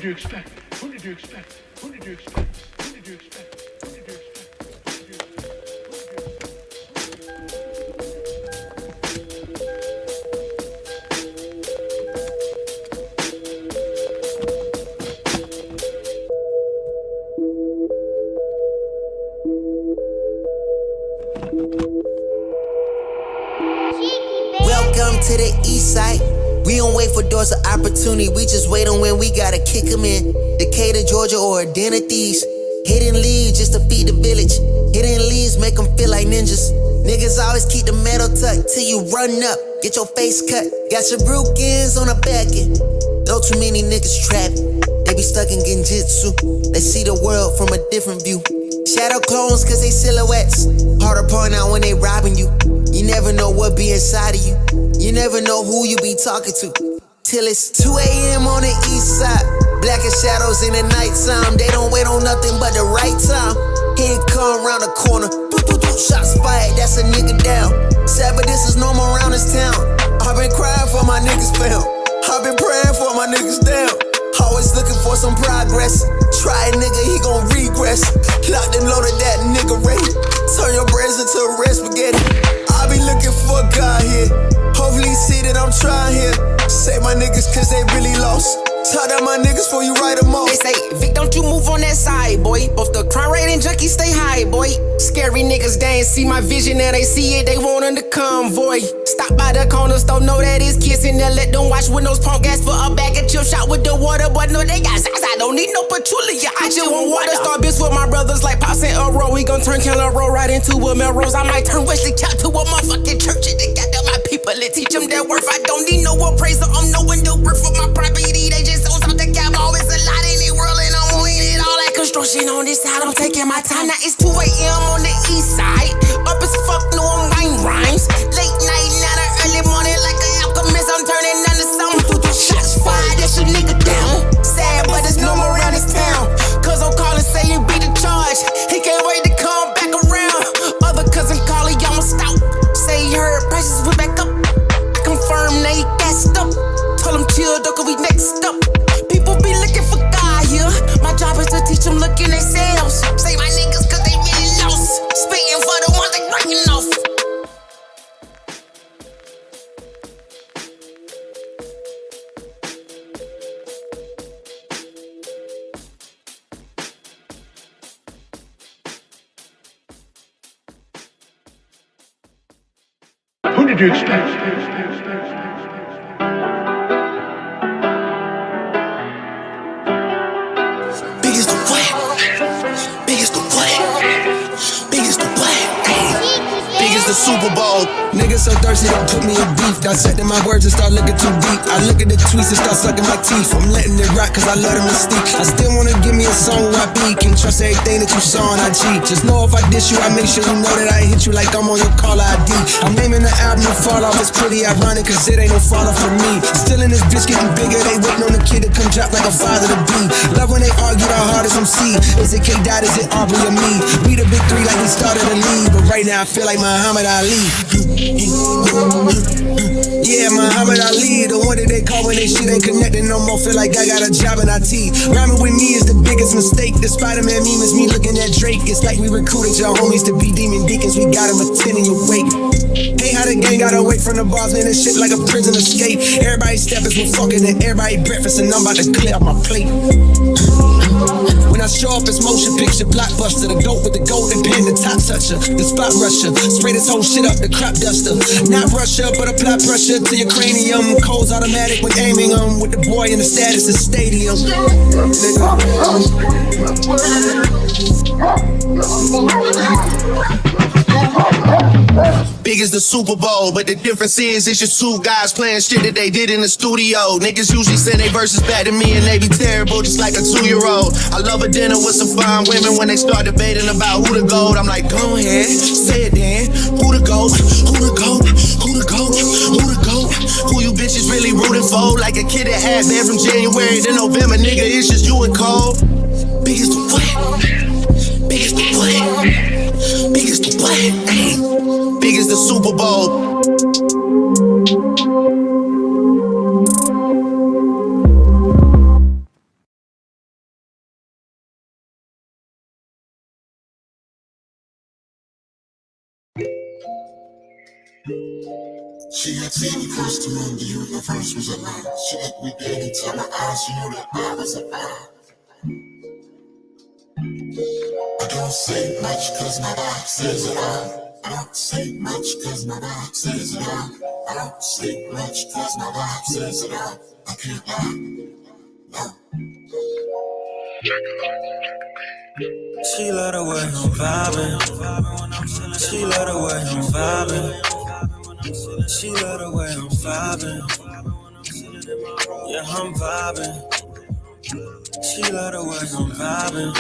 did you expect? Who did you expect? Who did you expect? Who did you expect? Who did you expect? Welcome to the east side. We don't wait for doors of opportunity, we just wait on when we gotta kick them in. Decatur, Georgia, or a den of thieves. Hidden leaves just to feed the village. Hidden leaves make them feel like ninjas. Niggas always keep the metal tucked till you run up, get your face cut. Got your brukins on the back end. Know too many niggas trapped. They be stuck in genjutsu. They see the world from a different view. Shadow clones cause they silhouettes. Hard to point out when they robbing you. You never know what be inside of you. You never know who you be talking to. Till it's 2 a.m. on the east side. Blackest shadows in the nighttime. They don't wait on nothing but the right time. He ain't come around the corner. Shots fired, that's a nigga down. Sad, but this is normal around this town. I've been crying for my niggas found. I've been praying for my niggas down. Always looking for some progress. Try a nigga, he gon' regress. Locked and loaded that nigga ready. Turn your brains into a red spaghetti. I be looking for God here. Hopefully he see that I'm trying here. Save my niggas cause they really lost. Talk down my niggas before you write them off. They say, Vic, don't you move on that side, boy. Both the crime rate and junkies stay high, boy. Scary niggas, they ain't see my vision, now they see it, they want in the convoy. Stop by the corner store, know that it's kissing. Then let them watch windows, punk gas for a bag of chip shot with the water. But no, they got size, I don't need no patchouli. I just want water. Start bitch with my brothers like Pops and Earl. We gon' turn Keller Road right into a Melrose. I might turn Wesley Cat to a motherfucking church. And they got them my people and teach them their worth. I don't need no appraiser, I'm knowing the worth of my property. They just don't stop the gap, always a lot in the world. And I'm winning it all that construction on this side. I'm taking my time, now it's 2 a.m. on the east side. Up as fuck, no I'm writing rhymes. Late night, now the early morning like an alchemist. I'm turning into something. Shots fired, that's your nigga down. Sad, but it's normal around this town. Cause I'm calling, say you beat the charge. He can't wait to come back around. Other cousin calling, y'all must out. Say he heard prices went back up. I confirm they gassed up. Told him chill, though, cause we next up. People be looking for God here. My job is to teach them looking themselves. Say my niggas cause they really lost. Spitting for the ones they breaking off. Who did you expect? Biggest the what? Biggest the what? Biggest the what? Biggest the Super Bowl. Niggas so thirsty, don't put me in beef. Dissecting my words and start looking too deep. I look at the tweets and start sucking my teeth. I'm letting it rock cause I love the mystique. I still wanna give me a song where I be. Can't trust everything that you saw on IG. Just know if I diss you, I make sure you know that I hit you like I'm on your caller ID. I'm naming the album to fall off. It's pretty ironic cause it ain't no fall off for me. Still in this bitch getting bigger. They waiting on the kid to come drop like a father to be. Love when they argue the hardest MC. Is it K-Dot, is it Aubrey or me? We the big three like we started the league. But right now I feel like Muhammad Ali. Yeah, Muhammad Ali, the one that they call when they shit ain't connected no more. Feel like I got a job in IT. Rhyming with me is the biggest mistake. The Spider-Man meme is me looking at Drake. It's like we recruited your homies to be demon deacons. We got them attending your wake. Ain't how the gang got away from the bars, man. This shit like a prison escape. Everybody stepping, we fucking, and everybody breakfast, and I'm about to clear up my plate. When I show up, it's motion picture, blockbuster. The goat with the golden pen, the top toucher, the spot rusher. Spray this whole shit up, the crop duster. Not Russia, but apply pressure to your cranium. Cold's automatic when aiming with the boy in the status of stadium. Big as the Super Bowl, but the difference is it's just two guys playing shit that they did in the studio. Niggas usually send their verses back to me and they be terrible, just like a 2-year-old. I love a dinner with some fine women when they start debating about who the GOAT. I'm like, go ahead, say it then. Who the GOAT? Who the GOAT? Who the GOAT? Who the GOAT? Who you bitches really rooting for? Like a kid that had been from January to November, nigga, it's just you and Cole. Big as the what? Big as the what? Big as the what? Big as the Super Bowl. She had seen me close to me, the universe was alive. She looked me dead into my eyes, she knew that I was alive. I don't say much cause my vibe says it all. I don't say much cause my vibe says it all. I don't say much cause my vibe says it all. I can't lie, no. She love the way I'm vibing. She love the way I'm vibing. She love the way I'm vibing. Yeah, I'm vibing. She love the way I'm vibing.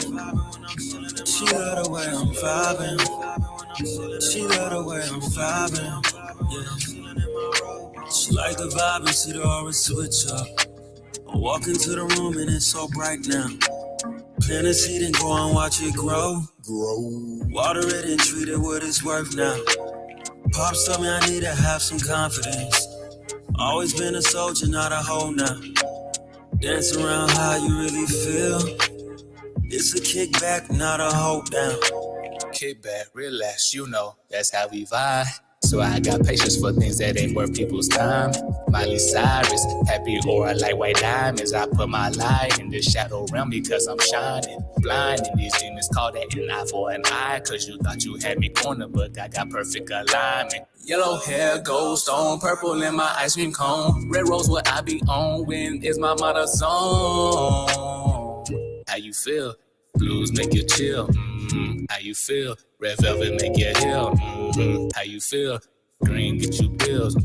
She love the way I'm vibing. She love the way I'm vibing. Yeah. She like the vibe and see the aura switch up. I walk into the room and it's so bright now. Plant a seed and go and watch it grow. Water it and treat it what it's worth now. Pops told me I need to have some confidence. Always been a soldier, not a hoe now. Dance around how you really feel. It's a kickback, not a hold down. Kick back, relax, you know, that's how we vibe. So I got patience for things that ain't worth people's time. Miley Cyrus, happy aura like white diamonds. I put my light in the shadow realm because I'm shining. Blind and these demons call that an eye for an eye. Cause you thought you had me cornered, but I got perfect alignment. Yellow hair, gold stone, purple in my ice cream cone. Red rose what I be on when it's my mother song. How you feel? Blues make you chill. How you feel? Red velvet make you heal. How you feel? Green get you bills.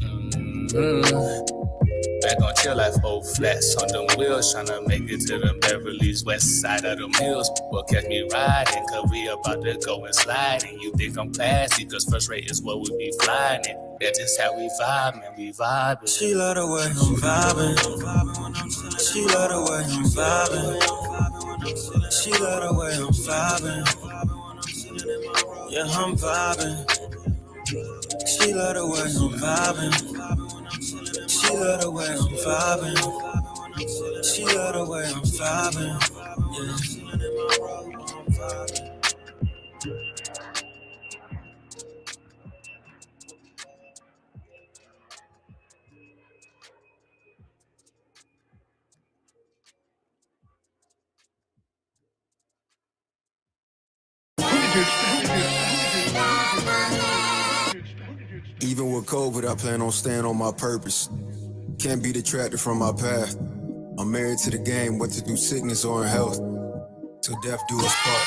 Back on chill life, old flats on them wheels. Tryna make it to them Beverly's west side of them hills. Well, catch me riding, cause we about to go and sliding. You think I'm classy, cause first rate is what we be flying in. That's just how we vibe, man, we vibing. She love the way I'm vibing. She love the way I'm vibing. She love the way I'm vibing. Yeah, I'm vibing. She love the way I'm vibing. She love the way I'm vibing. She love the way I'm vibing. Yeah. Even with COVID, I plan on staying on my purpose. Can't be detracted from my path. I'm married to the game, whether through sickness or in health. Till death do us part.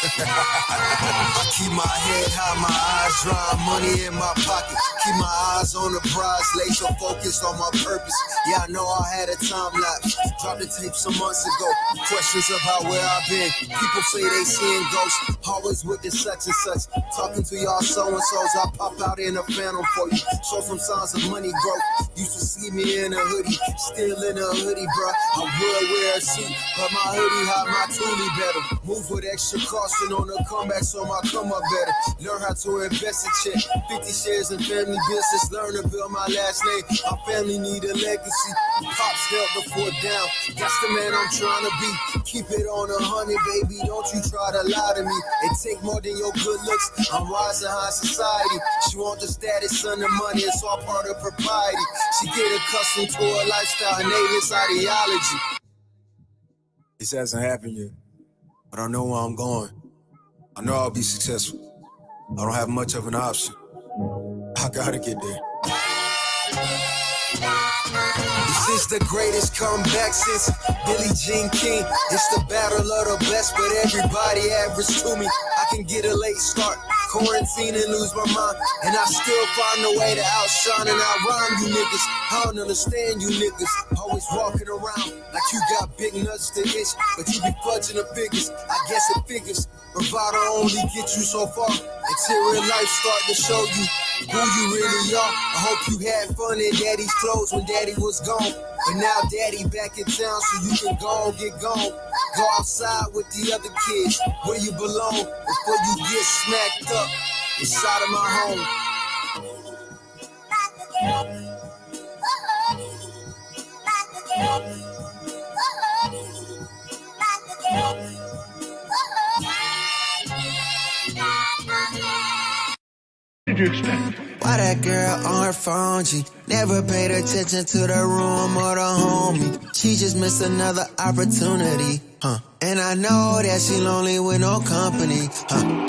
I keep my head high, my eyes dry, money in my pocket. Keep my eyes on the prize, laser focused on my purpose. Yeah, I know I had a time lapse. Dropped the tape some months ago. Questions about where I've been. People say they seeing ghosts. Always with the such and such. Talking to y'all so-and-sos. I pop out in a phantom for you. Show some signs of money growth. Used to see me in a hoodie. Still in a hoodie, bruh. I would wear a suit, but my hoodie hide my toolie better. Move with extra caution on the comeback, so my come up better. Learn how to invest a check. 50 shares in family business. Learn to build my last name. My family need a legacy. Pops held the fort down. That's the man I'm trying to be. Keep it on 100, baby. Don't you try to lie to me. It take more than your good looks. I'm rising high society. She want the status and the money. It's all part of propriety. She get accustomed to a lifestyle and nameless ideology. This hasn't happened yet, but I know where I'm going. I know I'll be successful. I don't have much of an option. I gotta get there. This is the greatest comeback since Billie Jean King. It's the battle of the best, but everybody average to me. I can get a late start, quarantine and lose my mind, and I still find a way to outshine and outrhyme you niggas. I don't understand you niggas, always walking around like you got big nuts to itch, but you be fudging the figures. I guess it figures. Bravado only get you so far until real life start to show you who you really are. I hope you had fun in daddy's clothes when daddy was gone, but now daddy back in town, so you can go and get gone. Go outside with the other kids where you belong before you get smacked up inside of my home. What did you expect? Why that girl on her phone, G? Never paid attention to the room or the homie. She just missed another opportunity, And I know that she lonely with no company,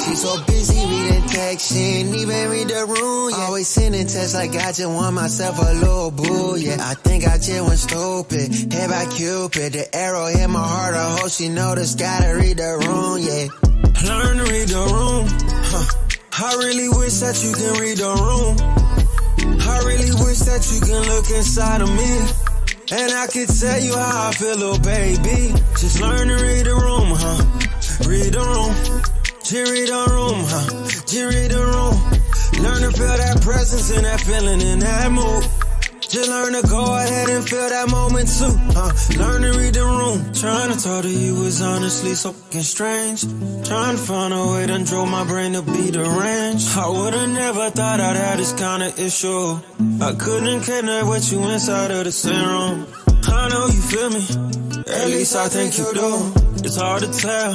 She's so busy reading text, she ain't even read the room, yeah. Always sending texts like I just want myself a little boo, yeah. I think I just went stupid, hit by Cupid. The arrow hit my heart, I hope she noticed. Gotta read the room, yeah. Learn to read the room, I really wish that you can read the room. I really wish that you can look inside of me, and I could tell you how I feel, little baby. Just learn to read the room, Read the room. Just read the room, Just read the room. Learn to feel that presence and that feeling in that mood. Just learn to go ahead and feel that moment too, Learn to read the room. Trying to talk to you was honestly so fucking strange. Trying to find a way that drove my brain to be deranged. I would've never thought I'd have this kind of issue. I couldn't connect with you inside of the same room. I know you feel me, at least I think you do. It's hard to tell,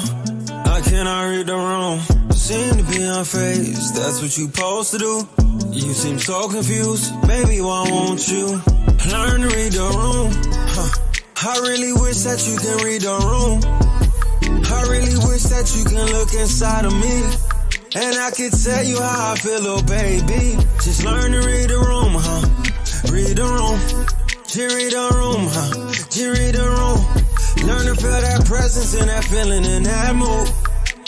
I cannot read the room. You seem to be unfazed, that's what you supposed to do. You seem so confused, baby, why won't you learn to read the room? I really wish that you can read the room. I really wish that you can look inside of me, and I could tell you how I feel, little baby. Just learn to read the room, Read the room. Just read the room, Just read the room. Learn to feel that presence and that feeling in that mood.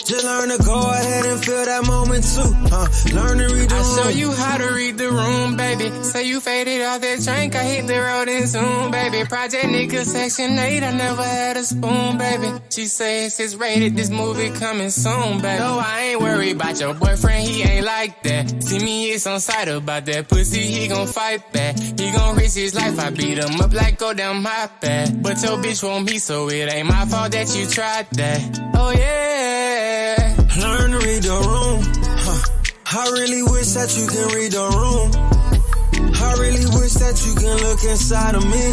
Just learn to go ahead and feel that moment too, Learn to read the room. I show you how to read the room, baby. Say you faded off that drink, I hit the road and zoom, baby. Project nigga section 8, I never had a spoon, baby. She says it's rated, this movie coming soon, baby. No, I ain't worried about your boyfriend, he ain't like that. See me, it's on sight about that pussy, he gon' fight back. He gon' risk his life, I beat him up like go down my path. But your bitch want me, so it ain't my fault that you tried that. Oh yeah. Learn to read the room, I really wish that you can read the room. I really wish that you can look inside of me,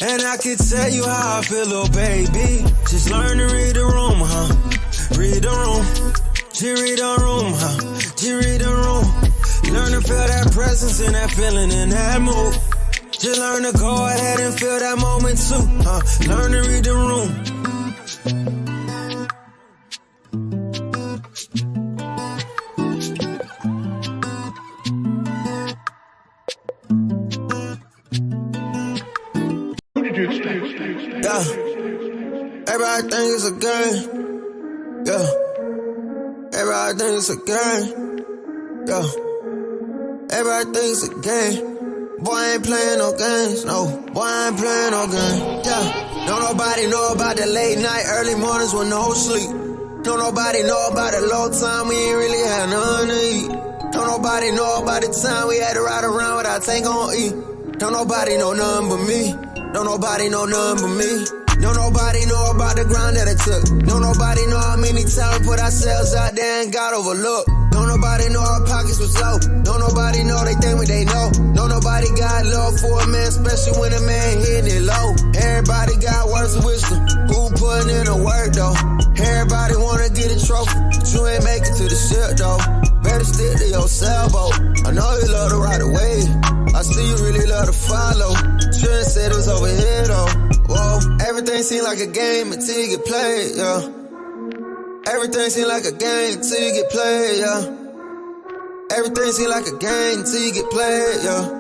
and I could tell you how I feel, little baby. Just learn to read the room, Read the room. Just read the room, Just read the room. Learn to feel that presence and that feeling in that mood. Just learn to go ahead and feel that moment too, Learn to read the room. Yeah, everybody think it's a game. Yeah, everybody think it's a game. Yeah, everybody think it's a game. Boy, I ain't playing no games. No, boy, I ain't playing no games. Yeah, don't nobody know about the late night, early mornings with no sleep. Don't nobody know about the low time we ain't really had nothing to eat. Don't nobody know about the time we had to ride around without tank on E. Don't nobody know nothing but me. Don't nobody know nothing but me. Don't nobody know about the grind that it took. Don't nobody know how many times we put ourselves out there and got overlooked. Don't nobody know our pockets was low. Don't nobody know they think what they know. Don't nobody got love for a man, especially when a man hitting it low. Everybody got words of wisdom. Who putting in the work though? Everybody wanna get a trophy, but you ain't make it to the ship though. Better stick to your sailboat. I know you love to ride away. I see you really love to follow. Trendsetters over here though. Whoa, everything seem like a game until you get played, yeah. Everything seem like a game until you get played, yeah. Everything seem like a game until you get played, yeah.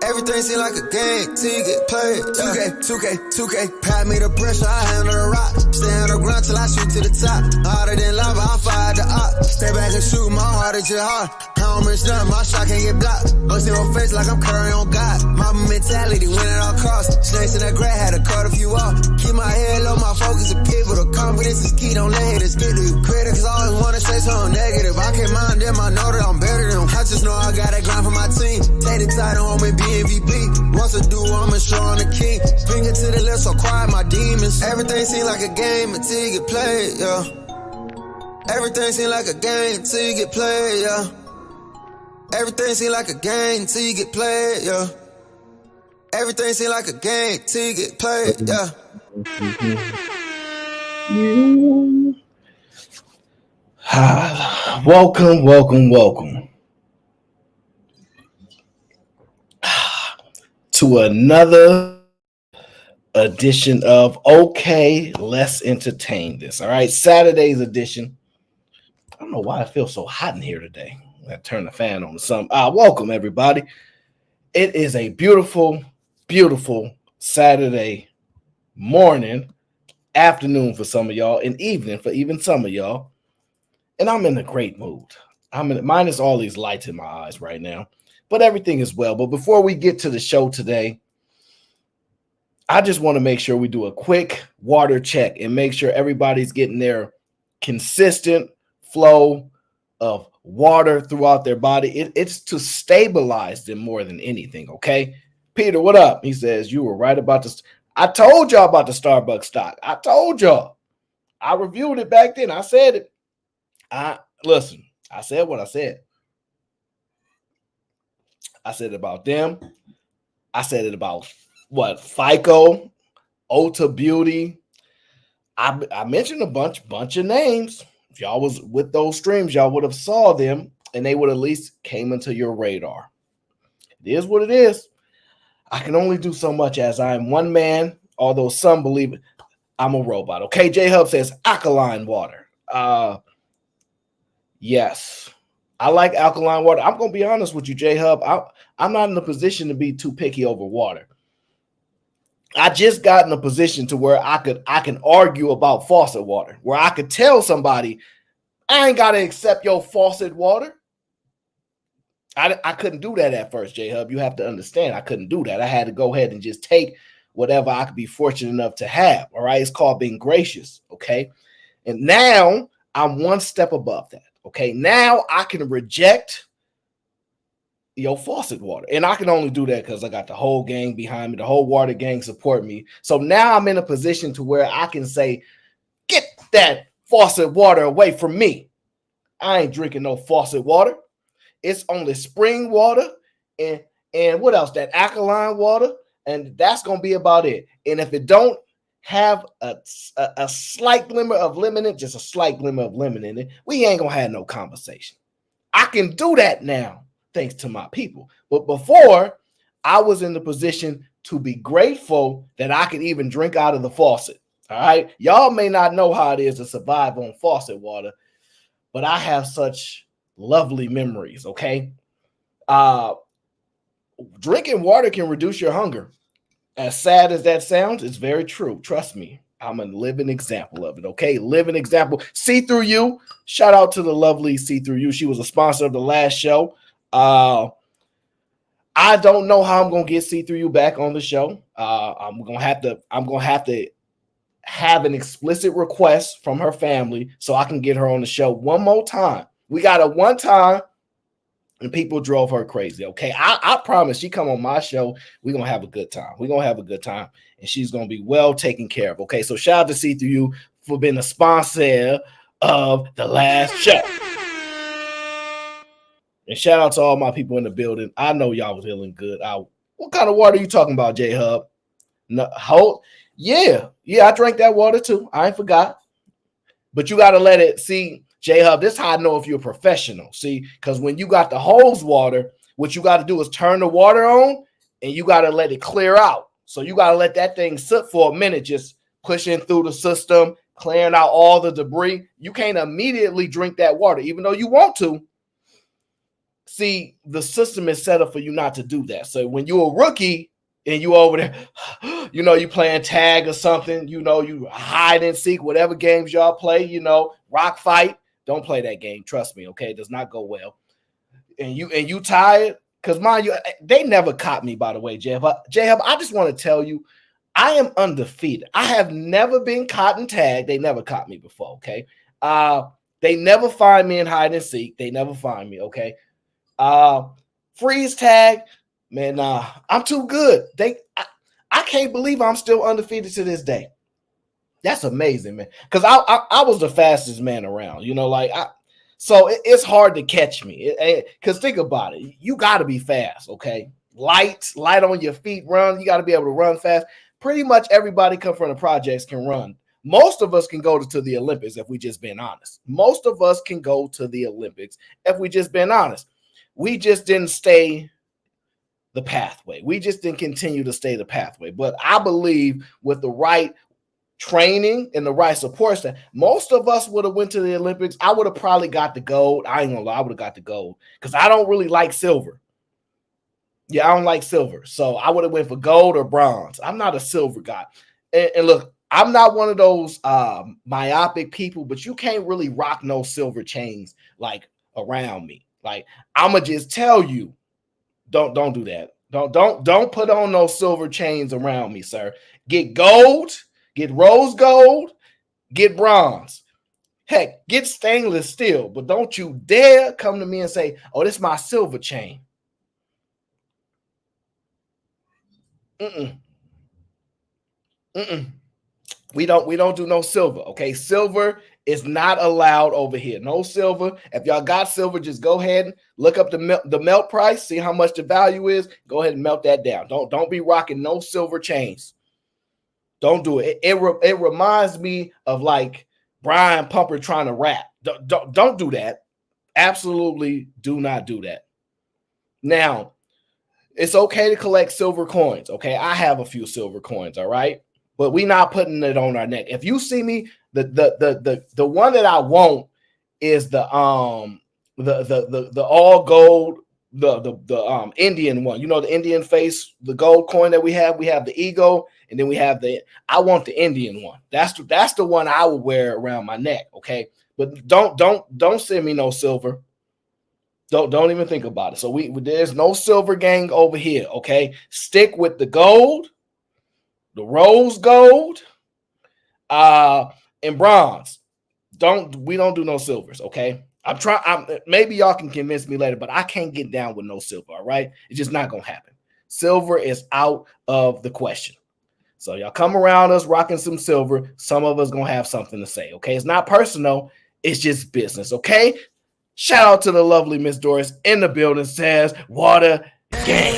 Everything seem like a game till you get played. 2K, pat me the pressure, I handle the rock. Stay on the ground till I shoot to the top. Harder than lava, I fire the op. Stay back and shoot, my heart is your heart. I don't miss nothing, my shot can't get blocked. Bust in my face like I'm Curry on God. My mentality, win at all costs. Snakes in the grass, had to cut a few off. Keep my head low, my focus is pivot. The confidence is key, don't let haters get to you. Critics always wanna say something negative. I can't mind them, I know that I'm better than them. I just know I gotta grind for my team. Take the title home and be MVP. Once I do, I'ma show I'm the king. Finger to the left, so quiet my demons. Everything seem like a game until you get played, yeah. Everything seem like a game until you get played, yeah. Everything seem like a game until you get played, yeah. Everything seem like a game till you get played, yeah. Welcome. to another edition of Okay, Let's Entertain This. All right, Saturday's edition. I don't know why I feel so hot in here today. I'm gonna turn the fan on or something. Welcome everybody. It is a beautiful, beautiful Saturday morning, afternoon for some of y'all, and evening for even some of y'all. And I'm in a great mood. Minus all these lights in my eyes right now, but everything is well. But before we get to the show today, I just want to make sure we do a quick water check and make sure everybody's getting their consistent flow of water throughout their body. It's to stabilize them more than anything, okay? Peter, what up? He says, you were right about this. I told y'all about the Starbucks stock. I told y'all. I reviewed it back then. I said it. Listen, I said what I said. I said it about them. I said it about FICO, Ulta Beauty. I mentioned a bunch of names. If y'all was with those streams, y'all would have saw them and they would at least came into your radar. It is what it is. I can only do so much as I am one man, although some believe I'm a robot. Okay, J-Hub says alkaline water. Yes, I like alkaline water. I'm going to be honest with you, J-Hub. I'm not in a position to be too picky over water. I just got in a position to where I can argue about faucet water, where I could tell somebody, I ain't got to accept your faucet water. I couldn't do that at first, J-Hub. You have to understand, I couldn't do that. I had to go ahead and just take whatever I could be fortunate enough to have, all right? It's called being gracious, okay? And now I'm one step above that, okay? Now I can reject your faucet water. And I can only do that because I got the whole gang behind me. The whole water gang support me. So now I'm in a position to where I can say, get that faucet water away from me. I ain't drinking no faucet water. It's only spring water and what else? That alkaline water. And that's going to be about it. And if it don't have a slight glimmer of lemon in it, just a slight glimmer of lemon in it, we ain't going to have no conversation. I can do that now, thanks to my people. But before, I was in the position to be grateful that I could even drink out of the faucet. All right. Y'all may not know how it is to survive on faucet water, but I have such lovely memories. Okay. Drinking water can reduce your hunger. As sad as that sounds, it's very true. Trust me. I'm a living example of it. Okay. Living example. See Through You. Shout out to the lovely See Through You. She was a sponsor of the last show. I don't know how I'm gonna get See Through You back on the show. I'm gonna have to have an explicit request from her family so I can get her on the show one more time. We got it one time, and people drove her crazy. Okay, I promise. She come on my show, we're gonna have a good time. We're gonna have a good time, and she's gonna be well taken care of. Okay, so shout out to See Through You for being a sponsor of the last show. And shout out to all my people in the building. I know y'all was feeling good. What kind of water are you talking about, J-Hub? No, yeah, I drank that water too. I ain't forgot. But you got to let it, see, J-Hub, this is how I know if you're a professional. See, because when you got the hose water, what you got to do is turn the water on and you got to let it clear out. So you got to let that thing sit for a minute, just pushing through the system, clearing out all the debris. You can't immediately drink that water, even though you want to. See, the system is set up for you not to do that. So when you're a rookie and you over there, you playing tag or something, you hide and seek, whatever games y'all play, rock fight, don't play that game. Trust me, okay? It does not go well. And you tired, because mind you, they never caught me, by the way, J-Hub. I just want to tell you, I am undefeated. I have never been caught in tag. They never caught me before, okay? They never find me in hide and seek. They never find me, okay? Freeze tag, man, I'm too good. I can't believe I'm still undefeated to this day. That's amazing, man. Because I was the fastest man around, so it's hard to catch me. Because think about it, you got to be fast, okay? Light on your feet, run. You got to be able to run fast. Pretty much everybody come from the projects can run. Most of us can go to the Olympics if we just been honest. Most of us can go to the Olympics if we just been honest. We just didn't stay the pathway. We just didn't continue to stay the pathway. But I believe with the right training and the right support staff, most of us would have went to the Olympics. I would have probably got the gold. I ain't gonna lie, I would have got the gold because I don't really like silver. Yeah, I don't like silver. So I would have went for gold or bronze. I'm not a silver guy. And look, I'm not one of those myopic people, but you can't really rock no silver chains like around me. Like, I'ma just tell you, don't do that. Don't put on no silver chains around me, sir. Get gold, get rose gold, get bronze. Heck, get stainless steel, but don't you dare come to me and say, "Oh, this is my silver chain." We don't do no silver. Okay, silver is not allowed over here. No silver. If y'all got silver, just go ahead and look up the melt price, see how much the value is. Go ahead and melt that down. Don't be rocking no silver chains. Don't do it. It reminds me of like Brian Pumper trying to rap. Don't do that. Absolutely do not do that. Now, it's okay to collect silver coins. Okay, I have a few silver coins. All right, but we not putting it on our neck. If you see me, the one that I want is the all gold, the Indian one. You know, the Indian face, the gold coin that we have. We have the ego, and then we have I want the Indian one. That's the one I would wear around my neck. Okay, but don't send me no silver. Don't even think about it. So there's no silver gang over here. Okay, stick with the gold, the rose gold, and bronze. We don't do no silvers. Okay, I'm trying. Maybe y'all can convince me later, but I can't get down with no silver. All right, it's just not gonna happen. Silver is out of the question. So y'all come around us rocking some silver. Some of us gonna have something to say. Okay, it's not personal. It's just business. Okay. Shout out to the lovely Miss Doris in the building. Says water gang.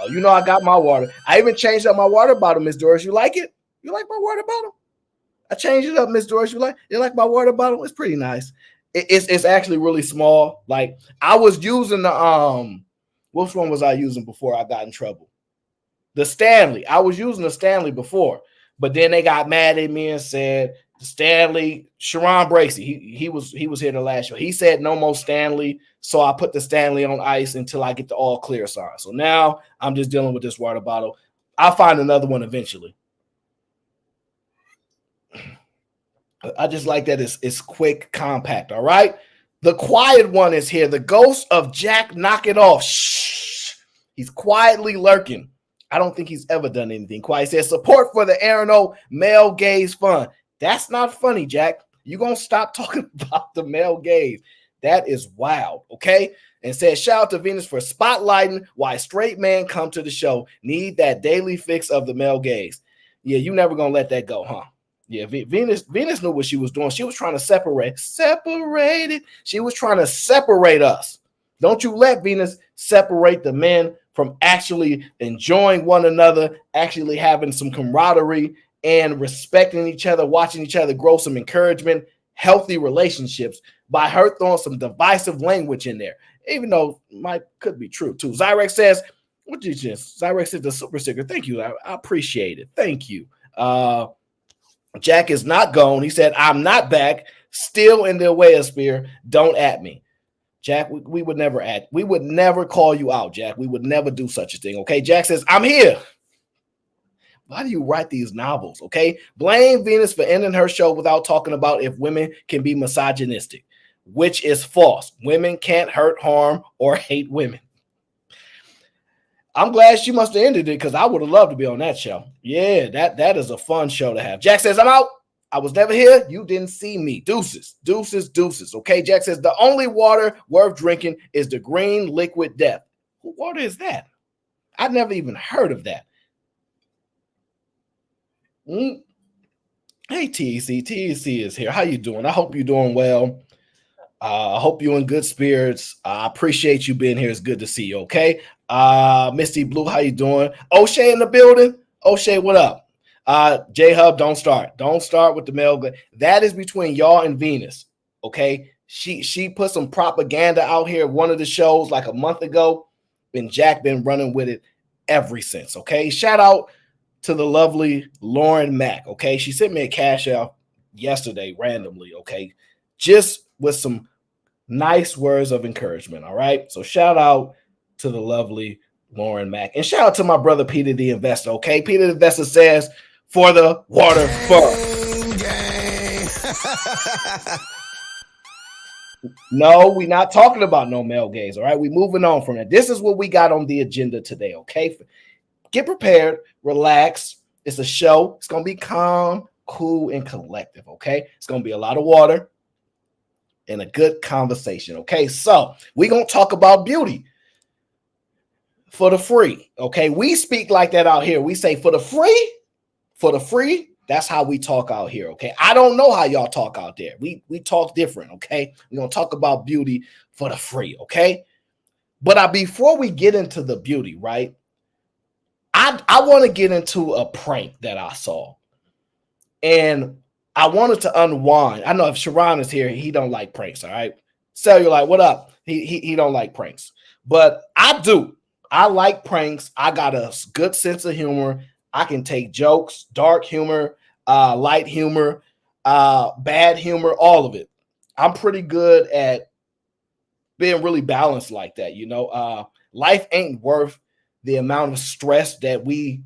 Oh, you know I got my water. I even changed up my water bottle, Miss Doris. You like it? You like my water bottle? I changed it up, Miss Doris. You like my water bottle? It's pretty nice. It's actually really small. Like I was using the which one was I using before I got in trouble? The Stanley. I was using the Stanley before, but then they got mad at me and said Stanley, Sharon Bracey, he was here the last show. He said no more Stanley, so I put the Stanley on ice until I get the all clear sign. So now I'm just dealing with this water bottle. I'll find another one eventually. I just like that it's quick, compact. All right. The quiet one is here. The ghost of Jack Knock It Off. Shh. He's quietly lurking. I don't think he's ever done anything quiet. He says support for the Arano male gaze fund. That's not funny, Jack. You're going to stop talking about the male gaze. That is wild, okay? And says, shout out to Venus for spotlighting why straight men come to the show. Need that daily fix of the male gaze. Yeah, you never going to let that go, huh? Yeah, Venus knew what she was doing. She was trying to separate it. She was trying to separate us. Don't you let Venus separate the men from actually enjoying one another, actually having some camaraderie, and respecting each other, watching each other grow some encouragement, healthy relationships by her throwing some divisive language in there, even though could be true too. Zyrex says, what did you just? Zyrex said the super sticker. Thank you. I appreciate it. Thank you. Jack is not gone. He said, I'm not back. Still in the way spear. Don't at me. Jack, we would never call you out, Jack. We would never do such a thing. Okay. Jack says, I'm here. Why do you write these novels? Okay. Blame Venus for ending her show without talking about if women can be misogynistic, which is false. Women can't hurt, harm, or hate women. I'm glad she must have ended it because I would have loved to be on that show. Yeah, that is a fun show to have. Jack says, I'm out. I was never here. You didn't see me. Deuces, deuces, deuces. Okay. Jack says, the only water worth drinking is the green liquid death. What water is that? I've never even heard of that. Hey, TEC is here. How you doing? I hope you're doing well. I hope you're in good spirits. I appreciate you being here. It's good to see you. Okay. Misty Blue, how you doing? O'Shea in the building. O'Shea, what up? J Hub, don't start with the male. That is between y'all and Venus. Okay. She put some propaganda out here one of the shows like a month ago, and Jack been running with it ever since. Okay, shout out to the lovely Lauren Mack. Okay, she sent me a cash out yesterday randomly. Okay, just with some nice words of encouragement. All right, so shout out to the lovely Lauren Mack, and shout out to my brother Peter the Investor. Okay, Peter the Investor says for the water fund. No, we're not talking about no male gaze. All right, we're moving on from that. This is what we got on the agenda today. Okay, get prepared, relax. It's a show. It's gonna be calm, cool, and collective. Okay, it's gonna be a lot of water and a good conversation. Okay, so we're gonna talk about beauty for the free. Okay, we speak like that out here. We say for the free. That's how we talk out here. Okay, I don't know how y'all talk out there. We talk different. Okay, we're gonna talk about beauty for the free. Okay, but before we get into the beauty, right? I want to get into a prank that I saw, and I wanted to unwind. I know if Sharon is here, he don't like pranks. All right, Cellulite, what up? He don't like pranks, but I do. I like pranks. I got a good sense of humor. I can take jokes, dark humor, light humor, bad humor, all of it. I'm pretty good at being really balanced like that. You know, life ain't worth the amount of stress that we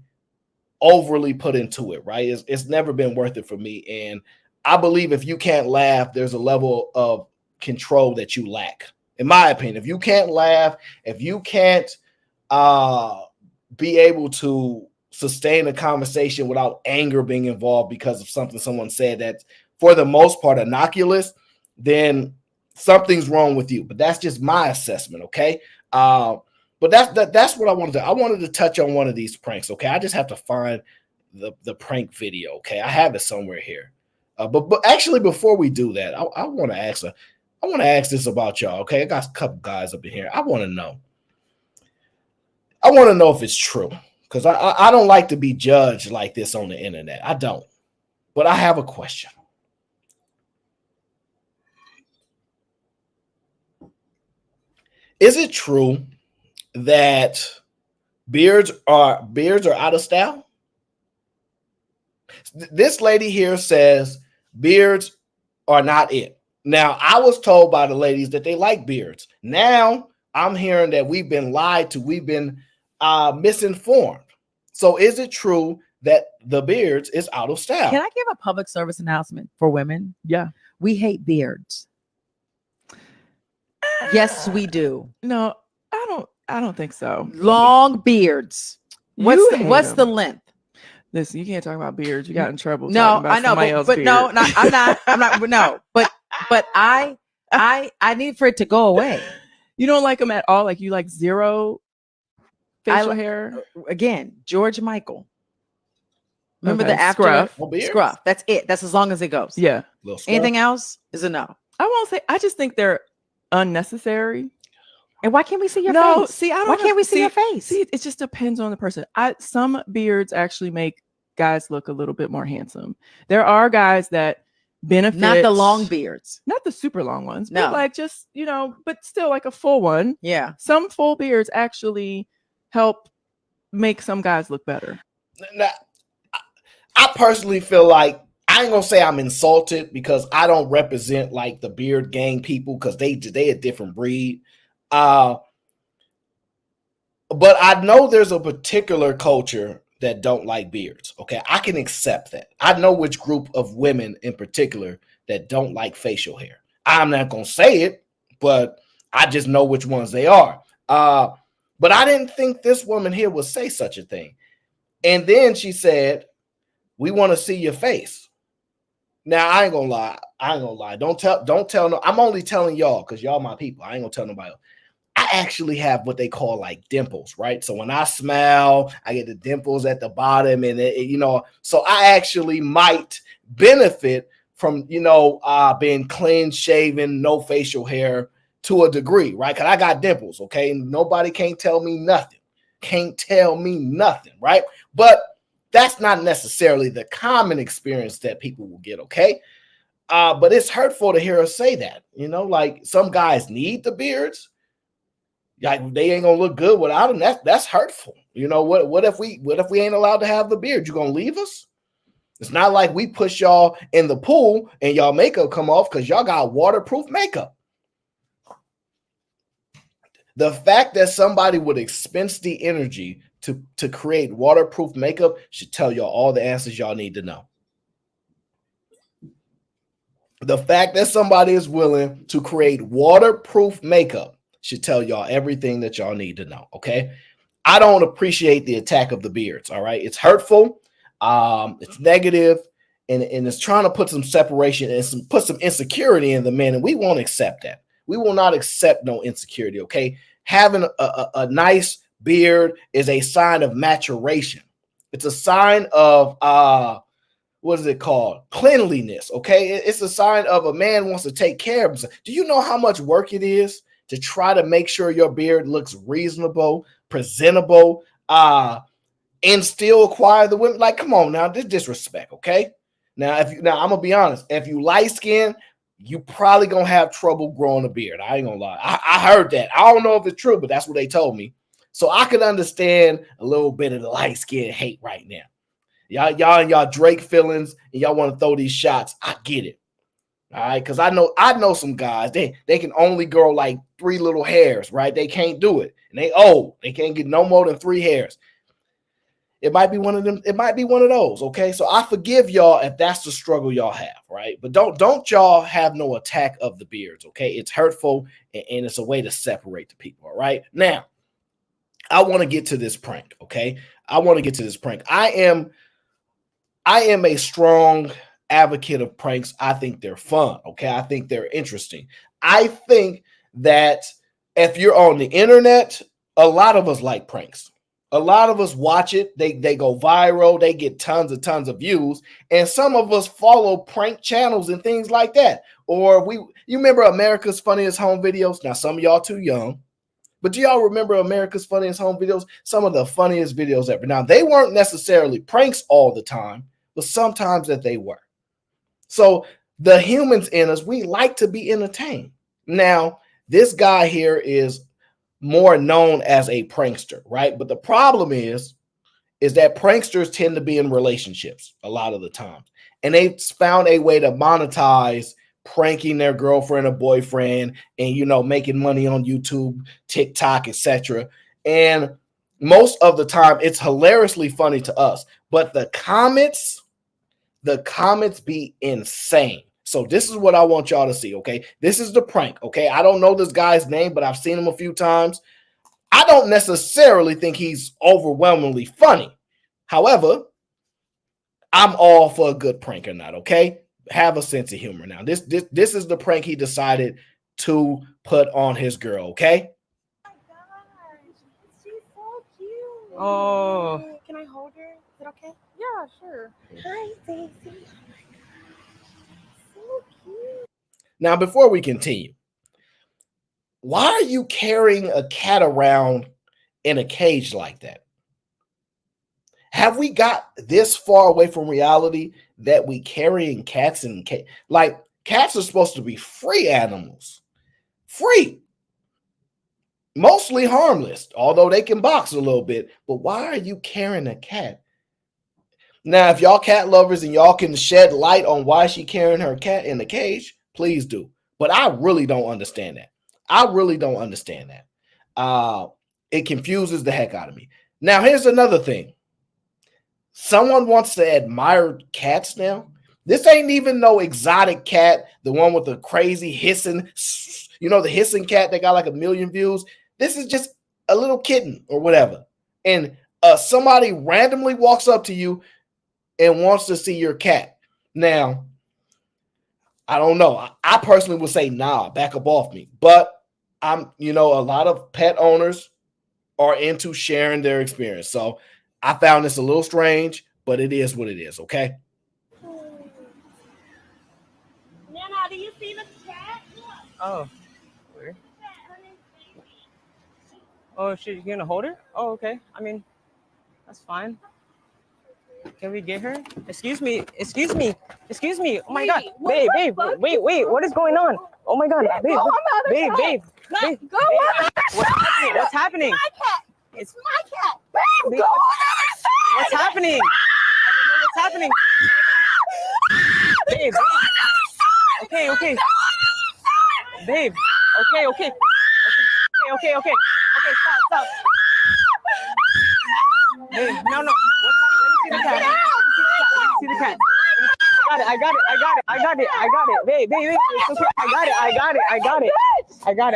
overly put into it, right? It's never been worth it for me. And I believe if you can't laugh, there's a level of control that you lack. In my opinion, if you can't laugh, if you can't be able to sustain a conversation without anger being involved because of something someone said that for the most part innocuous, then something's wrong with you. But that's just my assessment. Okay. But that's what I wanted to. I wanted to touch on one of these pranks. Okay, I just have to find the prank video. Okay, I have it somewhere here. But actually, before we do that, I want to ask this about y'all. Okay, I got a couple guys up in here. I want to know. I want to know if it's true because I don't like to be judged like this on the internet. I don't. But I have a question. Is it true that beards are out of style? This lady here says beards are not it. Now, I was told by the ladies that they like beards. Now, I'm hearing that we've been lied to. We've been misinformed. So is it true that the beards is out of style? Can I give a public service announcement for women? Yeah. We hate beards. Yes, we do. No, I don't think so. Long beards. What's the length? Listen, you can't talk about beards. You got in trouble. No, I know, but no, I'm not. No, but I need for it to go away. You don't like them at all. Like you like zero facial hair. Again, George Michael. Remember Okay, the after scruff? That's it. That's as long as it goes. Yeah. Anything else is a no. I won't say. I just think they're unnecessary. And why can't we see your face? See, I don't. Why can't we see your face? See, it just depends on the person. Some beards actually make guys look a little bit more handsome. There are guys that benefit. Not the long beards. Not the super long ones. No. But like just, but still like a full one. Yeah. Some full beards actually help make some guys look better. Now, I personally feel like I ain't gonna say I'm insulted because I don't represent like the beard gang people because they a different breed. But I know there's a particular culture that don't like beards. Okay, I can accept that. I know which group of women in particular that don't like facial hair. I'm not gonna say it, but I just know which ones they are. But I didn't think this woman here would say such a thing. And then she said, "We want to see your face." Now I ain't gonna lie. Don't tell no. I'm only telling y'all because y'all my people. I ain't gonna tell nobody else. I actually have what they call like dimples, right? So when I smile, I get the dimples at the bottom, and so I actually might benefit from being clean shaven, no facial hair to a degree, right? Because I got dimples, okay? Nobody can't tell me nothing. Right? But that's not necessarily the common experience that people will get, okay? But it's hurtful to hear us say that. Like some guys need the beards. Like they ain't gonna look good without them. That's hurtful. What if we ain't allowed to have the beard? You gonna leave us? It's not like we push y'all in the pool and y'all makeup come off because y'all got waterproof makeup. The fact that somebody would expense the energy to create waterproof makeup should tell y'all all the answers y'all need to know. The fact that somebody is willing to create waterproof makeup should tell y'all everything that y'all need to know, okay? I don't appreciate the attack of the beards, all right? It's hurtful, it's negative, and it's trying to put some separation and put some insecurity in the men, and we won't accept that. We will not accept no insecurity, okay? Having a nice beard is a sign of maturation. It's a sign of what is it called? Cleanliness. Okay. It's a sign of a man wants to take care of himself. Do you know how much work it is to try to make sure your beard looks reasonable, presentable, and still acquire the women? Like, come on now, this disrespect. Okay. Now, I'm gonna be honest. If you light skin, you probably gonna have trouble growing a beard. I ain't gonna lie. I heard that. I don't know if it's true, but that's what they told me. So I could understand a little bit of the light skin hate right now. Y'all and y'all Drake feelings, and y'all want to throw these shots. I get it. All right, because I know some guys, they can only grow like 3 little hairs, right? They can't do it. And they old. They can't get no more than 3 hairs. It might be one of them. It might be one of those. Okay. So I forgive y'all if that's the struggle y'all have, right? But don't y'all have no attack of the beards. Okay. It's hurtful and it's a way to separate the people. All right. Now, I want to get to this prank. Okay. I want to get to this prank. I am a strong advocate of pranks. I think they're fun. Okay. I think they're interesting. I think that if you're on the internet, a lot of us like pranks. A lot of us watch it. They go viral. They get tons of views. And some of us follow prank channels and things like that. Or you remember America's Funniest Home Videos? Now, some of y'all too young. But do y'all remember America's Funniest Home Videos? Some of the funniest videos ever. Now, they weren't necessarily pranks all the time, but sometimes that they were. So the humans in us, we like to be entertained. Now, this guy here is more known as a prankster, right? But the problem is that pranksters tend to be in relationships a lot of the time. And they've found a way to monetize pranking their girlfriend or boyfriend and, making money on YouTube, TikTok, etc. And most of the time, it's hilariously funny to us. But the comments be insane. So this is what I want y'all to see, okay? This is the prank, okay? I don't know this guy's name, but I've seen him a few times. I don't necessarily think he's overwhelmingly funny. However, I'm all for a good prank or not, okay? Have a sense of humor. Now, this is the prank he decided to put on his girl, okay? Oh my gosh, she's so cute. Oh. Can I hold her? Is it okay? Yeah, sure. Hi, Daisy. Oh my gosh, so cute. Now, before we continue, why are you carrying a cat around in a cage like that? Have we got this far away from reality that we carrying cats in cage? Like, cats are supposed to be free animals. Free. Mostly harmless, although they can box a little bit. But why are you carrying a cat? Now, if y'all cat lovers and y'all can shed light on why she carrying her cat in the cage, please do. But I really don't understand that. I really don't understand that. It confuses the heck out of me. Now, here's another thing. Someone wants to admire cats now. This ain't even no exotic cat, the one with the crazy hissing, the hissing cat that got like 1 million views. This is just a little kitten or whatever. And somebody randomly walks up to you and wants to see your cat. Now, I don't know. I personally would say, nah, back up off me. But a lot of pet owners are into sharing their experience. So I found this a little strange, but it is what it is, okay? Nana, do you see the cat? Oh. Where? Oh, she's gonna hold her? Oh, okay. I mean, that's fine. Can we get her? Excuse me. Excuse me. Excuse me. Oh my Wait, God. what Babe, the babe. fuck? Wait. What is going on? Oh my God. Babe, Go on my other babe, cat. babe. Babe. Go on my other What's side. happening? What's happening? My cat. It's my cat. Babe, Babe, go on the other side. What's happening? What's happening? Babe. Okay. Babe. Okay. Stop. Babe, no. What's happening? Let me see the cat. Let me see the cat. I got it. Babe. It's okay. I got it.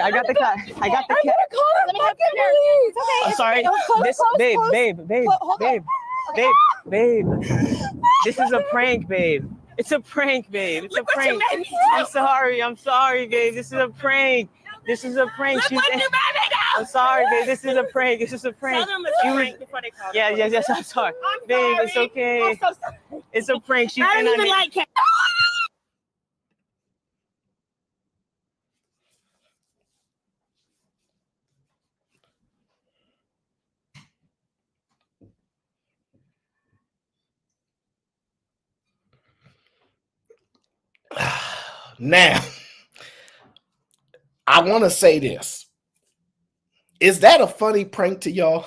I got the cat. I got the cat. Let me have the police. Okay. I'm sorry. This, babe. This is a prank, babe. It's a prank, babe. It's a prank. I'm sorry, babe. This is a prank. She's I'm sorry, babe. This is a prank. It's just a prank. Yes. I'm sorry. Babe, it's okay. I'm so sorry. It's a prank. She's I don't even like cats. Now, I want to say this. Is that a funny prank to y'all?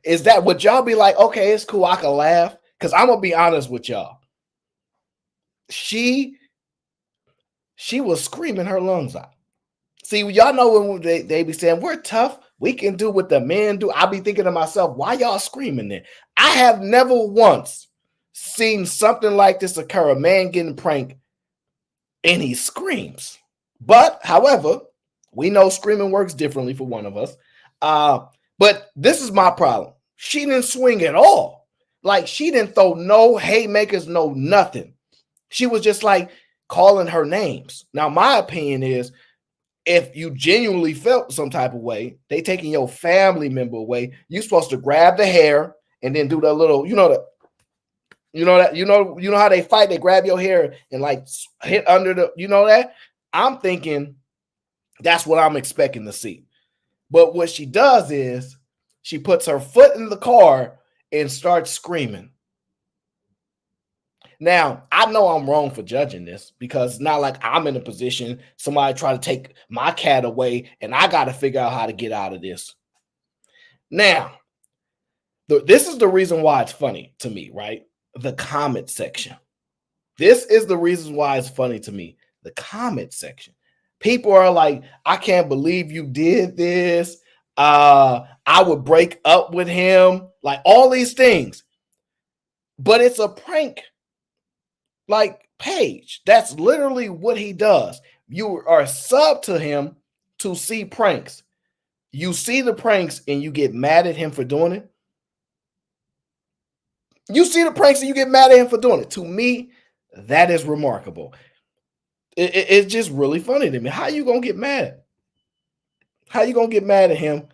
Is that would y'all be like, okay, it's cool, I can laugh? Because I'm gonna be honest with y'all. She was screaming her lungs out. See, y'all know when they be saying we're tough, we can do what the men do. I be thinking to myself, why y'all screaming there? I have never once seen something like this occur, a man getting pranked and he screams. But however, we know screaming works differently for one of us. But this is my problem. She didn't swing at all. Like, she didn't throw no haymakers, no nothing. She was just like calling her names. Now, my opinion is, if you genuinely felt some type of way, they taking your family member away, you're supposed to grab the hair and then do that little, you know how they fight, they grab your hair and like hit under the, you know that? I'm thinking that's what I'm expecting to see. But what she does is she puts her foot in the car and starts screaming. Now, I know I'm wrong for judging this because it's not like I'm in a position, somebody try to take my cat away and I got to figure out how to get out of this. Now, this is the reason why it's funny to me, right? The comment section. This is the reason why it's funny to me. The comment section. People are like, I can't believe you did this. I would break up with him. Like all these things. But it's a prank. Like page. That's literally what he does. You are sub to him to see pranks. You see the pranks and you get mad at him for doing it. You see the pranks and you get mad at him for doing it. To me, that is remarkable. It's just really funny to me. How you gonna get mad? How you gonna get mad at him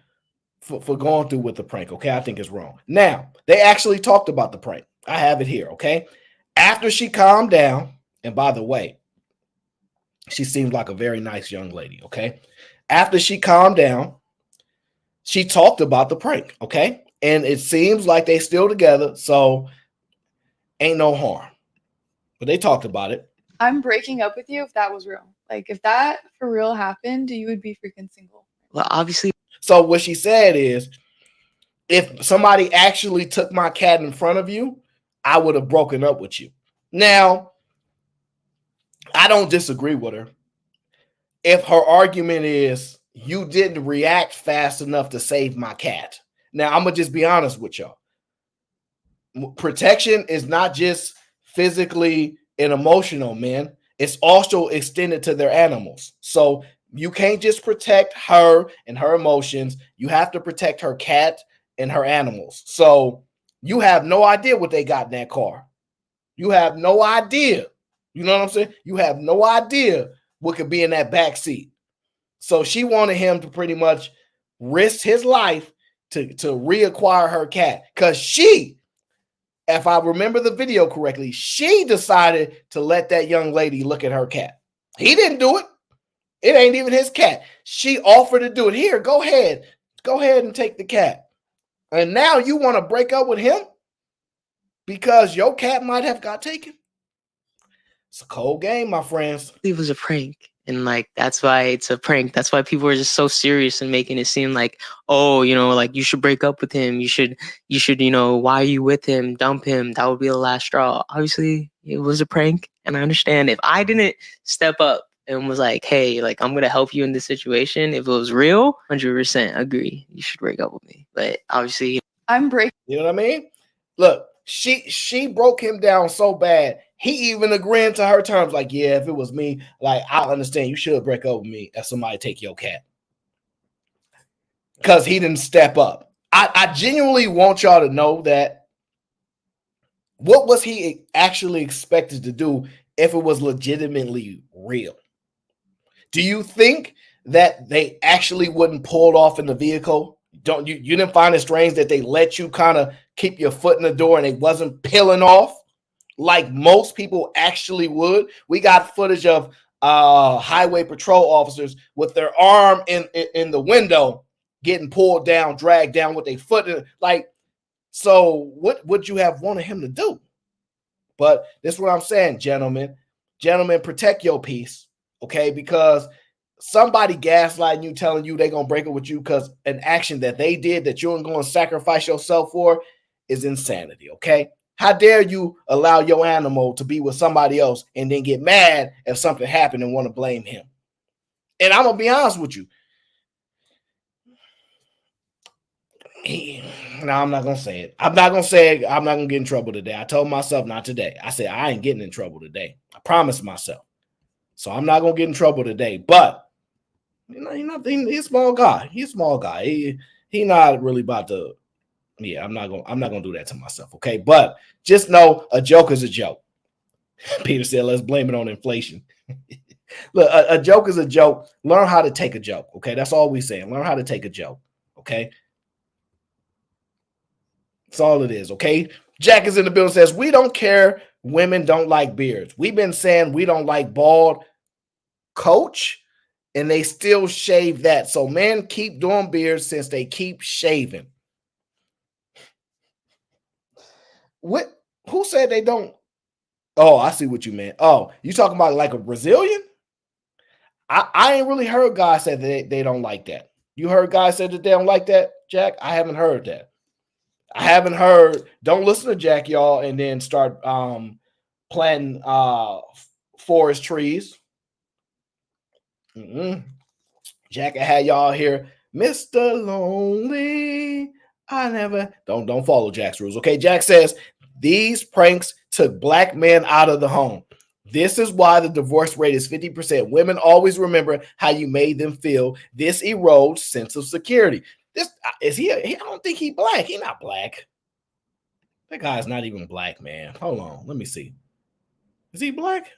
for going through with the prank? Okay, I think it's wrong. Now, they actually talked about the prank. I have it here, okay? After she calmed down, and by the way, she seemed like a very nice young lady, okay? After she calmed down, she talked about the prank, okay? And it seems like they still together, so ain't no harm. But they talked about it. I'm breaking up with you if that was real. Like, if that for real happened, you would be freaking single. Well, obviously. So what she said is, if somebody actually took my cat in front of you, I would have broken up with you. Now, I don't disagree with her. If her argument is, you didn't react fast enough to save my cat. Now, I'm going to just be honest with y'all. Protection is not just physically and emotional, man. It's also extended to their animals. So you can't just protect her and her emotions. You have to protect her cat and her animals. So you have no idea what they got in that car. You have no idea. You know what I'm saying? You have no idea what could be in that back seat. So she wanted him to pretty much risk his life to reacquire her cat. Because she, if I remember the video correctly, she decided to let that young lady look at her cat. He didn't do it. It ain't even his cat. She offered to do it. Here, go ahead. Go ahead and take the cat. And now you want to break up with him? because your cat might have got taken. It's a cold game, my friends. It was a prank. And like, that's why it's a prank. That's why people are just so serious and making it seem like, oh, you know, like you should break up with him. You should, you know, why are you with him? Dump him. That would be the last straw. Obviously, it was a prank. And I understand if I didn't step up and was like, hey, like, I'm going to help you in this situation. If it was real, 100% agree. You should break up with me. But obviously, I'm breaking. You know what I mean? Look, she broke him down so bad. He even agreeing to her terms, like, yeah, if it was me, like, I understand you should break up with me if somebody take your cat. Because he didn't step up. I genuinely want y'all to know that what was he actually expected to do if it was legitimately real? Do you think that they actually wouldn't pull it off in the vehicle? Don't you didn't find it strange that they let you kind of keep your foot in the door and it wasn't peeling off like most people actually would? We got footage of highway patrol officers with their arm in the window getting pulled down, dragged down with their foot in, like, so what would you have wanted him to do? But this is what I'm saying, gentlemen, protect your peace, okay? Because somebody gaslighting you, telling you they're going to break up with you because an action that they did that you ain't going to sacrifice yourself for is insanity, okay? How dare you allow your animal to be with somebody else and then get mad if something happened and want to blame him? And I'm going to be honest with you. No, I'm not going to say it. I'm not going to get in trouble today. I told myself not today. I said I ain't getting in trouble today. I promised myself. So I'm not going to get in trouble today. But you know, he's a small guy. He's a small guy. He not really about to. Yeah, I'm not gonna do that to myself. Okay, but just know a joke is a joke. Peter said, "Let's blame it on inflation." Look, a joke is a joke. Learn how to take a joke. Okay, that's all we saying. Learn how to take a joke. Okay, that's all it is. Okay, Jack is in the building. Says we don't care. Women don't like beards. We've been saying we don't like bald, coach. And they still shave that. So men keep doing beards since they keep shaving. What? Who said they don't? Oh, I see what you meant. Oh, you talking about like a Brazilian? I ain't really heard guys say that they don't like that. You heard guys say that they don't like that, Jack? I haven't heard that. I haven't heard. Don't listen to Jack, y'all, and then start planting forest trees. Jack, I had y'all here, Mr. Lonely. I never don't follow Jack's rules. Okay, Jack says these pranks took black men out of the home. This is why the divorce rate is 50%. Women always remember how you made them feel. This erodes sense of security. This is he. I don't think he's black. He's not black. That guy's not even black, man. Hold on, let me see. Is he black?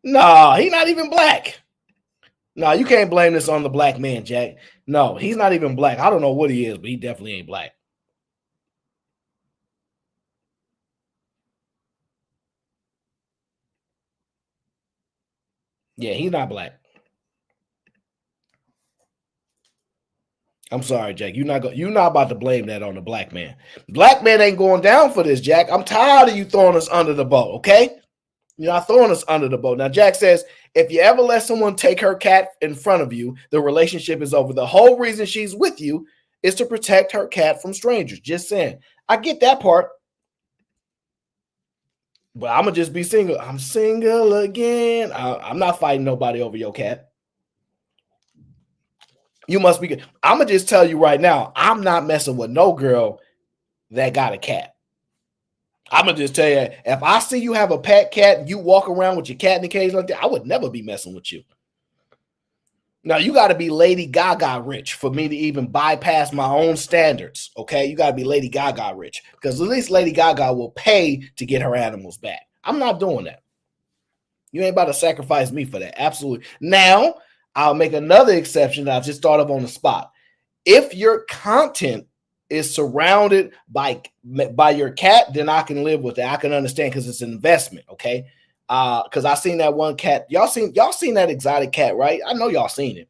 No, he's not even black. No, you can't blame this on the black man, Jack. No, he's not even black. I don't know what he is, but he definitely ain't black. Yeah, he's not black. I'm sorry, Jack. You're not about to blame that on the black man. Black man ain't going down for this, Jack. I'm tired of you throwing us under the boat, okay? You're not throwing us under the boat. Now, Jack says, if you ever let someone take her cat in front of you, the relationship is over. The whole reason she's with you is to protect her cat from strangers. Just saying. I get that part. But I'm going to just be single. I'm single again. I'm not fighting nobody over your cat. You must be good. I'm going to just tell you right now, I'm not messing with no girl that got a cat. I'm going to just tell you, if I see you have a pet cat and you walk around with your cat in the cage like that, I would never be messing with you. Now, you got to be Lady Gaga rich for me to even bypass my own standards, okay? You got to be Lady Gaga rich because at least Lady Gaga will pay to get her animals back. I'm not doing that. You ain't about to sacrifice me for that. Absolutely. Now, I'll make another exception that I just thought of on the spot. If your content is surrounded by your cat, then I can live with it. I can understand because it's an investment, okay? Because I seen that one cat. Y'all seen that exotic cat, right? I know y'all seen it.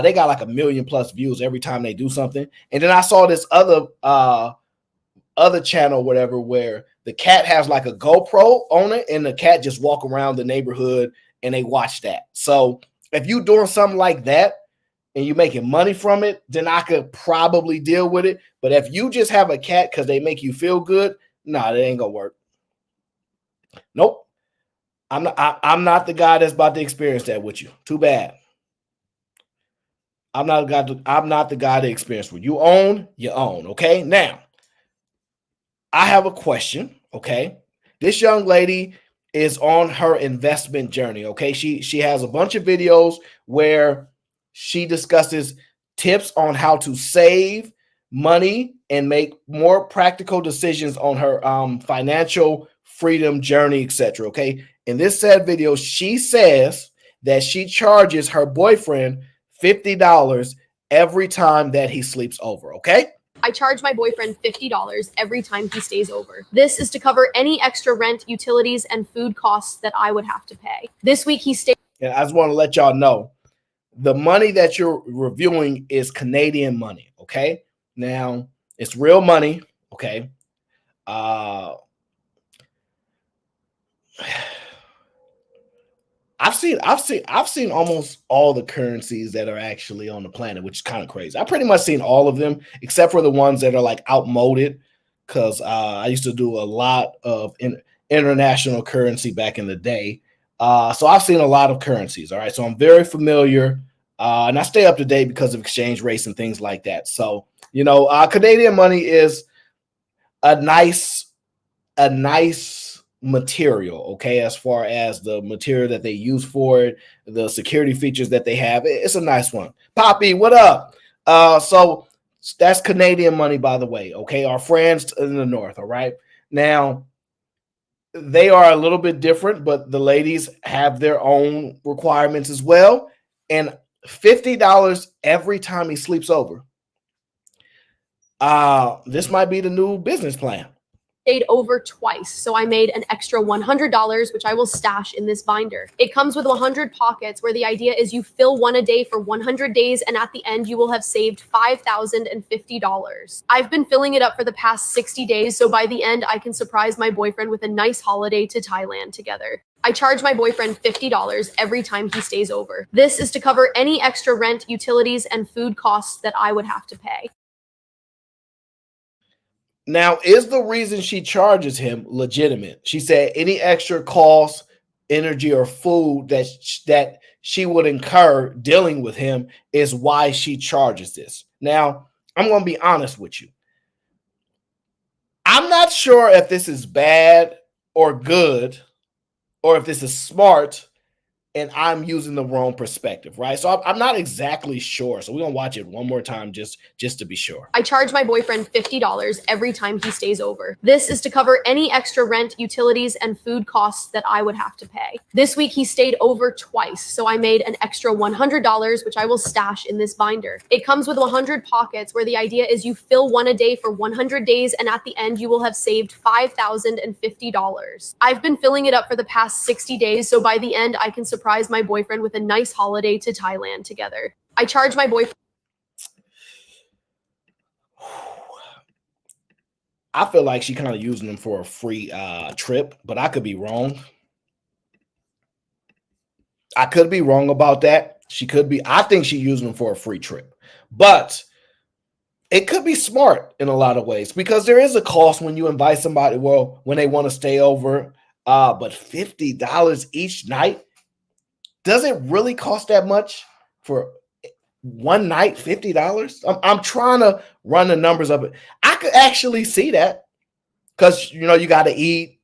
They got like 1 million+ views every time they do something. And then I saw this other other channel, whatever, where the cat has like a GoPro on it, and the cat just walk around the neighborhood and they watch that. So if you doing something like that and you making money from it, then I could probably deal with it. But if you just have a cat because they make you feel good, nah, that ain't gonna work. Nope. I'm not the guy that's about to experience that with you. Too bad. I'm not the guy to experience what you own, okay? Now, I have a question, okay? This young lady is on her investment journey, okay? She has a bunch of videos where she discusses tips on how to save money and make more practical decisions on her financial freedom journey, etc. Okay, in this said video, she says that she charges her boyfriend $50 every time that he sleeps over. Okay. I charge my boyfriend $50 every time he stays over. This is to cover any extra rent, utilities, and food costs that I would have to pay. This week he stayed. And I just want to let y'all know, the money that you're reviewing is Canadian money. Okay. Now it's real money. Okay. I've seen almost all the currencies that are actually on the planet, which is kind of crazy. I've pretty much seen all of them except for the ones that are like outmoded, because I used to do a lot of international currency back in the day. So I've seen a lot of currencies. All right, so I'm very familiar, and I stay up to date because of exchange rates and things like that. So Canadian money is a nice material, okay, as far as the material that they use for it, the security features that they have. It's a nice one. Poppy, what up? So that's Canadian money, by the way, okay? Our friends in the north, all right? Now, they are a little bit different, but the ladies have their own requirements as well. And $50 every time he sleeps over. This might be the new business plan. Stayed over twice, so I made an extra $100, which I will stash in this binder. It comes with 100 pockets, where the idea is you fill one a day for 100 days, and at the end you will have saved $5,050. I've been filling it up for the past 60 days, so by the end I can surprise my boyfriend with a nice holiday to Thailand together. I charge my boyfriend $50 every time he stays over. This is to cover any extra rent, utilities, and food costs that I would have to pay. Now, is the reason she charges him legitimate? She said any extra cost, energy, or food that she would incur dealing with him is why she charges this. Now, I'm going to be honest with you. I'm not sure if this is bad or good, or if this is smart and I'm using the wrong perspective, right? So I'm not exactly sure. So we're going to watch it one more time just to be sure. I charge my boyfriend $50 every time he stays over. This is to cover any extra rent, utilities, and food costs that I would have to pay. This week he stayed over twice, so I made an extra $100, which I will stash in this binder. It comes with 100 pockets, where the idea is you fill one a day for 100 days, and at the end you will have saved $5,050. I've been filling it up for the past 60 days, so by the end I can surprise my boyfriend with a nice holiday to Thailand together. I charge my boyfriend. I feel like she kind of using them for a free trip, but I could be wrong. I could be wrong about that. She could be. I think she's using them for a free trip, but it could be smart in a lot of ways, because there is a cost when you invite somebody, well, when they want to stay over, but $50 each night. Does it really cost that much for one night? $50? I'm trying to run the numbers of it. I could actually see that, because you got to eat.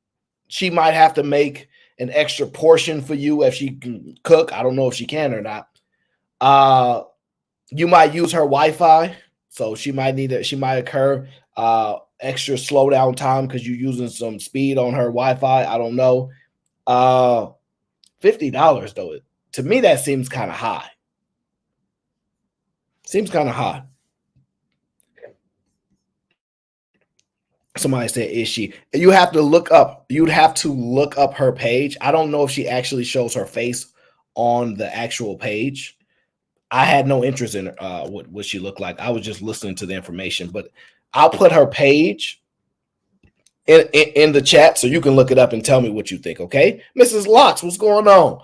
She might have to make an extra portion for you if she can cook. I don't know if she can or not. You might use her Wi-Fi, so she might occur extra slowdown time because you're using some speed on her Wi-Fi. I don't know. $50 though. To me, that seems kind of high. Seems kind of high. Somebody said, is she? You'd have to look up her page. I don't know if she actually shows her face on the actual page. I had no interest in what she looked like. I was just listening to the information, but I'll put her page in the chat so you can look it up and tell me what you think, okay? Mrs. Locks, what's going on?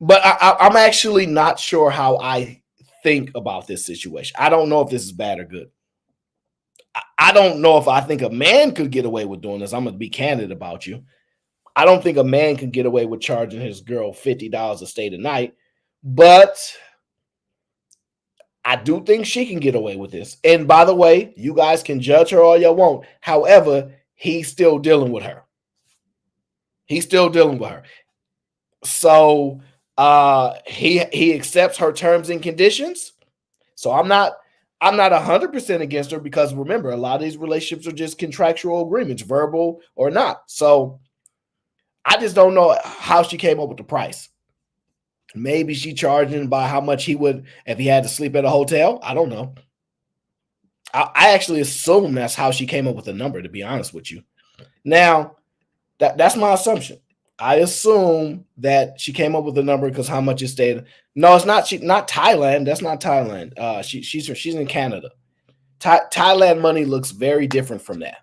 But I'm actually not sure how I think about this situation. I don't know if this is bad or good. I don't know if I think a man could get away with doing this. I'm going to be candid about you. I don't think a man can get away with charging his girl $50 a stay the night, but I do think she can get away with this. And by the way, you guys can judge her all you want. However, he's still dealing with her. He's still dealing with her. So he accepts her terms and conditions. So I'm not 100% against her, because remember, a lot of these relationships are just contractual agreements, verbal or not. So I just don't know how she came up with the price. Maybe she charging by how much he would if he had to sleep at a hotel. I don't know. I actually assume that's how she came up with the number, to be honest with you. Now, that's my assumption. I assume that she came up with the number because how much it stayed. No, it's not. Not Thailand. That's not Thailand. She's in Canada. Thailand money looks very different from that.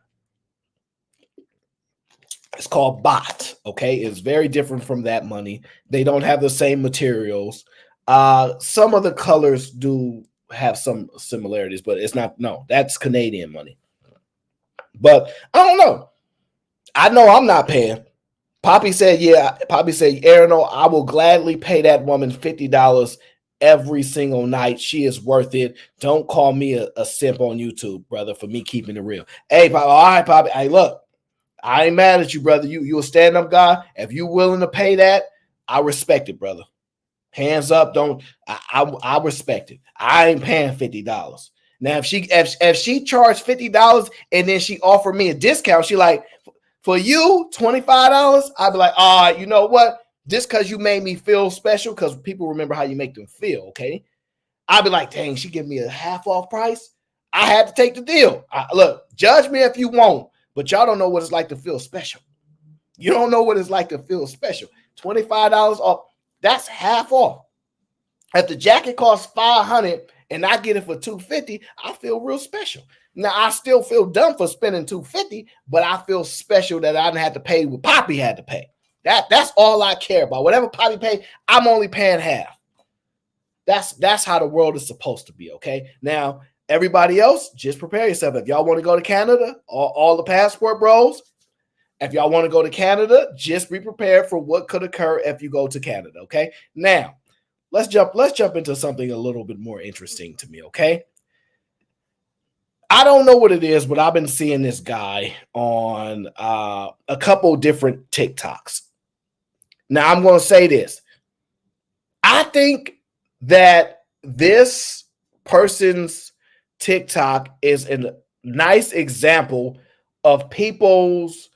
It's called baht. Okay, it's very different from that money. They don't have the same materials. Some of the colors do have some similarities, but it's not. No, that's Canadian money. But I don't know. I know I'm not paying. Poppy said, yeah. Poppy said, Aaron, I will gladly pay that woman $50 every single night. She is worth it. Don't call me a simp on YouTube, brother, for me keeping it real. Hey, Poppy, all right, Poppy. Hey, look, I ain't mad at you, brother. You a stand-up guy. If you willing to pay that, I respect it, brother. Hands up. I respect it. I ain't paying $50. Now, if she charged $50 and then she offered me a discount, she like, for you, $25, I'd be like, all right, you know what? Just because you made me feel special, because people remember how you make them feel, okay? I'd be like, dang, she give me a half off price. I had to take the deal. Look, judge me if you want, but y'all don't know what it's like to feel special. You don't know what it's like to feel special. $25 off, that's half off. If the jacket costs $500 and I get it for $250, I feel real special. Now, I still feel dumb for spending $250, but I feel special that I didn't have to pay what Poppy had to pay. That's all I care about. Whatever Poppy paid, I'm only paying half. That's how the world is supposed to be, okay? Now, everybody else, just prepare yourself. If y'all want to go to Canada, all the passport bros, if y'all want to go to Canada, just be prepared for what could occur if you go to Canada, okay? Now, let's jump into something a little bit more interesting to me, okay? I don't know what it is, but I've been seeing this guy on a couple different TikToks. Now, I'm going to say this. I think that this person's TikTok is a nice example of people's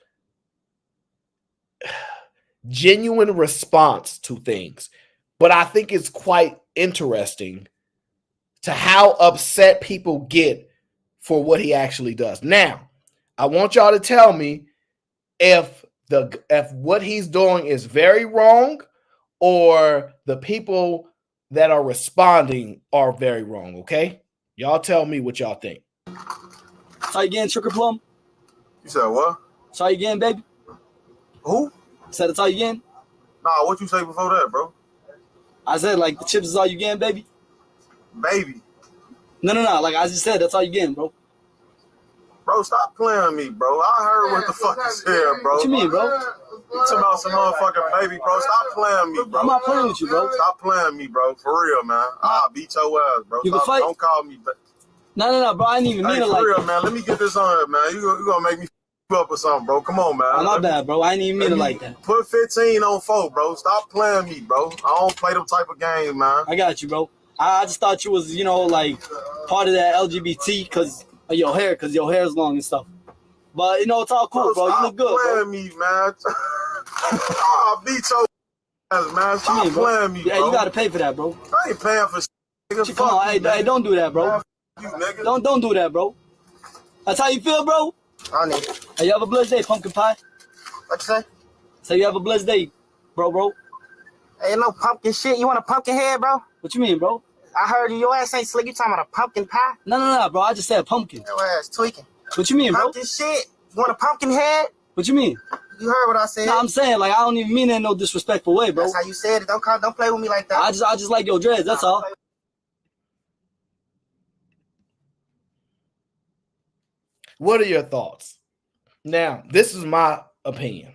genuine response to things. But I think it's quite interesting to how upset people get for what he actually does. Now, I want y'all to tell me if what he's doing is very wrong or the people that are responding are very wrong, okay? Y'all tell me what y'all think. Try again, Tricker Plum. You said what? Try again, baby. Who? Said it's all you getting? Nah, what you say before that, bro? I said, like, the chips is all you getting, baby? Baby. No. Like I just said, that's all you getting, bro. Bro, stop playing with me, bro. I heard what the fuck you said, bro. What you mean, bro? You talking about some motherfucking baby, bro. Stop playing with me, bro. I'm not playing with you, bro. Stop playing with me, bro. For real, man. I'll beat your ass, bro. You can fight? Don't call me back. No, bro. I didn't even mean it like that. For real, man. Let me get this on here, man. You gonna make me up or something, bro. Come on, man. I'm not bad, bro. I didn't even mean it like that. Put 15 on 4, bro. Stop playing me, bro. I don't play them type of games, man. I got you, bro. I just thought you was, like, part of that LGBT because of your hair, because your hair is long and stuff. But, it's all cool, bro. You look good, bro. Stop playing me, man. I'll beat your ass, man. Stop playing me, bro. Yeah, you got to pay for that, bro. I ain't paying for shit. Come on, hey, don't do that, bro. You, nigga. Don't do that, bro. That's how you feel, bro? I need. Hey, you have a blessed day, pumpkin pie. What you say? Say you have a blessed day, bro. Ain't no pumpkin shit. You want a pumpkin head, bro? What you mean, bro? I heard you. Your ass ain't slick. You talking about a pumpkin pie? No, bro. I just said pumpkin. Your ass tweaking. What you mean, bro? Pumpkin shit. You want a pumpkin head? What you mean? You heard what I said. No, I'm saying like I don't even mean that in no disrespectful way, bro. That's how you said it. Don't play with me like that. I just like your dreads. That's all. What are your thoughts? Now, this is my opinion.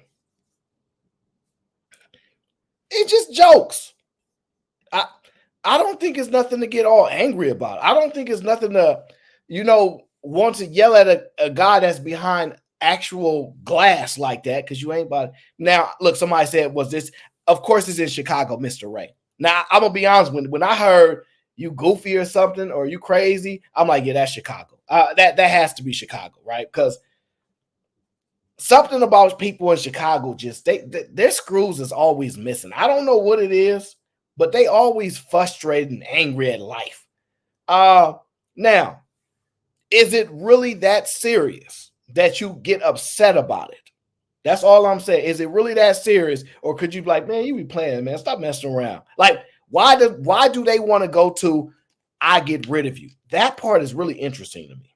It's just jokes. I don't think it's nothing to get all angry about. I don't think it's nothing to, want to yell at a guy that's behind actual glass like that because you ain't about it. Now, look, somebody said, was this? Of course, it's in Chicago, Mr. Ray. Now, I'm going to be honest. When I heard you goofy or something or you crazy, I'm like, yeah, that's Chicago. That has to be Chicago, right? Because something about people in Chicago, just their screws is always missing. I don't know what it is, but they always frustrated and angry at life. Now, is it really that serious that you get upset about it? That's all I'm saying. Is it really that serious? Or could you be like, man, you be playing, man, stop messing around. Like, why do they want to go to, I get rid of you? That part is really interesting to me.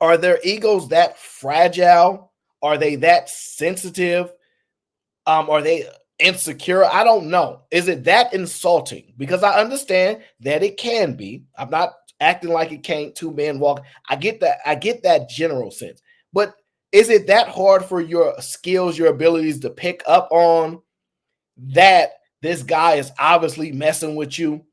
Are their egos that fragile? Are they that sensitive? Are they insecure? I don't know. Is it that insulting? Because I understand that it can be. I'm not acting like it can't. Two men walk. I get that. I get that general sense. But is it that hard for your skills, your abilities to pick up on that this guy is obviously messing with you?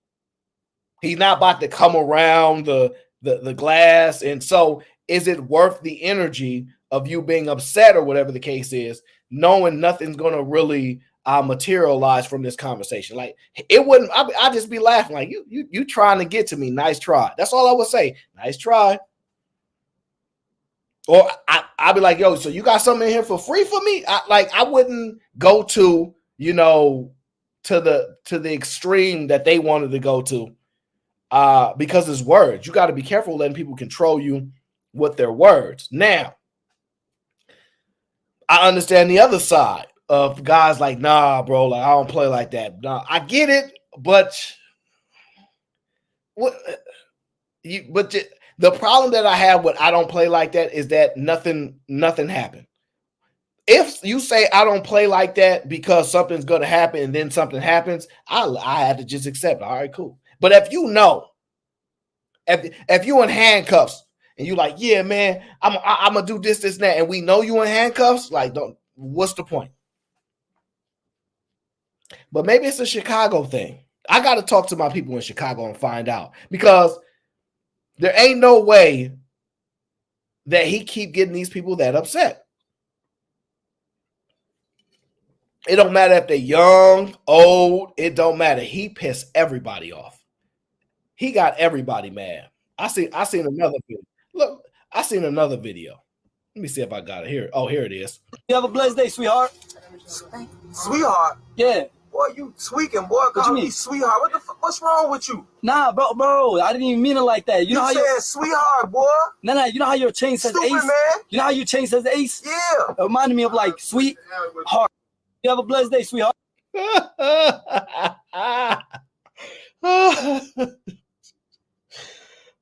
He's not about to come around the glass. And so is it worth the energy of you being upset or whatever the case is, knowing nothing's going to really materialize from this conversation? Like, it wouldn't, I'd just be laughing like, you trying to get to me. Nice try. That's all I would say. Nice try. Or I'd be like, yo, so you got something in here for free for me? I wouldn't go to, to the extreme that they wanted to go to because it's words. You got to be careful letting people control you with their words. Now, I understand the other side of guys like, nah, bro, like I don't play like that. Nah, I get it, but the problem that I have with I don't play like that is that nothing happened. If you say I don't play like that because something's going to happen and then something happens, I have to just accept. All right, cool. But if you know, if you in handcuffs and you like, yeah, man, I'm gonna do this, and that, and we know you in handcuffs, like, what's the point? But maybe it's a Chicago thing. I got to talk to my people in Chicago and find out, because there ain't no way that he keep getting these people that upset. It don't matter if they're young, old, it don't matter. He pissed everybody off. He got everybody mad. I seen another video. Look, I seen another video. Let me see if I got it here. Oh, here it is. You have a blessed day, sweetheart. Sweetheart? Yeah. Boy, you tweaking, boy. Call me sweetheart. What the fuck? What's wrong with you? Nah, bro. I didn't even mean it like that. You know how said sweetheart, boy. Nah. You know how your chain says Stupid, ace? Man. You know how your chain says ace? Yeah. It reminded me of like sweet heart. You have a blessed day, sweetheart.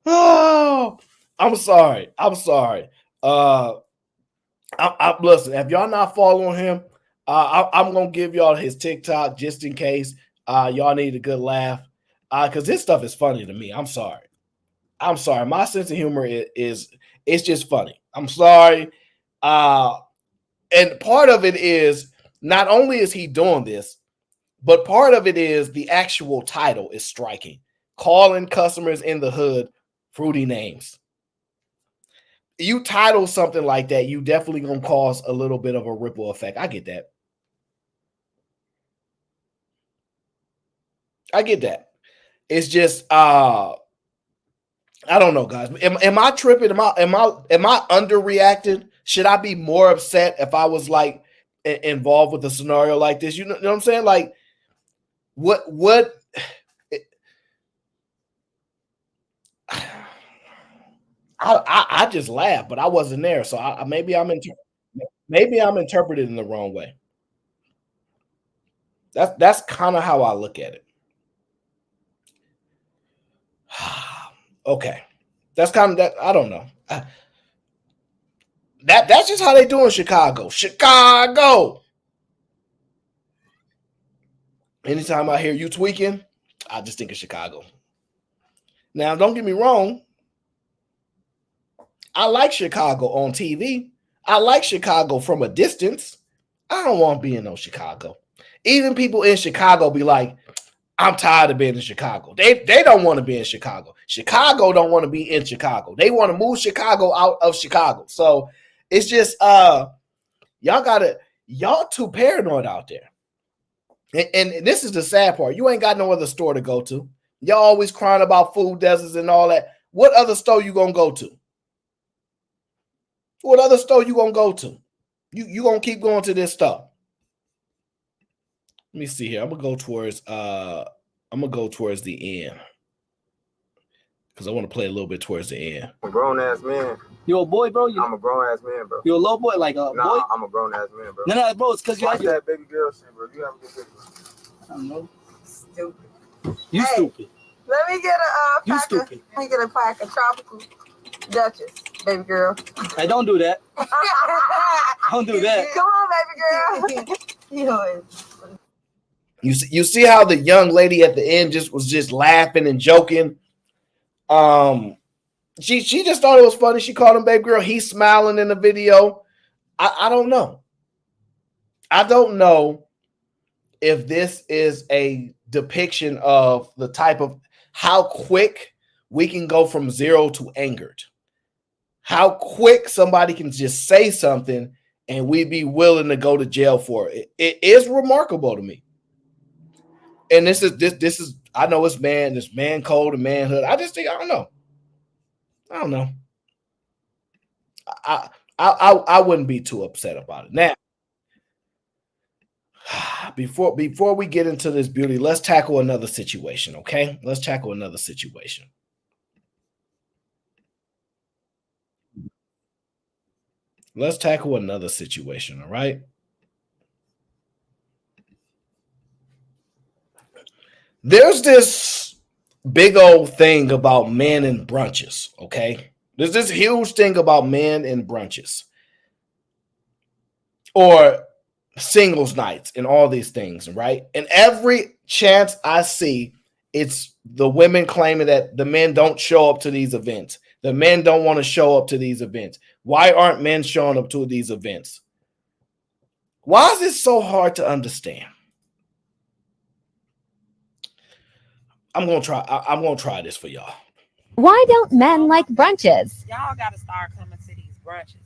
Oh, I'm sorry. Listen, if y'all not following him, I'm gonna give y'all his TikTok just in case y'all need a good laugh, because this stuff is funny to me. I'm sorry. My sense of humor is it's just funny. I'm sorry. And part of it is not only is he doing this, but part of it is the actual title is striking. Calling customers in the hood fruity names. You title something like that, you definitely gonna cause a little bit of a ripple effect. I get that. It's just I don't know, guys. Am I tripping? Am I underreacting? Should I be more upset if I was like involved with a scenario like this? You know what I'm saying? Like, what I just laughed, but I wasn't there, so maybe I'm interpreted in the wrong way. That's kind of how I look at it. Okay, That's kind of that. I don't know. That's just how they do in Chicago. Chicago. Anytime I hear you tweaking, I just think of Chicago. Now, don't get me wrong. I like Chicago on TV. I like Chicago from a distance. I don't want to be in no Chicago. Even people in Chicago be like, I'm tired of being in Chicago. They don't want to be in Chicago. Chicago don't want to be in Chicago. They want to move Chicago out of Chicago. So it's just y'all too paranoid out there. And this is the sad part. You ain't got no other store to go to. Y'all always crying about food deserts and all that. What other store you gonna go to? What other store you gonna go to? You gonna keep going to this stuff. Let me see here. I'm gonna go towards the end. Because I want to play a little bit towards the end. I'm a grown ass man. You a boy, bro? I'm a grown ass man, bro. You a little boy, like a boy? I'm a grown ass man, bro. No, bro, it's because you like that baby girl shit, bro. You have a good picture. I don't know. Stupid. You stupid. Let me get a You pack stupid. let me get a pack of tropical Duchess, baby girl. Hey, don't do that. Don't do that. Come on, baby girl. You see how the young lady at the end was just laughing and joking. She just thought it was funny. She called him baby girl. He's smiling in the video. I don't know. I don't know if this is a depiction of the type of how quick we can go from zero to angered. How quick somebody can just say something and we'd be willing to go to jail for it. It is remarkable to me. And this is I know it's man code and manhood. I just think I don't know. I wouldn't be too upset about it. Now, before we get into this beauty, let's tackle another situation, okay? Let's tackle another situation. Let's tackle another situation, all right? There's this big old thing about men and brunches, okay? There's this huge thing about men and brunches or singles nights and all these things, right? And every chance I see, it's the women claiming that the men don't show up to these events. The men don't want to show up to these events. Why aren't men showing up to these events? Why is it so hard to understand? I'm gonna try this for y'all. Why don't men like brunches? Y'all gotta start coming to these brunches.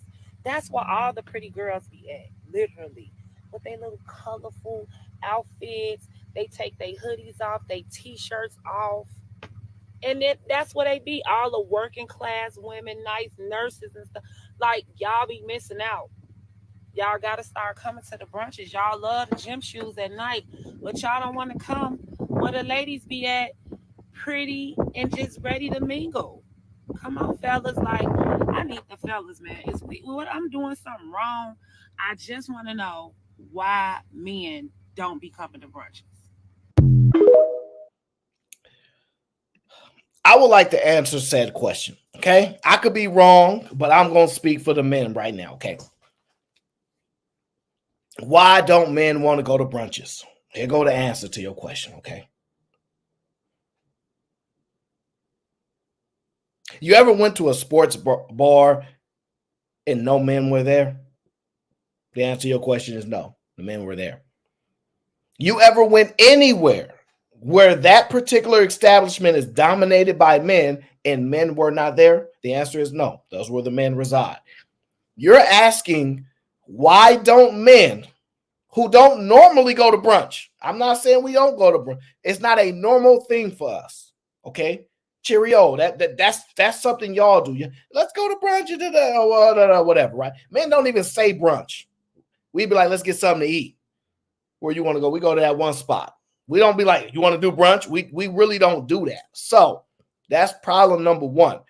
That's where all the pretty girls be at, literally. With their little colorful outfits. They take their hoodies off, their t-shirts off. And then that's what they be. All the working class women, nice nurses and stuff. Like, y'all be missing out. Y'all gotta start coming to the brunches. Y'all love the gym shoes at night, but y'all don't want to come where the ladies be at, pretty and just ready to mingle. Come on, fellas. Like, I need the fellas, man. What I'm doing something wrong. I just want to know why men don't be coming to brunches. I would like to answer said question. Okay, I could be wrong, but I'm gonna speak for the men right now. Okay. Why don't men want to go to brunches? Here go the answer to your question, okay? You ever went to a sports bar and no men were there? The answer to your question is no, the men were there. You ever went anywhere where that particular establishment is dominated by men and men were not there? The answer is no, those were the men reside. You're asking, why don't men who don't normally go to brunch? I'm not saying we don't go to brunch. It's not a normal thing for us. Okay. Cheerio. That's something y'all do. Let's go to brunch or whatever, right? Men don't even say brunch. We be like, let's get something to eat. Where you want to go? We go to that one spot. We don't be like, you want to do brunch? We really don't do that. So that's problem number one.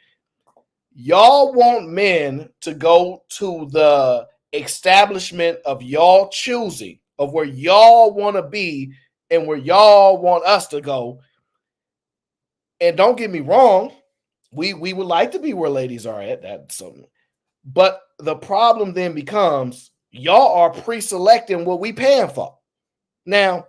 Y'all want men to go to the establishment of y'all choosing, of where y'all want to be and where y'all want us to go. And don't get me wrong, We would like to be where ladies are at. That's something. But the problem then becomes y'all are pre-selecting what we paying for. Now,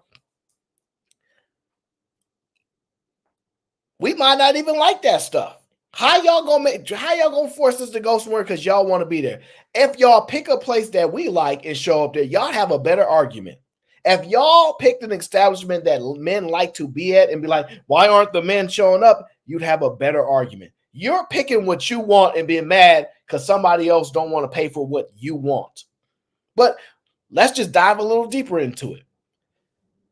we might not even like that stuff. How y'all gonna force us to go somewhere because y'all want to be there? If y'all pick a place that we like and show up there, y'all have a better argument. If y'all picked an establishment that men like to be at and be like, why aren't the men showing up? You'd have a better argument. You're picking what you want and being mad because somebody else don't want to pay for what you want. But let's just dive a little deeper into it.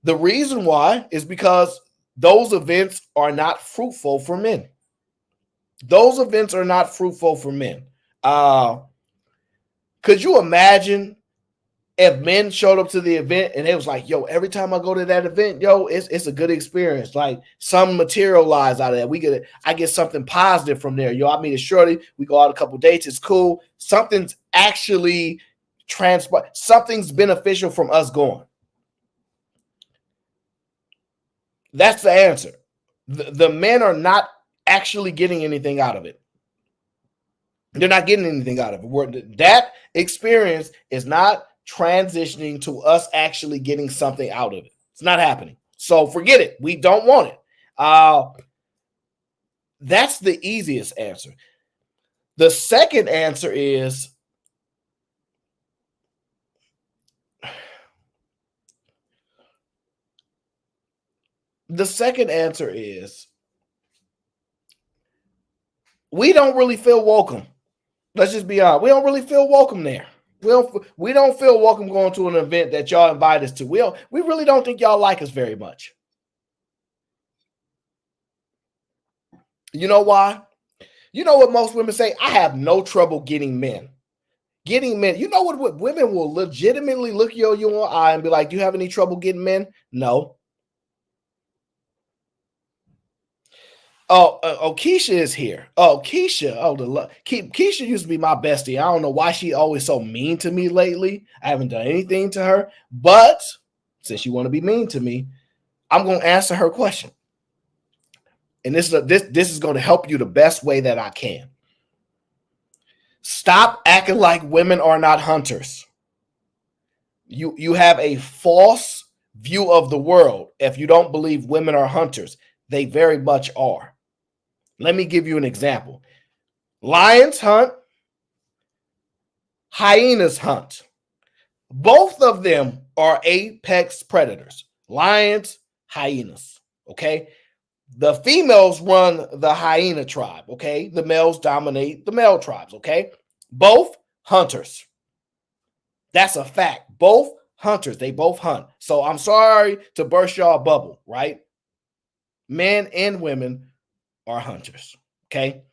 The reason why is because those events are not fruitful for men. Those events are not fruitful for men. Could you imagine if men showed up to the event and it was like, yo, every time I go to that event, yo, it's a good experience. Like some materialize out of that. I get something positive from there. Yo, I meet a shorty. We go out a couple dates. It's cool. Something's actually something's beneficial from us going. That's the answer. The men are not actually getting anything out of it. They're not getting anything out of it. That experience is not transitioning to us actually getting something out of it. It's not happening. So forget it. We don't want it. That's the easiest answer. The second answer is we don't really feel welcome. Let's just be honest. We don't really feel welcome there. We don't feel welcome going to an event that y'all invite us to. We really don't think y'all like us very much. You know why? You know what most women say? I have no trouble getting men. Getting men. You know what women will legitimately look you in the eye and be like, do you have any trouble getting men? No. Oh, Keisha is here. Oh, Keisha. Keisha used to be my bestie. I don't know why she always so mean to me lately. I haven't done anything to her, but since you want to be mean to me, I'm going to answer her question. And this is going to help you the best way that I can. Stop acting like women are not hunters. You have a false view of the world if you don't believe women are hunters. They very much are. Let me give you an example. Lions hunt. Hyenas hunt. Both of them are apex predators. Lions, hyenas. Okay. The females run the hyena tribe. Okay. The males dominate the male tribes. Okay. Both hunters. That's a fact. Both hunters. They both hunt. So I'm sorry to burst y'all bubble, right? Men and women are hunters. Okay.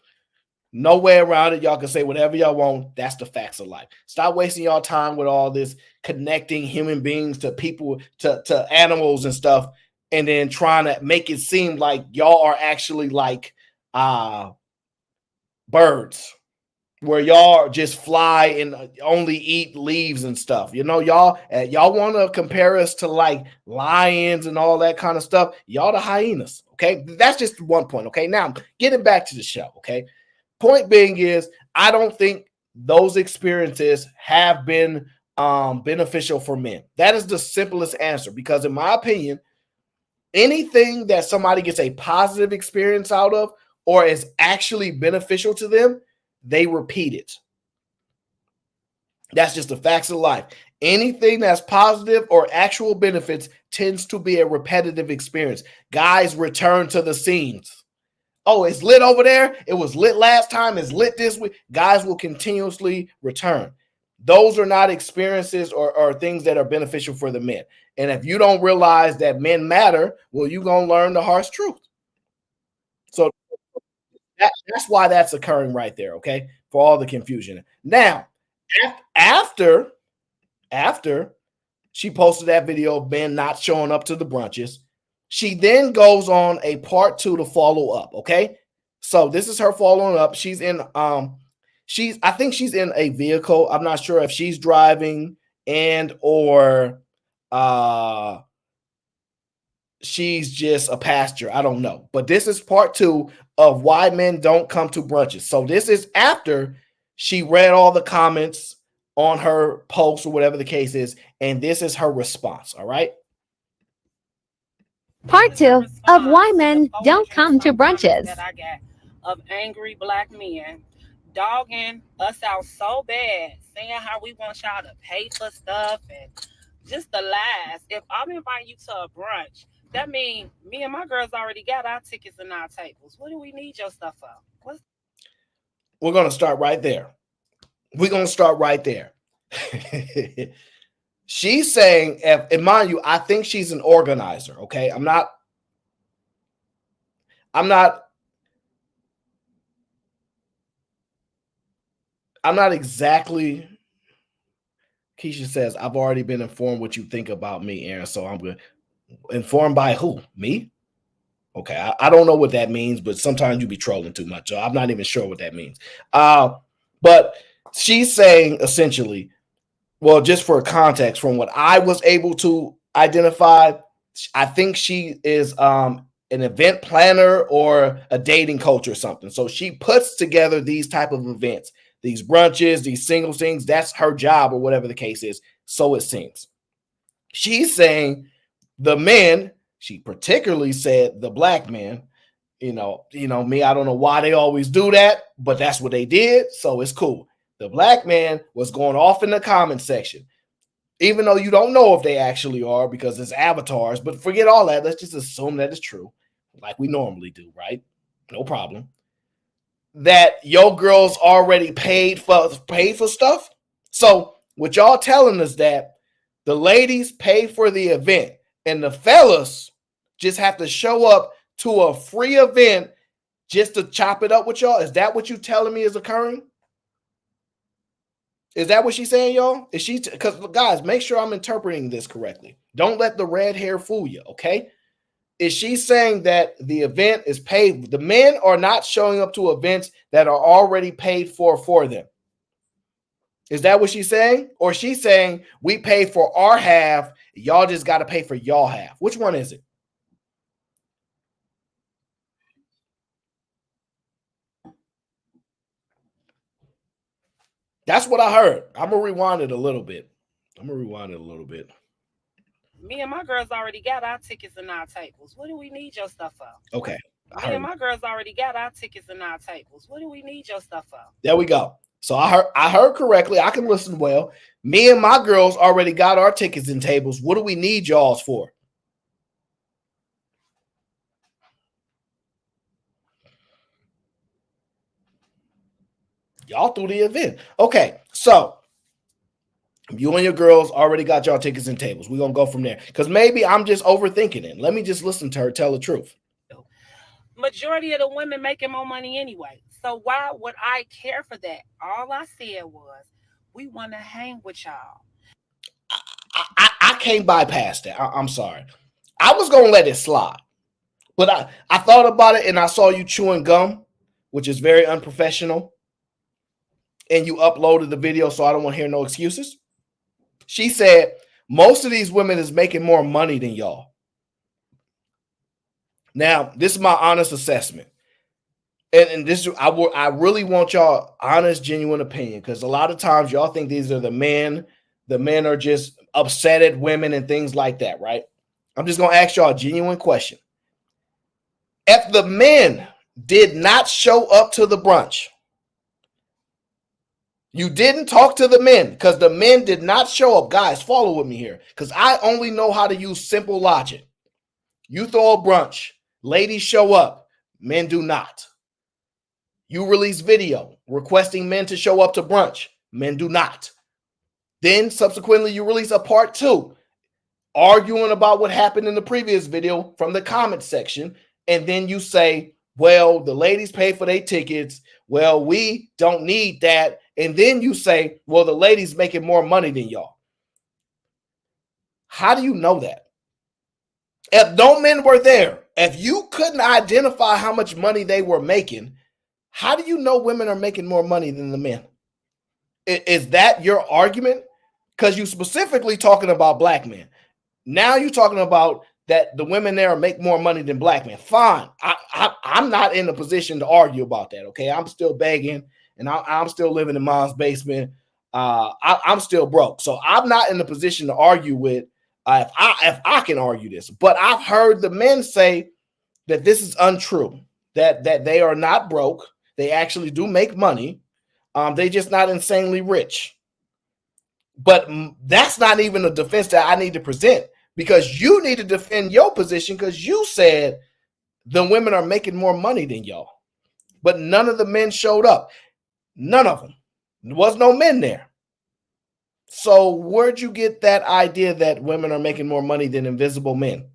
No way around it. Y'all can say whatever y'all want. That's the facts of life. Stop wasting y'all time with all this connecting human beings to people, to animals and stuff, and then trying to make it seem like y'all are actually like birds, where y'all just fly and only eat leaves and stuff. You know, y'all want to compare us to like lions and all that kind of stuff. Y'all the hyenas. Okay. That's just one point. Okay. Now getting back to the show. Okay. Point being is, I don't think those experiences have been beneficial for men. That is the simplest answer, because in my opinion, anything that somebody gets a positive experience out of or is actually beneficial to them, they repeat it. That's just the facts of life. Anything that's positive or actual benefits tends to be a repetitive experience. Guys return to the scenes. Oh, it's lit over there. It was lit last time. It's lit this week. Guys will continuously return. Those are not experiences or things that are beneficial for the men. And if you don't realize that men matter, well, you're going to learn the harsh truth. So that's why that's occurring right there, okay? For all the confusion. Now, after she posted that video of men not showing up to the brunches, she then goes on a part 2 to follow up, okay? So this is her following up. She's in I think she's in a vehicle. I'm not sure if she's driving and or she's just a pastor. I don't know. But this is part 2 of why men don't come to brunches. So this is after she read all the comments on her post or whatever the case is, and this is her response. All right. Part 2 of why men don't come to brunches. That I got of angry black men dogging us out so bad, saying how we want y'all to pay for stuff and just the lies. If I'm inviting you to a brunch, that means me and my girls already got our tickets and our tables. What do we need your stuff for? We're going to start right there. We're going to start right there. She's saying, and mind you, I think she's an organizer. Okay. I'm not exactly. Keisha says, I've already been informed what you think about me, Aaron. So I'm good. Informed by who? Me? Okay. I don't know what that means, but sometimes you be trolling too much. So I'm not even sure what that means. But she's saying essentially, well, just for context, from what I was able to identify, I think she is an event planner or a dating coach or something. So she puts together these type of events, these brunches, these singles things. That's her job or whatever the case is. So it seems. She's saying the men, she particularly said the black men, you know me, I don't know why they always do that, but that's what they did. So it's cool. The black man was going off in the comment section, even though you don't know if they actually are because it's avatars, but forget all that. Let's just assume that it's true like we normally do, right? No problem. That your girls already paid for stuff. So what y'all telling us that the ladies pay for the event and the fellas just have to show up to a free event just to chop it up with y'all? Is that what you telling me is occurring? Is that what she's saying, y'all? Is she? Because guys, make sure I'm interpreting this correctly. Don't let the red hair fool you, okay? Is she saying that the event is paid? The men are not showing up to events that are already paid for them. Is that what she's saying? Or she's saying we pay for our half, y'all just got to pay for y'all half? Which one is it? That's what I heard. I'm going to rewind it a little bit. Me and my girls already got our tickets and our tables. What do we need your stuff for? Okay. Me and my girls already got our tickets and our tables. What do we need your stuff for? There we go. So I heard correctly. I can listen well. Me and my girls already got our tickets and tables. What do we need y'all's for? Y'all threw the event. Okay, so you and your girls already got y'all tickets and tables. We're going to go from there. Because maybe I'm just overthinking it. Let me just listen to her tell the truth. Majority of the women making more money anyway. So why would I care for that? All I said was, we want to hang with y'all. I can't bypass that. I'm sorry. I was going to let it slide. But I thought about it and I saw you chewing gum, which is very unprofessional. And you uploaded the video, so I don't want to hear no excuses. She said, most of these women is making more money than y'all. Now, this is my honest assessment. And this, I really want y'all honest, genuine opinion, because a lot of times y'all think these are the men. The men are just upset at women and things like that, right? I'm just going to ask y'all a genuine question. If the men did not show up to the brunch, you didn't talk to the men because the men did not show up. Guys, follow with me here because I only know how to use simple logic. You throw a brunch, ladies show up, men do not. You release video requesting men to show up to brunch, men do not. Then subsequently you release a part 2, arguing about what happened in the previous video from the comment section. And then you say, well, the ladies pay for their tickets. Well, we don't need that. And then you say, well, the ladies making more money than y'all. How do you know that? If no men were there, if you couldn't identify how much money they were making, how do you know women are making more money than the men? Is that your argument? Because you specifically talking about black men. Now you're talking about that the women there make more money than black men. Fine. I'm not in a position to argue about that. Okay. I'm still begging and I'm still living in mom's basement. I'm still broke. So I'm not in a position to argue with if I can argue this. But I've heard the men say that this is untrue, that they are not broke. They actually do make money. They just not insanely rich. But that's not even a defense that I need to present, because you need to defend your position, because you said the women are making more money than y'all. But none of the men showed up. None of them. There was no men there. So where'd you get that idea that women are making more money than invisible men?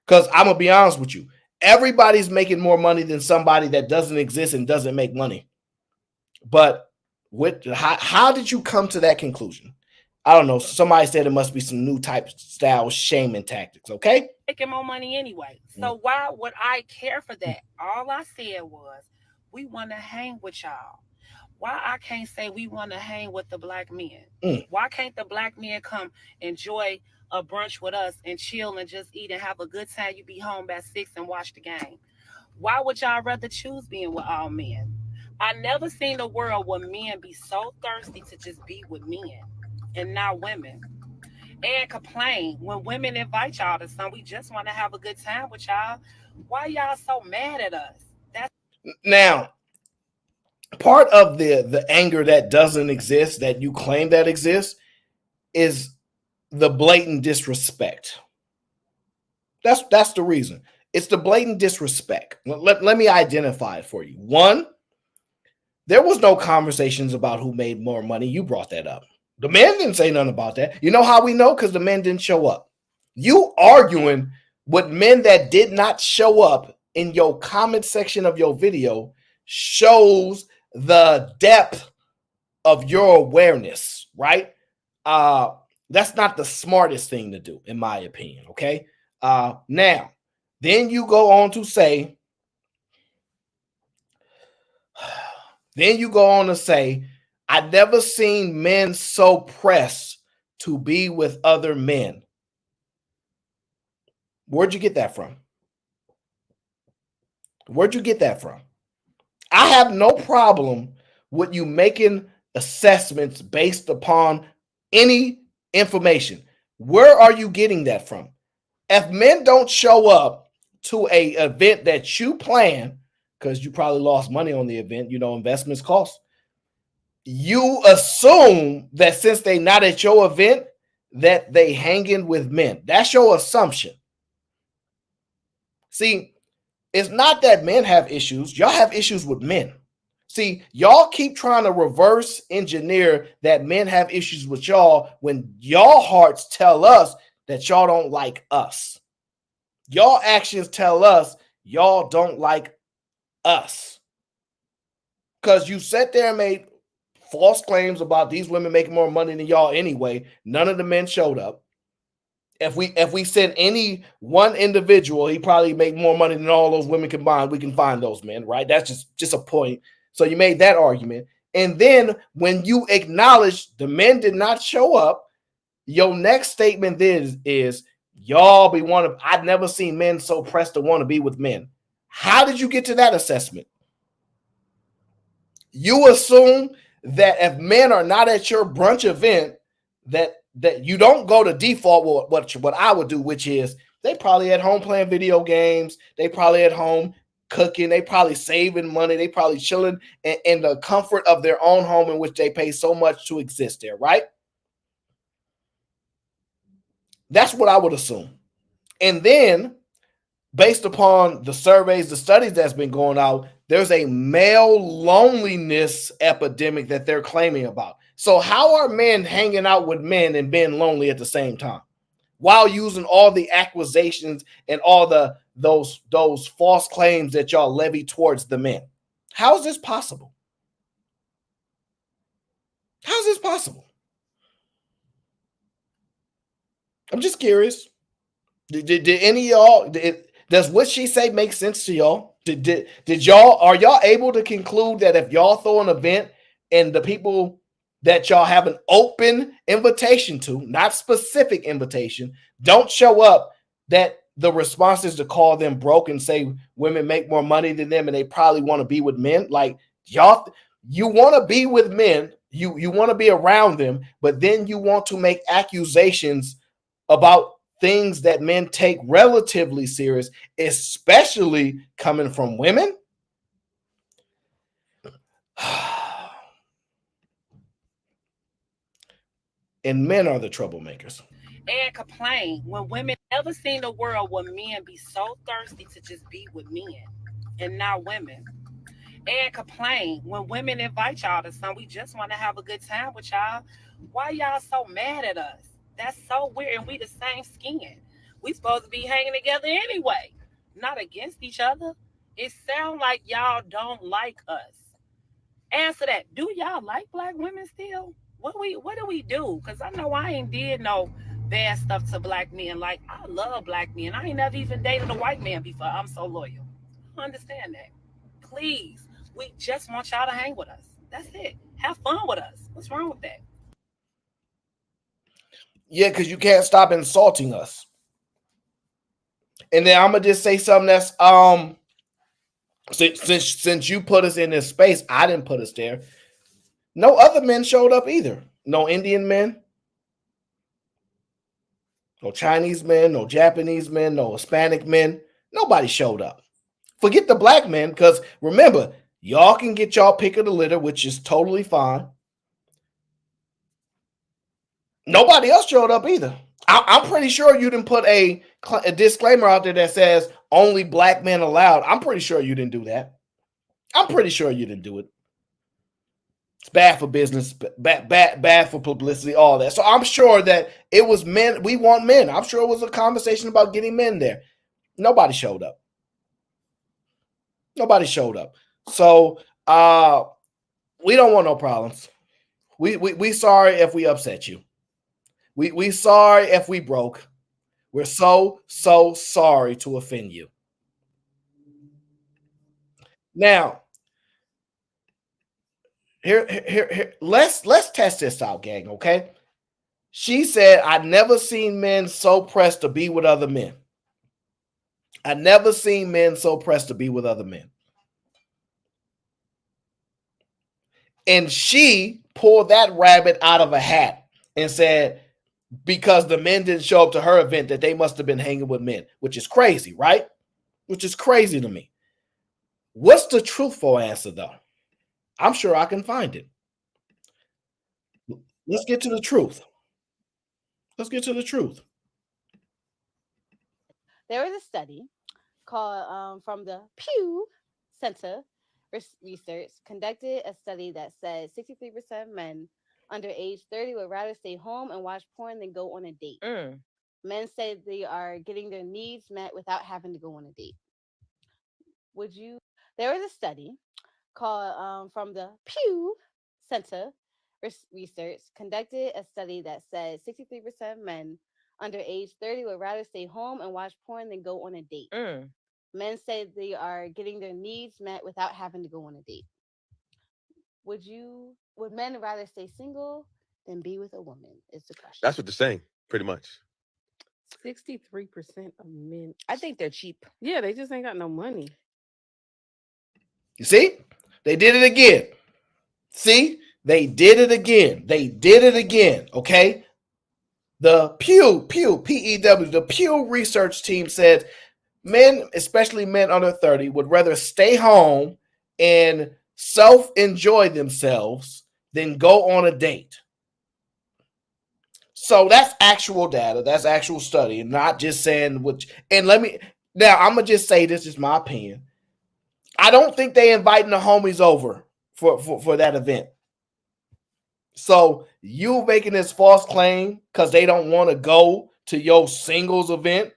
Because I'm going to be honest with you. Everybody's making more money than somebody that doesn't exist and doesn't make money. But how did you come to that conclusion? I don't know. Somebody said it must be some new type style shaming tactics. Okay. Making more money anyway. So why would I care for that? All I said was, we want to hang with y'all. Why I can't say we want to hang with the black men? Why can't the black men come enjoy a brunch with us and chill and just eat and have a good time? You be home by 6 and watch the game. Why would y'all rather choose being with all men? I never seen a world where men be so thirsty to just be with men and not women, and complain when women invite y'all to something. We just want to have a good time with y'all. Why y'all so mad at us? That's now part of the anger that doesn't exist, that you claim that exists, is the blatant disrespect. That's the reason. It's the blatant disrespect. Let me identify it for you. One, there was no conversations about who made more money. You brought that up. The men didn't say nothing about that. You know how we know? Because the men didn't show up. You arguing with men that did not show up in your comment section of your video shows the depth of your awareness, right? That's not the smartest thing to do, in my opinion, okay? Now, then you go on to say, I've never seen men so pressed to be with other men. Where'd you get that from? Where'd you get that from? I have no problem with you making assessments based upon any information. Where are you getting that from? If men don't show up to an event that you plan, because you probably lost money on the event, you know, investments cost, you assume that since they not at your event, that they hanging with men. That's your assumption. See, it's not that men have issues. Y'all have issues with men. See, y'all keep trying to reverse engineer that men have issues with y'all when y'all hearts tell us that y'all don't like us. Y'all actions tell us y'all don't like us. Because you sat there and made false claims about these women making more money than y'all anyway. None of the men showed up. If we send any one individual, he probably make more money than all those women combined. We can find those men, right? That's just a point. So you made that argument. And then when you acknowledge the men did not show up, your next statement is y'all be one of, I've never seen men so pressed to want to be with men. How did you get to that assessment? You assume that if men are not at your brunch event, that you don't go to default what I would do, which is they probably at home playing video games. They probably at home cooking. They probably saving money. They probably chilling in the comfort of their own home in which they pay so much to exist there, right? That's what I would assume. And then based upon the surveys, the studies that's been going out, there's a male loneliness epidemic that they're claiming about. So how are men hanging out with men and being lonely at the same time while using all the accusations and all those false claims that y'all levy towards the men? How is this possible? How is this possible? I'm just curious. Did any of y'all, does what she say make sense to y'all? Are y'all able to conclude that if y'all throw an event and the people that y'all have an open invitation to, not specific invitation, don't show up, that the response is to call them broke and say women make more money than them and they probably want to be with men. Like, y'all, you want to be with men, you want to be around them, but then you want to make accusations about things that men take relatively serious, especially coming from women. And men are the troublemakers. And complain when women never seen a world where men be so thirsty to just be with men and not women. And complain when women invite y'all to something, we just want to have a good time with y'all. Why y'all so mad at us? That's so weird. And we the same skin. We supposed to be hanging together anyway, not against each other. It sounds like y'all don't like us. Answer that. Do y'all like black women still? What do we do? Because I know I ain't did no bad stuff to black men. Like, I love black men. I ain't never even dated a white man before. I'm so loyal. I understand that. Please, we just want y'all to hang with us. That's it. Have fun with us. What's wrong with that? Yeah, because you can't stop insulting us. And then I'm gonna just say something that's since you put us in this space, I didn't put us there. No other men showed up either. No Indian men, no Chinese men, no Japanese men, no Hispanic men. Nobody showed up. Forget the black men, because remember, y'all can get y'all pick of the litter, which is totally fine. Nobody else showed up either. I'm pretty sure you didn't put a disclaimer out there that says only black men allowed. I'm pretty sure you didn't do that. I'm pretty sure you didn't do it. It's bad for business, bad for publicity, all that. So I'm sure that it was men. We want men. I'm sure it was a conversation about getting men there. Nobody showed up. Nobody showed up. So we don't want no problems. We sorry if we upset you. We sorry if we broke. We're so sorry to offend you. Now, here, let's test this out, gang, okay? She said, I never seen men so pressed to be with other men. I never seen men so pressed to be with other men. And she pulled that rabbit out of a hat and said, because the men didn't show up to her event, that they must have been hanging with men, which is crazy, right? Which is crazy to me. What's the truthful answer, though? I'm sure I can find it. Let's get to the truth. Let's get to the truth. There was a study called from the Pew Center Research conducted a study that said 63% of men under age 30 would rather stay home and watch porn than go on a date. Men say they are getting their needs met without having to go on a date. There was a study called from the Pew Center Research conducted a study that said 63% of men under age 30 would rather stay home and watch porn than go on a date. Men say they are getting their needs met without having to go on a date. Would men rather stay single than be with a woman is the question. That's what they're saying, pretty much. 63% of men. I think they're cheap. Yeah, they just ain't got no money. You see? They did it again. See? They did it again. They did it again. Okay? The Pew, P-E-W, the Pew research team said men, especially men under 30, would rather stay home and self-enjoy themselves than go on a date. So that's actual data. That's actual study, and not just saying which. And I'm going to just say this is my opinion. I don't think they inviting the homies over for that event. So you making this false claim because they don't want to go to your singles event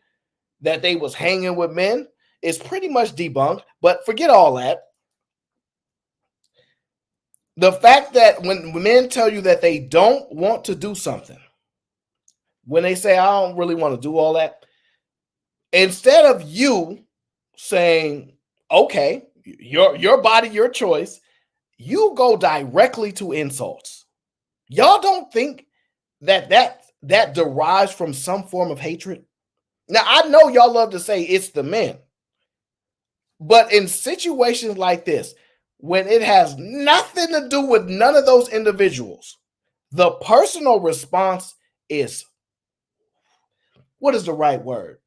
that they was hanging with men is pretty much debunked. But forget all that. The fact that when men tell you that they don't want to do something, when they say, I don't really want to do all that, instead of you saying, okay, your body, your choice, you go directly to insults. Y'all don't think that derives from some form of hatred? Now, I know y'all love to say it's the men, but in situations like this, when it has nothing to do with none of those individuals, the personal response is, what is the right word?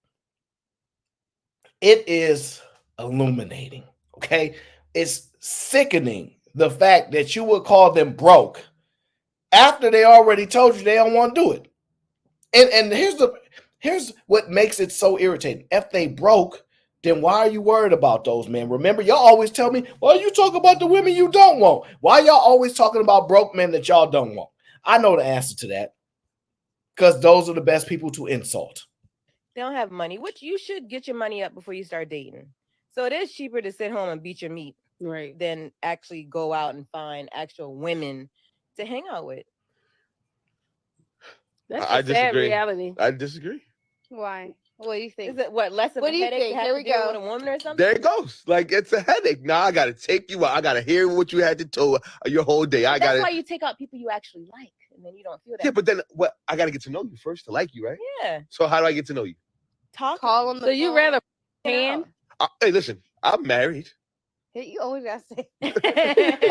It is illuminating, okay? It's sickening the fact that you would call them broke after they already told you they don't want to do it. And here's what makes it so irritating. If they broke, then why are you worried about those men? Remember, y'all always tell me, well, you talk about the women you don't want. Why y'all always talking about broke men that y'all don't want? I know the answer to that. Because those are the best people to insult. They don't have money, which you should get your money up before you start dating. So it is cheaper to sit home and beat your meat than actually go out and find actual women to hang out with. That's I a sad disagree. reality. I disagree. Why? What do you think? Is it less of What a do you headache think? to have Here to we deal go. with a woman or something? There it goes. Like, it's a headache. Now I gotta take you out. I gotta hear what you had to tell your whole day. But that's why you take out people you actually like, and then you don't feel that. Yeah, but then what? I gotta get to know you first to like you, right? Yeah. So how do I get to know you? Call on the So you phone. rather hand? Hey, listen, I'm married. You always gotta say. I Okay,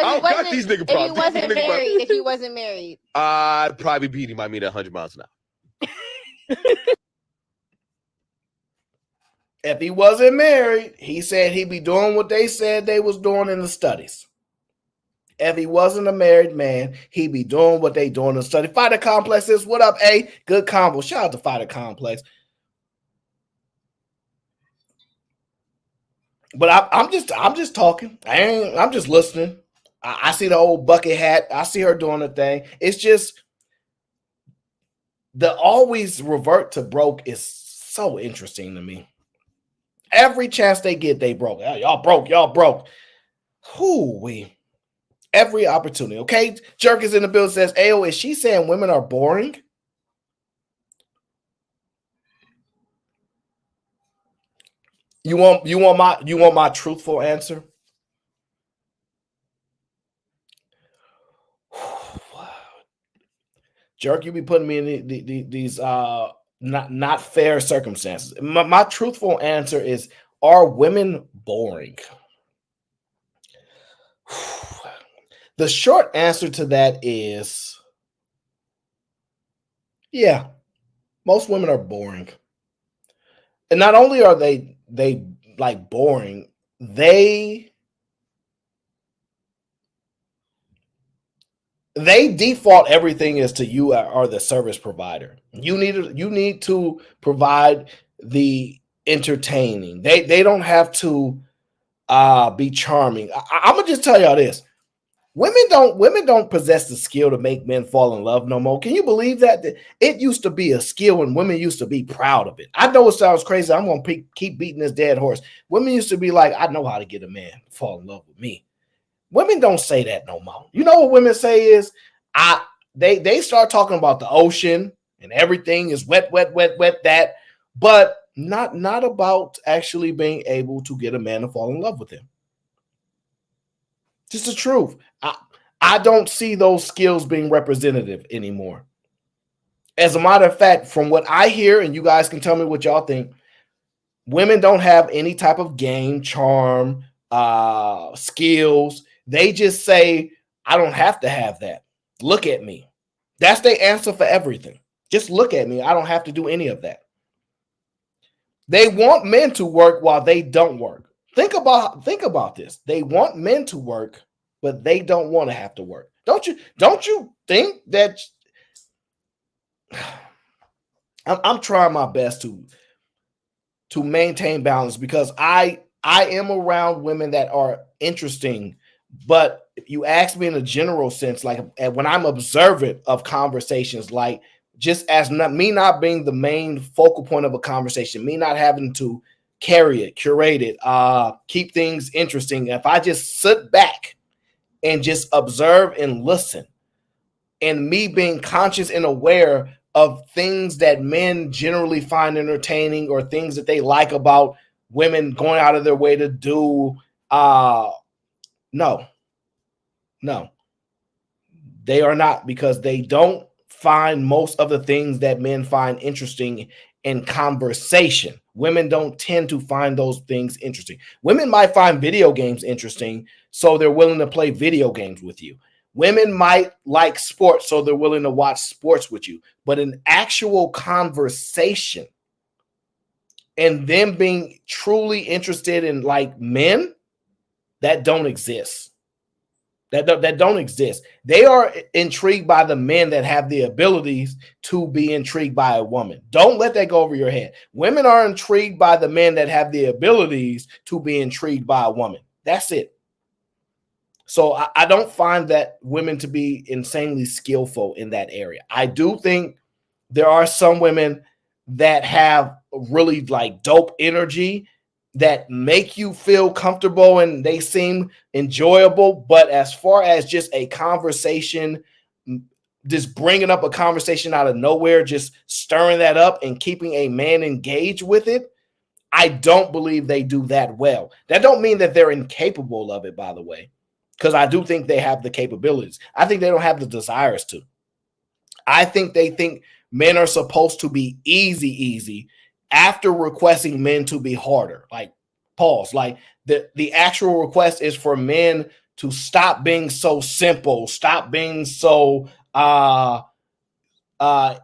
don't got these nigga problems. if you wasn't married, I'd probably beat him by me at 100 miles an hour. If he wasn't married, he said he'd be doing what they said they was doing in the studies. If he wasn't a married man, he'd be doing what they doing in the study. Fighter Complex is what up, A? Good combo. Shout out to Fighter Complex. But I'm just talking. I'm just listening. I see the old bucket hat. I see her doing the thing. It's just the always revert to broke is so interesting to me. Every chance they get, they broke. Y'all broke. Y'all broke. Hoo-wee. Every opportunity. Okay, Jerk is in the bill. Says, "Ayo, is she saying women are boring?" You want my truthful answer? Jerk, you be putting me in these not fair circumstances. My truthful answer is: are women boring? The short answer to that is, yeah, most women are boring. And not only are they like boring, they default everything as to you are the service provider. You need to provide the entertaining. They don't have to be charming. I'm gonna just tell y'all this. Women don't possess the skill to make men fall in love no more. Can you believe that? It used to be a skill and women used to be proud of it. I know it sounds crazy. I'm going to keep beating this dead horse. Women used to be like, I know how to get a man to fall in love with me. Women don't say that no more. You know what women say is, they start talking about the ocean and everything is wet that, but not about actually being able to get a man to fall in love with them. Just the truth. I don't see those skills being representative anymore. As a matter of fact, from what I hear, and you guys can tell me what y'all think, women don't have any type of game, charm, skills. They just say, I don't have to have that. Look at me. That's their answer for everything. Just look at me. I don't have to do any of that. They want men to work while they don't work. Think about this. They want men to work, but they don't want to have to work. Don't you think that I'm trying my best to maintain balance, because I am around women that are interesting, but if you ask me in a general sense, like when I'm observant of conversations, like just as me not being the main focal point of a conversation, me not having to carry it, curate it, keep things interesting. If I just sit back and just observe and listen, and me being conscious and aware of things that men generally find entertaining or things that they like about women going out of their way to do, no, they are not, because they don't find most of the things that men find interesting in conversation. Women don't tend to find those things interesting. Women might find video games interesting, so they're willing to play video games with you. Women might like sports, so they're willing to watch sports with you. But an actual conversation and them being truly interested in like men, that don't exist. That don't exist. They are intrigued by the men that have the abilities to be intrigued by a woman. Don't let that go over your head. Women are intrigued by the men that have the abilities to be intrigued by a woman. That's it. So I don't find that women to be insanely skillful in that area. I do think there are some women that have really like dope energy that make you feel comfortable and they seem enjoyable. But as far as just a conversation, just bringing up a conversation out of nowhere, just stirring that up and keeping a man engaged with it, I don't believe they do that well. That don't mean that they're incapable of it, by the way, because I do think they have the capabilities. I think they don't have the desires to. I think they think men are supposed to be easy after requesting men to be harder. Like, pause. Like the actual request is for men to stop being so simple, stop being so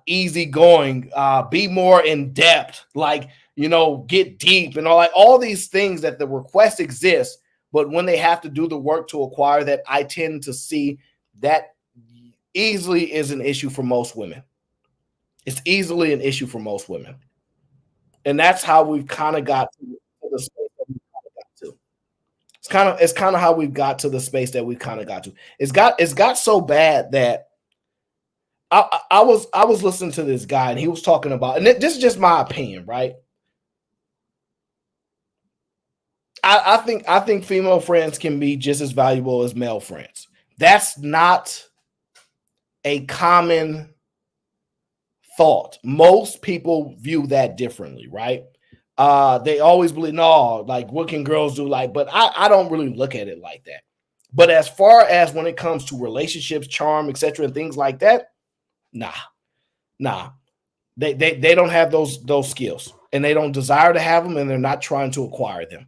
easygoing, be more in depth, like, you know, get deep and all these things that the request exists. But when they have to do the work to acquire that, I tend to see that easily is an issue for most women. It's easily an issue for most women. And that's how we've kind of got to the space that we've kind of got to. It's kind of how we've got to the space that we've kind of got to. It's got so bad that I was listening to this guy and he was talking about, and this is just my opinion, right? I think female friends can be just as valuable as male friends. That's not a common thought. Most people view that differently, right? They always believe, no, like what can girls do? Like, but I don't really look at it like that. But as far as when it comes to relationships, charm, etc., and things like that, nah. They don't have those skills, and they don't desire to have them, and they're not trying to acquire them.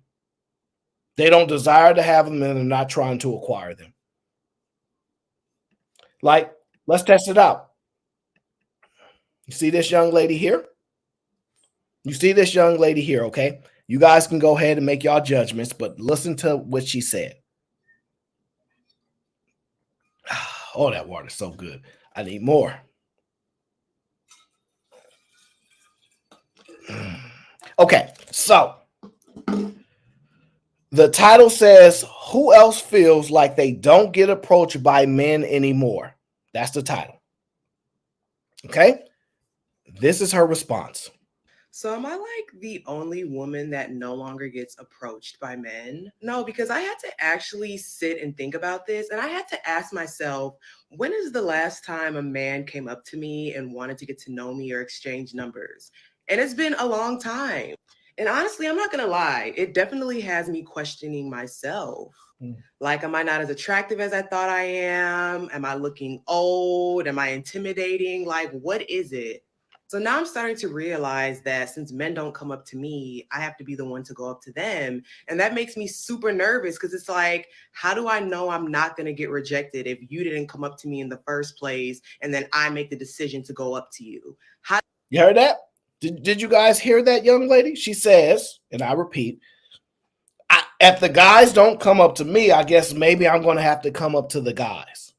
They don't desire to have them, and they're not trying to acquire them. Like, let's test it out. You see this young lady here? You see this young lady here, okay? You guys can go ahead and make y'all judgments, but listen to what she said. Oh, that water's so good. I need more. Okay, so the title says, who else feels like they don't get approached by men anymore? That's the title. Okay, this is her response. So am I like the only woman that no longer gets approached by men? No, because I had to actually sit and think about this, and I had to ask myself, when is the last time a man came up to me and wanted to get to know me or exchange numbers? And it's been a long time. And honestly, I'm not gonna lie, it definitely has me questioning myself. Like, am I not as attractive as I thought I am? Am I looking old? Am I intimidating? Like, what is it? So now I'm starting to realize that since men don't come up to me, I have to be the one to go up to them. And that makes me super nervous because it's like, how do I know I'm not going to get rejected if you didn't come up to me in the first place and then I make the decision to go up to you? You heard that? Did you guys hear that, young lady? She says, and I repeat, if the guys don't come up to me, I guess maybe I'm going to have to come up to the guys.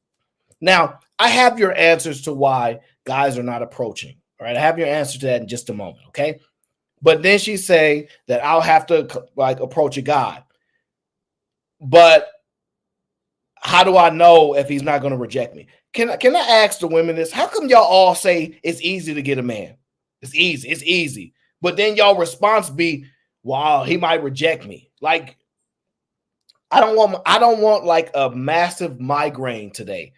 Now, I have your answers to why guys are not approaching. All right, I have your answer to that in just a moment, okay? But then she say that I'll have to like approach a guy. But how do I know if he's not going to reject me? Can I ask the women this? How come y'all all say it's easy to get a man? It's easy. But then y'all response be, wow, he might reject me. Like, I don't want like a massive migraine today.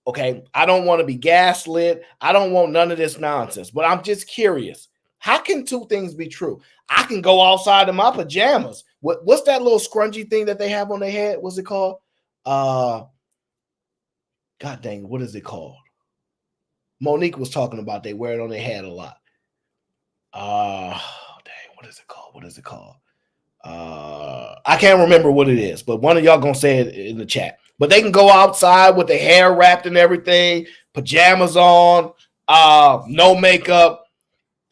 Okay, I don't want to be gaslit. I don't want none of this nonsense, but I'm just curious. How can two things be true? I can go outside in my pajamas. What's that little scrunchy thing that they have on their head? What's it called? God dang, what is it called? Monique was talking about they wear it on their head a lot. what is it called? What is it called? I can't remember what it is, but one of y'all gonna say it in the chat. But they can go outside with their hair wrapped and everything, pajamas on, no makeup.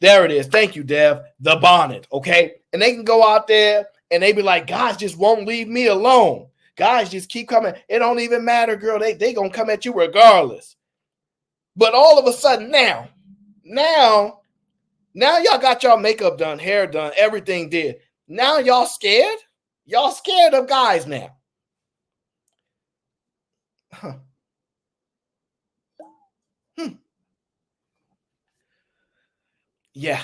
There it is. Thank you, Dev. The bonnet, okay? And they can go out there and they be like, guys just won't leave me alone. Guys just keep coming. It don't even matter, girl. They gonna come at you regardless. But all of a sudden now y'all got y'all makeup done, hair done, everything did. Now y'all scared? Y'all scared of guys now. Huh. Yeah.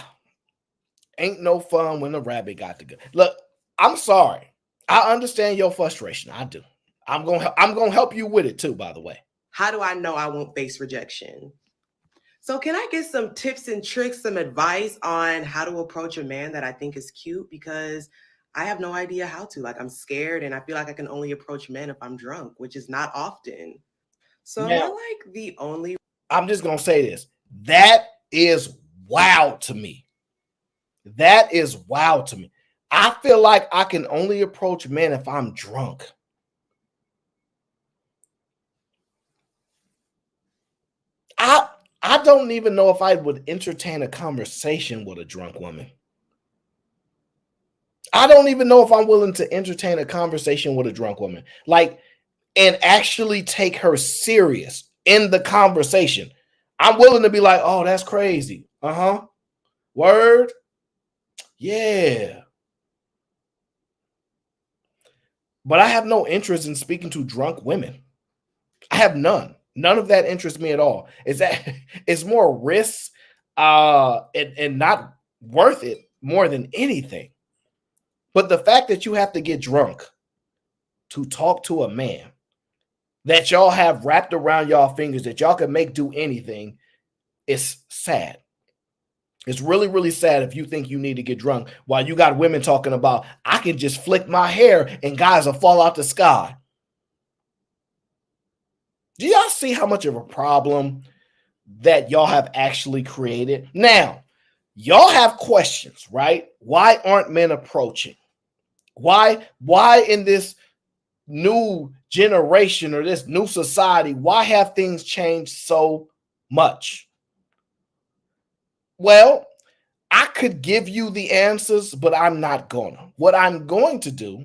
Ain't no fun when the rabbit got the good. Look, I'm sorry. I understand your frustration. I do. I'm gonna help you with it too, by the way. How do I know I won't face rejection? So can I get some tips and tricks, some advice on how to approach a man that I think is cute? Because I have no idea how to. Like, I'm scared and I feel like I can only approach men if I'm drunk, which is not often. So am I like the only... I'm just going to say this. That is wow to me. That is wow to me. I feel like I can only approach men if I'm drunk. I don't even know if I would entertain a conversation with a drunk woman. I don't even know if I'm willing to entertain a conversation with a drunk woman. Like, and actually take her serious in the conversation. I'm willing to be like, oh, that's crazy. Uh-huh. Word. Yeah. But I have no interest in speaking to drunk women. I have none. None of that interests me at all. It's more risks and not worth it more than anything. But the fact that you have to get drunk to talk to a man that y'all have wrapped around y'all fingers that y'all can make do anything is sad. It's really, really sad if you think you need to get drunk while you got women talking about, I can just flick my hair and guys will fall out the sky. Do y'all see how much of a problem that y'all have actually created? Now, y'all have questions, right? Why aren't men approaching? Why in this new generation or this new society, why have things changed so much? Well, I could give you the answers, but I'm not gonna. What I'm going to do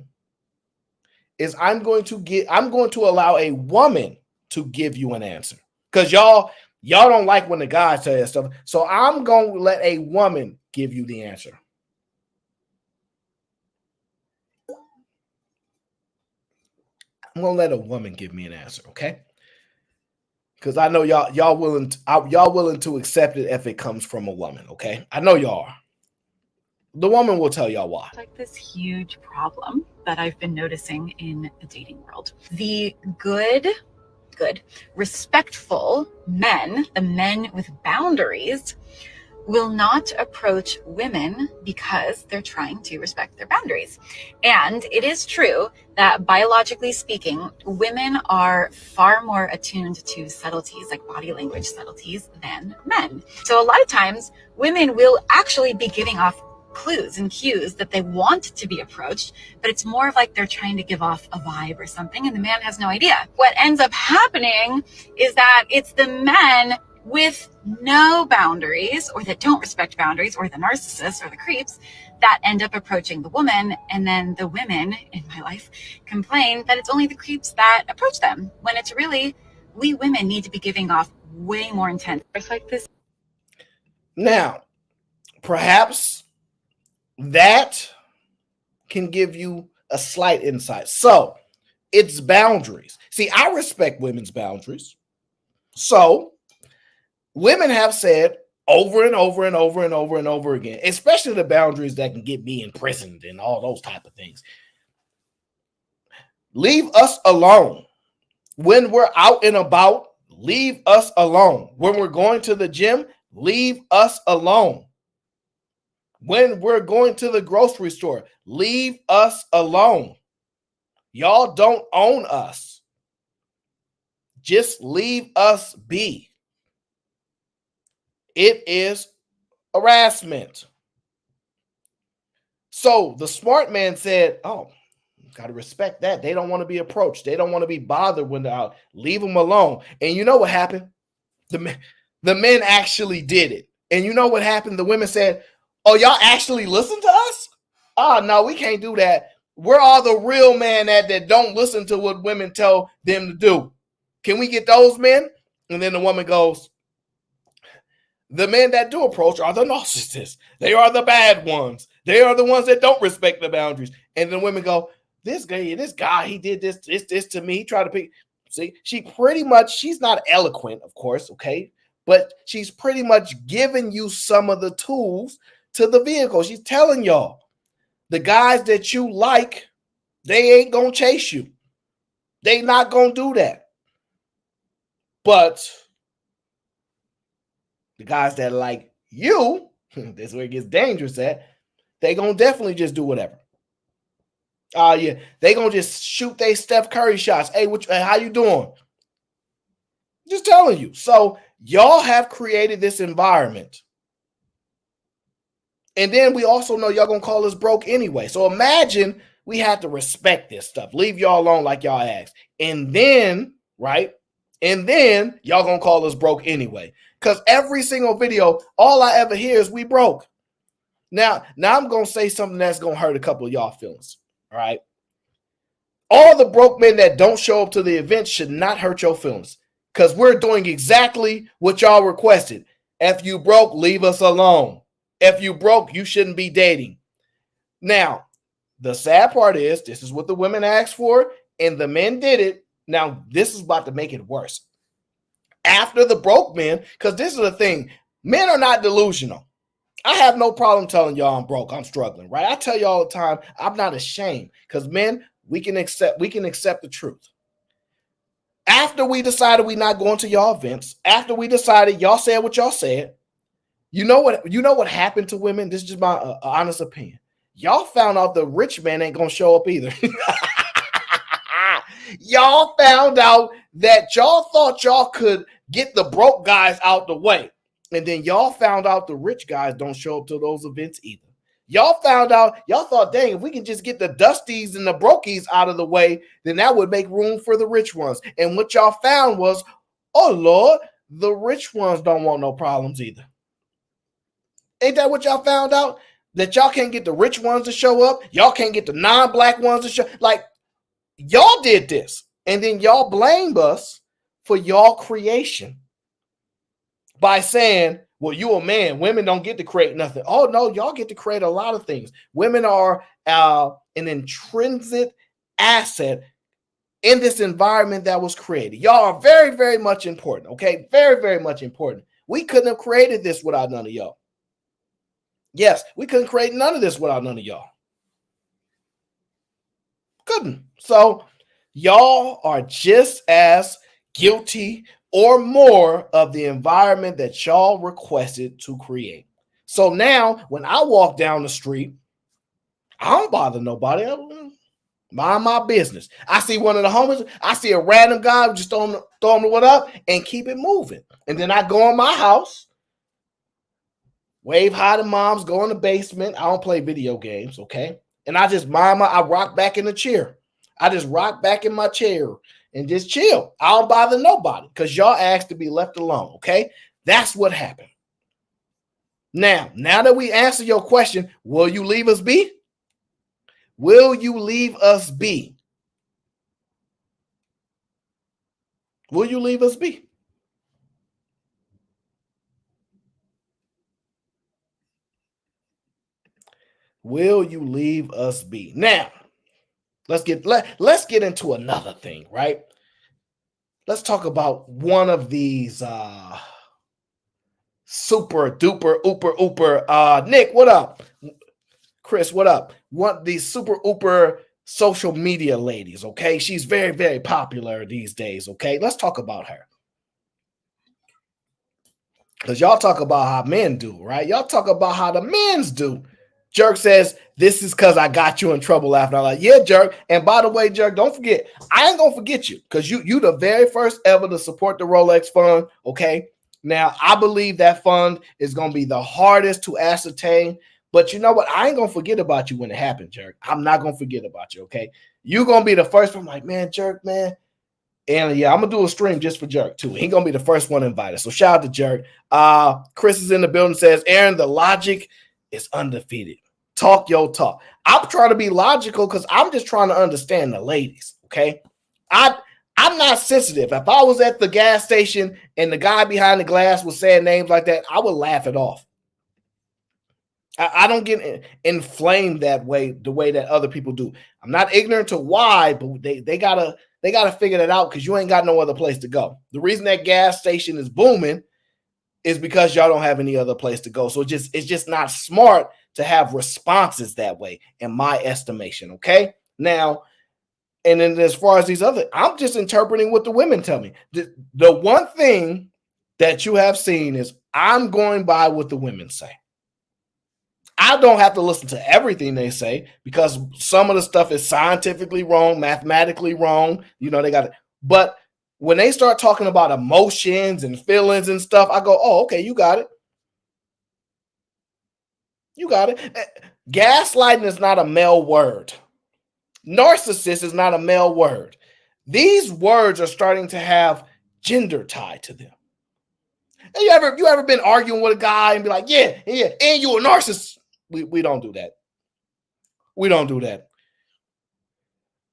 is I'm going to allow a woman to give you an answer. Because y'all don't like when the guys tell you stuff. So I'm going to let a woman give you the answer. I'm going to let a woman give me an answer, okay? Because I know y'all willing to accept it if it comes from a woman, okay? I know y'all are. The woman will tell y'all why. It's like this huge problem that I've been noticing in the dating world. The good, respectful men, the men with boundaries, will not approach women because they're trying to respect their boundaries. And it is true that biologically speaking, women are far more attuned to subtleties, like body language subtleties, than men. So a lot of times women will actually be giving off clues and cues that they want to be approached, but it's more of like they're trying to give off a vibe or something, and the man has no idea. What ends up happening is that it's the men with no boundaries, or that don't respect boundaries, or the narcissists or the creeps, that end up approaching the woman, and then the women in my life complain that it's only the creeps that approach them, when it's really, we women need to be giving off way more intense. It's like this. Now, perhaps that can give you a slight insight. So it's boundaries. See, I respect women's boundaries. So women have said over and over and over and over and over again, especially the boundaries that can get me imprisoned and all those type of things. Leave us alone. When we're out and about, leave us alone. When we're going to the gym, leave us alone. When we're going to the grocery store, leave us alone. Y'all don't own us. Just leave us be. It is harassment. So the smart man said, oh, got to respect that. They don't want to be approached. They don't want to be bothered when they're out. Leave them alone. And you know what happened? The men actually did it. And you know what happened? The women said, oh, y'all actually listen to us? Oh, no, we can't do that. We're all the real men that don't listen to what women tell them to do. Can we get those men? And then the woman goes, the men that do approach are the narcissists. They are the bad ones. They are the ones that don't respect the boundaries. And the women go, this guy, he did this to me. He tried to pick. See, she's not eloquent, of course, okay? But she's pretty much giving you some of the tools to the vehicle. She's telling y'all, the guys that you like, they ain't gonna chase you. They not gonna do that. But the guys that like you, that's where it gets dangerous at, they gonna definitely just do whatever. Yeah, they gonna just shoot they Steph Curry shots. Hey, how you doing? Just telling you. So y'all have created this environment. And then we also know y'all gonna call us broke anyway. So imagine we had to respect this stuff. Leave y'all alone like y'all asked. And then, right? And then y'all gonna call us broke anyway. Because every single video, all I ever hear is we broke. Now I'm gonna say something that's gonna hurt a couple of y'all feelings. All right. All the broke men that don't show up to the event should not hurt your feelings. Because we're doing exactly what y'all requested. If you broke, leave us alone. If you broke, you shouldn't be dating. Now, the sad part is this is what the women asked for, and the men did it. Now, this is about to make it worse. After the broke men, because this is the thing, men are not delusional. I have no problem telling y'all I'm broke, I'm struggling, right? I tell you all the time, I'm not ashamed, because men, we can accept the truth. After we decided we're not going to y'all events, after we decided y'all said what y'all said, you know what happened to women? This is just my honest opinion. Y'all found out the rich man ain't gonna show up either. Y'all found out that y'all thought y'all could get the broke guys out the way. And then y'all found out the rich guys don't show up to those events either. Y'all found out, y'all thought, dang, if we can just get the dusties and the brokies out of the way, then that would make room for the rich ones. And what y'all found was, oh Lord, the rich ones don't want no problems either. Ain't that what y'all found out? That y'all can't get the rich ones to show up. Y'all can't get the non-black ones to show. Like, y'all did this. And then y'all blamed us for y'all creation by saying, well, you a man. Women don't get to create nothing. Oh, no, y'all get to create a lot of things. Women are an intrinsic asset in this environment that was created. Y'all are very, very much important, okay? Very, very much important. We couldn't have created this without none of y'all. Yes, we couldn't create none of this without none of y'all. Couldn't. So y'all are just as guilty or more of the environment that y'all requested to create. So now when I walk down the street, I don't bother nobody. I mind my business. I see one of the homeless, I see a random guy, just throw him what up and keep it moving. And then I go in my house, wave hi to moms, go in the basement. I don't play video games, okay? And I just I rock back in the chair. I just rock back in my chair and just chill. I don't bother nobody because y'all asked to be left alone, okay? That's what happened. Now that we answer your question, will you leave us be? Will you leave us be? Will you leave us be? Will you leave us be? Now, let's get into another thing, right? Let's talk about one of these super duper ooper. Nick, what up? Chris, what up? One of these super ooper social media ladies, okay? She's very, very popular these days, okay? Let's talk about her. Because y'all talk about how men do, right? Y'all talk about how the men's do. Jerk says, this is because I got you in trouble after. I'm like, yeah, Jerk. And by the way, Jerk, don't forget, I ain't going to forget you because you the very first ever to support the Rolex fund, okay? Now, I believe that fund is going to be the hardest to ascertain, But you know what? I ain't gonna forget about you when it happened, Jerk. I'm not gonna forget about you, okay? You're gonna be the first one, like, man, Jerk, man. And yeah, I'm gonna do a stream just for Jerk too. He gonna be the first one invited. So shout out to Jerk. Chris is in the building, says, Aaron, the logic is undefeated. Talk your talk. I'm trying to be logical because I'm just trying to understand the ladies, okay? I'm not sensitive. If I was at the gas station and the guy behind the glass was saying names like that, I would laugh it off. I don't get inflamed that way, the way that other people do. I'm not ignorant to why, but they gotta figure that out because you ain't got no other place to go. The reason that gas station is booming is because y'all don't have any other place to go. So it's just not smart to have responses that way, in my estimation. Okay, now. And then as far as these other, I'm just interpreting what the women tell me. The one thing that you have seen is I'm going by what the women say. I don't have to listen to everything they say because some of the stuff is scientifically wrong, mathematically wrong. You know, they got it. But when they start talking about emotions and feelings and stuff, I go, oh, okay, you got it. You got it. Gaslighting is not a male word. Narcissist is not a male word. These words are starting to have gender tied to them. And you ever been arguing with a guy and be like, yeah, and you a narcissist? We don't do that. We don't do that.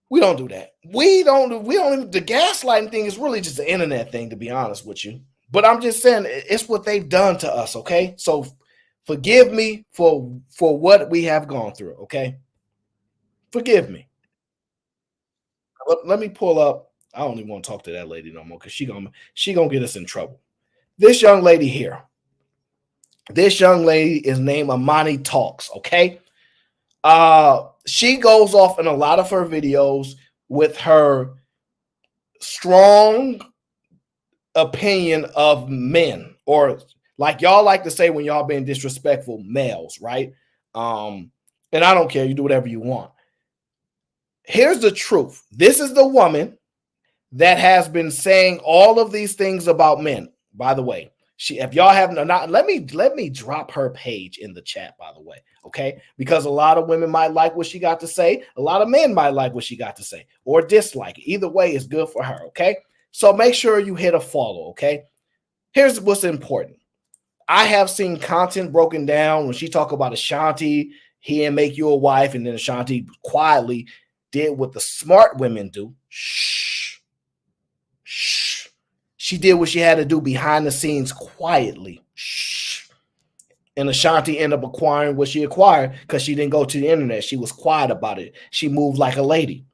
We don't do that. We don't even, the gaslighting thing is really just an internet thing, to be honest with you. But I'm just saying it's what they've done to us, okay? So forgive me for what we have gone through, okay? Forgive me. Let me pull up. I don't even want to talk to that lady no more because she gonna get us in trouble. This young lady here. This young lady is named Amani Talks. Okay. She goes off in a lot of her videos with her strong opinion of men, or like y'all like to say when y'all being disrespectful, males, right? And I don't care. You do whatever you want. Here's the truth. This is the woman that has been saying all of these things about men. By the way, if y'all have not, let me drop her page in the chat, by the way, okay? Because a lot of women might like what she got to say. A lot of men might like what she got to say or dislike it. Either way, it's good for her, okay? So make sure you hit a follow, okay? Here's what's important. I have seen content broken down when she talk about Ashanti, he didn't make you a wife, and then Ashanti quietly did what the smart women do. Shh. She did what she had to do behind the scenes quietly. Shh. And Ashanti ended up acquiring what she acquired because she didn't go to the internet. She was quiet about it. She moved like a lady.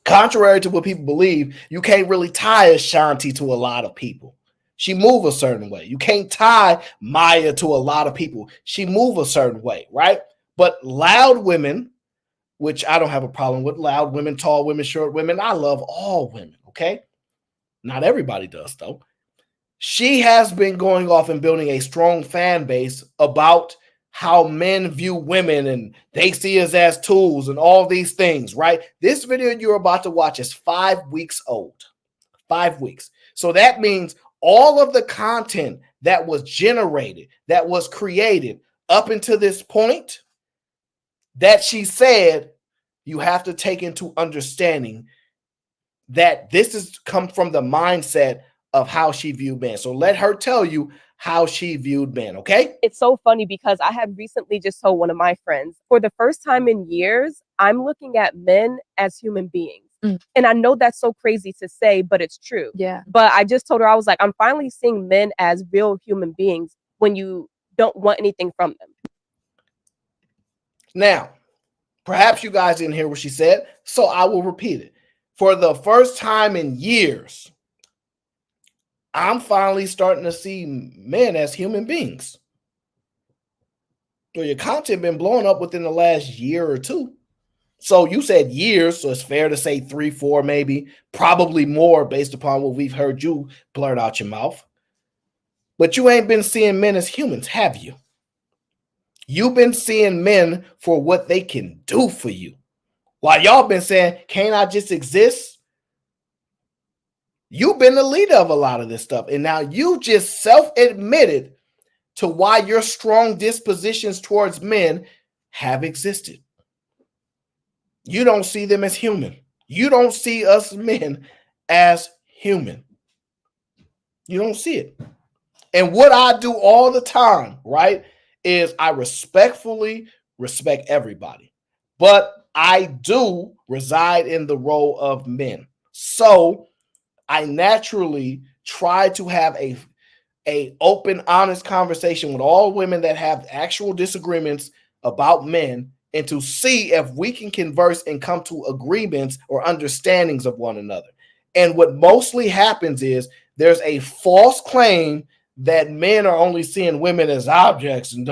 Contrary to what people believe, you can't really tie Ashanti to a lot of people. She move a certain way. You can't tie Maya to a lot of people. She move a certain way, right? But loud women, which I don't have a problem with, loud women, tall women, short women. I love all women, okay? Not everybody does, though. She has been going off and building a strong fan base about how men view women and they see us as tools and all these things, right? This video you're about to watch is 5 weeks old. 5 weeks. So that means all of the content that was generated, that was created up until this point, that she said, you have to take into understanding that this has come from the mindset of how she viewed men. So let her tell you how she viewed men, okay? It's so funny because I had recently just told one of my friends, for the first time in years, I'm looking at men as human beings. And I know that's so crazy to say, but it's true. Yeah. But I just told her, I was like, I'm finally seeing men as real human beings when you don't want anything from them. Now, perhaps you guys didn't hear what she said, so I will repeat it. For the first time in years, I'm finally starting to see men as human beings. So your content been blowing up within the last year or two. So you said years, so it's fair to say 3, 4, maybe, probably more based upon what we've heard you blurt out your mouth. But you ain't been seeing men as humans, have you? You've been seeing men for what they can do for you. While y'all been saying, can't I just exist? You've been the leader of a lot of this stuff. And now you just self-admitted to why your strong dispositions towards men have existed. You don't see them as human. You don't see us men as human. You don't see it. And what I do all the time, right, is I respectfully respect everybody. But I do reside in the role of men. So I naturally try to have a open, honest conversation with all women that have actual disagreements about men, and to see if we can converse and come to agreements or understandings of one another. And what mostly happens is there's a false claim that men are only seeing women as objects and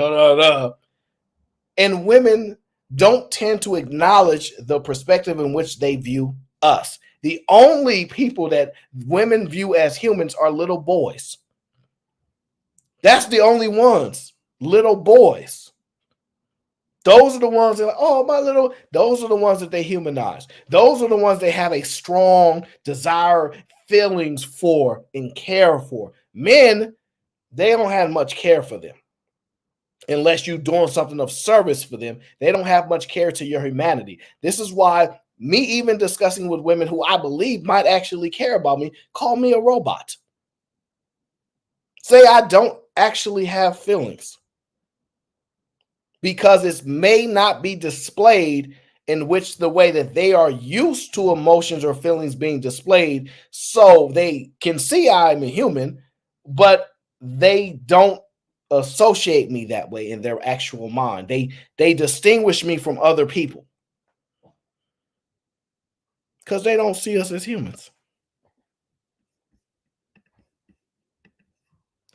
and women don't tend to acknowledge the perspective in which they view us. The only people that women view as humans are little boys. That's the only ones, little boys. Those are the ones that are, oh, my little, those are the ones that they humanize. Those are the ones they have a strong desire, feelings for, and care for. Men, they don't have much care for them. Unless you're doing something of service for them, they don't have much care to your humanity. This is why me even discussing with women who I believe might actually care about me, call me a robot. Say I don't actually have feelings. Because it may not be displayed in which the way that they are used to emotions or feelings being displayed, so they can see I'm a human, but they don't associate me that way in their actual mind. They distinguish me from other people because they don't see us as humans.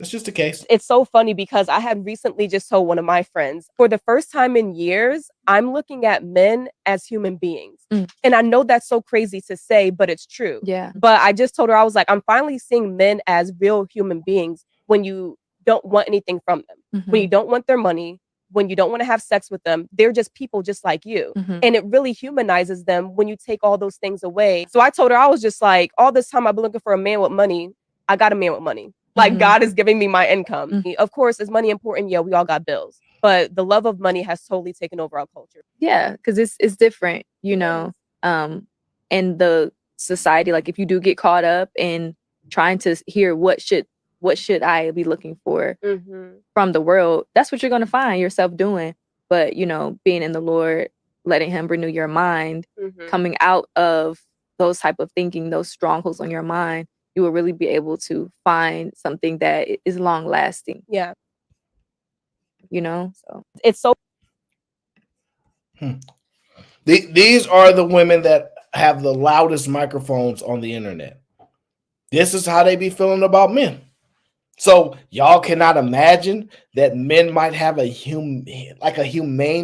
It's just the case. It's so funny because I had recently just told one of my friends, for the first time in years, I'm looking at men as human beings. And I know that's so crazy to say, but it's true. Yeah. But I just told her, I was like, I'm finally seeing men as real human beings when you don't want anything from them, when you don't want their money, when you don't want to have sex with them. They're just people just like you. And it really humanizes them when you take all those things away. So I told her, I was just like, all this time I've been looking for a man with money. I got a man with money. Like God is giving me my income. Of course, is money important? Yeah, we all got bills. But the love of money has totally taken over our culture. Yeah, because it's different, you know, in the society. Like if you do get caught up in trying to hear what should I be looking for from the world, that's what you're going to find yourself doing. But, you know, being in the Lord, letting him renew your mind, coming out of those type of thinking, those strongholds on your mind, you will really be able to find something that is long lasting. Yeah. You know, so it's so. These are the women that have the loudest microphones on the internet. This is how they be feeling about men. So y'all cannot imagine that men might have a humane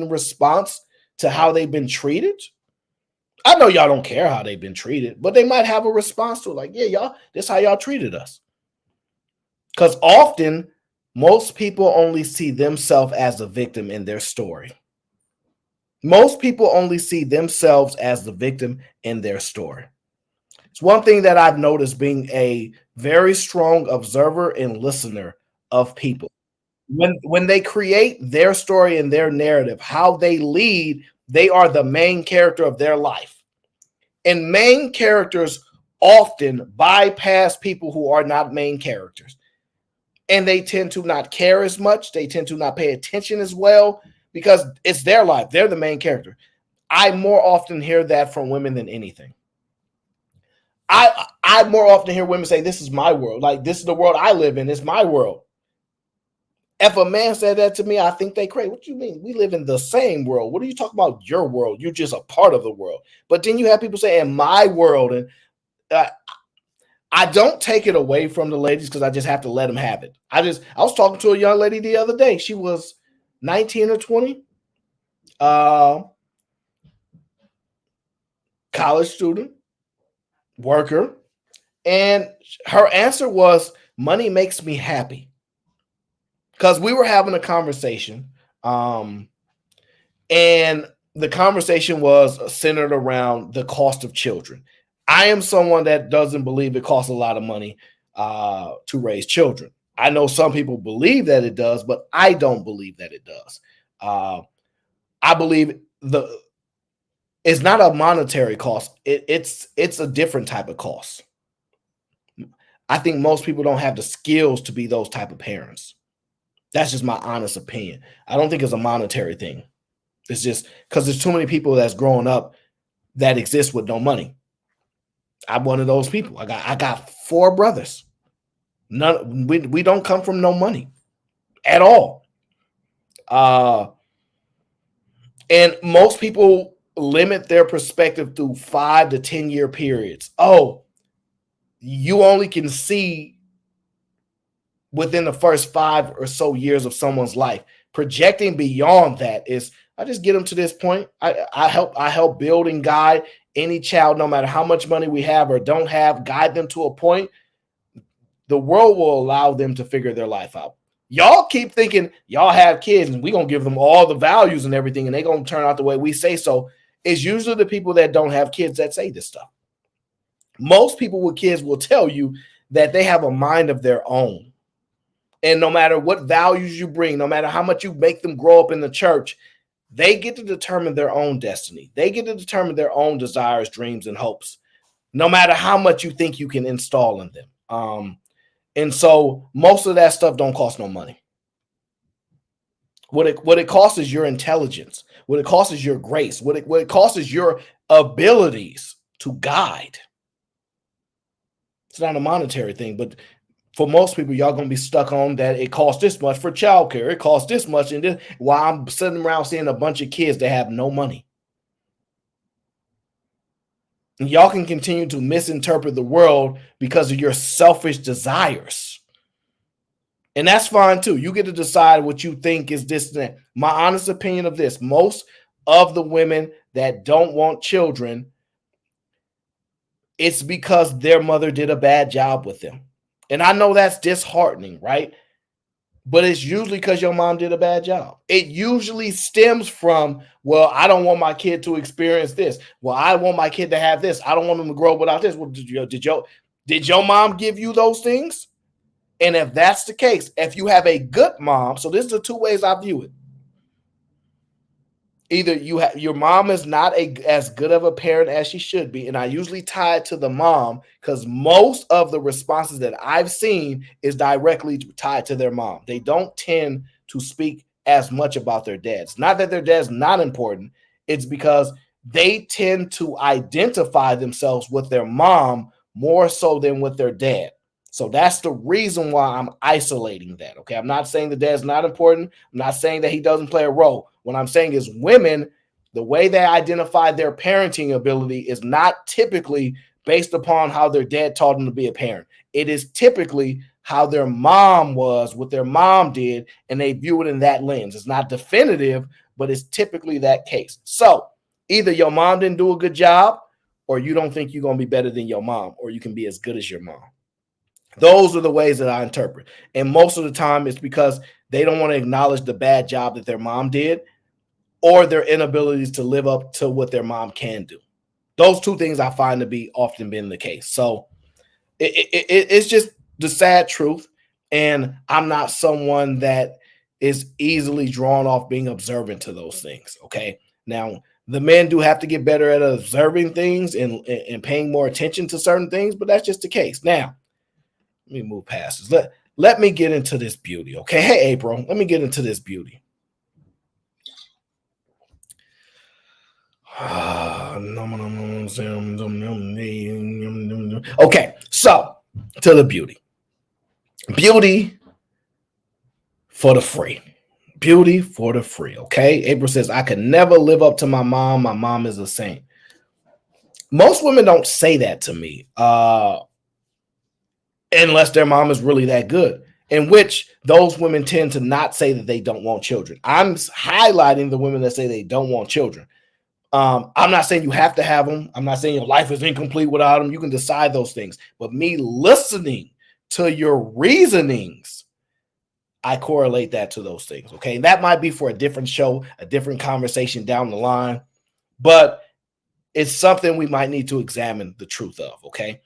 response to how they've been treated. I know y'all don't care how they've been treated, but they might have a response to it. Like, yeah, y'all, this is how y'all treated us. Because often, most people only see themselves as a victim in their story. Most people only see themselves as the victim in their story. It's one thing that I've noticed being a very strong observer and listener of people. When they create their story and their narrative, how they lead, they are the main character of their life. And main characters often bypass people who are not main characters. And they tend to not care as much. They tend to not pay attention as well because it's their life. They're the main character. I more often hear that from women than anything. I more often hear women say, this is my world. Like, this is the world I live in. It's my world. If a man said that to me, I think they crazy. What do you mean? We live in the same world. What are you talking about? Your world. You're just a part of the world. But then you have people saying my world. And I don't take it away from the ladies because I just have to let them have it. I was talking to a young lady the other day. She was 19 or 20. College student, worker. And her answer was, money makes me happy. Because we were having a conversation, and the conversation was centered around the cost of children. I am someone that doesn't believe it costs a lot of money to raise children. I know some people believe that it does, but I don't believe that it does. I believe it's not a monetary cost. It's a different type of cost. I think most people don't have the skills to be those type of parents. That's just my honest opinion. I don't think it's a monetary thing. It's just because there's too many people that's growing up that exist with no money. I'm one of those people. I got 4 brothers. We don't come from no money at all. And most people limit their perspective through 5 to 10 year periods. Oh, you only can see within the first 5 or so years of someone's life. Projecting beyond that is, I just get them to this point. I help build and guide any child, no matter how much money we have or don't have, guide them to a point. The world will allow them to figure their life out. Y'all keep thinking y'all have kids and we're going to give them all the values and everything, and they're going to turn out the way we say so. It's usually the people that don't have kids that say this stuff. Most people with kids will tell you that they have a mind of their own. And no matter what values you bring, no matter how much you make them grow up in the church, they get to determine their own destiny. They get to determine their own desires, dreams, and hopes, no matter how much you think you can install in them. And so most of that stuff don't cost no money. What it costs is your intelligence. What it costs is your grace. What it costs is your abilities to guide. It's not a monetary thing, but for most people, y'all gonna be stuck on that it costs this much for childcare. It costs this much, and this. While I'm sitting around seeing a bunch of kids that have no money. And y'all can continue to misinterpret the world because of your selfish desires. And that's fine too. You get to decide what you think is this and that. My honest opinion of this, most of the women that don't want children, it's because their mother did a bad job with them. And I know that's disheartening, right? But it's usually because your mom did a bad job. It usually stems from, well, I don't want my kid to experience this. Well, I want my kid to have this. I don't want them to grow up without this. Well, did your mom give you those things? And if that's the case, if you have a good mom, so this is the 2 ways I view it. Either your mom is not as good of a parent as she should be, and I usually tie it to the mom because most of the responses that I've seen is directly tied to their mom. They don't tend to speak as much about their dads. Not that their dad's not important. It's because they tend to identify themselves with their mom more so than with their dad. So that's the reason why I'm isolating that. Okay, I'm not saying the dad's not important. I'm not saying that he doesn't play a role. What I'm saying is women, the way they identify their parenting ability is not typically based upon how their dad taught them to be a parent. It is typically how their mom was, what their mom did, and they view it in that lens. It's not definitive, but it's typically that case. So either your mom didn't do a good job, or you don't think you're going to be better than your mom, or you can be as good as your mom. Those are the ways that I interpret. And most of the time it's because they don't want to acknowledge the bad job that their mom did or their inabilities to live up to what their mom can do. Those 2 things I find to be often been the case. So it's just the sad truth. And I'm not someone that is easily drawn off being observant to those things. Okay. Now, the men do have to get better at observing things and paying more attention to certain things, but that's just the case. Now, let me move past this. Let me get into this beauty. Okay. Hey, April, let me get into this beauty. Okay. So to the beauty. Beauty for the free. Beauty for the free. Okay. April says, I could never live up to my mom. My mom is a saint. Most women don't say that to me. Unless their mom is really that good, in which those women tend to not say that they don't want children. I'm highlighting the women that say they don't want children. I'm not saying you have to have them. I'm not saying your life is incomplete without them. You can decide those things. But me listening to your reasonings, I correlate that to those things. Okay. And that might be for a different show, a different conversation down the line. But it's something we might need to examine the truth of. Okay.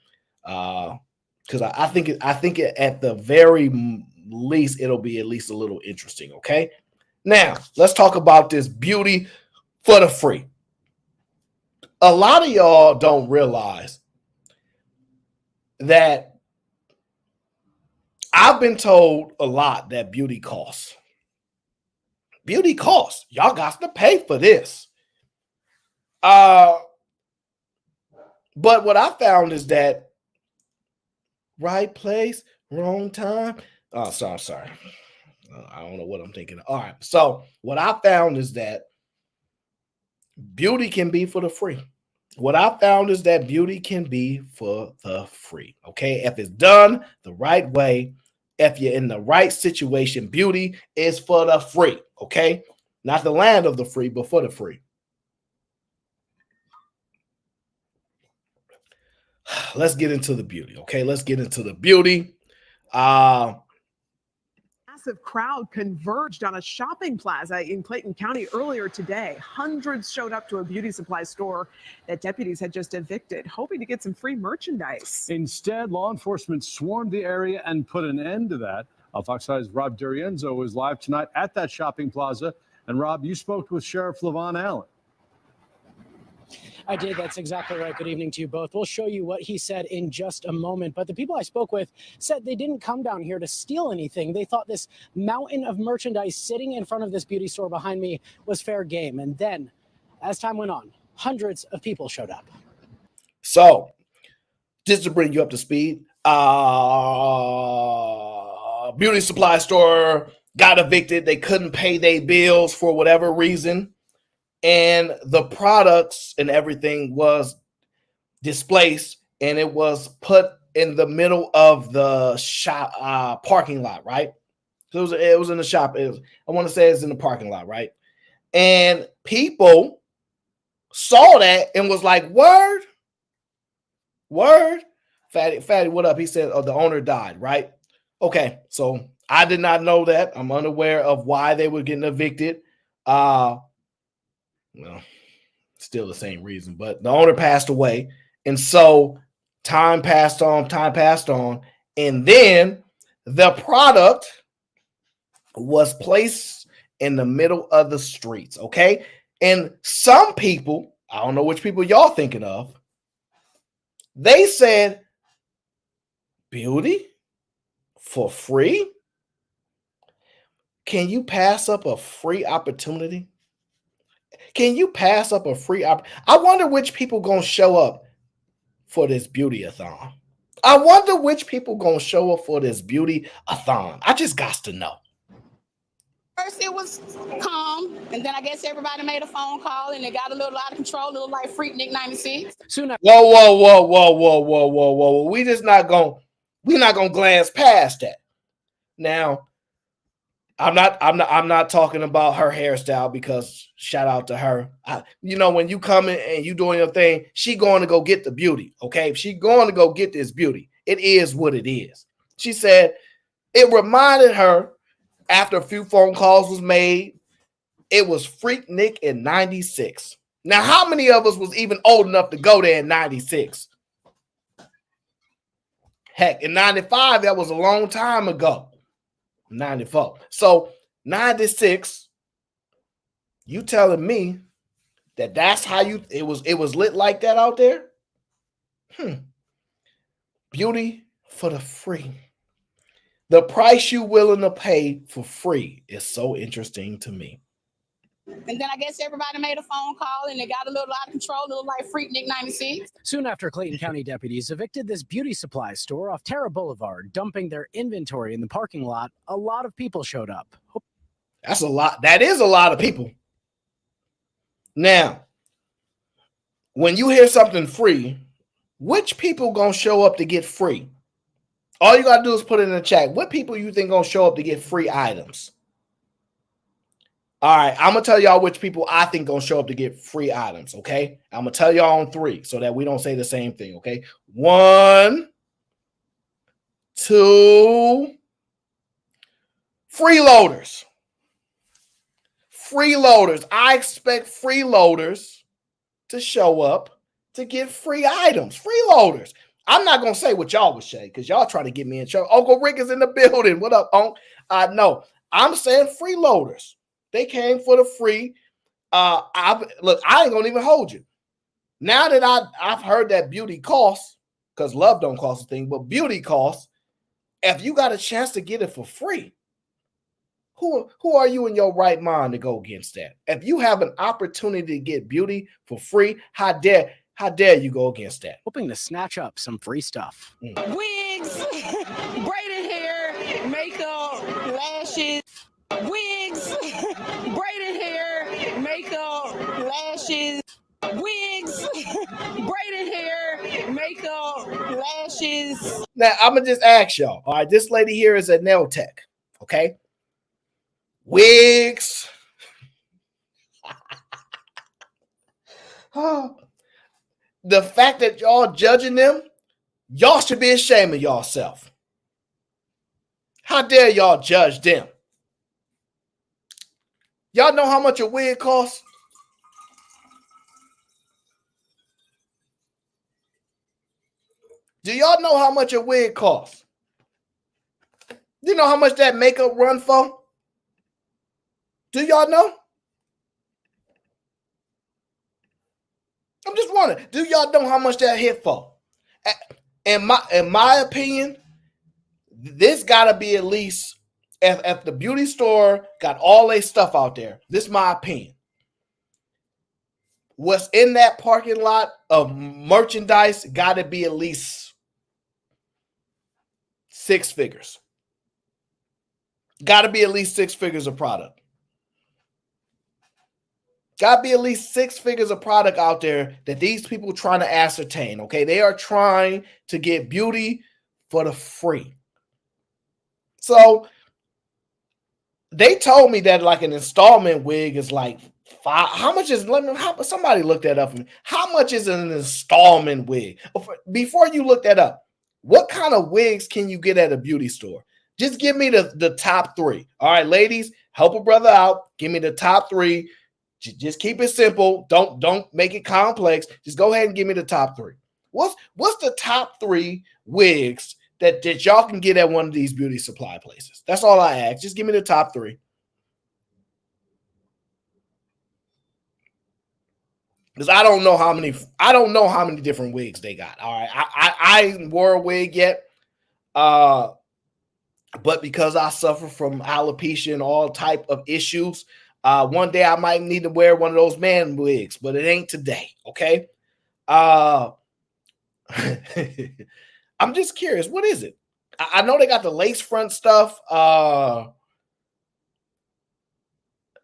Because I think at the very least it'll be at least a little interesting. Okay. Now let's talk about this beauty for the free. A lot of y'all don't realize that I've been told a lot that beauty costs. Beauty costs. Y'all got to pay for this. But what I found is that right place, wrong time. Oh, sorry. I don't know what I'm thinking. All right. So what I found is that beauty can be for the free. What I found is that beauty can be for the free. Okay. If it's done the right way, if you're in the right situation, beauty is for the free. Okay. Not the land of the free, but for the free. Let's get into the beauty. Okay. Let's get into the beauty. Massive crowd converged on a shopping plaza in Clayton County earlier today. Hundreds showed up to a beauty supply store that deputies had just evicted, hoping to get some free merchandise. Instead, law enforcement swarmed the area and put an end to that. Fox 5's Rob Durienzo is live tonight at that shopping plaza. And Rob, you spoke with Sheriff LaVon Allen. I did. That's exactly right. Good evening to you both. We'll show you what he said in just a moment. But the people I spoke with said they didn't come down here to steal anything. They thought this mountain of merchandise sitting in front of this beauty store behind me was fair game. And then, as time went on, hundreds of people showed up. So, just to bring you up to speed, beauty supply store got evicted. They couldn't pay their bills for whatever reason. And the products and everything was displaced, and it was put in the middle of the shop parking lot, right? So it was in the shop. I want to say it's in the parking lot, right? And people saw that and was like, word. Fatty, what up? He said, oh, the owner died, right? Okay, so I did not know that. I'm unaware of why they were getting evicted. Well, still the same reason, but the owner passed away. And so time passed on, and then the product was placed in the middle of the streets, okay? And some people, I don't know which people y'all thinking of, they said, beauty for free? Can you pass up a free opportunity? Can you pass up a free opportunity? I wonder which people gonna show up for this beauty-a-thon. I wonder which people gonna show up for this beauty-a-thon. I just got to know. First it was calm, and then I guess everybody made a phone call, and it got a little out of control, a little like Freaknik 96. Soon after. Whoa. We're not gonna glance past that. Now, I'm not talking about her hairstyle, because shout out to her. When you come in and you doing your thing, she going to go get the beauty. Okay. If she going to go get this beauty, it is what it is. She said it reminded her after a few phone calls was made, it was Freaknik in 96. Now, how many of us was even old enough to go there in 96? Heck, in 95, that was a long time ago. 94. So 96, you telling me that's how it was lit like that out there? Beauty for the free. The price you willing to pay for free is so interesting to me. And then I guess everybody made a phone call, and it got a little out of control, a little like Freaknik 96. Soon after, Clayton County deputies evicted this beauty supply store off Terra Boulevard, dumping their inventory in the parking lot. A lot of people showed up. That's a lot. That is a lot of people. Now, when you hear something free, which people gonna show up to get free? All you gotta do is put it in the chat. What people you think gonna show up to get free items? All right, I'm gonna tell y'all which people I think gonna show up to get free items. Okay, I'm gonna tell y'all on 3 so that we don't say the same thing. Okay, 1, 2, freeloaders. Freeloaders. I expect freeloaders to show up to get free items. Freeloaders. I'm not gonna say what y'all would say because y'all trying to get me in trouble. Uncle Rick is in the building. What up, Unc? No, I'm saying freeloaders. They came for the free. Look, I ain't gonna even hold you. Now that I've heard that beauty costs, because love don't cost a thing, but beauty costs. If you got a chance to get it for free, who are you in your right mind to go against that? If you have an opportunity to get beauty for free, how dare you go against that? Hoping to snatch up some free stuff. Wigs, braided hair, makeup, lashes. Wigs, braided hair, makeup, lashes. Wigs, braided hair, makeup, lashes. Now, I'm going to just ask y'all. All right, this lady here is a nail tech. Okay? Wigs. The fact that y'all judging them, y'all should be ashamed of yourself. How dare y'all judge them? Y'all know how much a wig costs? Do y'all know how much a wig costs? You know how much that makeup run for? Do y'all know? I'm just wondering, do y'all know how much that hit for? In my opinion, this gotta be at least, if the beauty store got all their stuff out there, this is my opinion. What's in that parking lot of merchandise gotta be at least 6 figures. Gotta be at least 6 figures of product. Gotta be at least 6 figures of product out there that these people trying to ascertain. Okay, they are trying to get beauty for the free. So they told me that like an installment wig is like $5. How much is? Somebody look that up for me. How much is an installment wig? Before you look that up, what kind of wigs can you get at a beauty store? Just give me the top 3. All right, ladies, help a brother out. Give me the top 3. Just keep it simple. Don't make it complex. Just go ahead and give me the top 3. What's the top 3 wigs that y'all can get at one of these beauty supply places? That's all I ask. Just give me the top 3. Because I don't know how many different wigs they got. All right. I ain't wore a wig yet. But because I suffer from alopecia and all type of issues, one day I might need to wear one of those man wigs, but it ain't today. Okay. I'm just curious. What is it? I know they got the lace front stuff.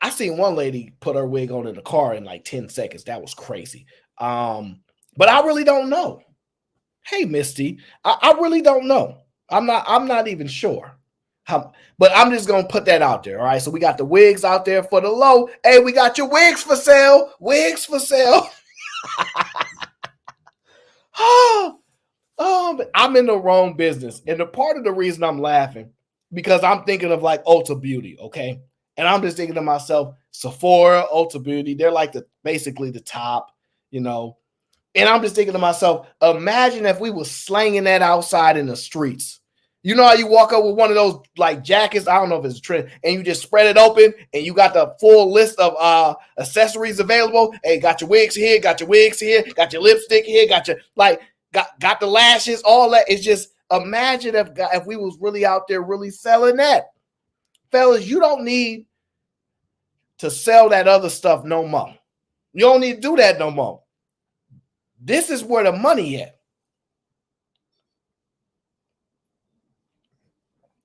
I seen one lady put her wig on in the car in like 10 seconds. That was crazy. But I really don't know. Hey, Misty, I really don't know. I'm not even sure. But I'm just gonna put that out there. All right. So we got the wigs out there for the low. Hey, we got your wigs for sale. Wigs for sale. But I'm in the wrong business. And the part of the reason I'm laughing, because I'm thinking of like Ulta Beauty, okay? And I'm just thinking to myself, Sephora, Ulta Beauty, they're like basically the top, you know. And I'm just thinking to myself, imagine if we were slanging that outside in the streets. You know how you walk up with one of those like jackets, I don't know if it's a trend, and you just spread it open and you got the full list of accessories available. Hey, got your wigs here, got your lipstick here, got your got the lashes, all that. It's just, imagine if we was really out there really selling that. Fellas, you don't need to sell that other stuff no more. You don't need to do that no more. This is where the money at.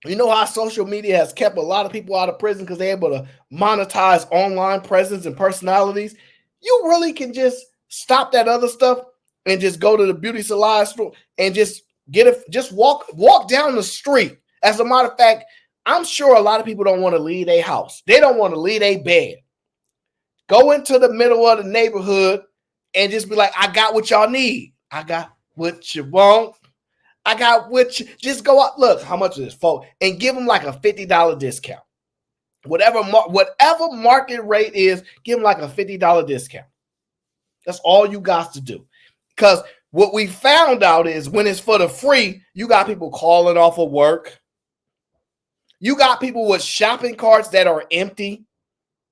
You know how social media has kept a lot of people out of prison because they're able to monetize online presence and personalities. You really can just stop that other stuff and just go to the beauty salon store and just get it. Just walk down the street. As a matter of fact, I'm sure a lot of people don't want to leave their house. They don't want to leave their bed. Go into the middle of the neighborhood and just be like, I got what y'all need. I got what you want. I got what you, just go out. Look, how much is this, folks? And give them like a $50 discount. Whatever market rate is, give them like a $50 discount. That's all you got to do. Because What we found out is when it's for the free, you got people calling off of work. You got people with shopping carts that are empty,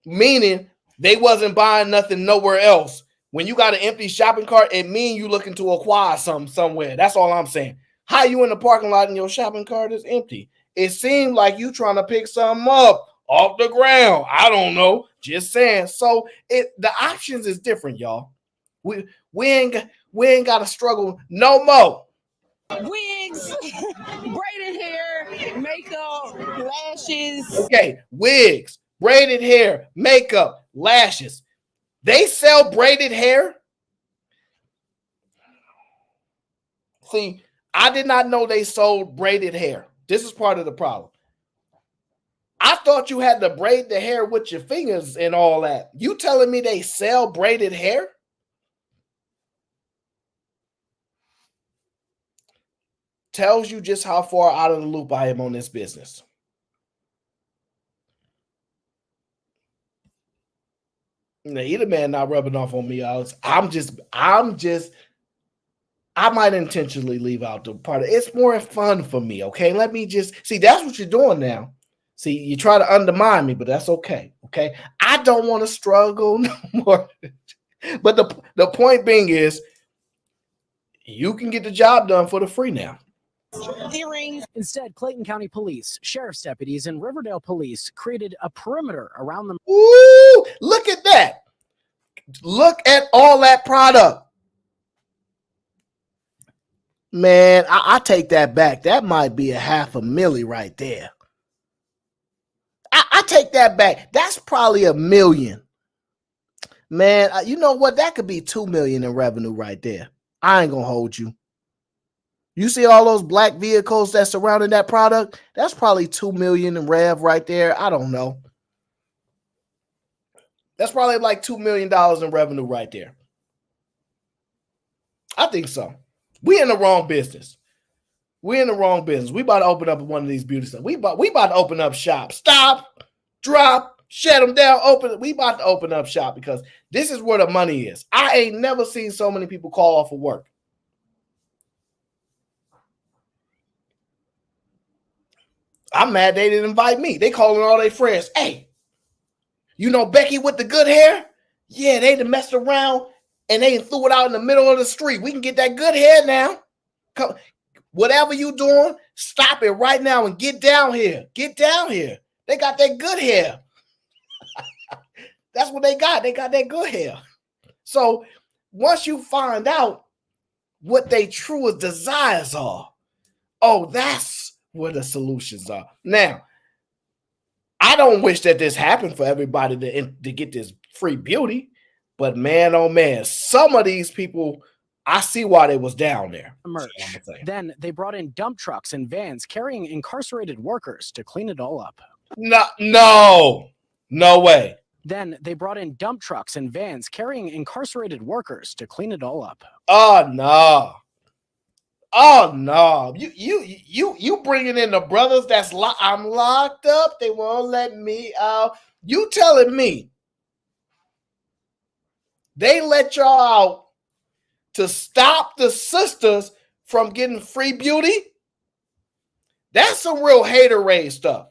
meaning they wasn't buying nothing nowhere else. When you got an empty shopping cart, it means you looking to acquire something somewhere. That's all I'm saying. How you in the parking lot and your shopping cart is empty? It seemed like you trying to pick something up off the ground. I don't know. Just saying. So the options is different, y'all. We ain't got to struggle no more. Wigs, braided hair, makeup, lashes. Okay, wigs, braided hair, makeup, lashes. They sell braided hair. See, I did not know they sold braided hair. This is part of the problem. I thought you had to braid the hair with your fingers and all that. You telling me they sell braided hair? Tells you just how far out of the loop I am on this business. Now, either man not rubbing off on me. I might intentionally leave out the part. It's more fun for me. Okay. Let me just see. That's what you're doing now. See, you try to undermine me, but that's okay. Okay. I don't want to struggle no more. But the point being is you can get the job done for the free now. Earrings. Instead, Clayton County Police, sheriff's deputies, and Riverdale Police created a perimeter around them. Ooh, look at that. Look at all that product. Man, I take that back. That might be $500,000 right there. I take that back. That's probably $1 million. Man, you know what? That could be $2 million in revenue right there. I ain't gonna hold you. You see all those black vehicles that surrounding that product? That's probably $2 million in rev right there. I don't know. That's probably like $2 million in revenue right there. I think so. We in the wrong business. We in the wrong business. We about to open up one of these beauty centers. We about to open up shop. Stop, drop, shut them down, open. We about to open up shop because this is where the money is. I ain't never seen so many people call off of work. I'm mad they didn't invite me. They calling all their friends. Hey, you know Becky with the good hair? Yeah, they done messed around and they threw it out in the middle of the street. We can get that good hair now. Come, whatever you doing, stop it right now and get down here. Get down here. They got that good hair. That's what they got. They got that good hair. So once you find out what they truest desires are, oh, that's where the solutions are. Now, I don't wish that this happened for everybody to get this free beauty, but man, oh man, some of these people, I see why they was down there. Merch. Then they brought in dump trucks and vans carrying incarcerated workers to clean it all up. No way. Then they brought in dump trucks and vans carrying incarcerated workers to clean it all up. Oh no. Oh no, you bringing in the brothers that's I'm locked up. They won't let me out. You telling me they let y'all out to stop the sisters from getting free beauty? That's some real haterade stuff.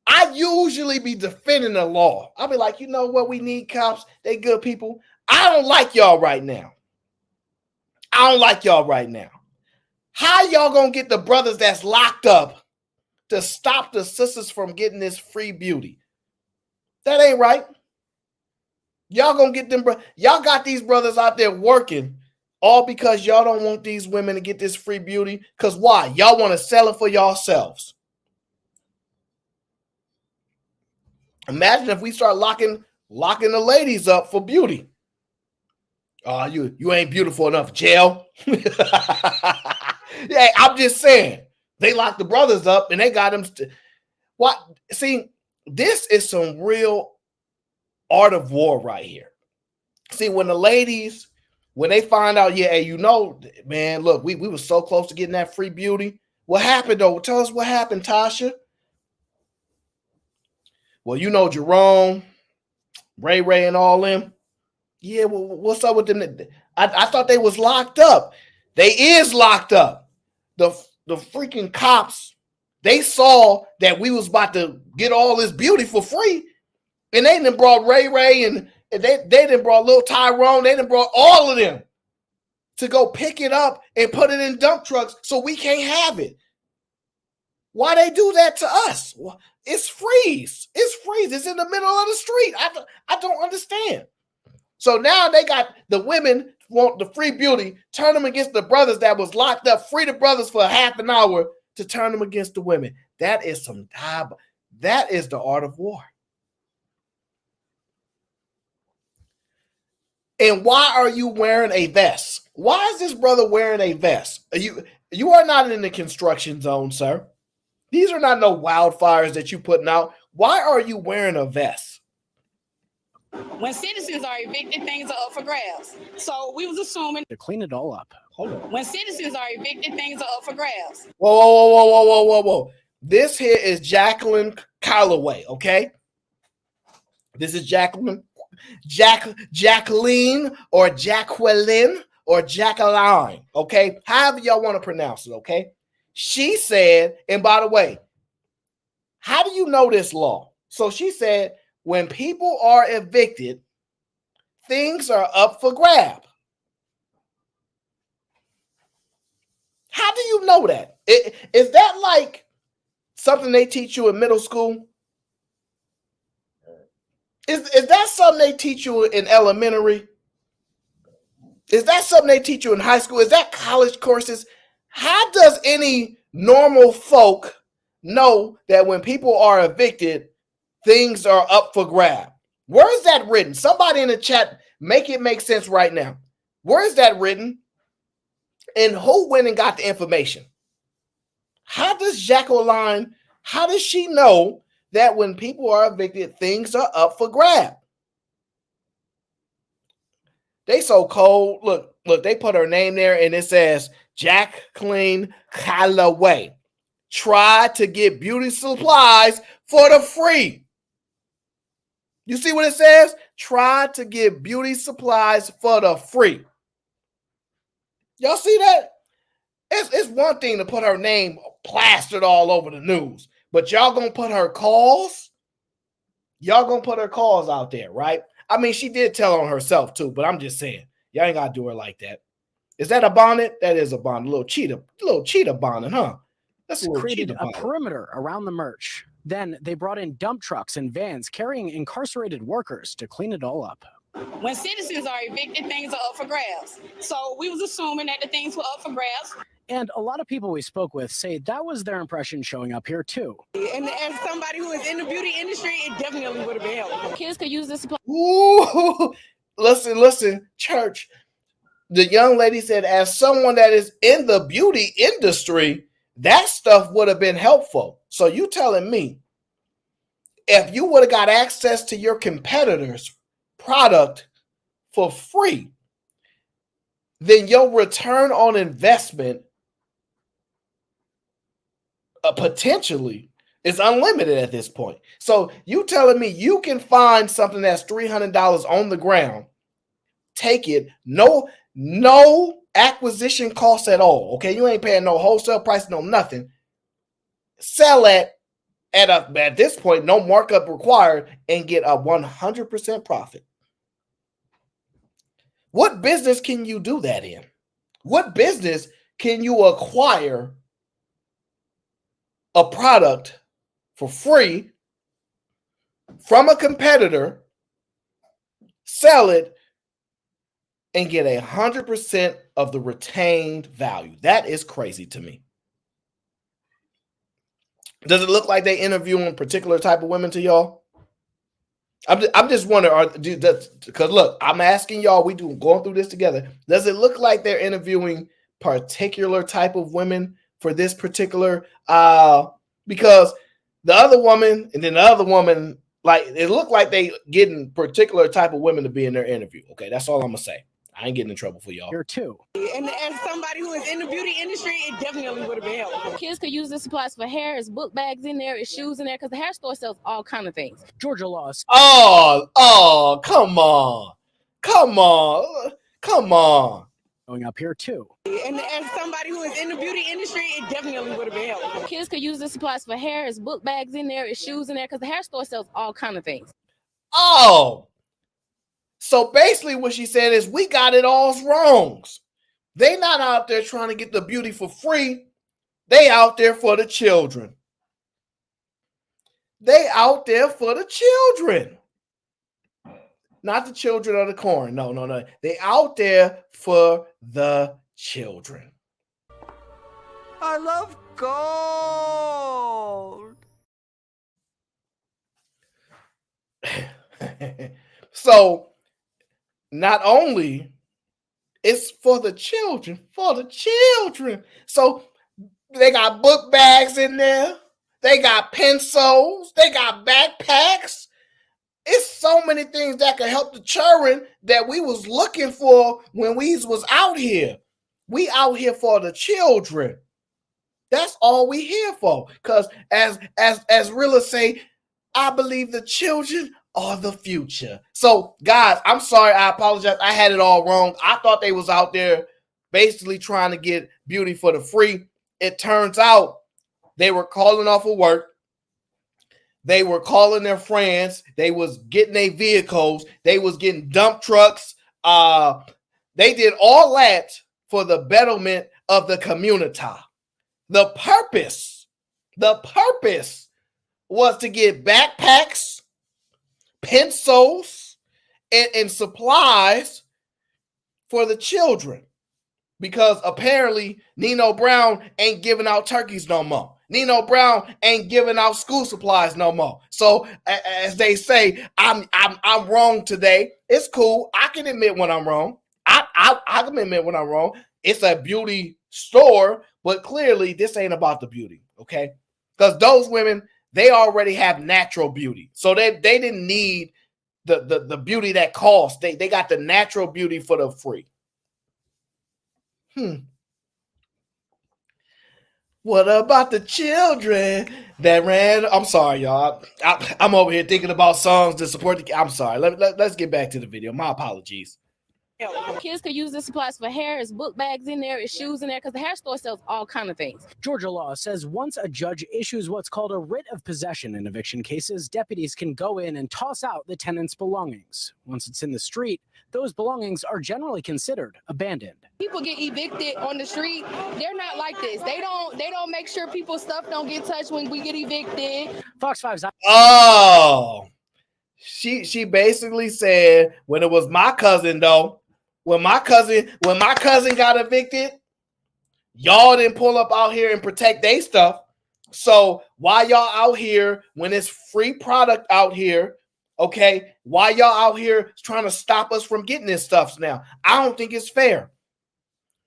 I usually be defending the law. I'll be like, you know what? We need cops. They good people. I don't like y'all right now. How y'all gonna get the brothers that's locked up to stop the sisters from getting this free beauty? That ain't right. Y'all gonna get them, y'all got these brothers out there working all because y'all don't want these women to get this free beauty. Because why? Y'all want to sell it for yourselves. Imagine if we start locking the ladies up for beauty. Oh, you ain't beautiful enough, jail. Yeah, I'm just saying. They locked the brothers up and they got them. What? See, this is some real art of war right here. See, when the ladies, when they find out, yeah, you know, man, look, we were so close to getting that free beauty. What happened though? Tell us what happened, Tasha. Well, you know, Jerome, Ray, and all them. Yeah, well, what's up with them? I thought they was locked up. They is locked up. The freaking cops, they saw that we was about to get all this beauty for free, and they done brought Ray and they done brought Lil Tyrone. They done brought all of them to go pick it up and put it in dump trucks so we can't have it. Why they do that to us? It's Freeze. It's in the middle of the street. I don't understand. So now they got the women want the free beauty, turn them against the brothers that was locked up, free the brothers for half an hour to turn them against the women. That is that is the art of war. And why are you wearing a vest? Why is this brother wearing a vest? You are not in the construction zone, sir. These are not no wildfires that you putting out. Why are you wearing a vest? When citizens are evicted, things are up for grabs. So we was assuming to clean it all up. Hold on. When citizens are evicted, things are up for grabs. Whoa. This here is Jacqueline Calloway, okay? This is Jacqueline or Jacqueline or Jacqueline, okay? However y'all want to pronounce it, okay? She said, and by the way, how do you know this law? So she said, when people are evicted, things are up for grab. How do you know that? Is that like something they teach you in middle school? Is that something they teach you in elementary? Is that something they teach you in high school? Is that college courses? How does any normal folk know that when people are evicted, things are up for grab? Where is that written? Somebody in the chat, make it make sense right now. Where is that written? And who went and got the information? How does Jacqueline, how does she know that when people are evicted, things are up for grab? They so cold. Look, they put her name there and it says Jacqueline Calloway tried to get beauty supplies for the free. You see what it says? Tried to get beauty supplies for the free. Y'all see that? It's one thing to put her name plastered all over the news, but y'all gonna put her calls? Y'all gonna put her calls out there, right? I mean, she did tell on herself too, but I'm just saying, y'all ain't gotta do her like that. Is that a bonnet? That is a bonnet. A little cheetah bonnet, huh? That's a little created cheetah a bonnet. perimeter around the merch. Then they brought in dump trucks and vans carrying incarcerated workers to clean it all up. When citizens are evicted, things are up for grabs. So we was assuming that the things were up for grabs. And a lot of people we spoke with say that was their impression showing up here too. And as somebody who is in the beauty industry, it definitely would have been helpful. Kids could use this supply. Ooh, listen, church. The young lady said, as someone that is in the beauty industry, that stuff would have been helpful. So you telling me, if you would have got access to your competitor's product for free, then your return on investment potentially is unlimited at this point. So you telling me you can find something that's $300 on the ground, take it, no acquisition costs at all. Okay, you ain't paying no wholesale price, no nothing. Sell it at this point, no markup required, and get a 100% profit. What business can you do that in? What business can you acquire a product for free from a competitor, sell it, and get 100% of the retained value? That is crazy to me. Does it look like they interviewing particular type of women to y'all? I'm just wondering, because look, I'm asking y'all, going through this together. Does it look like they're interviewing particular type of women for this particular, because the other woman and then the other woman, like, it looked like they getting particular type of women to be in their interview. Okay, that's all I'm gonna say. I ain't getting in trouble for y'all. Here too. And as somebody who is in the beauty industry, it definitely would have been helpful. Kids could use the supplies for hair. It's book bags in there. It's shoes in there because the hair store sells all kind of things. Georgia laws. Oh, come on. Come on. Going up here too. And as somebody who is in the beauty industry, it definitely would have been helpful. Kids could use the supplies for hair. It's book bags in there. It's shoes in there because the hair store sells all kind of things. Oh. So basically what she said is we got it all wrong. They not out there trying to get the beauty for free. They out there for the children. They out there for the children. Not the children of the corn. No. They out there for the children. I love gold. So not only it's for the children, So they got book bags in there. They got pencils. They got backpacks. It's so many things that can help the children that we was looking for when we was out here. We out here for the children. That's all we here for. Because as realists say, I believe the children are the future. So guys, I'm sorry. I apologize. I had it all wrong. I thought they was out there basically trying to get beauty for the free. It turns out they were calling off of work. They were calling their friends. They was getting their vehicles. They was getting dump trucks. They did all that for the betterment of the community. The purpose was to get backpacks, pencils, and supplies for the children. Because apparently Nino Brown ain't giving out turkeys no more. Nino Brown ain't giving out school supplies no more. So as they say, I'm wrong today. It's cool. I can admit when I'm wrong. I can admit when I'm wrong. It's a beauty store, but clearly this ain't about the beauty, okay? Because those women, they already have natural beauty. So they didn't need the beauty that costs. They got the natural beauty for the free. What about the children that ran? I'm sorry, y'all. I'm over here thinking about songs to support the. I'm sorry. Let's get back to the video. My apologies. Kids could use the supplies for hair. It's book bags in there. It's shoes in there because the hair store sells all kind of things. Georgia law says once a judge issues what's called a writ of possession in eviction cases, deputies can go in and toss out the tenant's belongings. Once it's in the street, those belongings are generally considered abandoned. People get evicted on the street. They're not like this. They don't make sure people's stuff don't get touched when we get evicted. Fox 5's. Oh, she basically said when it was my cousin though. When my cousin got evicted, y'all didn't pull up out here and protect their stuff. So why y'all out here when it's free product out here? Okay, why y'all out here trying to stop us from getting this stuff now? I don't think it's fair.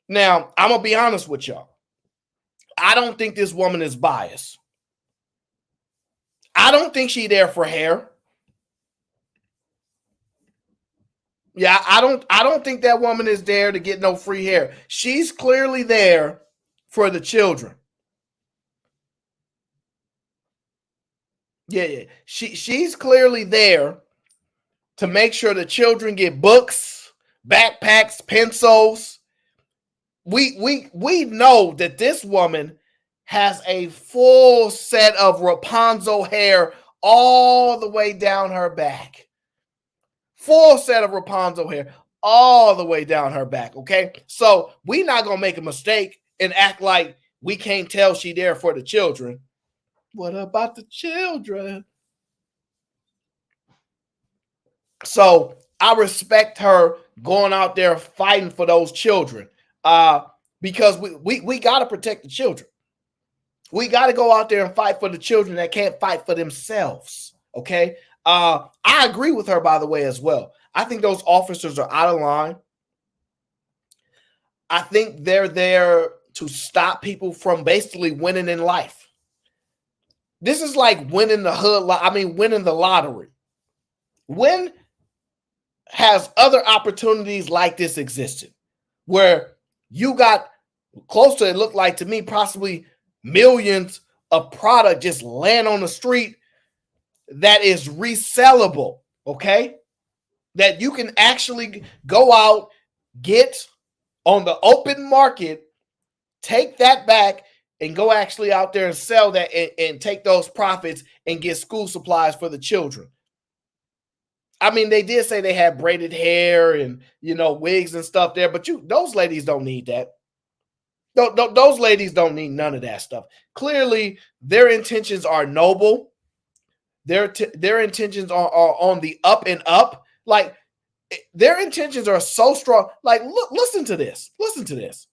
Now, I'm gonna be honest with y'all. I don't think this woman is biased. I don't think she there for hair. Yeah, I don't think that woman is there to get no free hair. She's clearly there for the children. Yeah. She's clearly there to make sure the children get books, backpacks, pencils. We know that this woman has a full set of Rapunzel hair all the way down her back. Full set of Rapunzel hair all the way down her back, okay? So we're not going to make a mistake and act like we can't tell she there for the children. What about the children? So I respect her going out there fighting for those children because we got to protect the children. We got to go out there and fight for the children that can't fight for themselves, okay? I agree with her, by the way, as well. I think those officers are out of line. I think they're there to stop people from basically winning in life. This is like winning winning the lottery. When has other opportunities like this existed? Where you got close to, it looked like to me, possibly millions of product just land on the street that is resellable, okay? That you can actually go out get on the open market, take that back, and go actually out there and sell that and take those profits and get school supplies for the children. I mean, they did say they had braided hair and, wigs and stuff there, but those ladies don't need that. Those ladies don't need none of that stuff. Clearly, their intentions are noble. Their intentions are on the up and up. Like, their intentions are so strong. Like, look, listen to this. Listen to this.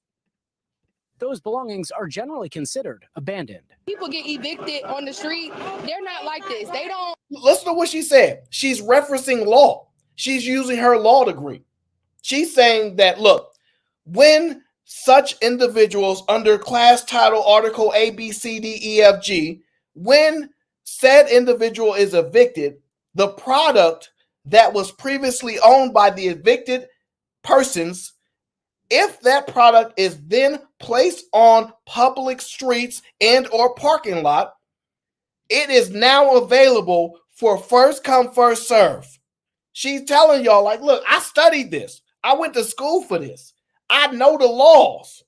Those belongings are generally considered abandoned. People get evicted on the street. They're not like this. They don't. Listen to what she said. She's referencing law. She's using her law degree. She's saying that, look, when such individuals under class title article A, B, C, D, E, F, G, when said individual is evicted, the product that was previously owned by the evicted persons, if that product is then placed on public streets and or parking lot, it is now available for first come, first serve. She's telling y'all, like, look, I studied this. I went to school for this. I know the laws.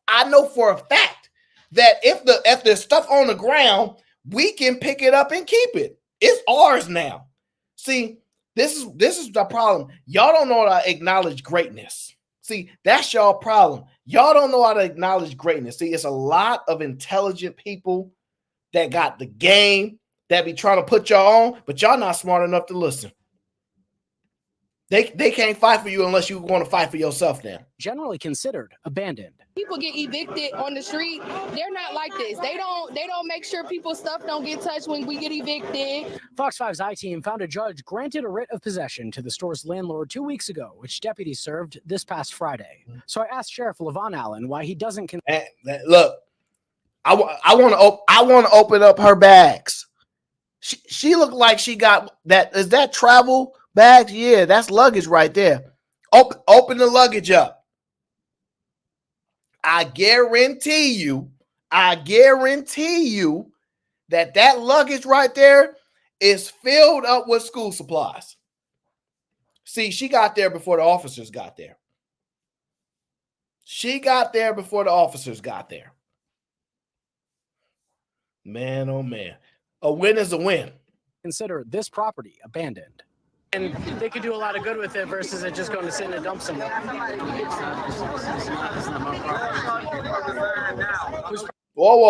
I know for a fact that if there's stuff on the ground, we can pick it up and keep it. It's ours now. See, this is the problem. Y'all don't know how to acknowledge greatness. See, that's y'all problem. Y'all don't know how to acknowledge greatness. See, it's a lot of intelligent people that got the game that be trying to put y'all on, but y'all not smart enough to listen. They can't fight for you unless you want to fight for yourself now. Generally considered abandoned. People get evicted on the street. They're not like this. They don't make sure people's stuff don't get touched when we get evicted. Fox 5's I-Team found a judge granted a writ of possession to the store's landlord 2 weeks ago, which deputies served this past Friday. So I asked Sheriff LaVon Allen why he doesn't... Look, I want to open up her bags. She looked like she got that. Is that travel bags? Yeah, that's luggage right there. Open the luggage up. I guarantee you that luggage right there is filled up with school supplies. See, she got there before the officers got there. Man, oh man. A win is a win. Consider this property abandoned. And they could do a lot of good with it versus it just going to sit in a dump somewhere. Whoa.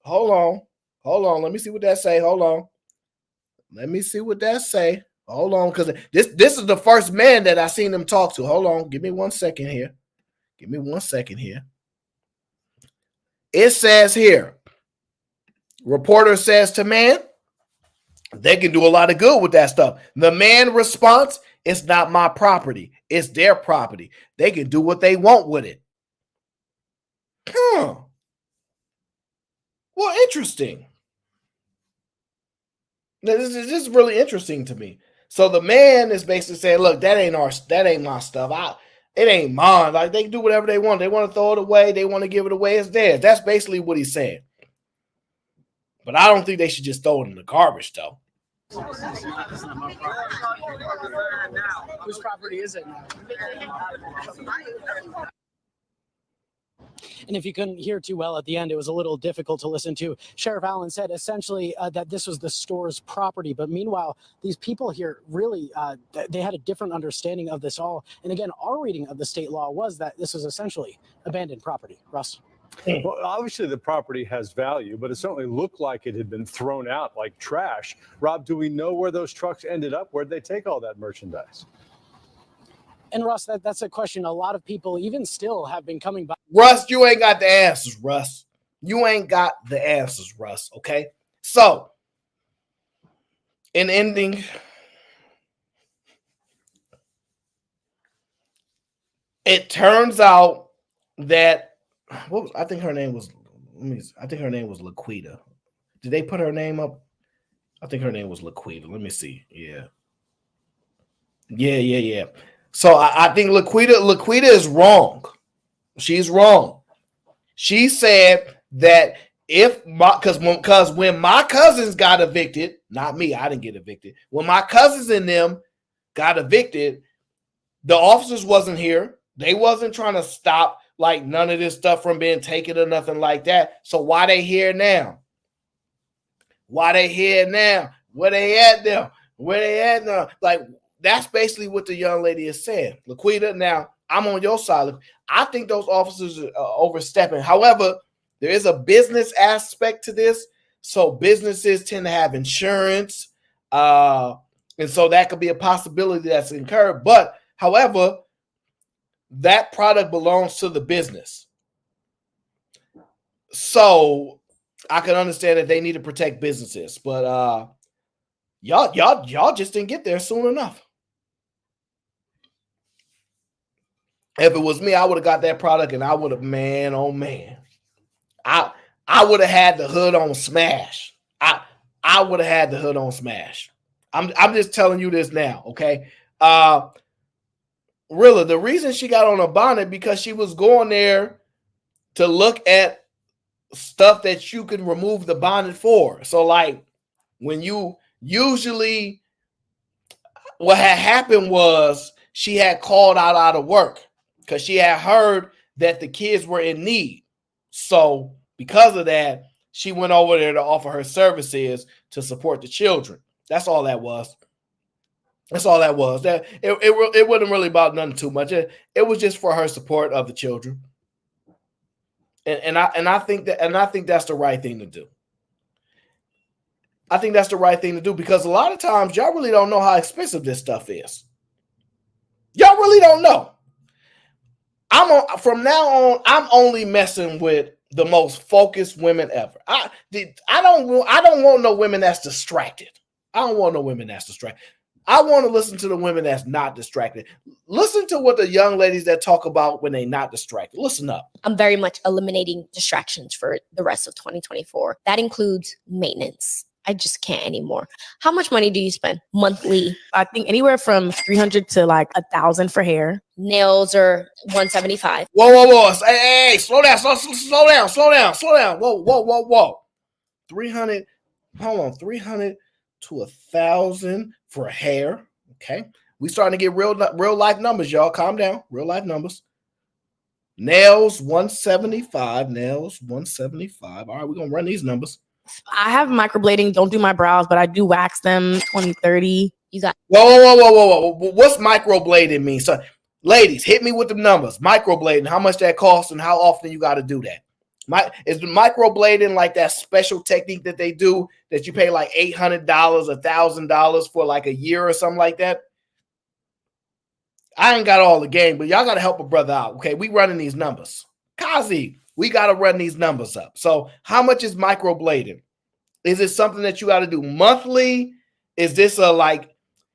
Hold on. Let me see what that say. Hold on, because this is the first man that I seen them talk to. Hold on. Give me 1 second here. It says here, reporter says to man, they can do a lot of good with that stuff. The man response, it's not my property. It's their property. They can do what they want with it. Well, interesting. This is really interesting to me. So the man is basically saying, look, that ain't my stuff. It ain't mine. Like, they can do whatever they want. They want to throw it away. They want to give it away. It's theirs. That's basically what he's saying. But I don't think they should just throw it in the garbage, though. Whose property is it now? And if you couldn't hear too well at the end, it was a little difficult to listen to. Sheriff Allen said essentially that this was the store's property. But meanwhile, these people here really, they had a different understanding of this all. And again, our reading of the state law was that this was essentially abandoned property. Russ? Well, obviously the property has value, but it certainly looked like it had been thrown out like trash. Rob, do we know where those trucks ended up? Where'd they take all that merchandise? And Russ, that's a question a lot of people even still have been coming by. Russ, you ain't got the answers, Russ. Okay? So, in ending, it turns out that I think her name was Laquita. Did they put her name up? I think her name was Laquita. Let me see. Yeah. So I think Laquita is wrong. She's wrong. She said that because when my cousins got evicted, not me, I didn't get evicted. When my cousins and them got evicted. The officers wasn't here. They wasn't trying to stop like none of this stuff from being taken or nothing like that. So why they here now? Why they here now? Where they at now? Where they at now? Like, that's basically what the young lady is saying. Laquita, now, I'm on your side. I think those officers are overstepping. However, there is a business aspect to this. So businesses tend to have insurance. And so that could be a possibility that's incurred. But, however, that product belongs to the business. So I can understand that they need to protect businesses. But y'all just didn't get there soon enough. If it was me, I would have got that product and I would have, man, oh man. I would have had the hood on smash. I would have had the hood on smash. I'm just telling you this now, okay? Really, the reason she got on a bonnet because she was going there to look at stuff that you can remove the bonnet for. So like when you usually what had happened was she had called out of work because she had heard that the kids were in need. So because of that, she went over there to offer her services to support the children. That's all that was. That's all that was. That it wasn't really about nothing too much. It was just for her support of the children. And I think that's the right thing to do. I think that's the right thing to do because a lot of times y'all really don't know how expensive this stuff is. Y'all really don't know. From now on, I'm only messing with the most focused women ever. I don't want no women that's distracted. I don't want no women that's distracted. I want to listen to the women that's not distracted. Listen to what the young ladies that talk about when they're not distracted. Listen up. I'm very much eliminating distractions for the rest of 2024. That includes maintenance. I just can't anymore. How much money do you spend monthly? I think anywhere from 300 to like 1,000 for hair. Nails are 175. Whoa. Hey, slow down. Whoa. 300, hold on, 300 to 1,000 for hair. Okay. We starting to get real life numbers, y'all. Calm down. Real life numbers. Nails, 175. Nails, 175. All right, we're going to run these numbers. I have microblading. Don't do my brows, but I do wax them 20, 30. You got Whoa. What's microblading mean? So, ladies, hit me with the numbers. Microblading, how much that costs and how often you got to do that. Is the microblading like that special technique that they do that you pay like $800, $1,000 for like a year or something like that? I ain't got all the game, but y'all got to help a brother out. Okay, we running these numbers. Kazi, we got to run these numbers up. So how much is microblading? Is it something that you got to do monthly? Is this a like,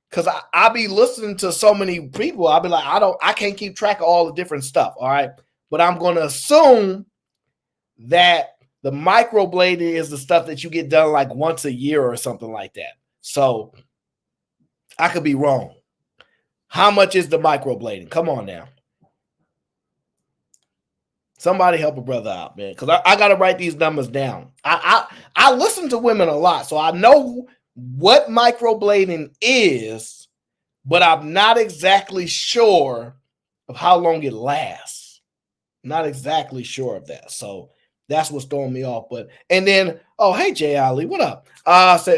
because I be listening to so many people, I'll be like, I can't keep track of all the different stuff. All right. But I'm going to assume that the microblading is the stuff that you get done like once a year or something like that. So I could be wrong. How much is the microblading? Come on now. Somebody help a brother out, man, because I got to write these numbers down. I listen to women a lot, so I know what microblading is, but I'm not exactly sure of how long it lasts. Not exactly sure of that. So that's what's throwing me off. But and then, oh, hey, Jay Ali, what up?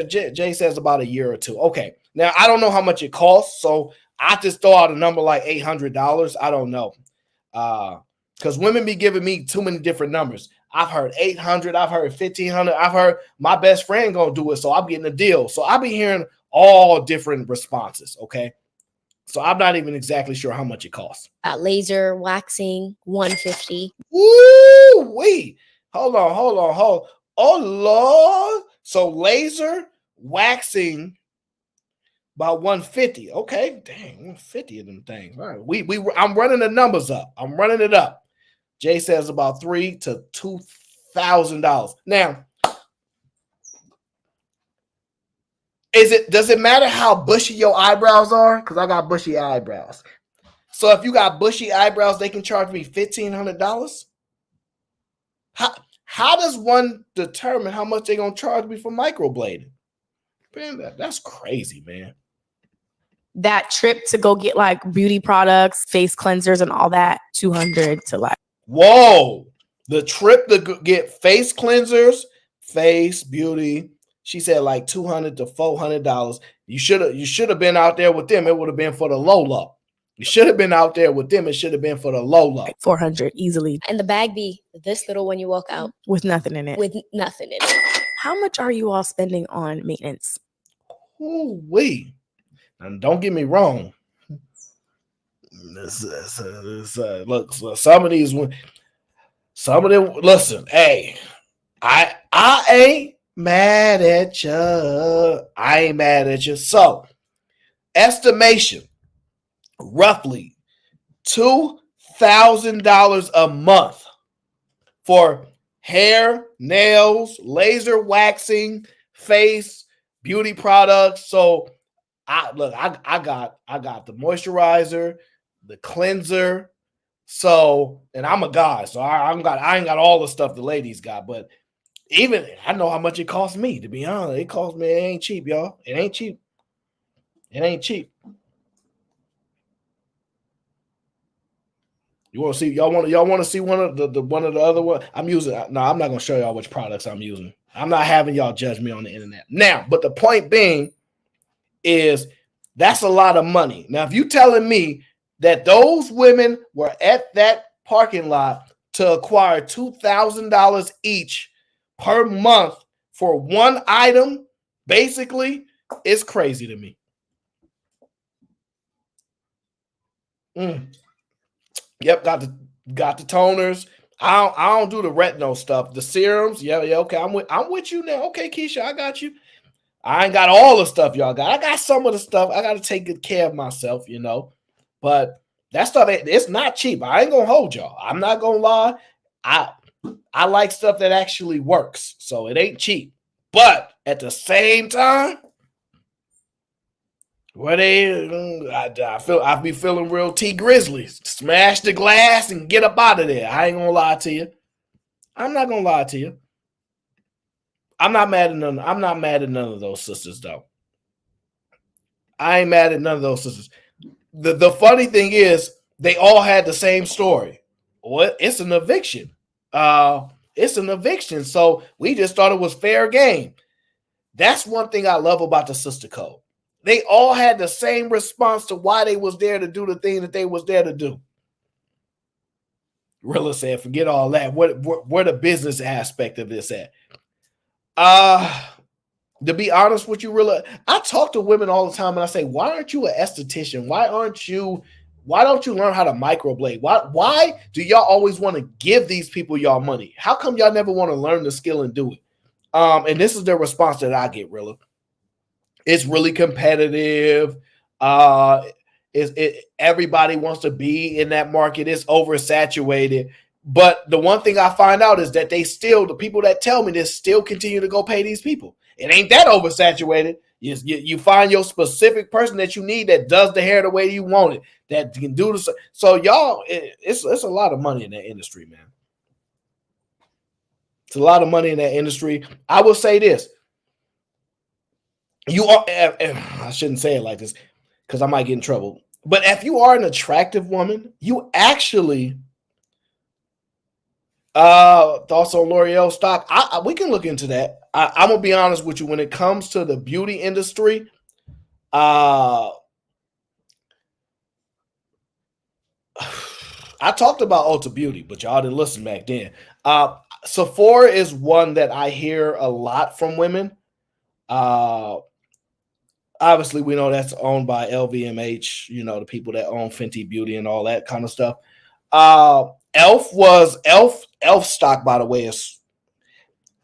Jay says about a year or two. Okay. Now, I don't know how much it costs, so I just throw out a number like $800. I don't know. Because women be giving me too many different numbers. I've heard 800. I've heard 1,500. I've heard my best friend going to do it, so I'm getting a deal. So I'll be hearing all different responses, okay? So I'm not even exactly sure how much it costs. Laser waxing, 150. Woo! Wait. Hold on. Oh, Lord. So laser waxing about 150. Okay. Dang, 150 of them things. All right. I'm running the numbers up. I'm running it up. Jay says about $3,000 to $2,000. Now, does it matter how bushy your eyebrows are? Because I got bushy eyebrows. So if you got bushy eyebrows, they can charge me $1,500. How does one determine how much they're gonna charge me for microblading? Man, that's crazy, man. that trip to go get like beauty products, face cleansers, and all that, $200 to like. Whoa, the trip to get face cleansers, face beauty. She said like $200 to $400. You should have been out there with them. It would have been for the low. You should have been out there with them. It should have been for the low. Like $400 easily. And the bag be this little when you walk out. With nothing in it. With nothing in it. How much are you all spending on maintenance? Ooh-wee. And don't get me wrong. Look, some of them. Listen, hey, I ain't mad at you. I ain't mad at you. So, estimation, roughly $2,000 a month for hair, nails, laser waxing, face, beauty products. So, I got the moisturizer, the cleanser. So, and I'm a guy, so I ain't got all the stuff the ladies got, but even I know how much it costs me, to be honest. It costs me, it ain't cheap, y'all. It ain't cheap. It ain't cheap. You want to see, y'all want to see one of the other one? I'm using, no, I'm not going to show y'all which products I'm using. I'm not having y'all judge me on the internet. Now, but the point being is that's a lot of money. Now, if you telling me that those women were at that parking lot to acquire $2,000 each per month for one item, basically, it's crazy to me. Yep, got the toners. I don't do the retinol stuff. The serums, yeah, okay. I'm with you now. Okay, Keisha, I got you. I ain't got all the stuff y'all got. I got some of the stuff. I got to take good care of myself, But that stuff, it's not cheap. I ain't gonna hold y'all. I'm not gonna lie. I like stuff that actually works, so it ain't cheap. But at the same time, I be feeling real T Grizzly. Smash the glass and get up out of there. I ain't gonna lie to you. I'm not gonna lie to you. I'm not mad at none of those sisters, though. I ain't mad at none of those sisters. The funny thing is, they all had the same story. Well, it's an eviction. It's an eviction. So we just thought it was fair game. That's one thing I love about the sister code. They all had the same response to why they was there to do the thing that they was there to do. Rilla said, forget all that. Where the business aspect of this at? To be honest with you, Rilla, I talk to women all the time and I say, why aren't you an esthetician? Why don't you learn how to microblade? Why do y'all always want to give these people y'all money? How come y'all never want to learn the skill and do it? And this is the response that I get, Rilla. It's really competitive. Everybody wants to be in that market. It's oversaturated. But the one thing I find out is that the people that tell me this still continue to go pay these people. It ain't that oversaturated. You find your specific person that you need that does the hair the way you want it, that can do the. So y'all, it's a lot of money in that industry, man. It's a lot of money in that industry. I will say this. You are, I shouldn't say it like this because I might get in trouble. But if you are an attractive woman, you actually thoughts on L'Oreal stock. We can look into that. I'm gonna be honest with you. When it comes to the beauty industry, I talked about Ulta Beauty, but y'all didn't listen back then. Sephora is one that I hear a lot from women. Obviously, we know that's owned by LVMH, the people that own Fenty Beauty and all that kind of stuff. Elf stock, by the way,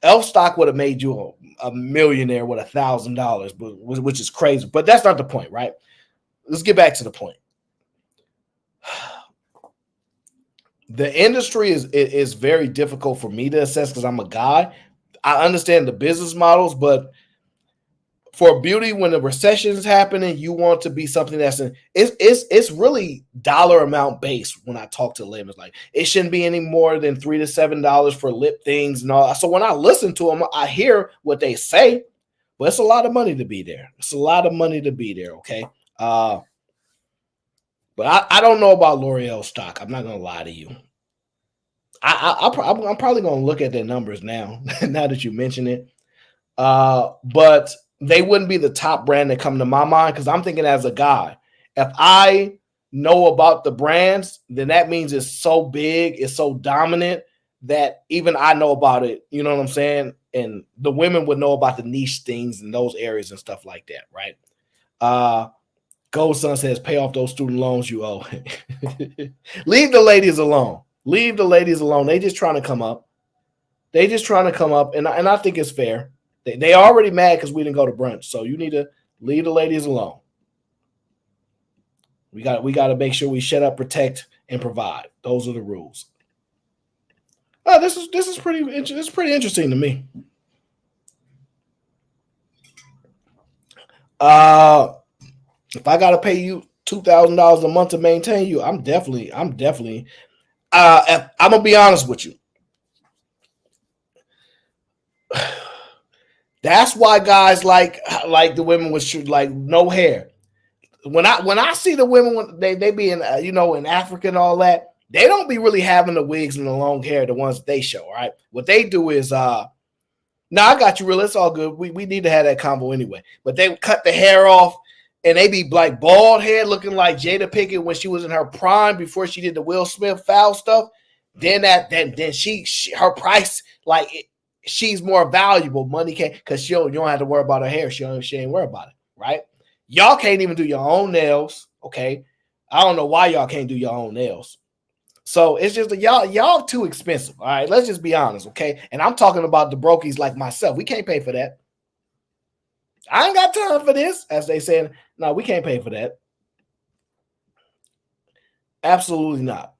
Elf stock would have made you a millionaire with $1,000, which is crazy. But that's not the point, right? Let's get back to the point. The industry is very difficult for me to assess because I'm a guy. I understand the business models, but for beauty, when the recession is happening, you want to be something it's really dollar amount based. When I talk to women, like it shouldn't be any more than $3 to $7 for lip things and all. So when I listen to them, I hear what they say, but it's a lot of money to be there. It's a lot of money to be there. Okay, But I don't know about L'Oreal stock. I'm not gonna lie to you. I'm probably gonna look at their numbers now. Now that you mention it, but they wouldn't be the top brand that come to my mind because I'm thinking as a guy, if I know about the brands, then that means it's so big, it's so dominant that even I know about it. You know what I'm saying? And the women would know about the niche things in those areas and stuff like that, right? Gold Sun says, pay off those student loans you owe. Leave the ladies alone. Leave the ladies alone. They just trying to come up. They just trying to come up, and I think it's fair. They already mad because we didn't go to brunch, so you need to leave the ladies alone. We got to make sure we shut up, protect, and provide. Those are the rules. Oh, this is pretty interesting to me. If I gotta pay you $2,000 a month to maintain you, I'm definitely. I'm gonna be honest with you. That's why guys like the women with like no hair. When I see the women when they be in in Africa and all that, they don't be really having the wigs and the long hair, the ones that they show. Right? What they do is I got you, real. It's all good. We need to have that combo anyway. But they cut the hair off. And they be like bald head looking like Jada Pinkett when she was in her prime before she did the Will Smith foul stuff. Then she her price, like she's more valuable. Money can't, because you don't have to worry about her hair. She ain't worry about it, right? Y'all can't even do your own nails, okay? I don't know why y'all can't do your own nails. So it's just y'all too expensive. All right, let's just be honest, okay? And I'm talking about the brokies like myself. We can't pay for that. I ain't got time for this, as they said. No, we can't pay for that. Absolutely not.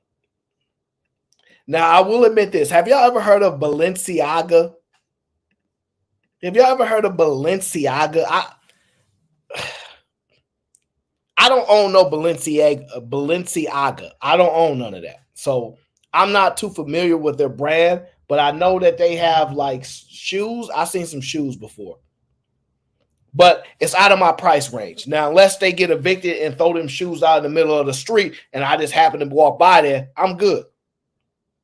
Now, I will admit this. Have y'all ever heard of Balenciaga? Have y'all ever heard of Balenciaga? I don't own no Balenciaga. I don't own none of that. So I'm not too familiar with their brand, but I know that they have like shoes. I've seen some shoes before. But it's out of my price range. Now, unless they get evicted and throw them shoes out in the middle of the street and I just happen to walk by there, I'm good.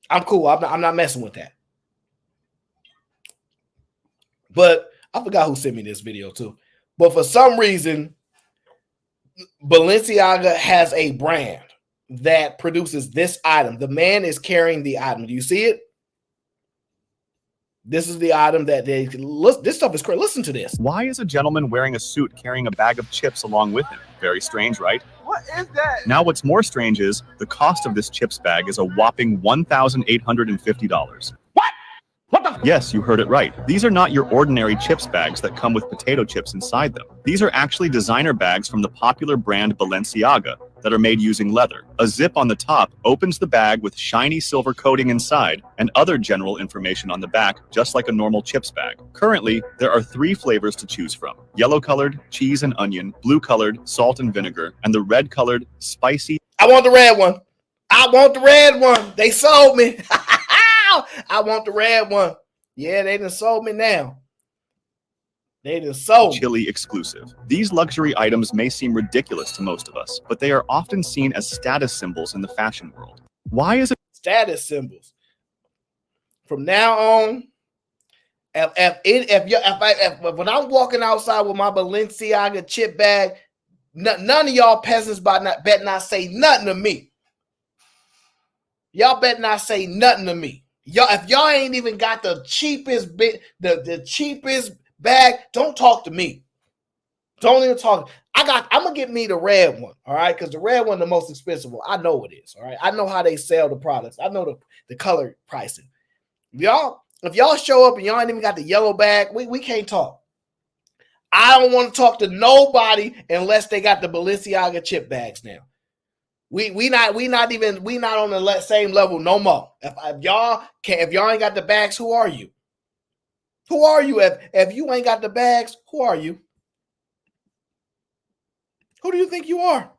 I'm cool. I'm not messing with that. But I forgot who sent me this video too. But for some reason, Balenciaga has a brand that produces this item. The man is carrying the item. Do you see it? This is the item that they look. This stuff is crazy. Listen to this. Why is a gentleman wearing a suit carrying a bag of chips along with him? Very strange, right? What is that? Now, what's more strange is the cost of this chips bag is a whopping $1,850. What the? Yes, you heard it right. These are not your ordinary chips bags that come with potato chips inside them. These are actually designer bags from the popular brand Balenciaga that are made using leather. A zip on the top opens the bag with shiny silver coating inside and other general information on the back, just like a normal chips bag. Currently, there are 3 flavors to choose from: yellow-colored, cheese and onion, blue-colored, salt and vinegar, and the red-colored, spicy. I want the red one. I want the red one. They sold me. I want the red one. Yeah, they done sold me now. They done sold chili exclusive. These luxury items may seem ridiculous to most of us, but they are often seen as status symbols in the fashion world. Why is it status symbols? From now on, if when I'm walking outside with my Balenciaga chip bag, none of y'all peasants bet not say nothing to me. Y'all bet not say nothing to me. Y'all, if y'all ain't even got the cheapest the cheapest bag, don't talk to me. Don't even talk. I'm gonna get me the red one, all right? Because the red one, the most expensive one. I know it is, all right. I know how they sell the products. I know the color pricing. If y'all show up and y'all ain't even got the yellow bag, we can't talk. I don't want to talk to nobody unless they got the Balenciaga chip bags now. We not on the same level no more. If y'all ain't got the bags, who are you? Who are you? If you ain't got the bags, who are you? Who do you think you are?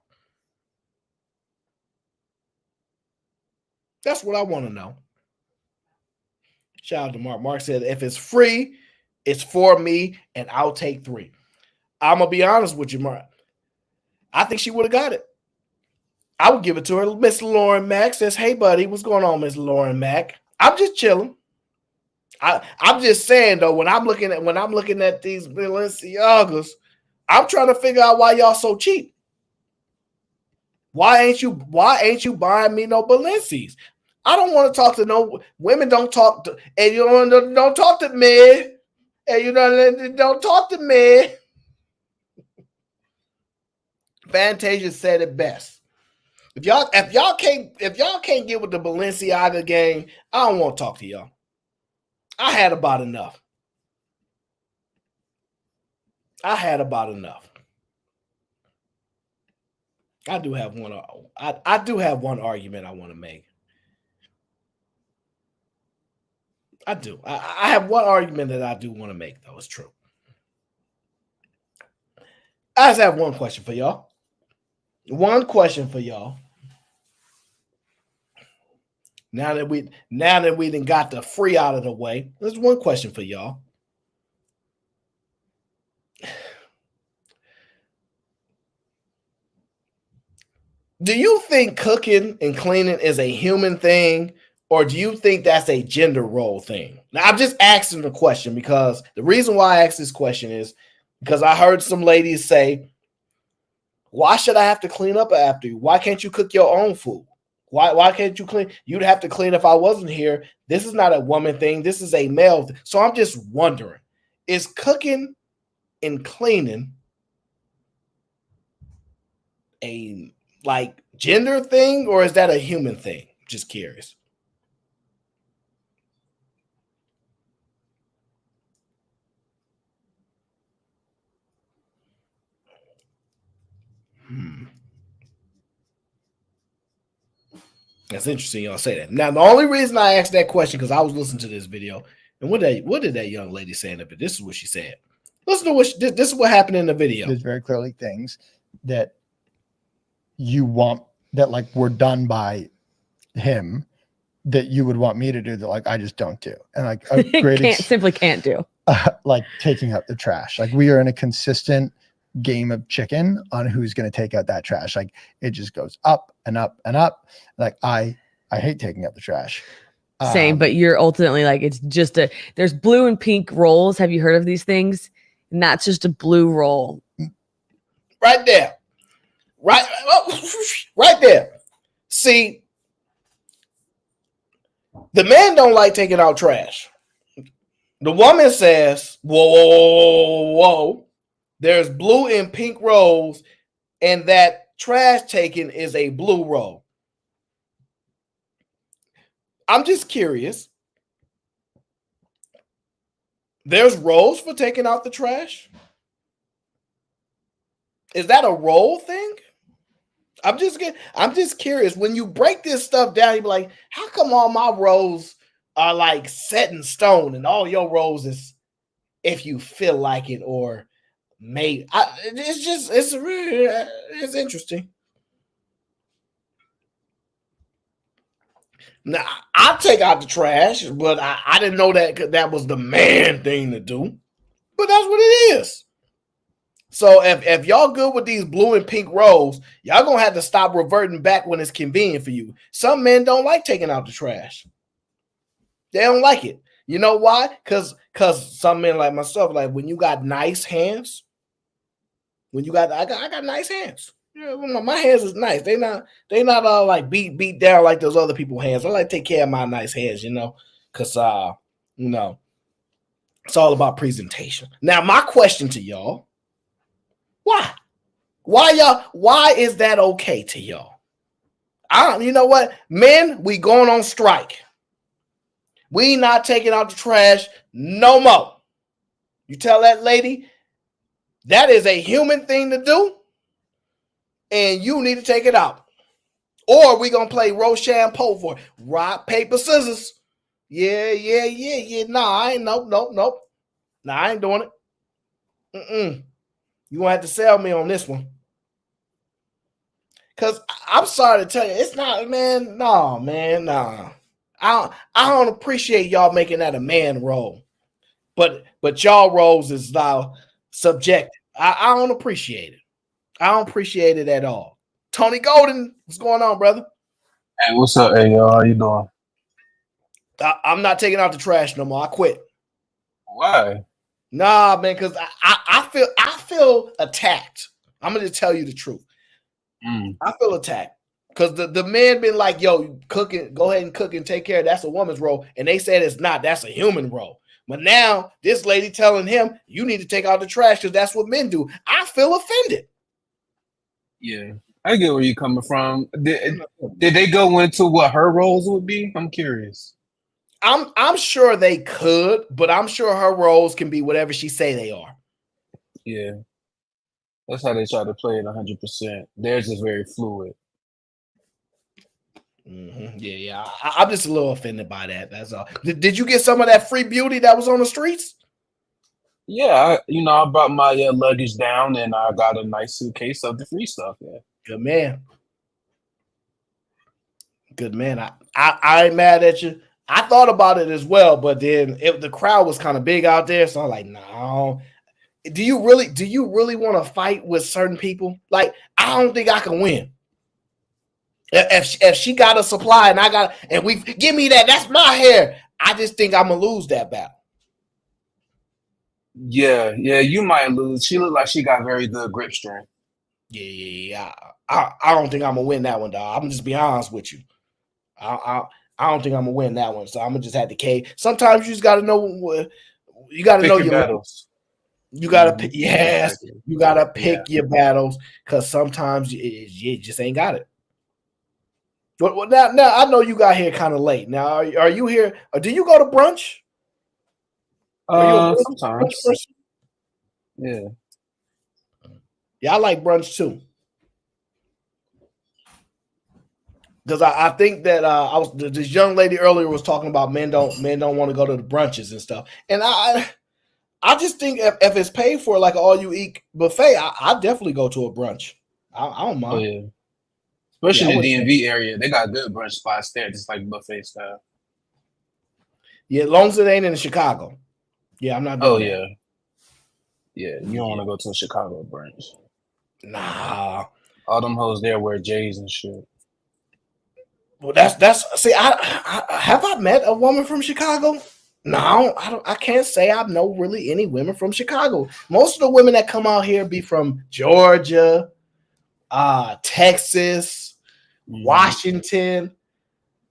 That's what I want to know. Shout out to Mark. Mark said, if it's free, it's for me, and I'll take 3. I'm gonna be honest with you, Mark. I think she would have got it. I would give it to her. Miss Lauren Mack says, "Hey, buddy, what's going on, Miss Lauren Mack? I'm just chilling. I'm just saying though, when I'm looking at these Balenciagas, I'm trying to figure out why y'all so cheap. Why ain't you buying me no Balenci's? I don't want to talk to no women. Don't talk to, and you don't talk to me. And you don't talk to me." Fantasia said it best. If y'all can't get with the Balenciaga gang, I don't want to talk to y'all. I had about enough. I do have one. I do have one argument I want to make. I do. I have one argument that I do want to make, though. It's true. I just have one question for y'all. One question for y'all. Now that we done got the free out of the way, there's one question for y'all. Do you think cooking and cleaning is a human thing, or do you think that's a gender role thing? Now, I'm just asking the question because the reason why I asked this question is because I heard some ladies say, "Why should I have to clean up after you? Why can't you cook your own food? Why can't you clean? You'd have to clean if I wasn't here. This is not a woman thing. This is a male thing." So I'm just wondering, is cooking and cleaning a gender thing, or is that a human thing? Just curious. That's interesting y'all say that. Now, the only reason I asked that question because I was listening to this video, and what did that young lady say in it? But this is what she said. Listen to what this is what happened in the video. There's very clearly things that you want that were done by him that you would want me to do that I just don't do. And a great simply can't do. Taking out the trash. We are in a consistent game of chicken on who's going to take out that trash. It just goes up and up and up. I hate taking out the trash. Same, but you're ultimately it's just there's blue and pink rolls. Have you heard of these things? And that's just a blue roll. Right there. Right there. See, the man don't like taking out trash. The woman says, whoa. There's blue and pink rolls, and that trash taking is a blue roll. I'm just curious. There's rolls for taking out the trash? Is that a roll thing? I'm just curious. When you break this stuff down, you be like, how come all my rolls are set in stone and all your rolls is if you feel like it or made? It's interesting. Now, I take out the trash, but I didn't know that was the man thing to do. But that's what it is. So if y'all good with these blue and pink rolls, y'all gonna have to stop reverting back when it's convenient for you. Some men don't like taking out the trash. They don't like it. You know why? Because some men like myself, when you got nice hands, I got nice hands. Yeah, my hands is nice. They not all beat down like those other people's hands. I like to take care of my nice hands, because it's all about presentation. Now, my question to y'all. Why is that okay to y'all? You know what? Men, we going on strike. We not taking out the trash no more. You tell that lady that is a human thing to do, and you need to take it out. Or we gonna play Rochambeau for rock, paper, scissors. Yeah. Nah, I ain't nope. Nah, I ain't doing it. You gonna have to sell me on this one. Cause I'm sorry to tell you, it's not, man. Nah. I don't appreciate y'all making that a man role, but y'all roles is now subjective. I don't appreciate it. I don't appreciate it at all. Tony Golden, what's going on, brother? Hey, what's up, hey, y'all? How you doing? I'm not taking out the trash no more. I quit. Why? Nah, man, because I feel attacked. I'm gonna just tell you the truth. I feel attacked because the men been like, yo, cooking, go ahead and cook and take care. That's a woman's role, and they said it's not. That's a human role. But now this lady telling him you need to take out the trash because that's what men do. I feel offended. Yeah, I get where you're coming from. Did they go into what her roles would be? I'm curious. I'm sure they could, but I'm sure her roles can be whatever she say they are. Yeah, that's how they try to play it 100%. Theirs is very fluid. Yeah. I'm just a little offended by that. That's all. Did you get some of that free beauty that was on the streets? Yeah, I brought my luggage down and I got a nice suitcase of the free stuff. Yeah, good man. Good man. I ain't mad at you. I thought about it as well, but then the crowd was kind of big out there, so I'm like, no. Do you really want to fight with certain people? Like, I don't think I can win. If she got a supply and we give me that's my hair. I just think I'm gonna lose that battle. Yeah, you might lose. She looked like she got very good grip strength. Yeah. I don't think I'm gonna win that one, dog. I'm gonna just be honest with you. I don't think I'm gonna win that one, so I'm gonna just have to cave. Sometimes you just gotta know you gotta know your battles. You gotta pick, you gotta pick your battles because sometimes you just ain't got it. Well, now I know you got here kind of late. Now, are you here? Or do you go to brunch? Sometimes. Yeah, I like brunch too. Because I think that this young lady earlier was talking about men don't want to go to the brunches and stuff, and I just think if it's paid for like all you eat buffet, I definitely go to a brunch. I don't mind. Oh, yeah. Especially in the DMV area, they got good brunch spots there, just like buffet style. Yeah, as long as it ain't in Chicago. Yeah, I'm not doing that. Yeah, you don't want to go to a Chicago brunch. Nah, all them hoes there wear J's and shit. Well, that's see, I have I met a woman from Chicago? No, I can't say I know really any women from Chicago. Most of the women that come out here be from Georgia, Texas, Washington.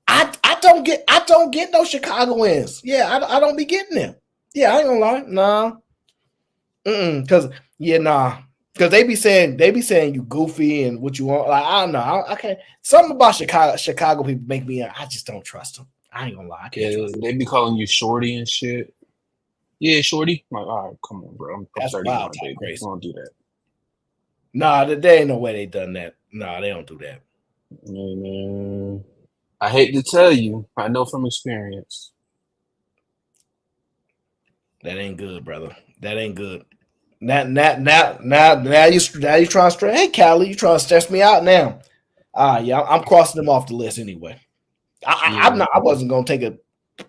I don't get no Chicagoans. Yeah, I don't be getting them. Yeah, I ain't gonna lie. Nah. Because they be saying you goofy and what you want. Like, I don't know. I can't. Something about Chicago people make me. I just don't trust them. I ain't gonna lie. I can't trust them. They be calling you shorty and shit. Yeah, shorty. I'm like, all right, come on, bro. I'm That's 31, wild, baby. crazy. Don't do that. Nah, there ain't no way they done that. Nah, they don't do that. Man, I hate to tell you, I know from experience. That ain't good, brother. That ain't good. Now you trying to stress. Hey, Callie, you trying to stress me out now? Yeah, I'm crossing them off the list anyway. I wasn't gonna take a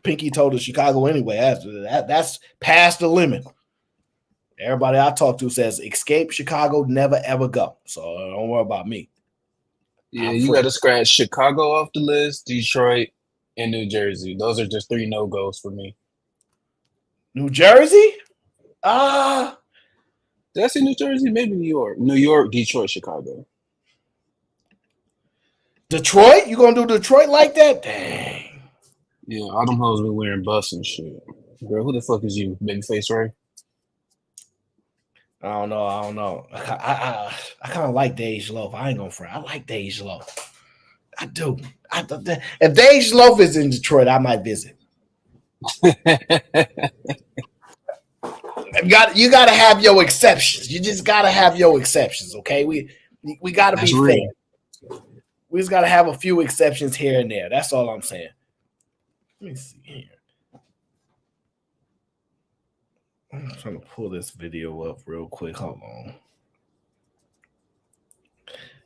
pinky toe to Chicago anyway. That's past the limit. Everybody I talk to says escape Chicago, never ever go. So don't worry about me. Yeah, you got to scratch Chicago off the list, Detroit, and New Jersey. Those are just 3 no-goes for me. New Jersey? Did I say New Jersey? Maybe New York. New York, Detroit, Chicago. Detroit? You gonna do Detroit like that? Dang. Yeah, all them hoes be wearing busts and shit. Girl, who the fuck is you? Babyface Ray? I don't know. I kind of like Dej Loaf. I ain't gonna front. I like Dej Loaf. I do. If Dej Loaf is in Detroit, I might visit. You got to have your exceptions. You just got to have your exceptions, okay? We got to be fair. We just got to have a few exceptions here and there. That's all I'm saying. Let me see here. I'm trying to pull this video up real quick. Hold on.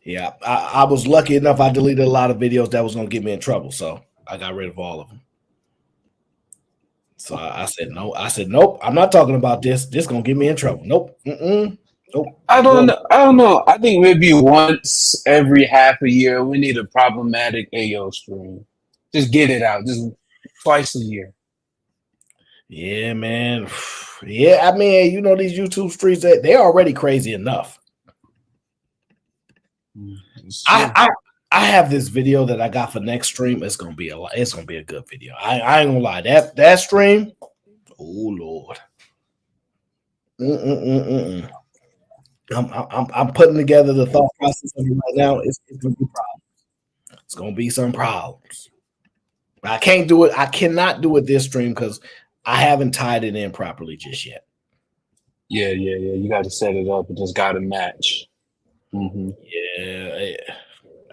Yeah, I was lucky enough. I deleted a lot of videos that was going to get me in trouble, so I got rid of all of them. So I said no. I said nope. I'm not talking about this. This is gonna get me in trouble. Nope. I don't know. I think maybe once every half a year we need a problematic AO stream. Just get it out. Just twice a year. Yeah, man. Yeah, I mean, you know, these YouTube streets, they're already crazy enough. I have this video that I got for next stream. It's gonna be a good video. I ain't gonna lie. That stream, oh Lord. I'm putting together the thought process of it right now. It's gonna be problems. It's gonna be some problems. I can't do it. I cannot do it this stream because I haven't tied it in properly just yet. Yeah. You got to set it up. It just got to match. Yeah,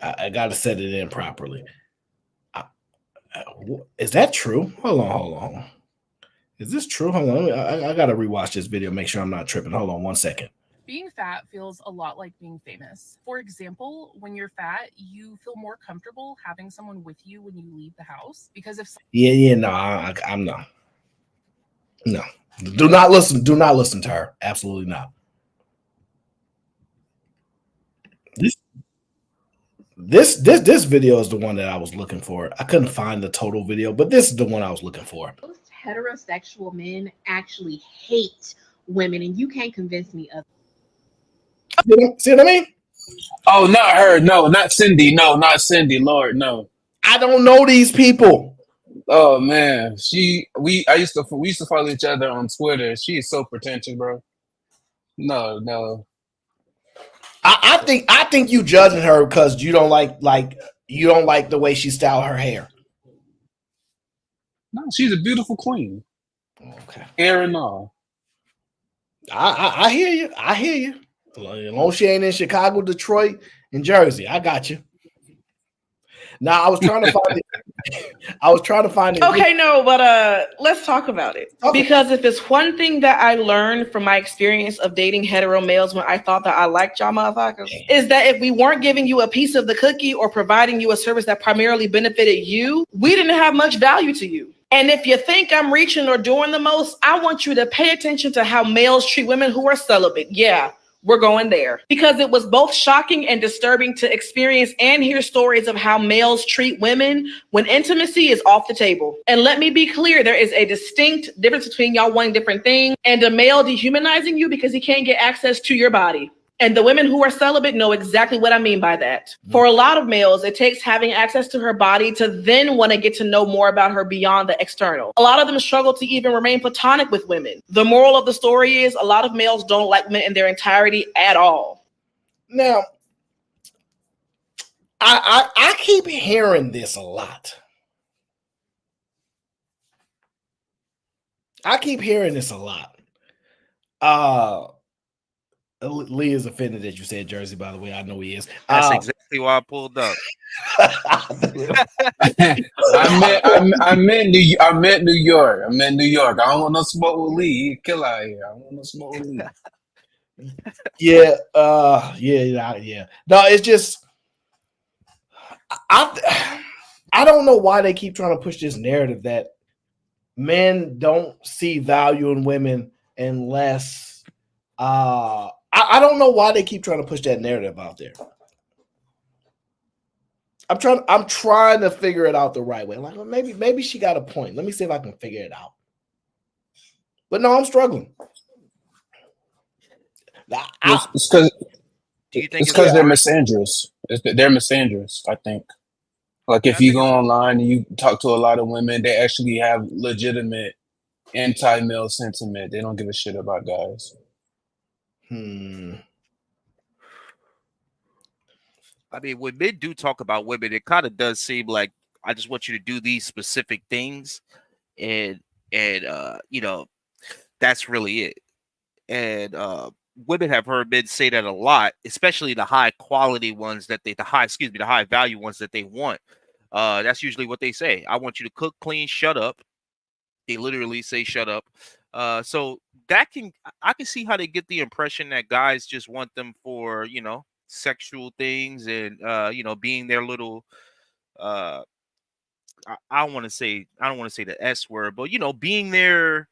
I got to set it in properly. Is that true? Hold on. Is this true? Hold on. I got to rewatch this video. Make sure I'm not tripping. Hold on 1 second. Being fat feels a lot like being famous. For example, when you're fat, you feel more comfortable having someone with you when you leave the house because if No, I'm not. No, do not listen. Do not listen to her. Absolutely not. This video is the one that I was looking for. I couldn't find the total video, but this is the one I was looking for. Most heterosexual men actually hate women, and you can't convince me of. See what I mean? Oh, not her. No, not Cindy. No, not Cindy. Lord, no. I don't know these people. Oh man, we used to follow each other on Twitter. She is so pretentious, bro. No. I think you judging her because you don't like the way she styled her hair. No, she's a beautiful queen. Okay. Hair and all. I hear you. As long as she ain't in Chicago, Detroit, and Jersey, I got you. Now I was trying to find it. Okay, no, but let's talk about it. Okay. Because if it's one thing that I learned from my experience of dating hetero males when I thought that I liked y'all motherfuckers, is that if we weren't giving you a piece of the cookie or providing you a service that primarily benefited you, we didn't have much value to you. And if you think I'm reaching or doing the most, I want you to pay attention to how males treat women who are celibate. Yeah. We're going there because it was both shocking and disturbing to experience and hear stories of how males treat women when intimacy is off the table. And let me be clear, there is a distinct difference between y'all wanting different things and a male dehumanizing you because he can't get access to your body. And the women who are celibate know exactly what I mean by that. For a lot of males, it takes having access to her body to then want to get to know more about her beyond the external. A lot of them struggle to even remain platonic with women. The moral of the story is a lot of males don't like women in their entirety at all. Now, I keep hearing this a lot. Lee is offended that you said Jersey, by the way. I know he is. That's exactly why I pulled up. I meant New York. I don't want no smoke with Lee. He kill out here. I don't want no smoke with Lee. Yeah. No, it's just I don't know why they keep trying to push this narrative that men don't see value in women unless I don't know why they keep trying to push that narrative out there. I'm trying to figure it out the right way. Like, well, maybe she got a point. Let me see if I can figure it out. But no, I'm struggling. It's because they're misandrous. They're misandrous, I think. Like if you go online and you talk to a lot of women, they actually have legitimate anti-male sentiment. They don't give a shit about guys. I mean, when men do talk about women, it kind of does seem like I just want you to do these specific things, and you know, that's really it. And women have heard men say that a lot, especially the high quality ones that the high value ones that they want. That's usually what they say. I want you to cook, clean, shut up. They literally say shut up. So I can see how they get the impression that guys just want them for, you know, sexual things and you know, being their little I don't want to say the S word, but you know, being their,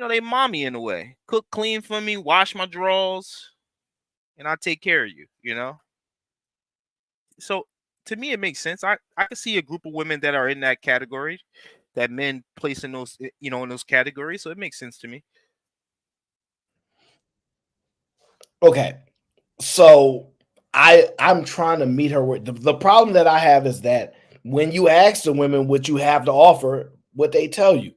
they mommy in a way. Cook, clean for me, wash my drawers, and I take care of you, So to me, it makes sense. I can see a group of women that are in that category, that men place in those, in those categories. So it makes sense to me. Okay. So I'm trying to meet her with the problem that I have is that when you ask the women what you have to offer, what they tell you.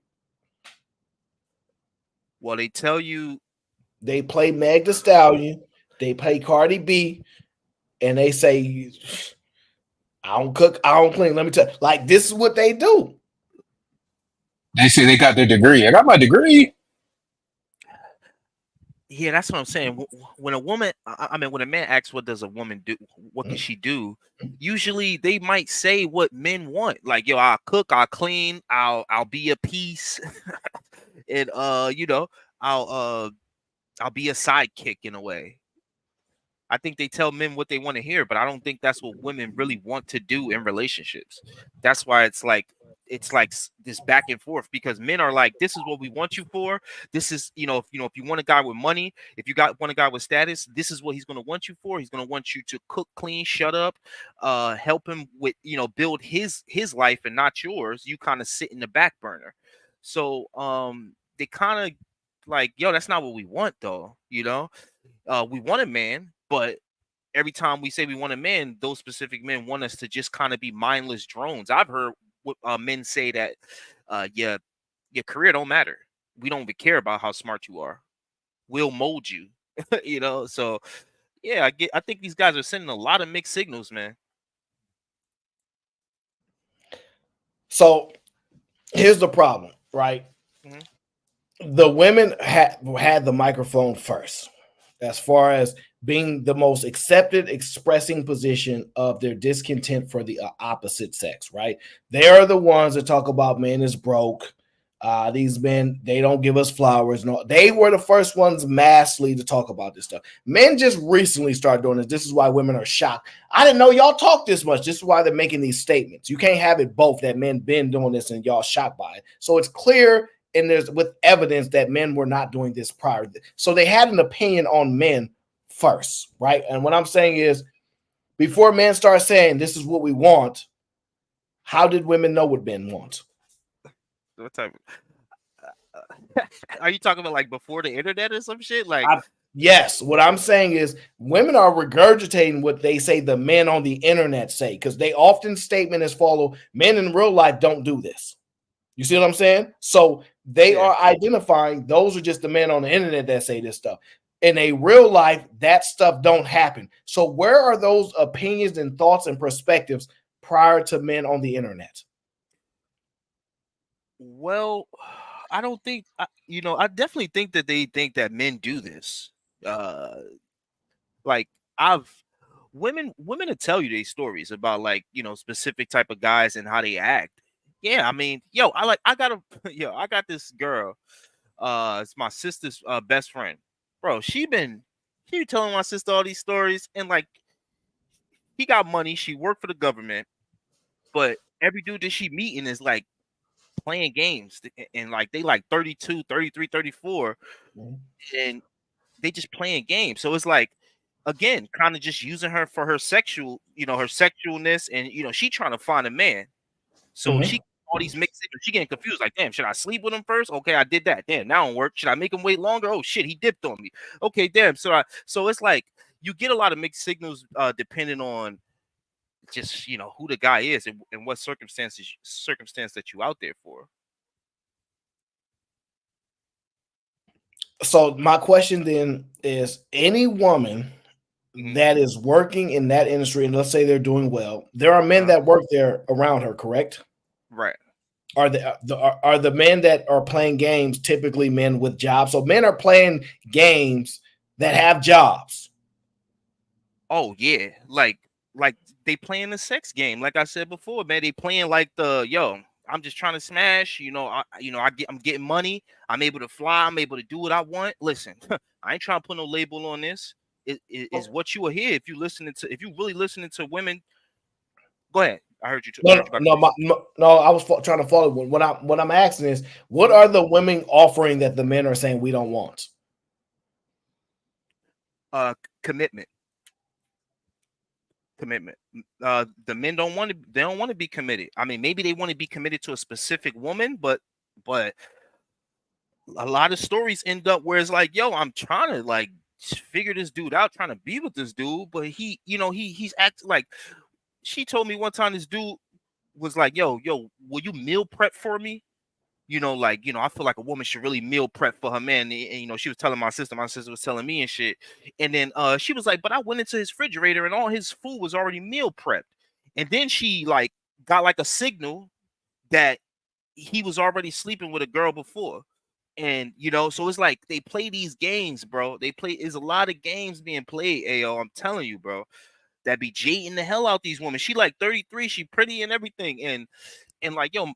Well, they tell you they play Meg Thee Stallion, they play Cardi B, and they say, I don't cook, I don't clean. Let me tell you, like, this is what they do. They say they got their degree. I got my degree. Yeah, that's what I'm saying. When a woman, when a man asks, what does a woman do? What can she do? Usually they might say what men want. Like, yo, I'll cook, I'll clean, I'll be a piece. And, I'll be a sidekick in a way. I think they tell men what they want to hear, but I don't think that's what women really want to do in relationships. That's why it's like this back and forth, because men are like, this is what we want you for. This is, if you want a guy with money, if you want a guy with status, this is what he's going to want you for. He's going to want you to cook, clean, shut up, help him with, build his life and not yours. You kind of sit in the back burner. So they kind of like, yo, that's not what we want though. We want a man, but every time we say we want a man, those specific men want us to just kind of be mindless drones. I've heard men say that your career don't matter. We don't even care about how smart you are. We'll mold you. So yeah, I think these guys are sending a lot of mixed signals, man. So here's the problem, right? Mm-hmm. The women had the microphone first, as far as being the most accepted, expressing position of their discontent for the opposite sex, right? They are the ones that talk about men is broke. These men, they don't give us flowers. No, they were the first ones massively to talk about this stuff. Men just recently started doing this. This is why women are shocked. I didn't know y'all talk this much. This is why they're making these statements. You can't have it both, that men been doing this and y'all shocked by it. So it's clear, and there's with evidence that men were not doing this prior. So they had an opinion on men first, right? And what I'm saying is, before men start saying this is what we want, how did women know what men want? What type? Are you talking about like before the internet or some shit? Like, yes. What I'm saying is, women are regurgitating what they say the men on the internet say, because they often statement is follow, men in real life don't do this. You see what I'm saying? So they are identifying those are just the men on the internet that say this stuff. In a real life, that stuff don't happen. So where are those opinions and thoughts and perspectives prior to men on the internet? Well, I don't think, I definitely think that they think that men do this. Like women will tell you these stories about like, specific type of guys and how they act. Yeah, I mean, I got this girl. It's my sister's best friend. Bro, she be telling my sister all these stories, and like, he got money, she worked for the government, but every dude that she meeting is like playing games, and like they like 32, 33, 34, and they just playing games. So it's like, again, kind of just using her for her sexual, her sexualness, and she trying to find a man. So she all these mixed signals, she getting confused. Like, damn, should I sleep with him first? Okay, I did that. Damn, now it don't work. Should I make him wait longer? Oh shit, he dipped on me. Okay, damn. So it's like you get a lot of mixed signals depending on just who the guy is and what circumstance that you out there for. So my question then is, any woman that is working in that industry, and let's say they're doing well, there are men that work there around her, correct? Right. Are the men that are playing games typically men with jobs? So men are playing games that have jobs. Oh yeah, like they playing the sex game. Like I said before, man, they playing like I'm just trying to smash. I'm getting money. I'm able to fly. I'm able to do what I want. Listen, I ain't trying to put no label on this. It is what you are here. If you really listening to women, go ahead. I heard you. No. I was trying to follow. What I'm asking is, what are the women offering that the men are saying we don't want? Commitment. The men don't want to. They don't want to be committed. I mean, maybe they want to be committed to a specific woman, but a lot of stories end up where it's like, yo, I'm trying to like figure this dude out, trying to be with this dude, but he's acting like. She told me one time this dude was like, yo, will you meal prep for me? I feel like a woman should really meal prep for her man. And she was telling my sister was telling me and shit. And then she was like, but I went into his refrigerator and all his food was already meal prepped. And then she like got like a signal that he was already sleeping with a girl before. And so it's like they play these games, bro. There's a lot of games being played, Ayo. I'm telling you, bro. That be jading the hell out these women. She like 33, she pretty and everything. And like, yo,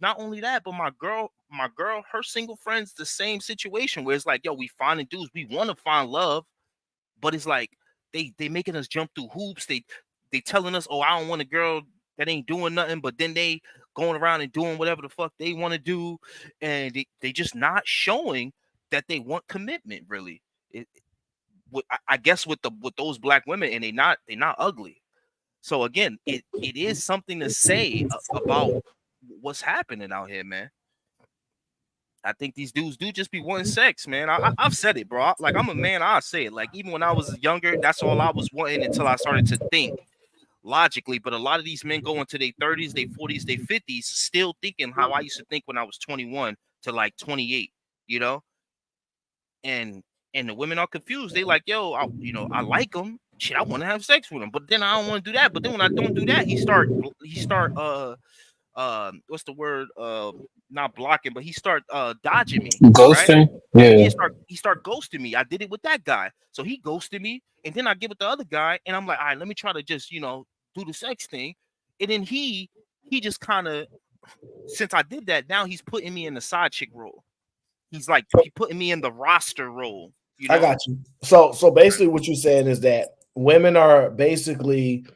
not only that, but my girl, her single friends, the same situation where it's like, yo, we finding dudes, we want to find love, but it's like they making us jump through hoops. They telling us, oh, I don't want a girl that ain't doing nothing, but then they going around and doing whatever the fuck they want to do, and they just not showing that they want commitment, really. I guess with those black women, and they not ugly. So again, it is something to say about what's happening out here, man. I think these dudes do just be wanting sex, man. I've said it, bro. Like, I'm a man, I say it. Like, even when I was younger, that's all I was wanting until I started to think logically. But a lot of these men go into their 30s, their 40s, their 50s, still thinking how I used to think when I was 21 to like 28, and the women are confused. They like, yo, I like him. Shit, I want to have sex with him, but then I don't want to do that. But then when I don't do that, he start what's the word? Not blocking, but he start dodging me. Ghosting. Right? Yeah. He start ghosting me. I did it with that guy, so he ghosted me, and then I get with the other guy, and I'm like, all right, let me try to just do the sex thing, and then he just kind of, since I did that, now he's putting me in the side chick role. He's like putting me in the roster role. I got you. So basically, what you're saying is that women are basically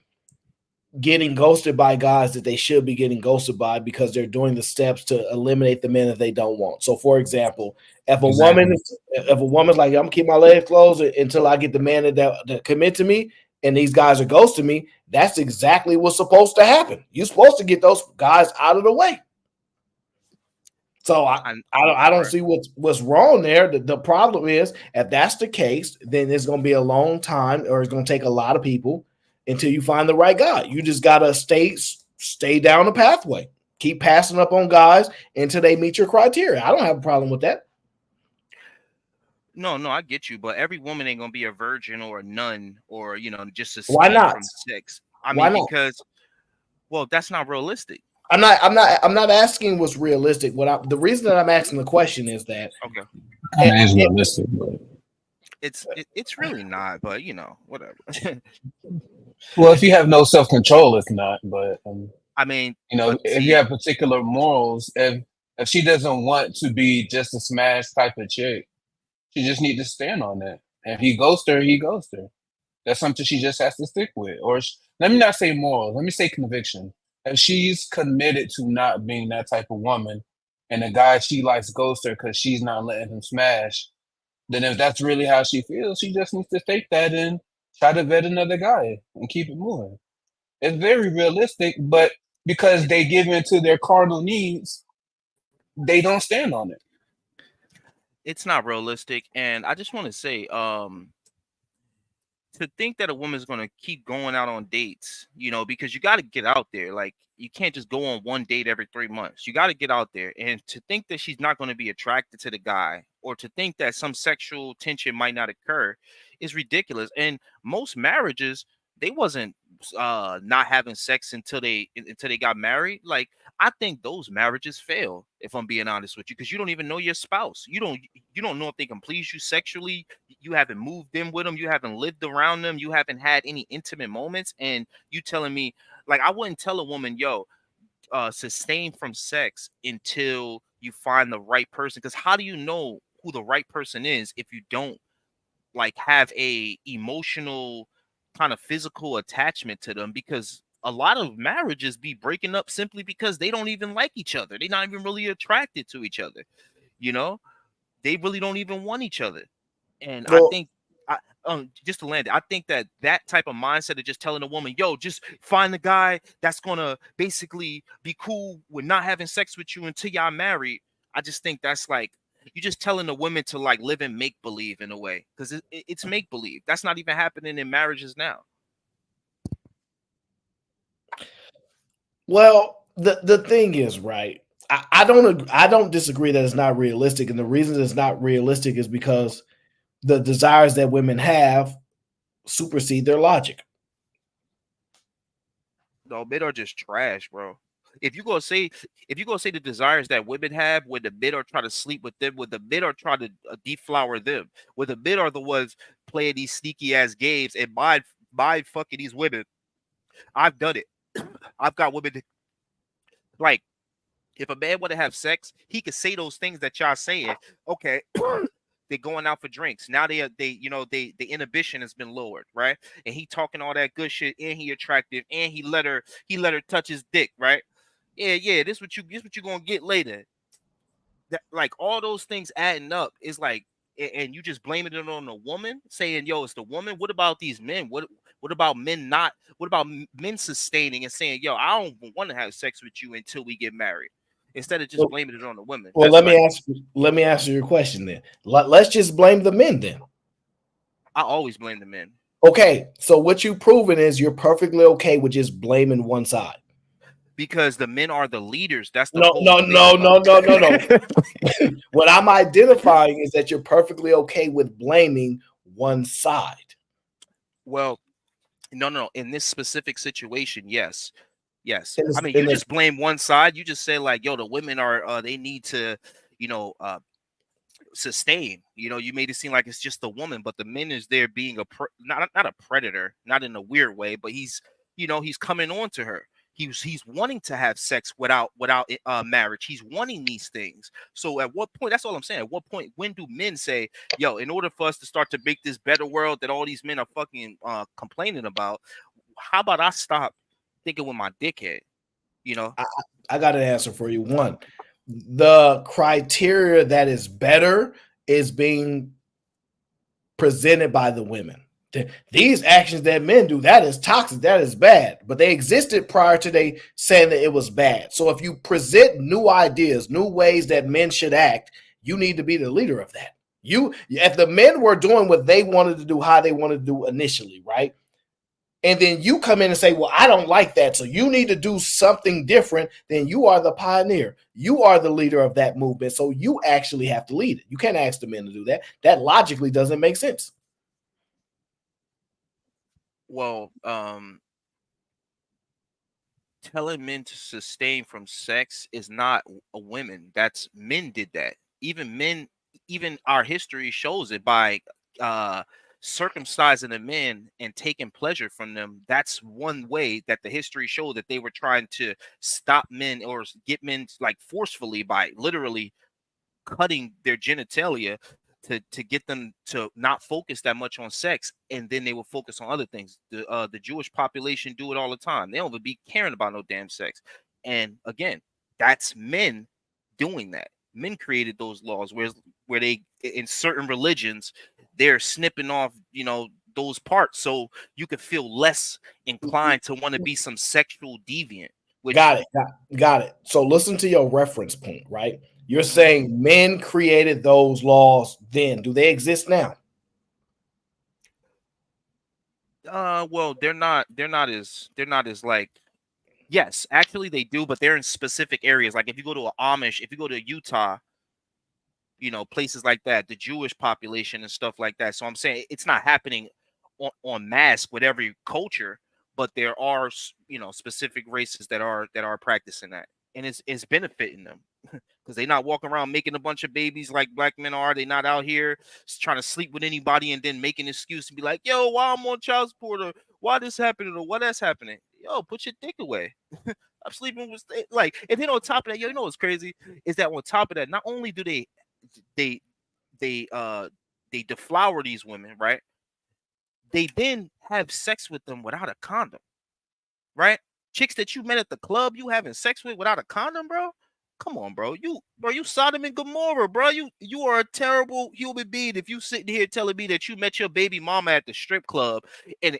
getting ghosted by guys that they should be getting ghosted by because they're doing the steps to eliminate the men that they don't want. So, for example, if a woman's like, I'm keeping my legs closed until I get the man that commit to me, and these guys are ghosting me, that's exactly what's supposed to happen. You're supposed to get those guys out of the way. So I don't see what's wrong there. The problem is, if that's the case, then it's going to be a long time, or it's going to take a lot of people until you find the right guy. You just got to stay down the pathway. Keep passing up on guys until they meet your criteria. I don't have a problem with that. No, I get you, but every woman ain't gonna be a virgin or a nun or just a Why not? from sex. Because that's not realistic. I'm not asking what's realistic. The reason that I'm asking the question is that it is realistic, but it's really not. But whatever. Well, if you have no self-control, it's not. But if you have particular morals, if she doesn't want to be just a smash type of chick, she just need to stand on that. And if he ghosts her, he ghosts her. That's something she just has to stick with. Or let me not say morals. Let me say conviction. If she's committed to not being that type of woman, and the guy she likes ghosts her because she's not letting him smash, then if that's really how she feels, she just needs to take that and try to vet another guy and keep it moving. It's very realistic, but because they give in to their carnal needs, they don't stand on it. It's not realistic, and I just want to say, to think that a woman's going to keep going out on dates, because you got to get out there. Like, you can't just go on one date every 3 months. You got to get out there. And to think that she's not going to be attracted to the guy, or to think that some sexual tension might not occur, is ridiculous. And most marriages, they wasn't not having sex until they got married. Like, I think those marriages fail, if I'm being honest with you, because you don't even know your spouse. You don't know if they can please you sexually. You haven't moved in with them. You haven't lived around them. You haven't had any intimate moments. And you telling me, like, I wouldn't tell a woman, yo, sustain from sex until you find the right person. Because how do you know who the right person is if you don't like have a emotional kind of physical attachment to them? Because a lot of marriages be breaking up simply because they don't even like each other. They're not even really attracted to each other. You know, they really don't even want each other. And I Well, think, just to land it, I think that type of mindset of just telling a woman, yo, just find the guy that's gonna basically be cool with not having sex with you until y'all married. I just think that's like you just telling the women to like live in make believe in a way, because it's make believe. That's not even happening in marriages now. Well, the thing is, right? I don't disagree that it's not realistic, and the reason it's not realistic is because the desires that women have supersede their logic. No, men are just trash, bro. If you gonna say the desires that women have, when the men are trying to sleep with them, when the men are trying to deflower them, when the men are the ones playing these sneaky ass games and mind fucking these women, I've done it. I've got women to, like, if a man want to have sex, he could say those things that y'all saying. Okay, they're going out for drinks. Now the inhibition has been lowered, right? And he talking all that good shit, and he attractive, and he let her touch his dick, right? Yeah, this what you gonna get later. That, like, all those things adding up is like, and you just blaming it on the woman, saying, yo, it's the woman. What about these men? What about men not? What about men sustaining and saying, yo, I don't want to have sex with you until we get married, instead of just blaming it on the women? Well, That's let me answer your question then. Let's just blame the men then. I always blame the men. Okay, so what you proven is you're perfectly okay with just blaming one side. Because the men are the leaders. That's the No. What I'm identifying is that you're perfectly okay with blaming one side. Well, no. In this specific situation, yes. I mean, you just blame one side. You just say like, yo, the women are they need to, sustain. You made it seem like it's just the woman, but the men is there being not a predator, not in a weird way, but he's coming on to her. He's wanting to have sex without marriage. He's wanting these things. So at what point? That's all I'm saying. At what point? When do men say, "Yo, in order for us to start to make this better world that all these men are fucking complaining about, how about I stop thinking with my dickhead?" I got an answer for you. One, the criteria that is better is being presented by the women. These actions that men do, that is toxic, that is bad, but they existed prior to they saying that it was bad. So if you present new ideas, new ways that men should act, you need to be the leader of that. If the men were doing what they wanted to do, how they wanted to do initially, right? And then you come in and say, well, I don't like that, so you need to do something different. Then you are the pioneer. You are the leader of that movement. So you actually have to lead it. You can't ask the men to do that. That logically doesn't make sense. Well, telling men to sustain from sex is not a women. That's men did that. Even our history shows it by circumcising the men and taking pleasure from them. That's one way that the history showed that they were trying to stop men or get men like forcefully by literally cutting their genitalia to get them to not focus that much on sex, and then they will focus on other things. The Jewish population do it all the time. They don't even be caring about no damn sex. And again, that's men doing that. Men created those laws where they, in certain religions, they're snipping off, those parts so you could feel less inclined to want to be some sexual deviant. Got it. So listen to your reference point, right? You're saying men created those laws then. Do they exist now? Well, they're not as like, yes, actually they do, but they're in specific areas. Like if you go to if you go to Utah, places like that, the Jewish population and stuff like that. So I'm saying it's not happening on mass with every culture, but there are, specific races that are practicing that, and it's benefiting them because they're not walking around making a bunch of babies like black men are. They're not out here trying to sleep with anybody and then make an excuse and be like, yo, why I'm on child support, or why this happening, or why that's happening. Yo, put your dick away. I'm sleeping with, like, and then on top of that, you know what's crazy is that on top of that, not only do they deflower these women, right? They then have sex with them without a condom, right? chicks that you met at the club, you having sex with without a condom, bro. Come on, bro. You Sodom and Gomorrah, bro. You are a terrible human being if you sitting here telling me that you met your baby mama at the strip club and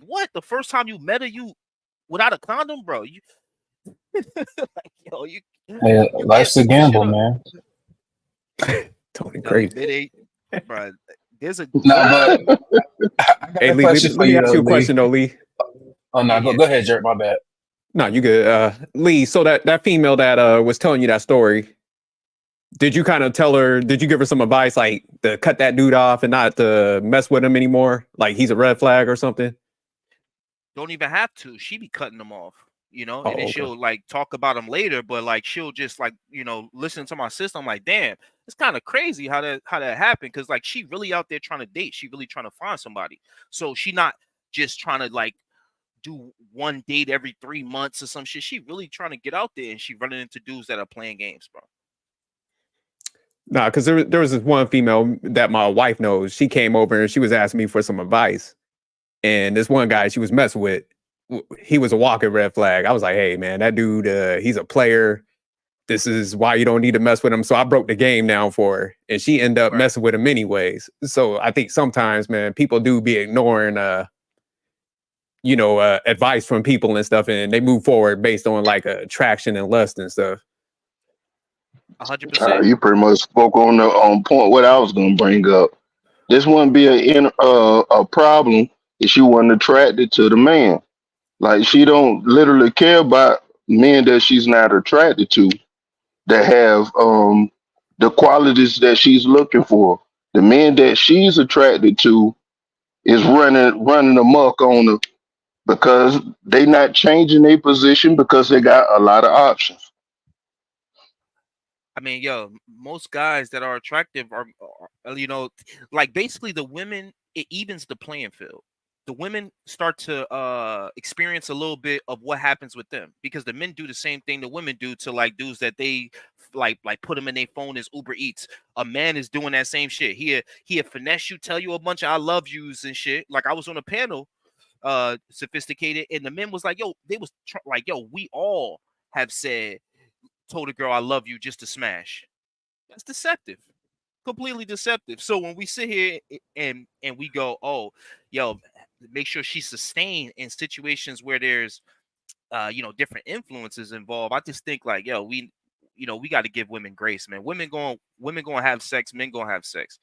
what the first time you met her, you without a condom, bro. You like, yo, you Hey, you can't life's a make this shit gamble, up. man. Tony Tell you, crazy. it ain't, bro. There's a Nah, but I got Hey, a Lee, question for let me you, ask though, you a Lee. question, though, Lee. Oh no, Yeah. go ahead, Jerk. My bad. No, you good. Lee, so that female that was telling you that story, did you kind of tell her, did you give her some advice like to cut that dude off and not to mess with him anymore? Like he's a red flag or something? Don't even have to. She be cutting them off, and Oh, then okay. she'll like talk about them later, but like she'll just like, listen to my sister. I'm like, damn, it's kind of crazy how that happened, because like she really out there trying to date. She really trying to find somebody. So she not just trying to like do one date every 3 months or some shit. She really trying to get out there, and she running into dudes that are playing games, bro. Nah, because there was this one female that my wife knows. She came over and she was asking me for some advice. And this one guy she was messing with, he was a walking red flag. I was like, hey, man, that dude, he's a player. This is why you don't need to mess with him. So I broke the game down for her. And she ended up messing with him anyways. So I think sometimes, man, people do be ignoring, advice from people and stuff. And they move forward based on like attraction and lust and stuff. 100%. You pretty much spoke on the point what I was gonna bring up. This wouldn't be a problem if she wasn't attracted to the man. Like she don't literally care about men that she's not attracted to that have the qualities that she's looking for. The men that she's attracted to is running amok on her because they not changing their position because they got a lot of options. I mean, yo, most guys that are attractive are like basically the women, it evens the playing field. The women start to experience a little bit of what happens with them, because the men do the same thing the women do to like dudes that they like put them in their phone as Uber Eats. A man is doing that same shit. He'll finesse you, tell you a bunch of I love yous and shit. Like I was on a panel, sophisticated, and the men was like, yo, they was like, yo, we all have told a girl I love you just to smash. That's deceptive. Completely deceptive. So when we sit here and we go, oh, yo, make sure she's sustained in situations where there's different influences involved. I just think like, yo, we got to give women grace, man. Women going to have sex, men going to have sex.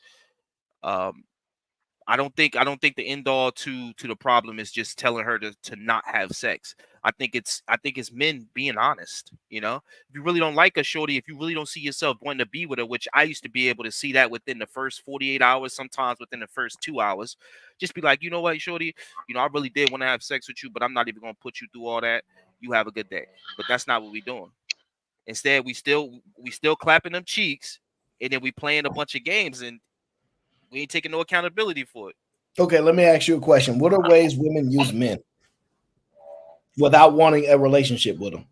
I don't think the end all to the problem is just telling her to not have sex. I think it's men being honest. If you really don't like a shorty, if you really don't see yourself wanting to be with her, which I used to be able to see that within the first 48 hours, sometimes within the first 2 hours, just be like, you know what, shorty, I really did want to have sex with you, but I'm not even gonna put you through all that. You have a good day. But that's not what we're doing. Instead, we still clapping them cheeks, and then we playing a bunch of games, and we ain't taking no accountability for it. Okay, let me ask you a question. What are ways women use men without wanting a relationship with them?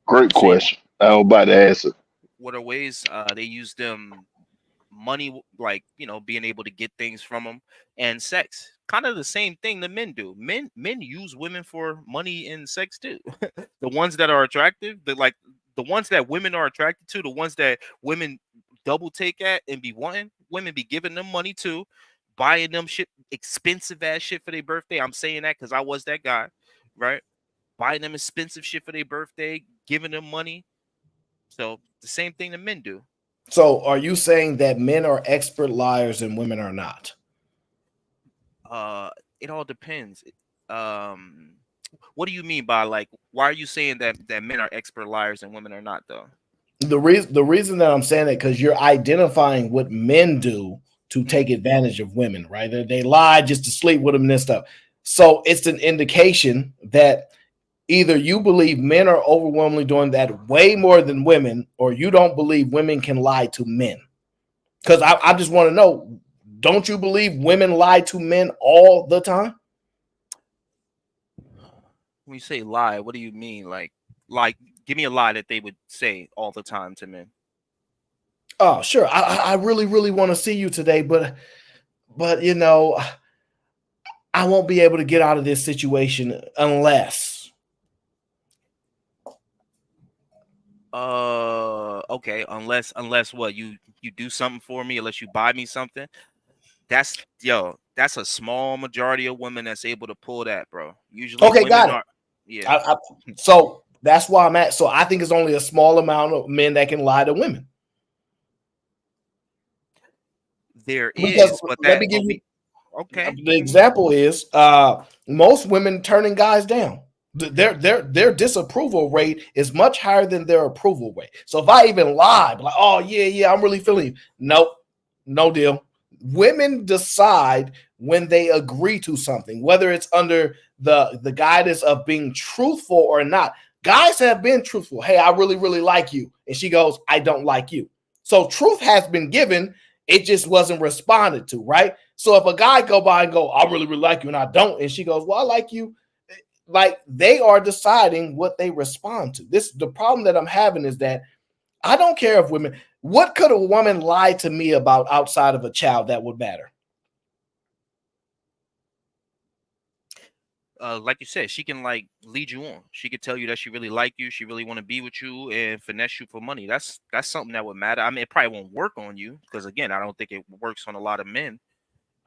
Great question. I'm about to answer. What are ways they use them? Money, like being able to get things from them, and sex. Kind of the same thing the men do. Men use women for money and sex too. The ones that are attractive, the ones that women are attracted to, the ones that women double take at and be wanting, women be giving them money too, buying them shit, expensive ass shit for their birthday. I'm saying that because I was that guy, right? Buying them expensive shit for their birthday, giving them money. So the same thing the men do. So are you saying that men are expert liars and women are not? It all depends. What do you mean by like, why are you saying that men are expert liars and women are not though? The reason that I'm saying that, because you're identifying what men do to take advantage of women, right? They lie just to sleep with them and this stuff. So it's an indication that either you believe men are overwhelmingly doing that way more than women, or you don't believe women can lie to men. Because I just want to know, don't you believe women lie to men all the time? When you say lie, what do you mean? Like give me a lie that they would say all the time to men. Oh, sure. I really, really want to see you today, but I won't be able to get out of this situation unless. Okay, unless what, you do something for me, unless you buy me something. That's a small majority of women that's able to pull that, bro. Usually Okay, women got it. are, yeah. So that's why I'm at. So I think it's only a small amount of men that can lie to women. There Because is, but let that me give you okay. the example is most women turning guys down. Their disapproval rate is much higher than their approval rate. So if I even lie, like, oh yeah, I'm really feeling you. Nope, no deal. Women decide when they agree to something, whether it's under the guidance of being truthful or not. Guys have been truthful. Hey, I really, really like you. And she goes, I don't like you. So truth has been given. It just wasn't responded to, right? So if a guy go by and go, I really, really like you, and I don't, and she goes, well, I like you. Like, they are deciding what they respond to. The problem that I'm having is that I don't care if women, what could a woman lie to me about outside of a child that would matter? Like you said, she can like lead you on. She could tell you that she really like you, she really want to be with you, and finesse you for money. That's something that would matter. I mean, it probably won't work on you because, again, I don't think it works on a lot of men.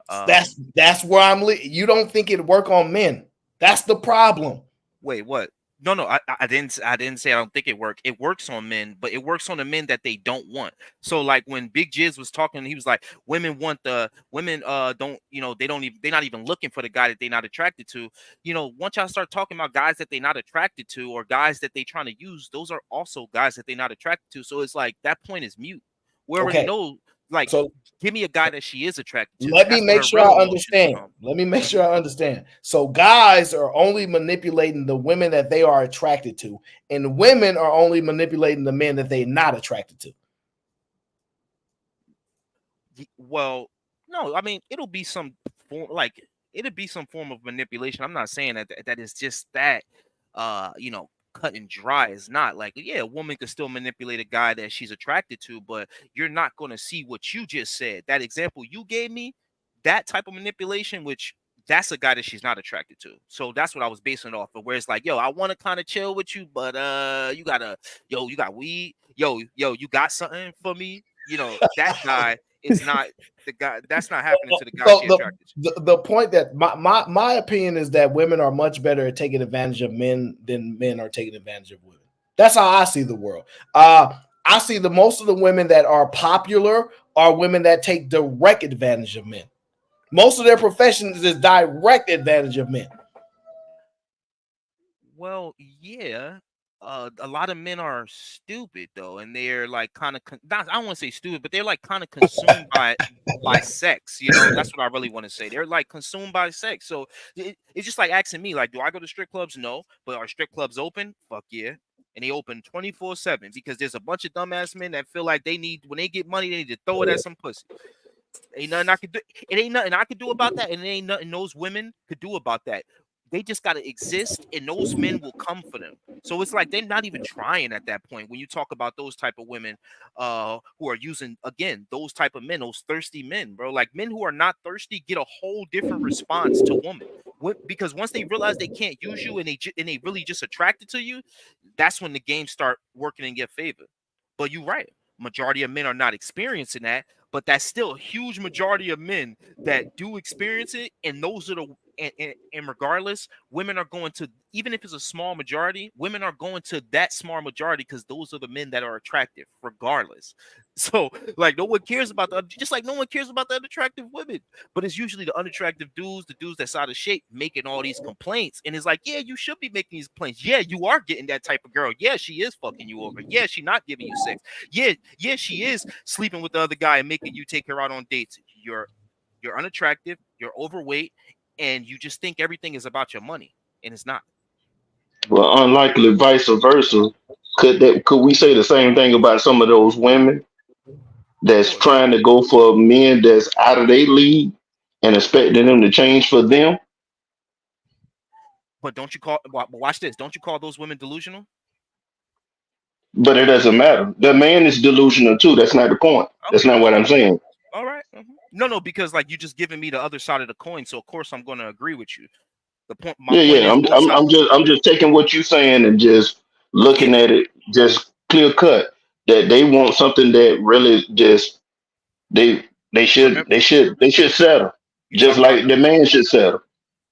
That's where I'm. You don't think it'd work on men? That's the problem. Wait, what? No, I didn't say I don't think it worked. It works on men, but it works on the men that they don't want. So like when Big Jizz was talking, he was like, women want the women don't, they're not even looking for the guy that they're not attracted to. Once y'all start talking about guys that they're not attracted to or guys that they trying to use, those are also guys that they're not attracted to. So it's like that point is mute. We already know, like, so give me a guy that she is attracted to. Let me make sure I understand. Let me make sure I understand. So guys are only manipulating the women that they are attracted to, and women are only manipulating the men that they're not attracted to. Well, no, I mean, it'll be some form, form of manipulation. I'm not saying that is just that, cut and dry. Is not like, yeah, a woman could still manipulate a guy that she's attracted to, but you're not going to see what you just said. That example you gave me, that type of manipulation, which that's a guy that she's not attracted to. So that's what I was basing it off of, where it's like, yo, I want to kind of chill with you, but you got weed, you got something for me. That guy is not the guy. That's not happening to the guy she's attracted to. The point that my opinion is that women are much better at taking advantage of men than men are taking advantage of women. That's how I see the world. I see most of the women that are popular are women that take direct advantage of men. Most of their professions is direct advantage of men. Well, yeah. A lot of men are stupid though, and they're like kind of I don't want to say stupid, but they're like kind of consumed by sex. That's what I really want to say. They're like consumed by sex. So it's just like asking me, like, do I go to strip clubs? No, but are strip clubs open? Fuck yeah. And they open 24/7 because there's a bunch of dumbass men that feel like they need, when they get money, they need to throw it at some pussy. Ain't nothing I could do. It ain't nothing I could do about that, and it ain't nothing those women could do about that. They just got to exist, and those men will come for them. So it's like they're not even trying at that point. When you talk about those type of women who are using, again, those type of men, those thirsty men, bro, like men who are not thirsty get a whole different response to women. Because once they realize they can't use you and they really just attracted to you, that's when the games start working in your favor. But you're right. Majority of men are not experiencing that, but that's still a huge majority of men that do experience it. And those are and regardless, women are going to, even if it's a small majority, women are going to that small majority because those are the men that are attractive regardless. So like no one cares about just like no one cares about the unattractive women, but it's usually the unattractive dudes, the dudes that's out of shape, making all these complaints. And it's like, yeah, you should be making these complaints. Yeah, you are getting that type of girl. Yeah, she is fucking you over. Yeah, she's not giving you sex. Yeah, she is sleeping with the other guy and making you take her out on dates. You're unattractive, you're overweight, and you just think everything is about your money, and it's not. Well, unlikely vice versa. Could we say the same thing about some of those women that's trying to go for men that's out of their league and expecting them to change for them? But watch this. Don't you call those women delusional? But it doesn't matter. The man is delusional too. That's not the point. That's not what I'm saying. All right. No, because like you just giving me the other side of the coin, so of course I'm going to agree with you. My point Yeah. is both sides. I'm just taking what you're saying and just looking at it just clear cut that they want something that really just Remember, they should settle you just talking about like the man should settle.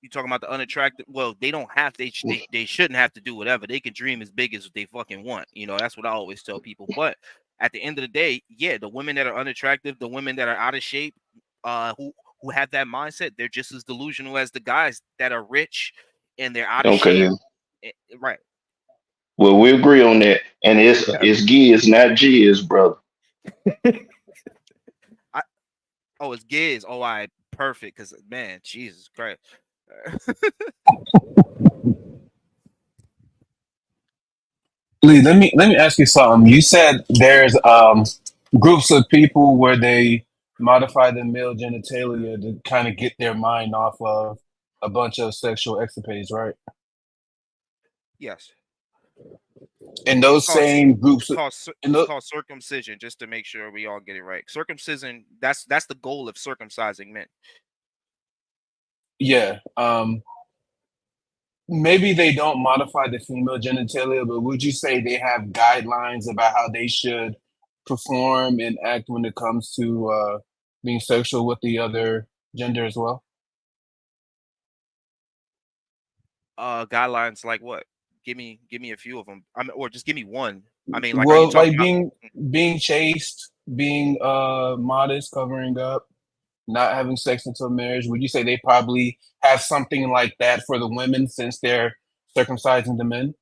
you talking about the unattractive. Well, they don't have they shouldn't have to do whatever. They can dream as big as they fucking want. You know, that's what I always tell people. But at the end of the day, yeah, the women that are unattractive, the women that are out of shape, who have that mindset, they're just as delusional as the guys that are rich and they're out of Okay. shape. Right. Well, we agree on that, and it's Giz, not Jizz, brother. Oh, it's Giz. Oh, I perfect. Because man, Jesus Christ. Lee, let me ask you something. You said there's groups of people where they modify the male genitalia to kind of get their mind off of a bunch of sexual escapades, right? Yes. And those same groups, It's called circumcision, just to make sure we all get it right. Circumcision, that's the goal of circumcising men. yeah. Maybe they don't modify the female genitalia, but would you say they have guidelines about how they should perform and act when it comes to being sexual with the other gender as well? Guidelines like what? Give me a few of them. I mean, or just give me one. I mean, like, are Well, you talking like about being chaste, being modest, covering up, not having sex until marriage. Would you say they probably have something like that for the women since they're circumcising the men?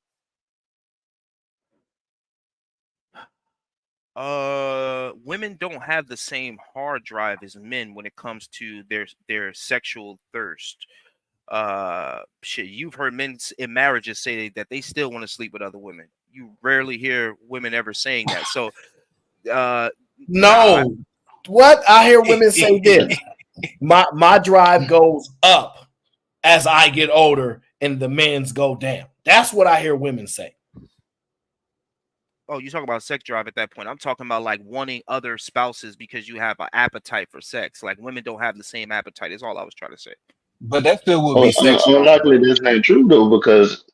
women don't have the same hard drive as men when it comes to their sexual thirst. Shit, you've heard men in marriages say that they still want to sleep with other women. You rarely hear women ever saying that. So No. What I hear women say this. My drive goes up as I get older and the men's go down. That's what I hear women say. Oh, you talking about sex drive at that point. I'm talking about like wanting other spouses because you have an appetite for sex. Like women don't have the same appetite, is all I was trying to say. But that still would be sexual. Unlikely that's not true though, because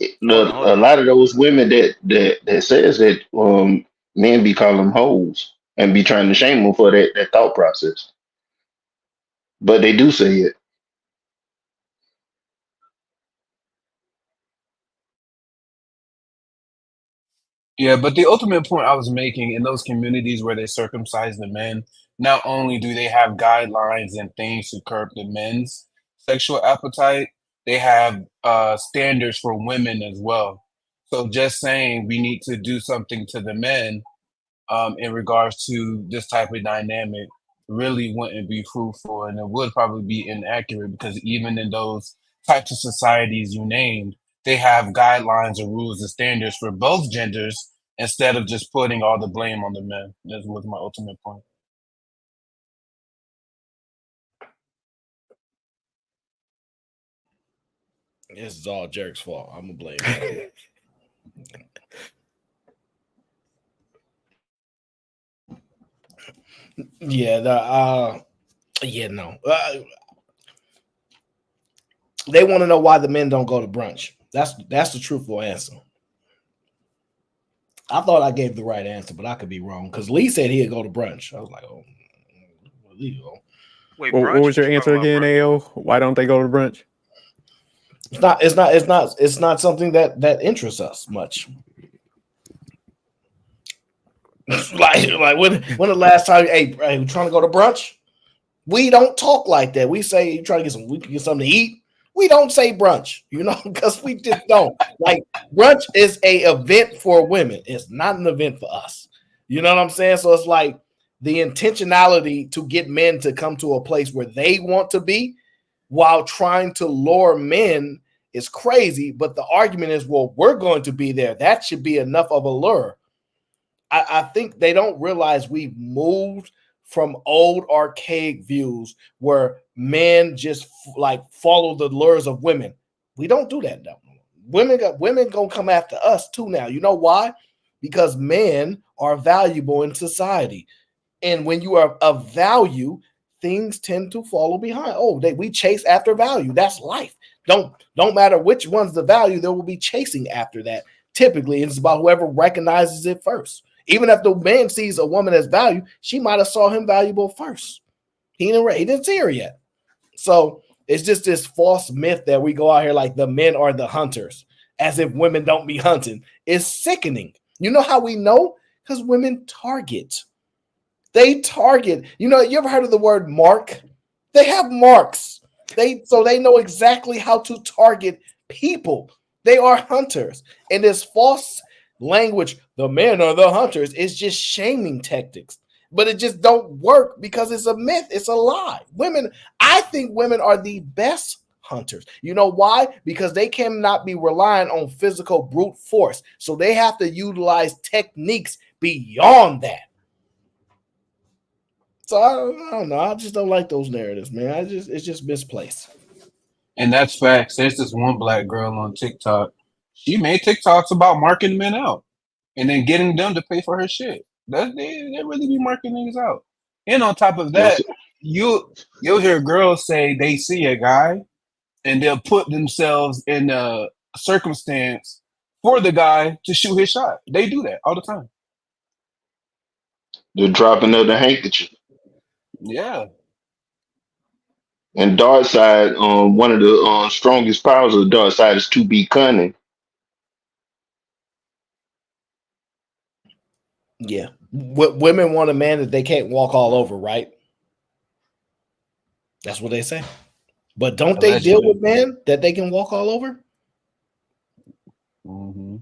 a lot of those women that says that men be calling them hoes and be trying to shame them for that thought process, but they do say it. Yeah, but the ultimate point I was making in those communities where they circumcise the men, not only do they have guidelines and things to curb the men's sexual appetite, they have standards for women as well. So just saying we need to do something to the men in regards to this type of dynamic really wouldn't be fruitful, and it would probably be inaccurate because even in those types of societies you named, they have guidelines and rules and standards for both genders instead of just putting all the blame on the men. That was my ultimate point. This is all Jerk's fault. I'm gonna blame him. Yeah, they want to know why the men don't go to brunch. That's the truthful answer. I thought I gave the right answer, but I could be wrong because Lee said he'd go to brunch. I was like, oh, Lee go. Wait, what was your answer again, AO? Why don't they go to brunch? It's not something that interests us much. like when the last time, hey, you trying to go to brunch? We don't talk like that. We say you trying to get something to eat. We don't say brunch, because we just don't. Like brunch is a event for women. It's not an event for us. You know what I'm saying? So it's like the intentionality to get men to come to a place where they want to be while trying to lure men is crazy. But the argument is, well, we're going to be there. That should be enough of a lure. I think they don't realize we've moved from old archaic views where men just follow the lures of women. We don't do that though. Women gonna come after us too now. You know why? Because men are valuable in society. And when you are of value, things tend to follow behind. Oh, we chase after value. That's life. Don't matter which one's the value, there will be chasing after that. Typically, it's about whoever recognizes it first. Even if the man sees a woman as value, she might have saw him valuable first. He didn't see her yet. So it's just this false myth that we go out here like the men are the hunters, as if women don't be hunting. It's sickening. You know how we know? Because women target. They target. You know, you ever heard of the word mark? They have marks. So they know exactly how to target people. They are hunters. And this false language, the men are the hunters, is just shaming tactics. But it just don't work because it's a myth. It's a lie. I think women are the best hunters. You know why? Because they cannot be relying on physical brute force. So they have to utilize techniques beyond that. So I don't know. I just don't like those narratives, man. It's just misplaced. And that's facts. There's this one black girl on TikTok. She made TikToks about marking men out and then getting them to pay for her shit. They really be marking niggas out. And on top of that, you'll hear girls say they see a guy and they'll put themselves in a circumstance for the guy to shoot his shot. They do that all the time. The dropping of the handkerchief. Yeah. And dark side, one of the strongest powers of the dark side is to be cunning. Yeah. Women want a man that they can't walk all over, right? That's what they say. But don't they deal with men that they can walk all over? Mm-hmm.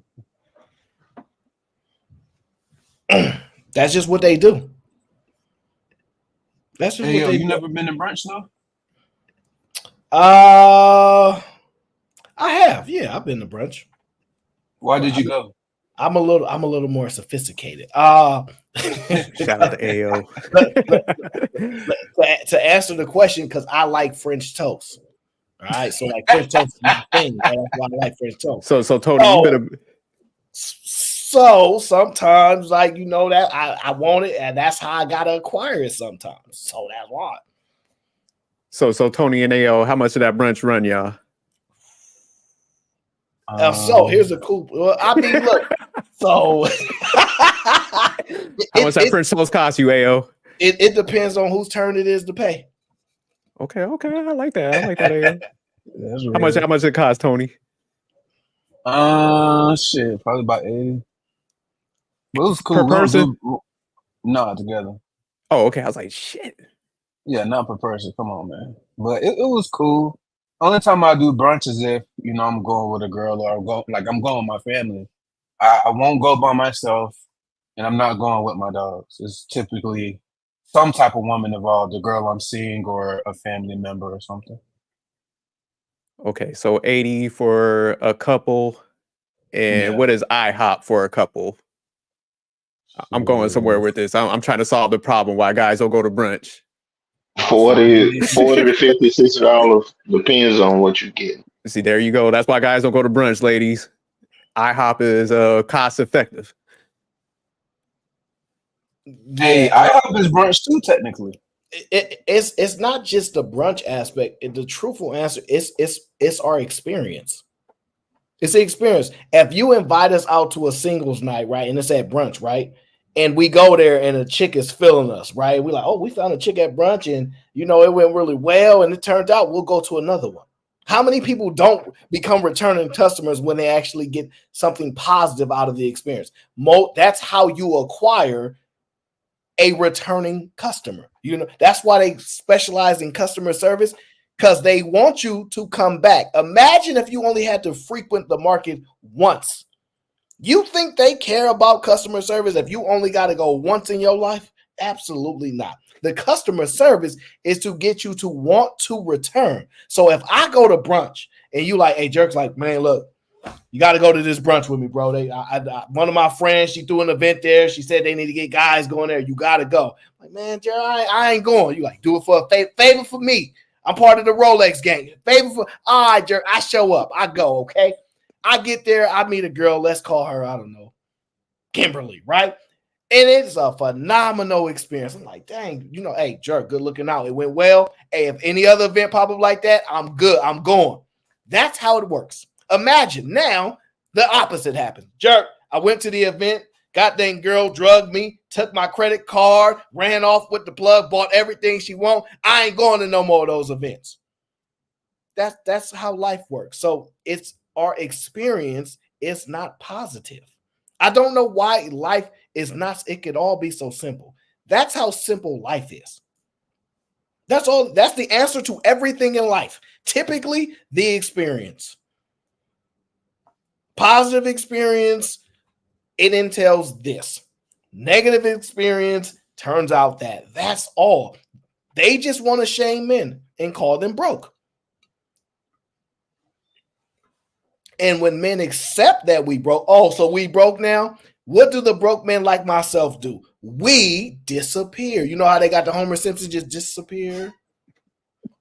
That's just what they do. That's just Hey, what they you do. never been to brunch though? I have. Yeah, I've been to brunch. Why did you go? I'm a little more sophisticated. Shout out to AO. To answer the question, because I like French toast. All right, so like French toast is my thing. Right? That's why I like French toast. So Tony, you better. So sometimes, like, you know, that I want it, and that's how I gotta acquire it sometimes. So that's why. So Tony and AO, how much did that brunch run, y'all? So here's a cool. Well, I mean, look. So how much that French toast cost you, AO? It depends on whose turn it is to pay. Okay, I like that. AO. How much it cost, Tony? Shit, probably about 80. But it was cool. Per person? No, together. Oh, okay. I was like, shit. Yeah, not per person. Come on, man. But it was cool. Only time I do brunch is if, you know, I'm going with a girl or I'm going with my family. I won't go by myself, and I'm not going with my dogs. It's typically some type of woman involved, a girl I'm seeing or a family member or something. Okay, so 80 for a couple. And what is IHOP for a couple? I'm going somewhere with this. I'm trying to solve the problem why guys don't go to brunch. 40 to $50, $60 depends on what you get. See, there you go. That's why guys don't go to brunch, ladies. IHOP is cost effective. Hey, IHOP is brunch too, technically. It's not just the brunch aspect. The truthful answer is it's our experience. It's the experience. If you invite us out to a singles night, right, and it's at brunch, right, and we go there and a chick is feeling us, right, we're like, oh, we found a chick at brunch and, you know, it went really well, and it turns out we'll go to another one. How many people don't become returning customers when they actually get something positive out of the experience? That's how you acquire a returning customer. You know, that's why they specialize in customer service, because they want you to come back. Imagine if you only had to frequent the market once. You think they care about customer service if you only got to go once in your life? Absolutely not. The customer service is to get you to want to return. So if I go to brunch and you like, hey, Jerk's like, man, look, you got to go to this brunch with me, bro. One of my friends, she threw an event there. She said they need to get guys going there. You got to go. I'm like, man, Jerk, I ain't going. You like, do it for a favor for me. I'm part of the Rolex gang. Favor for, all right, Jerk, I show up. I go, okay? I get there. I meet a girl. Let's call her, I don't know, Kimberly, right? And it's a phenomenal experience. I'm like, dang, you know, hey, Jerk, good looking out. It went well. Hey, if any other event pop up like that, I'm good. I'm going. That's how it works. Imagine now the opposite happens. Jerk, I went to the event. Goddamn girl drugged me, took my credit card, ran off with the plug, bought everything she want. I ain't going to no more of those events. That's how life works. So it's our experience. It's not positive. I don't know why life is not, it could all be so simple. That's how simple life is. That's all. That's the answer to everything in life. Typically, the experience. Positive experience, it entails this. Negative experience turns out that. That's all. They just want to shame men and call them broke. And when men accept that we broke, oh, so we broke now? What do the broke men like myself do? We disappear. You know how they got the Homer Simpson just disappear?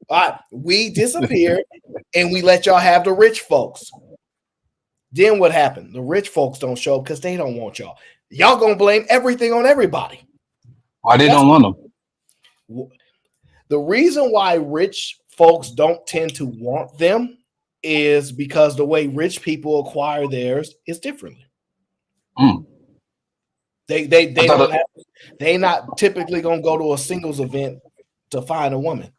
All right, we disappear and we let y'all have the rich folks. Then what happened? The rich folks don't show up because they don't want y'all. Y'all gonna blame everything on everybody. Why they don't want them? The reason why rich folks don't tend to want them is because the way rich people acquire theirs is differently. They not typically gonna go to a singles event to find a woman.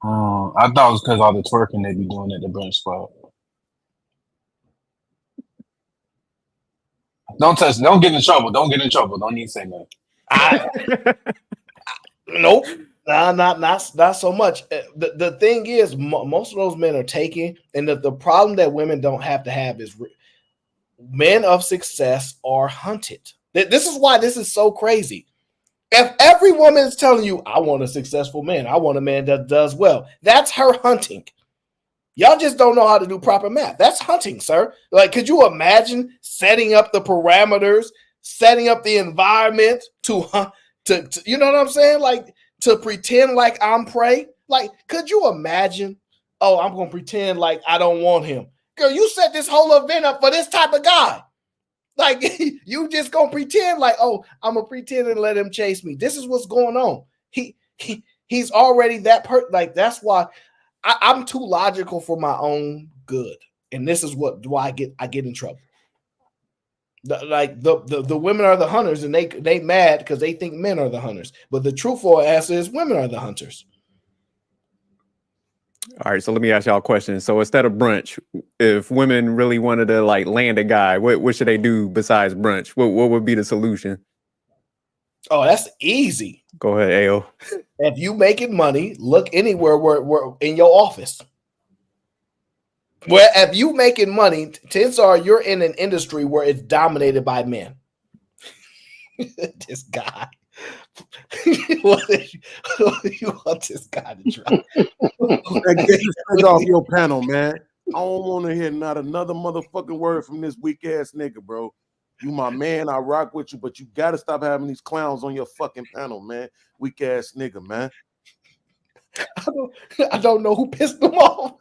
I thought it was because all the twerking they be doing at the brunch spot. Don't touch. Don't get in trouble. Don't get in trouble. Don't need to say that. Nope. Nah, not so much. The thing is, most of those men are taken, and the problem that women don't have to have is men of success are hunted. This is why this is so crazy. If every woman is telling you, I want a successful man, I want a man that does well, that's her hunting. Y'all just don't know how to do proper math. That's hunting, sir. Like, could you imagine setting up the parameters, setting up the environment to you know what I'm saying? Like, to pretend like I'm prey? Like, could you imagine? Oh, I'm going to pretend like I don't want him. Girl, you set this whole event up for this type of guy. Like, you just going to pretend like, oh, I'm going to pretend and let him chase me. This is what's going on. He's already that like, that's why I'm too logical for my own good. And this is why I get in trouble. The women are the hunters, and they mad because they think men are the hunters. But the truthful answer is women are the hunters. All right, so let me ask y'all a question. So instead of brunch, if women really wanted to like land a guy, what should they do besides brunch? What would be the solution? Oh, that's easy. Go ahead, Ao. If you making money, look anywhere where in your office. Where if you making money, chances are you're in an industry where it's dominated by men. This guy. What do you want this guy to try? Get this thing off your panel, man. I don't want to hear not another motherfucking word from this weak ass nigga, bro. You my man, I rock with you, but you gotta stop having these clowns on your fucking panel, man. Weak ass nigga, man. I don't know who pissed them off.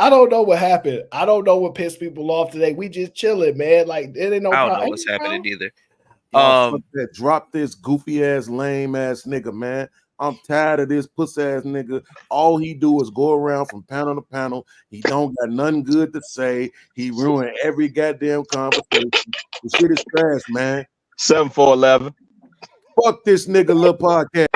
I don't know what happened. I don't know what pissed people off today. We just chilling, man. Like, it ain't no I don't problem. know what's happening either. Fuck that. Drop this goofy ass, lame ass nigga, man. I'm tired of this pussy ass nigga. All he do is go around from panel to panel. He don't got nothing good to say. He ruined every goddamn conversation. The shit is trash, man. 7-4-11. Fuck this nigga, little podcast.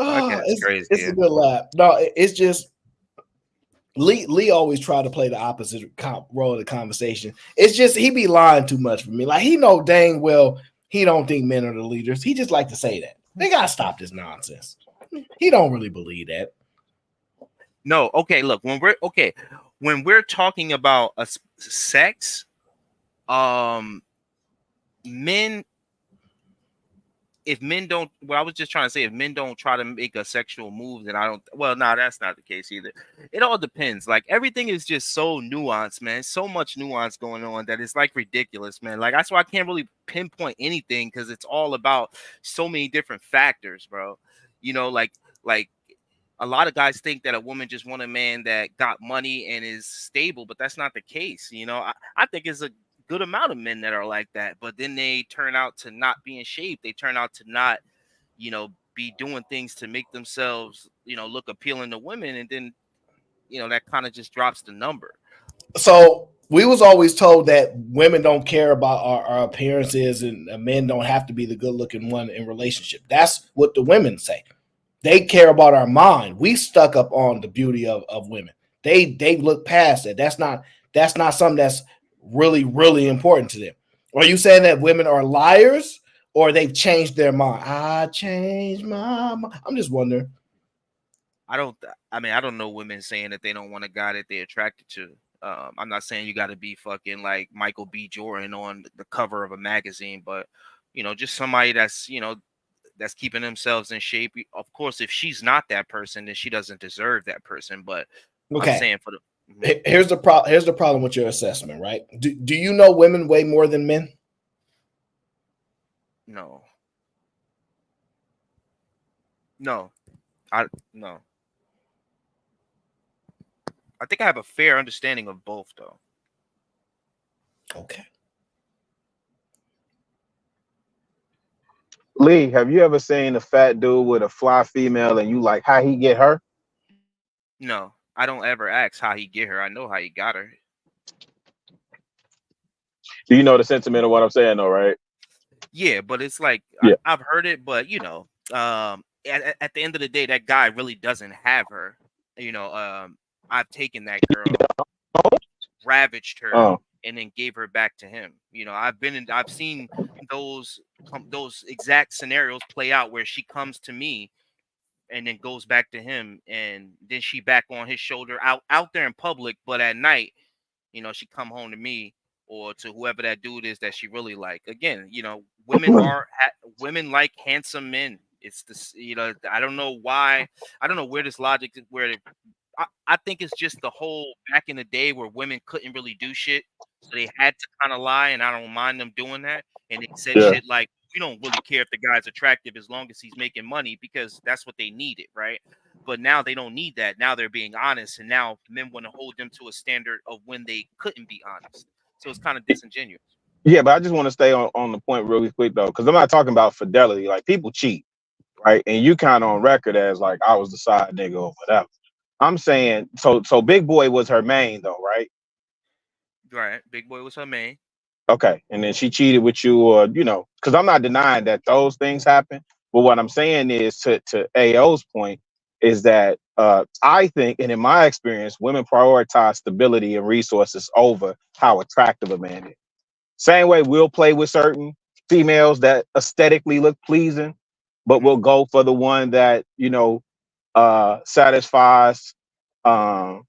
It's crazy, a good laugh. No, it's just Lee always try to play the opposite role of the conversation. It's just he be lying too much for me. Like, he know dang well he don't think men are the leaders. He just like to say that. They gotta stop this nonsense. He don't really believe that. No, okay. Look, when we're talking about sex, men. If men don't, well, I was just trying to say, if men don't try to make a sexual move, then I don't. Well, no, that's not the case either. It all depends. Like, everything is just so nuanced, man. So much nuance going on that it's like ridiculous, man. Like, that's why I can't really pinpoint anything, because it's all about so many different factors, bro. You know, like a lot of guys think that a woman just want a man that got money and is stable, but that's not the case. You know, I think it's a good amount of men that are like that, but then they turn out to not be in shape. They turn out to not, you know, be doing things to make themselves, you know, look appealing to women, and then, you know, that kind of just drops the number. So we was always told that women don't care about our appearances, and men don't have to be the good looking one in relationship. That's what the women say. They care about our mind. We stuck up on the beauty of women. They look past it. That's not something that's really, really important to them. Are you saying that women are liars, or they've changed their mind? I changed my mind. I'm just wondering. I don't know women saying that they don't want a guy that they're attracted to. I'm not saying you got to be fucking like Michael B. Jordan on the cover of a magazine, but, you know, just somebody that's, you know, that's keeping themselves in shape. Of course, if she's not that person, then she doesn't deserve that person. But Okay. I'm saying for the Here's the problem with your assessment, right? Do you know women weigh more than men? No. I think I have a fair understanding of both, though. Okay. Lee, have you ever seen a fat dude with a fly female and you like how he get her? No, I don't ever ask how he get her. I know how he got her. Do you know the sentiment of what I'm saying, though, right? Yeah, but it's like Yeah. I've heard it, but you know, at the end of the day, that guy really doesn't have her. You know, I've taken that girl, ravaged her, and then gave her back to him. You know, I've seen those exact scenarios play out where she comes to me and then goes back to him, and then she back on his shoulder out there in public, but at night, you know, she come home to me or to whoever that dude is that she really like. Again, you know, women like handsome men. It's this, you know, I don't know why. I don't know where this logic is, I think it's just the whole back in the day where women couldn't really do shit, so they had to kind of lie, and I don't mind them doing that. And they said shit like, "We don't really care if the guy's attractive as long as he's making money," because that's what they needed, right? But now they don't need that. Now they're being honest, and now men want to hold them to a standard of when they couldn't be honest. So it's kind of disingenuous. Yeah, but I just want to stay on the point really quick though, because I'm not talking about fidelity. Like people cheat, right? And you kind of on record as like I was the side nigga or whatever. I'm saying so Big Boy was her main though, right? Right. Big Boy was her main. Okay. And then she cheated with you, or you know, because I'm not denying that those things happen. But what I'm saying is to AO's point is that I think, and in my experience, women prioritize stability and resources over how attractive a man is. Same way we'll play with certain females that aesthetically look pleasing, but we'll go for the one that, you know, satisfies our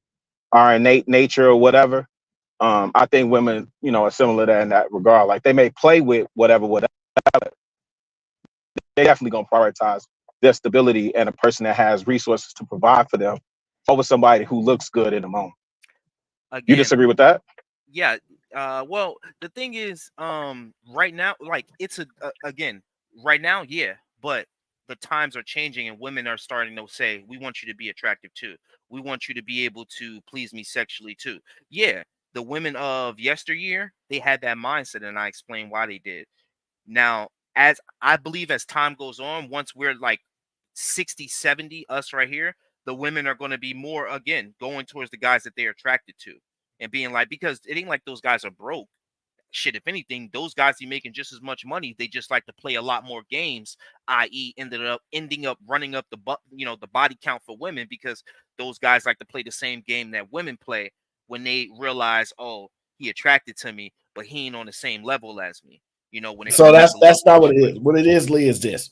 innate nature or whatever. I think women, you know, are similar to that in that regard. Like they may play with whatever, they definitely gonna prioritize their stability and a person that has resources to provide for them over somebody who looks good in the moment. Again, you disagree with that? Yeah. Well, the thing is, right now, like it's again, right now, yeah, but the times are changing and women are starting to say, we want you to be attractive too. We want you to be able to please me sexually too. Yeah, the women of yesteryear, they had that mindset, and I explained why they did. Now, as I believe as time goes on, once we're like 60, 70, us right here, the women are going to be more, again, going towards the guys that they're attracted to and being like, because it ain't like those guys are broke. Shit, if anything, those guys be making just as much money. They just like to play a lot more games, i.e., ending up running up the body count for women, because those guys like to play the same game that women play when they realize, oh, he attracted to me, but he ain't on the same level as me. You know, when it So comes that's not what it is. What it is, Lee, is this: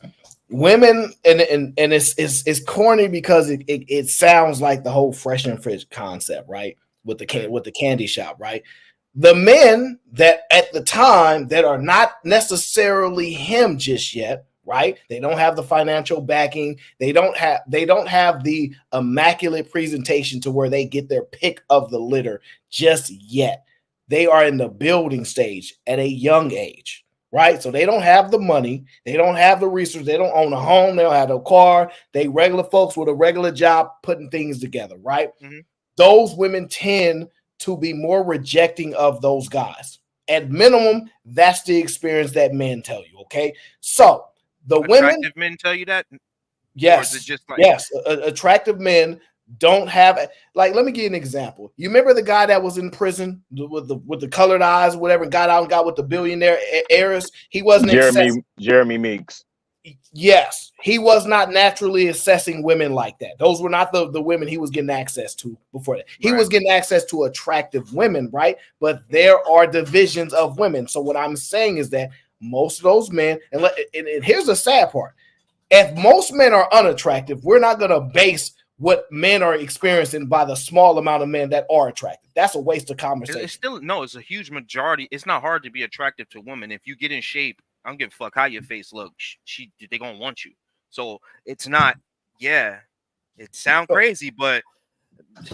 women, and it's corny because it sounds like the whole fresh and fit concept, right? With the candy shop, right? The men that at the time that are not necessarily him just yet, right? They don't have the financial backing. They don't have the immaculate presentation to where they get their pick of the litter just yet. They are in the building stage at a young age, right? So they don't have the money, they don't have the resources, they don't own a home, they don't have a car, they regular folks with a regular job putting things together, right? Mhm. Those women tend to be more rejecting of those guys. At minimum, that's the experience that men tell you, okay? So the women, Attractive men tell you that? Or is yes, it just like yes, attractive men don't have, like, let me give you an example. You remember the guy that was in prison with the colored eyes or whatever, got out and got with the billionaire heiress? He wasn't accessing. Jeremy Meeks. Yes, he was not naturally assessing women like that. Those were not the women he was getting access to before that. He was getting access to attractive women, right? But there are divisions of women. So what I'm saying is that most of those men, and here's the sad part: if most men are unattractive, we're not going to base what men are experiencing by the small amount of men that are attractive. That's a waste of conversation. It's still no, it's a huge majority. It's not hard to be attractive to women. If you get in shape, I don't give a fuck how your face look. They gonna want you. So it's not, yeah, it sounds crazy, but I'm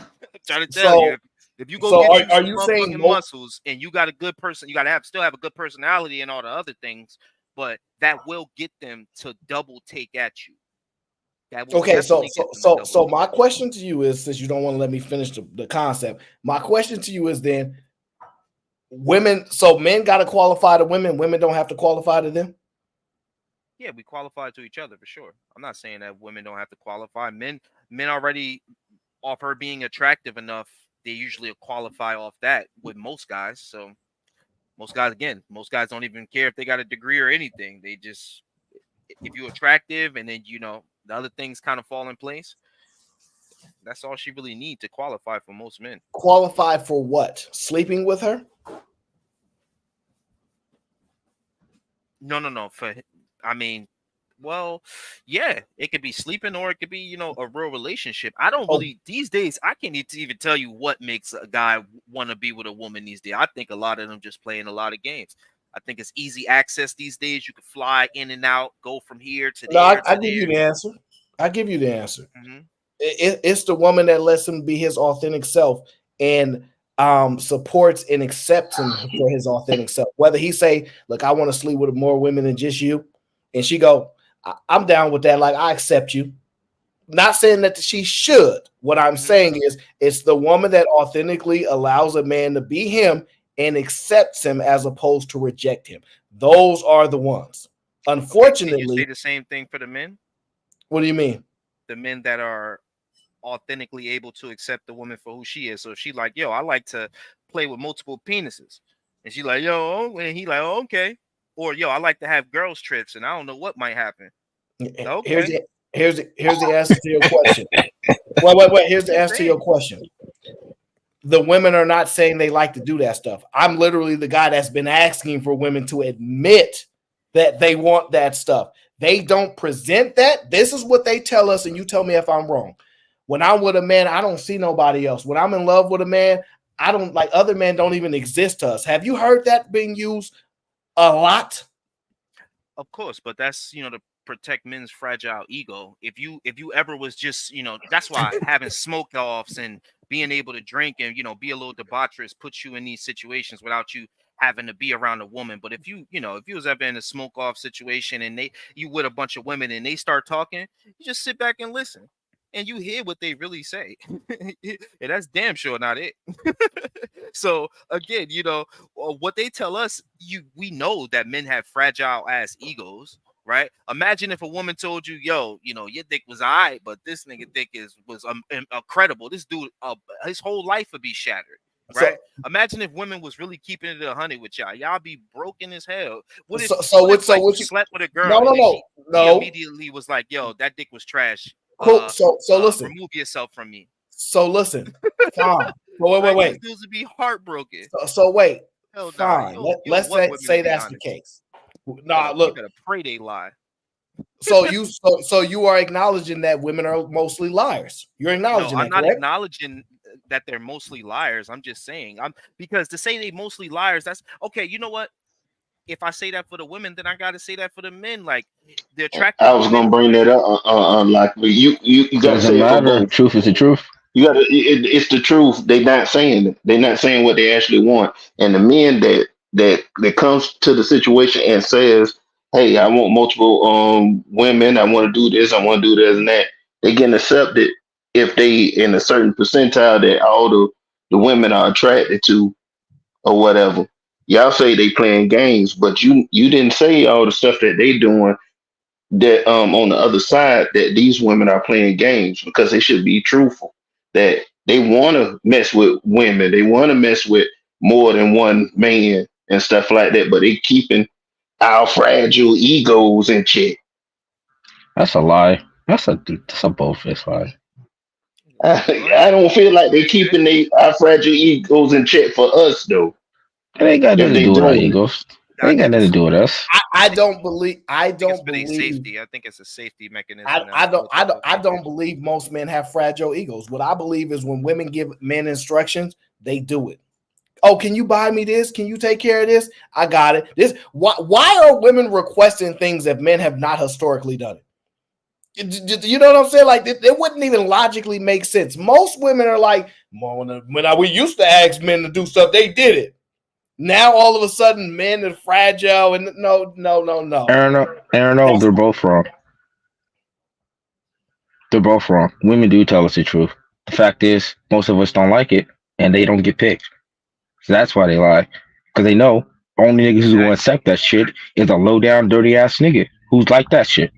trying to tell you, if you go get are some you saying motherfucking muscles and you got a good person, you gotta still have a good personality and all the other things, but that will get them to double take at you. That will Okay, so definitely get them to double so take. my question to you is, since you don't want to let me finish the concept, my question to you is then, women, so men got to qualify to women, women don't have to qualify to them? Yeah, we qualify to each other for sure. I'm not saying that women don't have to qualify. Men already, off her being attractive enough, they usually qualify off that with most guys. So most guys don't even care if they got a degree or anything. They just, if you're attractive and then the other things kind of fall in place, that's all she really needs to qualify for most men. Qualify for what? Sleeping with her? No. Well, yeah, it could be sleeping or it could be, a real relationship. I don't really, these days, I can't even tell you what makes a guy want to be with a woman these days. I think a lot of them just playing a lot of games. I think it's easy access these days. You can fly in and out, go from here to there. No, I give you the answer. I give you the answer. Mm-hmm. It's the woman that lets him be his authentic self and supports and accepts him for his authentic self. Whether he say, look, I want to sleep with more women than just you, and she go, I'm down with that. Like, I accept you. Not saying that she should. What I'm saying is, it's the woman that authentically allows a man to be him and accepts him as opposed to reject him. Those are the ones. Unfortunately, Can you say the same thing for the men? What do you mean? The men that are authentically able to accept the woman for who she is. So she like, yo, I like to play with multiple penises, and she like, yo, and he like, oh, okay. Or yo, I like to have girls trips, and I don't know what might happen. Okay. Here's the answer to your question. Wait. Here's the answer to your question. The women are not saying they like to do that stuff. I'm literally the guy that's been asking for women to admit that they want that stuff. They don't present that. This is what they tell us, and you tell me if I'm wrong. When I'm with a man, I don't see nobody else. When I'm in love with a man, I don't, like, other men don't even exist to us. Have you heard that being used a lot? Of course, but that's to protect men's fragile ego. If you ever was just that's why having smoke offs and being able to drink and be a little debaucherous puts you in these situations without you having to be around a woman. But if you was ever in a smoke off situation and you with a bunch of women and they start talking, you just sit back and listen. And you hear what they really say. And that's damn sure not it. So again, what they tell us, we know that men have fragile ass egos, right? Imagine if a woman told you, yo, your dick was all right, but this nigga dick was incredible. This dude, his whole life would be shattered. Right? Imagine if women was really keeping it 100 with y'all. Y'all be broken as hell. What if you slept with a girl? No. She immediately was like, yo, that dick was trash. Cool. So listen. Remove yourself from me. So listen. Fine. Wait. These dudes would be heartbroken. So wait. Hell fine. Nah. Let's say that's the case. Nah, look. You gotta pray they lie. So you are acknowledging that women are mostly liars. You're acknowledging I'm that, not correct? acknowledging that they're mostly liars. I'm just saying. Because to say they mostly liars, that's okay. You know what? If I say that for the women, then I gotta say that for the men. Like the attractive. I was gonna bring that up. Like you gotta Doesn't say it for matter. both. Truth is the truth. You gotta. It's the truth. They're not saying it. They're not saying what they actually want. And the men that comes to the situation and says, "Hey, I want multiple women. I want to do this. I want to do this and that." They get accepted if they in a certain percentile that all the women are attracted to or whatever. Y'all say they playing games, but you didn't say all the stuff that they doing that on the other side that these women are playing games because they should be truthful. That they want to mess with women, they want to mess with more than one man and stuff like that, but they keeping our fragile egos in check. That's a lie. That's a bullshit lie. I don't feel like they keeping our fragile egos in check for us though. It ain't got If nothing to they do with our doing it. egos. It ain't got nothing to do with us. I don't believe. I It's don't for their believe. safety. I think it's a safety mechanism. I don't believe most men have fragile egos. What I believe is when women give men instructions, they do it. Oh, can you buy me this? Can you take care of this? I got it. This why are women requesting things that men have not historically done it? You know what I'm saying? Like it wouldn't even logically make sense. Most women are like, when we used to ask men to do stuff, they did it. Now all of a sudden, men are fragile and no. Aaron, they're both wrong. They're both wrong. Women do tell us the truth. The fact is, most of us don't like it, and they don't get picked. So that's why they lie, because they know only niggas who's gonna accept that shit is a low down, dirty ass nigga who's like that shit.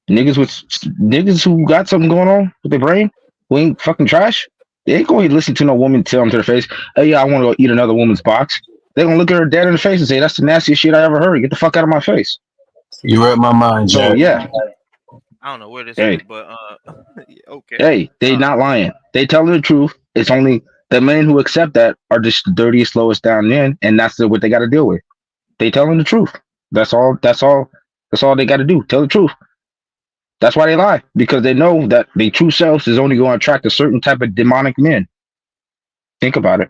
Niggas who got something going on with their brain, who ain't fucking trash, they ain't going to listen to no woman tell them to their face, "Hey, yeah, I want to go eat another woman's box." They're gonna look at her dead in the face and say, "That's the nastiest shit I ever heard. Get the fuck out of my face." You read my mind, Jack. So yeah. I don't know where this Hey. is, but okay. Hey, they not lying. They telling the truth. It's only the men who accept that are just the dirtiest, lowest down men, and that's what they got to deal with. They telling the truth. That's all they got to do. Tell the truth. That's why they lie, because they know that their true selves is only going to attract a certain type of demonic men. Think about it.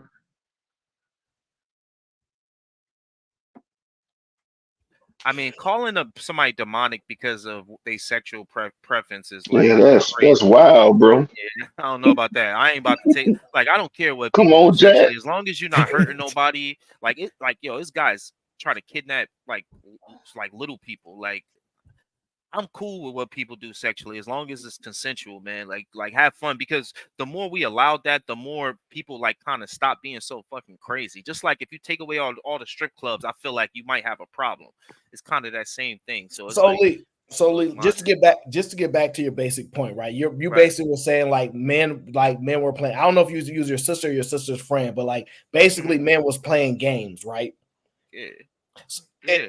I mean, calling somebody demonic because of their sexual preferences, like, Yeah, that's wild, bro. yeah, I don't know about that. I ain't about to take like I don't care what Come people on, do sexually, Jack. as long as you're not hurting nobody. This guy's trying to kidnap like little people. Like, I'm cool with what people do sexually as long as it's consensual, man. Like have fun, because the more we allow that, the more people like kind of stop being so fucking crazy. Just like if you take away all the strip clubs, I feel like you might have a problem. It's kind of that same thing. So it's Lee, just to get back to your basic point, right? You Right. basically were saying like men were playing. I don't know if you use your sister or your sister's friend, but like basically men was playing games, right? Yeah.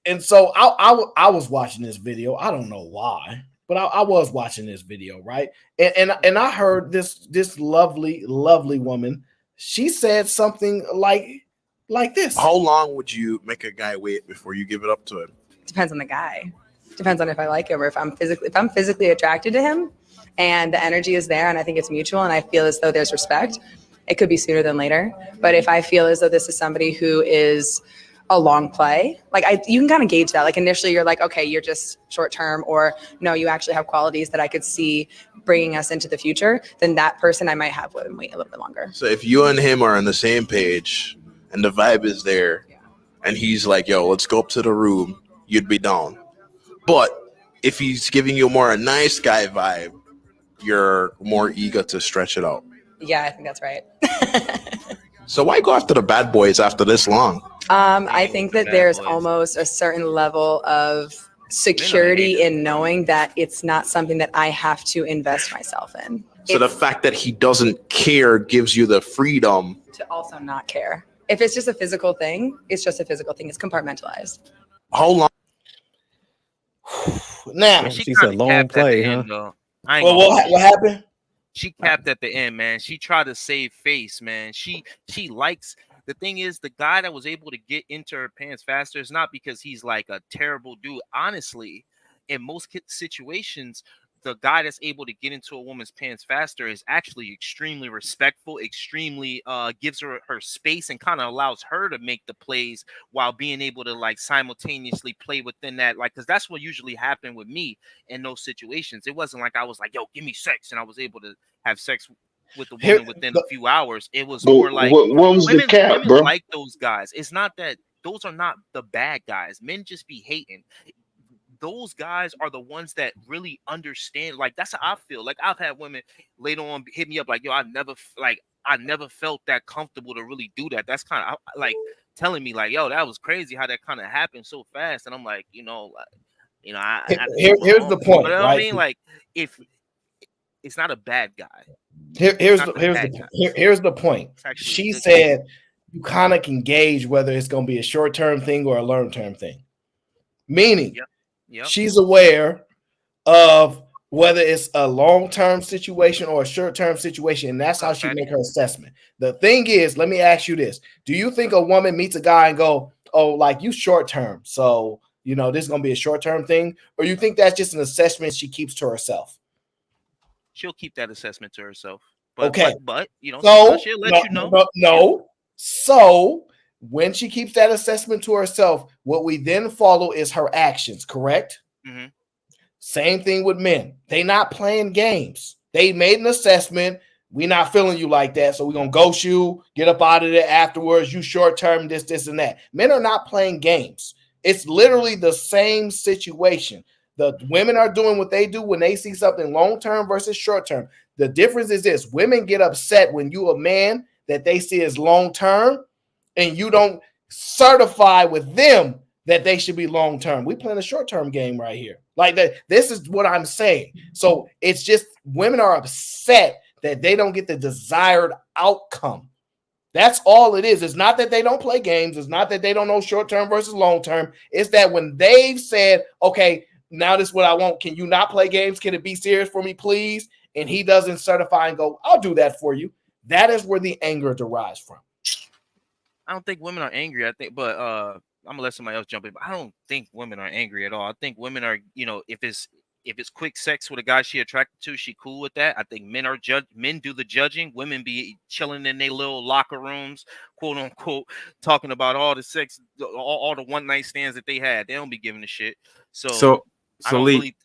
And so I was watching this video. I don't know why, but I was watching this video, right? And I heard this lovely woman. She said something like this. How long would you make a guy wait before you give it up to him? Depends on the guy. Depends on if I like him or if I'm physically attracted to him and the energy is there and I think it's mutual and I feel as though there's respect, it could be sooner than later. But if I feel as though this is somebody who is a long play, like you can kind of gauge that. Like initially you're like, okay, you're just short term, or no, you actually have qualities that I could see bringing us into the future. Then that person I might have women wait a little bit longer. So if you and him are on the same page and the vibe is there and he's like, yo, let's go up to the room, you'd be down. But if he's giving you more a nice guy vibe, you're more eager to stretch it out. Yeah, I think that's right. So why go after the bad boys after this long? I think that there's almost a certain level of security in knowing that it's not something that I have to invest myself in. So the fact that he doesn't care gives you the freedom To also not care. If it's just a physical thing, it's just a physical thing. It's compartmentalized. How long? Now she said long play, huh? What happened? She capped at the end, man. She tried to save face, man. She likes. The thing is, the guy that was able to get into her pants faster is not because he's like a terrible dude. Honestly, in most situations, the guy that's able to get into a woman's pants faster is actually extremely respectful, extremely gives her space and kind of allows her to make the plays while being able to like simultaneously play within that. Like, because that's what usually happened with me in those situations. It wasn't like I was like, yo, give me sex, and I was able to have sex with the woman within a few hours. It was more like what was the cap, women bro? like those guys. It's not that those are not the bad guys. Men just be hating. Those guys are the ones that really understand. Like, that's how I feel. Like, I've had women later on hit me up like, yo, I never felt that comfortable to really do that. That's kind of like telling me like, yo, that was crazy how that kind of happened so fast. And I'm like, Here's the point, you know what right? I mean? Like, if it's not a bad guy. Here's the point. She said you kind of can gauge whether it's going to be a short-term thing or a long-term thing. Meaning, she's aware of whether it's a long-term situation or a short-term situation, and that's how she make her assessment. The thing is, let me ask you this. Do you think a woman meets a guy and go, oh, like, you short-term, so, this is going to be a short-term thing? Or you think that's just an assessment she keeps to herself? She'll keep that assessment to herself. But, okay. But so she'll let you know. No. So when she keeps that assessment to herself, what we then follow is her actions, correct? Mm-hmm. Same thing with men. They not playing games. They made an assessment. We not feeling you like that, so we're going to ghost you, get up out of there afterwards. You short-term, this, and that. Men are not playing games. It's literally the same situation. The women are doing what they do when they see something long-term versus short-term. The difference is this. Women get upset when you a man that they see as long-term and you don't certify with them that they should be long-term. We playing a short-term game right here. Like that. This is what I'm saying. So it's just women are upset that they don't get the desired outcome. That's all it is. It's not that they don't play games. It's not that they don't know short-term versus long-term. It's that when they've said, okay, now this is what I want. Can you not play games? Can it be serious for me, please? And he doesn't certify and go, I'll do that for you. That is where the anger derives from. I don't think women are angry. I think, but I'm gonna let somebody else jump in. But I don't think women are angry at all. I think women are, if it's quick sex with a guy she attracted to, she cool with that. I think men do the judging. Women be chilling in their little locker rooms, quote unquote, talking about all the sex, all the one night stands that they had. They don't be giving a shit. So I don't Lee, really.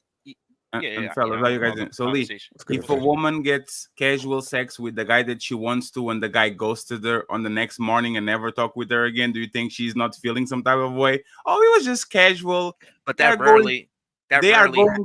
and fellas, how you guys doing? So Lee, if a woman gets casual sex with the guy that she wants to, and the guy ghosted her on the next morning and never talk with her again, do you think she's not feeling some type of way? Oh, it was just casual. But they are going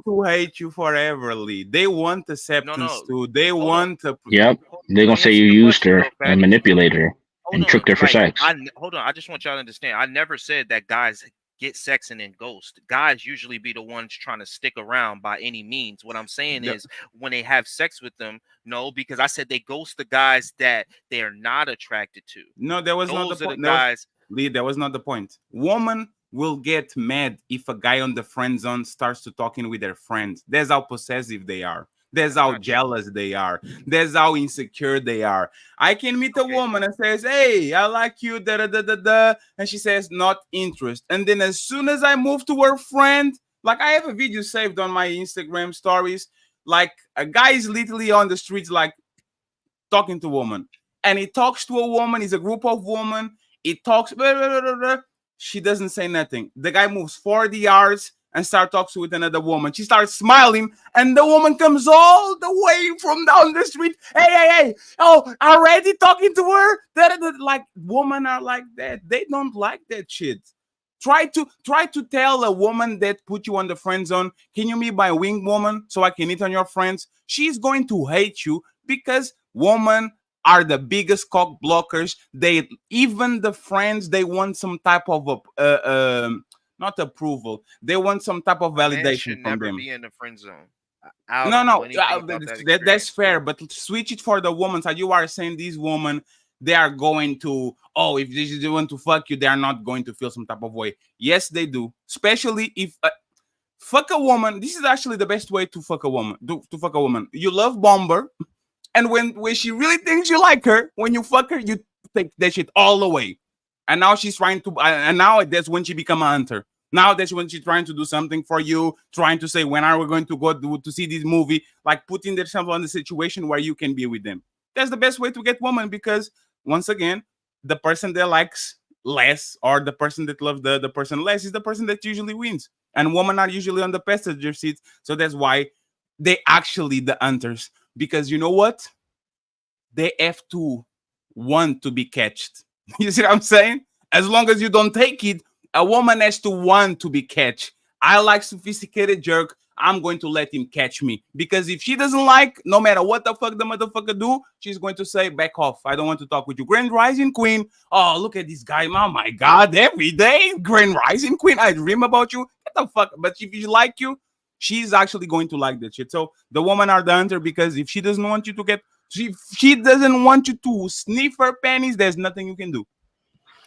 to hate you forever, Lee. They want acceptance too. They want to. Yep, they're gonna say you used her and manipulated her and tricked her for sex. Hold on, I just want y'all to understand. I never said that guys get sex and then ghost. Guys usually be the ones trying to stick around by any means. What I'm saying is when they have sex with them, no, because I said they ghost the guys that they are not attracted to. No, that was not the point. Guys. Lee, that was not the point. Woman will get mad if a guy on the friend zone starts to talking with their friends. That's how possessive they are. That's how jealous they are. That's how insecure they are. I can meet a woman and says, hey, I like you, and she says, not interest. And then as soon as I move to her friend, like I have a video saved on my Instagram stories, like a guy is literally on the streets, like talking to a woman. And he talks to a woman, it's a group of women, he talks, she doesn't say nothing. The guy moves 40 yards and start talking with another woman. She starts smiling, and the woman comes all the way from down the street. Hey, oh, already talking to her? Like, women are like that. They don't like that shit. Try to tell a woman that put you on the friend zone, can you meet my wing woman so I can eat on your friends? She's going to hate you because women are the biggest cock blockers. They, even the friends, they want some type of not approval. They want some type of validation from them. Be in the friend zone. No, that's fair. But switch it for the woman. So you are saying these women, they are going to, oh, if they want to fuck you, they are not going to feel some type of way. Yes, they do. Especially if fuck a woman. This is actually the best way to fuck a woman. To fuck a woman. You love bomber, and when she really thinks you like her, when you fuck her, you take that shit all the way. And now she's trying to, and now that's when she become a hunter. Now that's when she's trying to do something for you, trying to say, when are we going to go to see this movie? Like putting themselves on the situation where you can be with them. That's the best way to get women, because once again, the person that likes less, or the person that loves the person less, is the person that usually wins. And women are usually on the passenger seat. So that's why they actually the hunters. Because you know what? They have to want to be catched. You see what I'm saying? As long as you don't take it, a woman has to want to be catch. I like sophisticated jerk. I'm going to let him catch me. Because if she doesn't like, no matter what the fuck the motherfucker do, she's going to say, back off. I don't want to talk with you. Grand Rising Queen. Oh, look at this guy. Oh my God. Every day, Grand Rising Queen. I dream about you. Get the fuck. But if she like you, she's actually going to like that shit. So the women are the hunter because if she doesn't want you to get, she doesn't want you to sniff her panties, there's nothing you can do.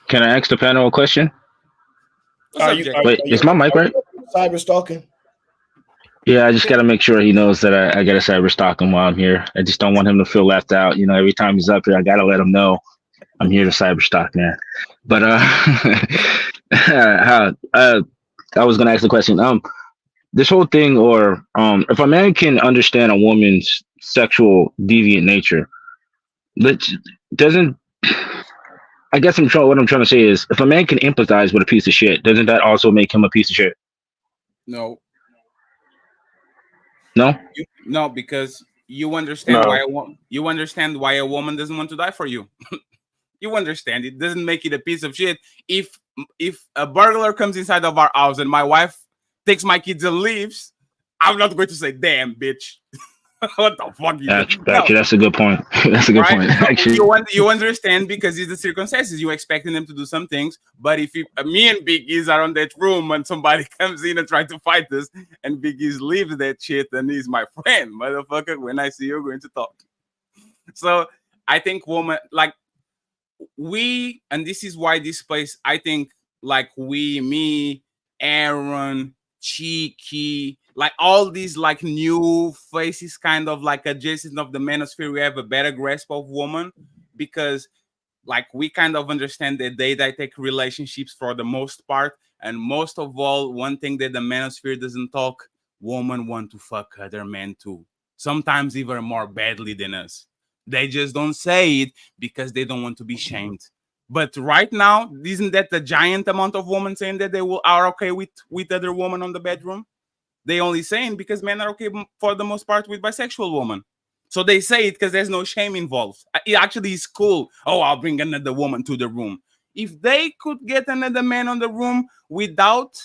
Can I ask the panel a question? Wait, is my mic right? Cyber stalking. Yeah, I just got to make sure he knows that I got to cyber stalk him while I'm here. I just don't want him to feel left out. You know, every time he's up here, I got to let him know I'm here to cyber stalk, man. But I was going to ask the question. This whole thing, or if a man can understand a woman's sexual deviant nature, I guess what I'm trying to say is, if a man can empathize with a piece of shit, doesn't that also make him a piece of shit? No. No? No, because you understand why a woman doesn't want to die for you. You understand it doesn't make it a piece of shit. If a burglar comes inside of our house and my wife takes my kids and leaves, I'm not going to say, damn, bitch. What the fuck? That's a good point. That's a good point. Actually, you understand because it's the circumstances. You're expecting them to do some things, but if me and Big E's are on that room and somebody comes in and tries to fight us, and Big E's leaves that shit, and he's my friend, motherfucker. When I see you, we're going to talk. So I think woman, like and this is why this place, I think, like me, Aaron, Cheeky, like all these like new faces, kind of like adjacent of the manosphere, we have a better grasp of woman because like we kind of understand that they take relationships for the most part, and most of all, one thing that the manosphere doesn't talk, women want to fuck other men too, sometimes even more badly than us. They just don't say it because they don't want to be shamed. But right now, isn't that the giant amount of women saying that they are okay with other women on the bedroom? They only saying because men are okay for the most part with bisexual women. So they say it because there's no shame involved. It actually is cool. Oh, I'll bring another woman to the room. If they could get another man on the room without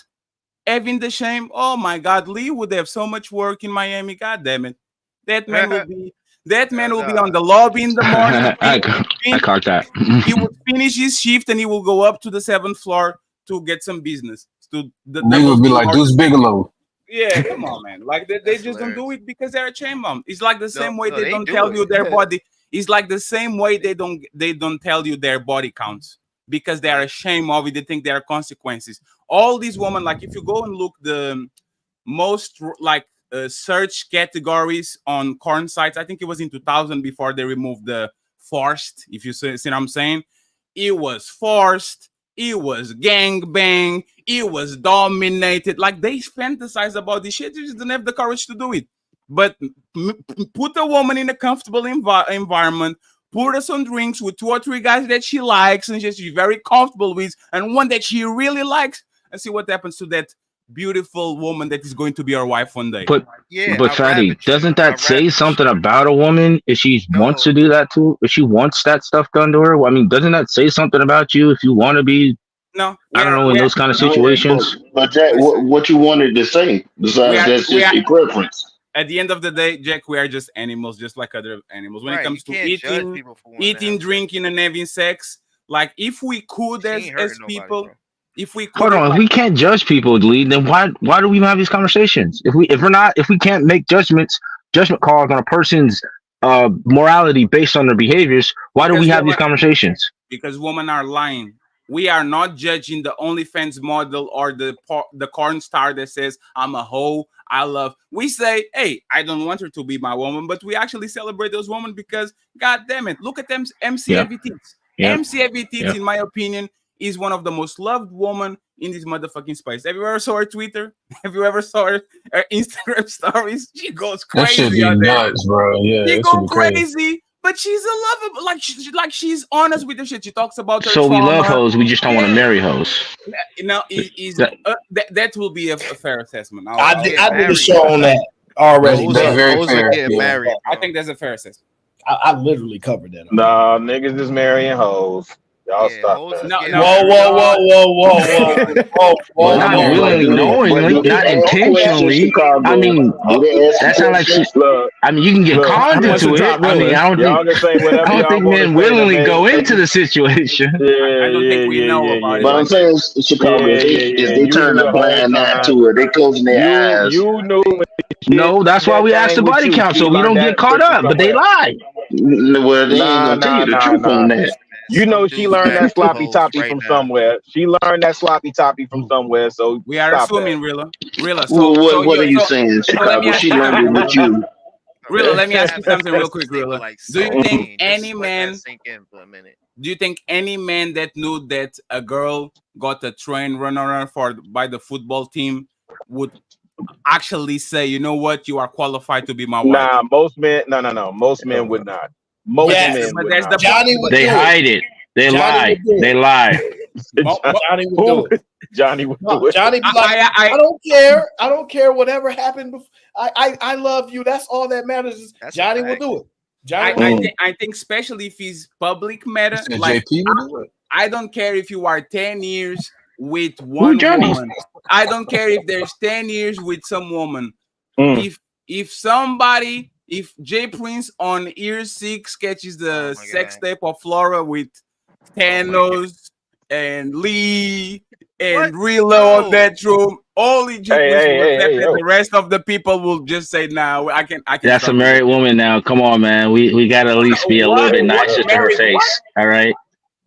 having the shame, oh my God, Lee would have so much work in Miami. God damn it. That man will be on the lobby in the morning. I caught that. He would finish his shift and he will go up to the 7th floor to get some business. They would be like Deuce Bigelow. Yeah, come on, man. Like they just don't do it because they're a shame bomb. It's like the same way they don't tell you their body. It's like the same way they don't tell you their body counts because they are ashamed of it. They think there are consequences. All these women, like if you go and look the most like search categories on corn sites, I think it was in 2000 before they removed the forced. If you see what I'm saying, it was forced. It was gangbang. It was dominated. Like they fantasize about this shit. They just don't have the courage to do it. But put a woman in a comfortable environment. Put her some drinks with 2 or 3 guys that she likes and she's very comfortable with, and one that she really likes, and see what happens to that beautiful woman that is going to be our wife one day. But Fatty, doesn't that say something about a woman if she wants to do that too? If she wants that stuff done to her? Well, I mean, doesn't that say something about you if you want to be? No, I don't know, in those kind of situations. But Jack, what you wanted to say besides that's just your preference? At the end of the day, Jack, we are just animals, just like other animals. When it comes to eating, drinking, and having sex, like if we could as people. If we hold on, if we can't judge people, Lee, then why do we even have these conversations? If we can't make judgment calls on a person's morality based on their behaviors, why do we have these conversations? Because women are lying. We are not judging the OnlyFans model or the corn star that says I'm a hoe. I love. We say, hey, I don't want her to be my woman, but we actually celebrate those women because, God damn it, look at them, MC Evitits. MC Evitits, in my opinion, is one of the most loved women in this motherfucking space. Have you ever saw her Twitter? Have you ever saw her Instagram stories? She goes crazy. That should be nuts, bro. Yeah, she goes crazy, but she's a lover. Like she's honest with the shit. She talks about her. So trauma. we love hoes. We just don't want to marry hoes. Now, that will be a fair assessment. I did a show on that already. Married. I think that's a fair assessment. I literally covered that. Nah, niggas is marrying hoes. Y'all Yeah, stop hoes that. is No, getting no, Whoa, married. whoa, whoa, whoa, whoa, whoa, whoa, whoa, Not whoa. willingly, knowingly, But do not they ask questions, intentionally. I Chicago? mean, Do they ask that sounds like she. questions? Look, I mean, you can get look. conned Who wants to into it. drop I mean, realer? Y'all can say I whatever don't y'all think want to men say to willingly make go make into the situation. Yeah, I don't think we know about it But I'm like that. saying, Chicago, if they You turn knew a the whole blind eye time. to it, they closing their eyes. You knew when she did No, that's why that we asked the thing with body you. count She so we learned don't get that caught trick from up. But they somewhere else. lie. Well, they ain't Nah, gonna tell nah, you the nah, truth nah. on that. You know she learned that Back to sloppy hoes toppy right from now. somewhere. She learned that sloppy toppy from somewhere. So We are stop that. assuming, Rilla. Rilla. Well, what are you So saying, let me Chicago? ask She you learned it something, with Rilla. you. Rilla, let me ask you something real This quick, nigga Rilla. like Do you think 17. any Just let that man? sink in for a minute. Do you think any man that knew that a girl got a train run around for by the football team would actually say, you know what, you are qualified to be my wife? Nah, most men. No. Most men would not. Most But men would there's the not. Johnny would They do hide it. They Johnny lie. would do They it. lie. Johnny would do it. Johnny would No, do it. Johnny be like, I don't care. I don't care whatever happened. I love you. That's all that matters. Is That's a Johnny will fact. do it. Johnny will do it. I think especially if it's public matter, said like JP would do it. I don't care if you are 10 years with Who one Johnny? woman. I don't care if there's 10 years with some woman. Mm. If Jay Prince on year 6 catches the my sex God. tape of Flora with Thanos and Lee and Rilo on that room, only Jay Prince will accept it. yo. The rest of the people will just say, nah, I can That's a struggle married with it. woman now. Come on, man. We gotta at least be a little What? bit What? nicer to her Married what? face. All right.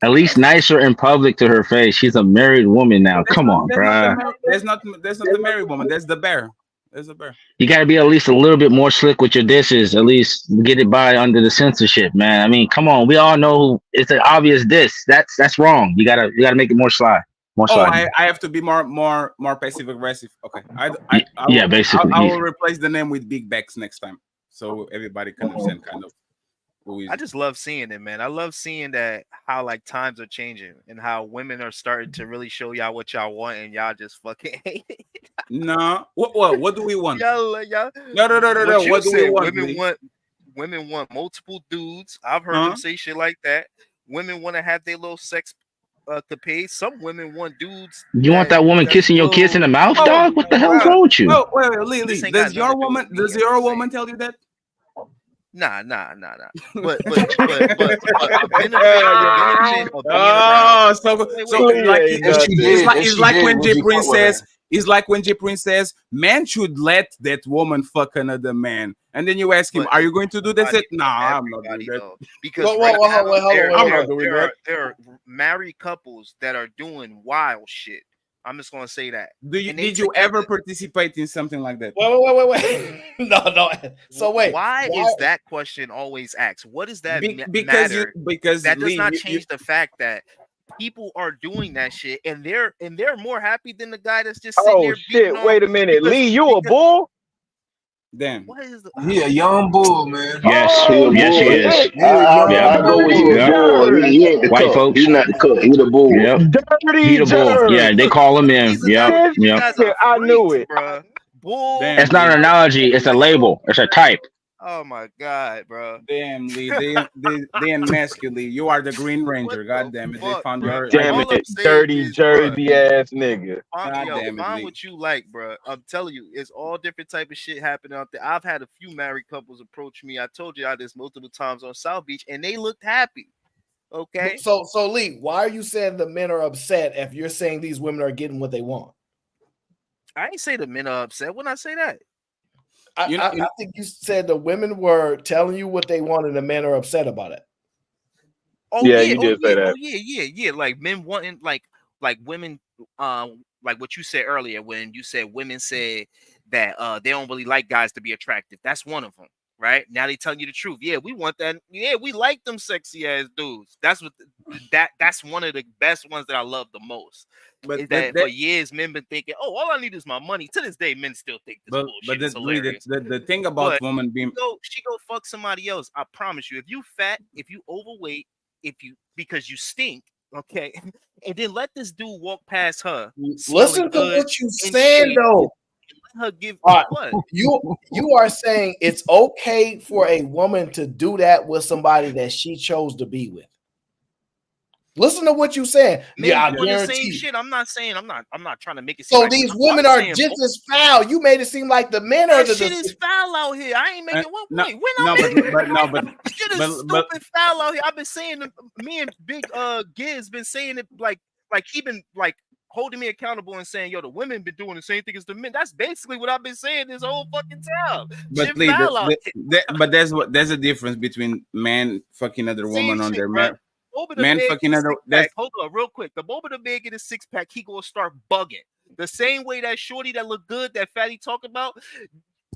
At least nicer in public to her face. She's a married woman now. Come on, bruh. There's not the married woman. There's the bear. There's a bear. You gotta be at least a little bit more slick with your disses. At least get it by under the censorship, man. I mean, come on. We all know it's an obvious diss. That's wrong. You gotta make it more sly. More Oh, sly. I have to be more passive aggressive. Okay, Yeah, basically. I will replace the name with big backs next time, so everybody can understand kind of who is. I just love seeing it, man. I love seeing that how like times are changing and how women are starting to really show y'all what y'all want and y'all just fucking hate it. No, what do we want? y'all. No. What you What do we said, want? women want multiple dudes. I've heard Huh? them say shit like that. Women want to have their little sex capades. Some women want dudes. You want that woman kissing your kids in the mouth, dog? What the hell is wrong with you? Oh, wait, Lee. This ain't Does got your nothing to do with me, does I'm your just woman tell you that? Nah. But a benefit of being around. So Wait. like If she did, it's like when would J you Prince fuck with her? says, it's like when J Prince says, man should let that woman fuck another man, and then you ask him, "Are you going to do that?" Said, "Nah, I'm not doing that." Though, because right Hold now on. there are married couples that are doing wild shit. I'm just gonna say that. Did you ever participate in something like that? Wait. No. So wait. Why is that question always asked? What does that because matter? because that does Lee, not change the fact that people are doing that shit and they're more happy than the guy that's just sitting Oh there. shit! Wait a minute, Lee. You a bull? Damn. What is the? He a young bull, man. Yes, He a yes, he bull. is. I go with you, a bull. He ain't the White cook. folks. He not the cook. He the bull. Yep. Dirty He the bull. Yeah, they call him in. Yep. I knew it. Bro. Bull. It's not an analogy. It's a label. It's a type. Oh my god, bro. Damn, Lee. They emasculate. You are the Green Ranger. God damn it. They found your Damn All I'm it, saying dirty is, Jersey ass nigga. God damn it, find Lee. what you like, bro. I'm telling you, it's all different type of shit happening out there. I've had a few married couples approach me. I told you this multiple times on South Beach, and they looked happy. Okay. So Lee, why are you saying the men are upset if you're saying these women are getting what they want? I ain't say the men are upset when I say that. I think you said the women were telling you what they want and the men are upset about it. Oh yeah, you did say that. Oh yeah. Like men wanting like women, like what you said earlier when you said women said that they don't really like guys to be attractive. That's one of them, right? Now they telling you the truth. Yeah, we want that. Yeah, we like them sexy ass dudes. That's what that's one of the best ones that I love the most. But is that for years men been thinking, oh, all I need is my money. To this day, men still think this bullshit is hilarious. The thing about women being she go fuck somebody else. I promise you. If you fat, if you overweight, because you stink, okay, and then let this dude walk past her. Listen to what you saying though. Let her give what you are saying. It's okay for a woman to do that with somebody that she chose to be with. Listen to what you saying. Men Yeah, I doing the same guarantee. shit. I'm not trying to make it seem So like these women are just as foul. You made it seem like the men are that the shit is foul out here. I ain't making one point. Shit is stupid foul out here. I've been saying, me and Big Giz been saying it like he been like holding me accountable and saying, yo, the women been doing the same thing as the men. That's basically what I've been saying this whole fucking time. But Shit please, foul out here. but there's a difference between man fucking other woman on their man. man. Man fucking other. Hold on, real quick. The moment the man get a six pack, he gonna start bugging. The same way that shorty that look good, that fatty talk about,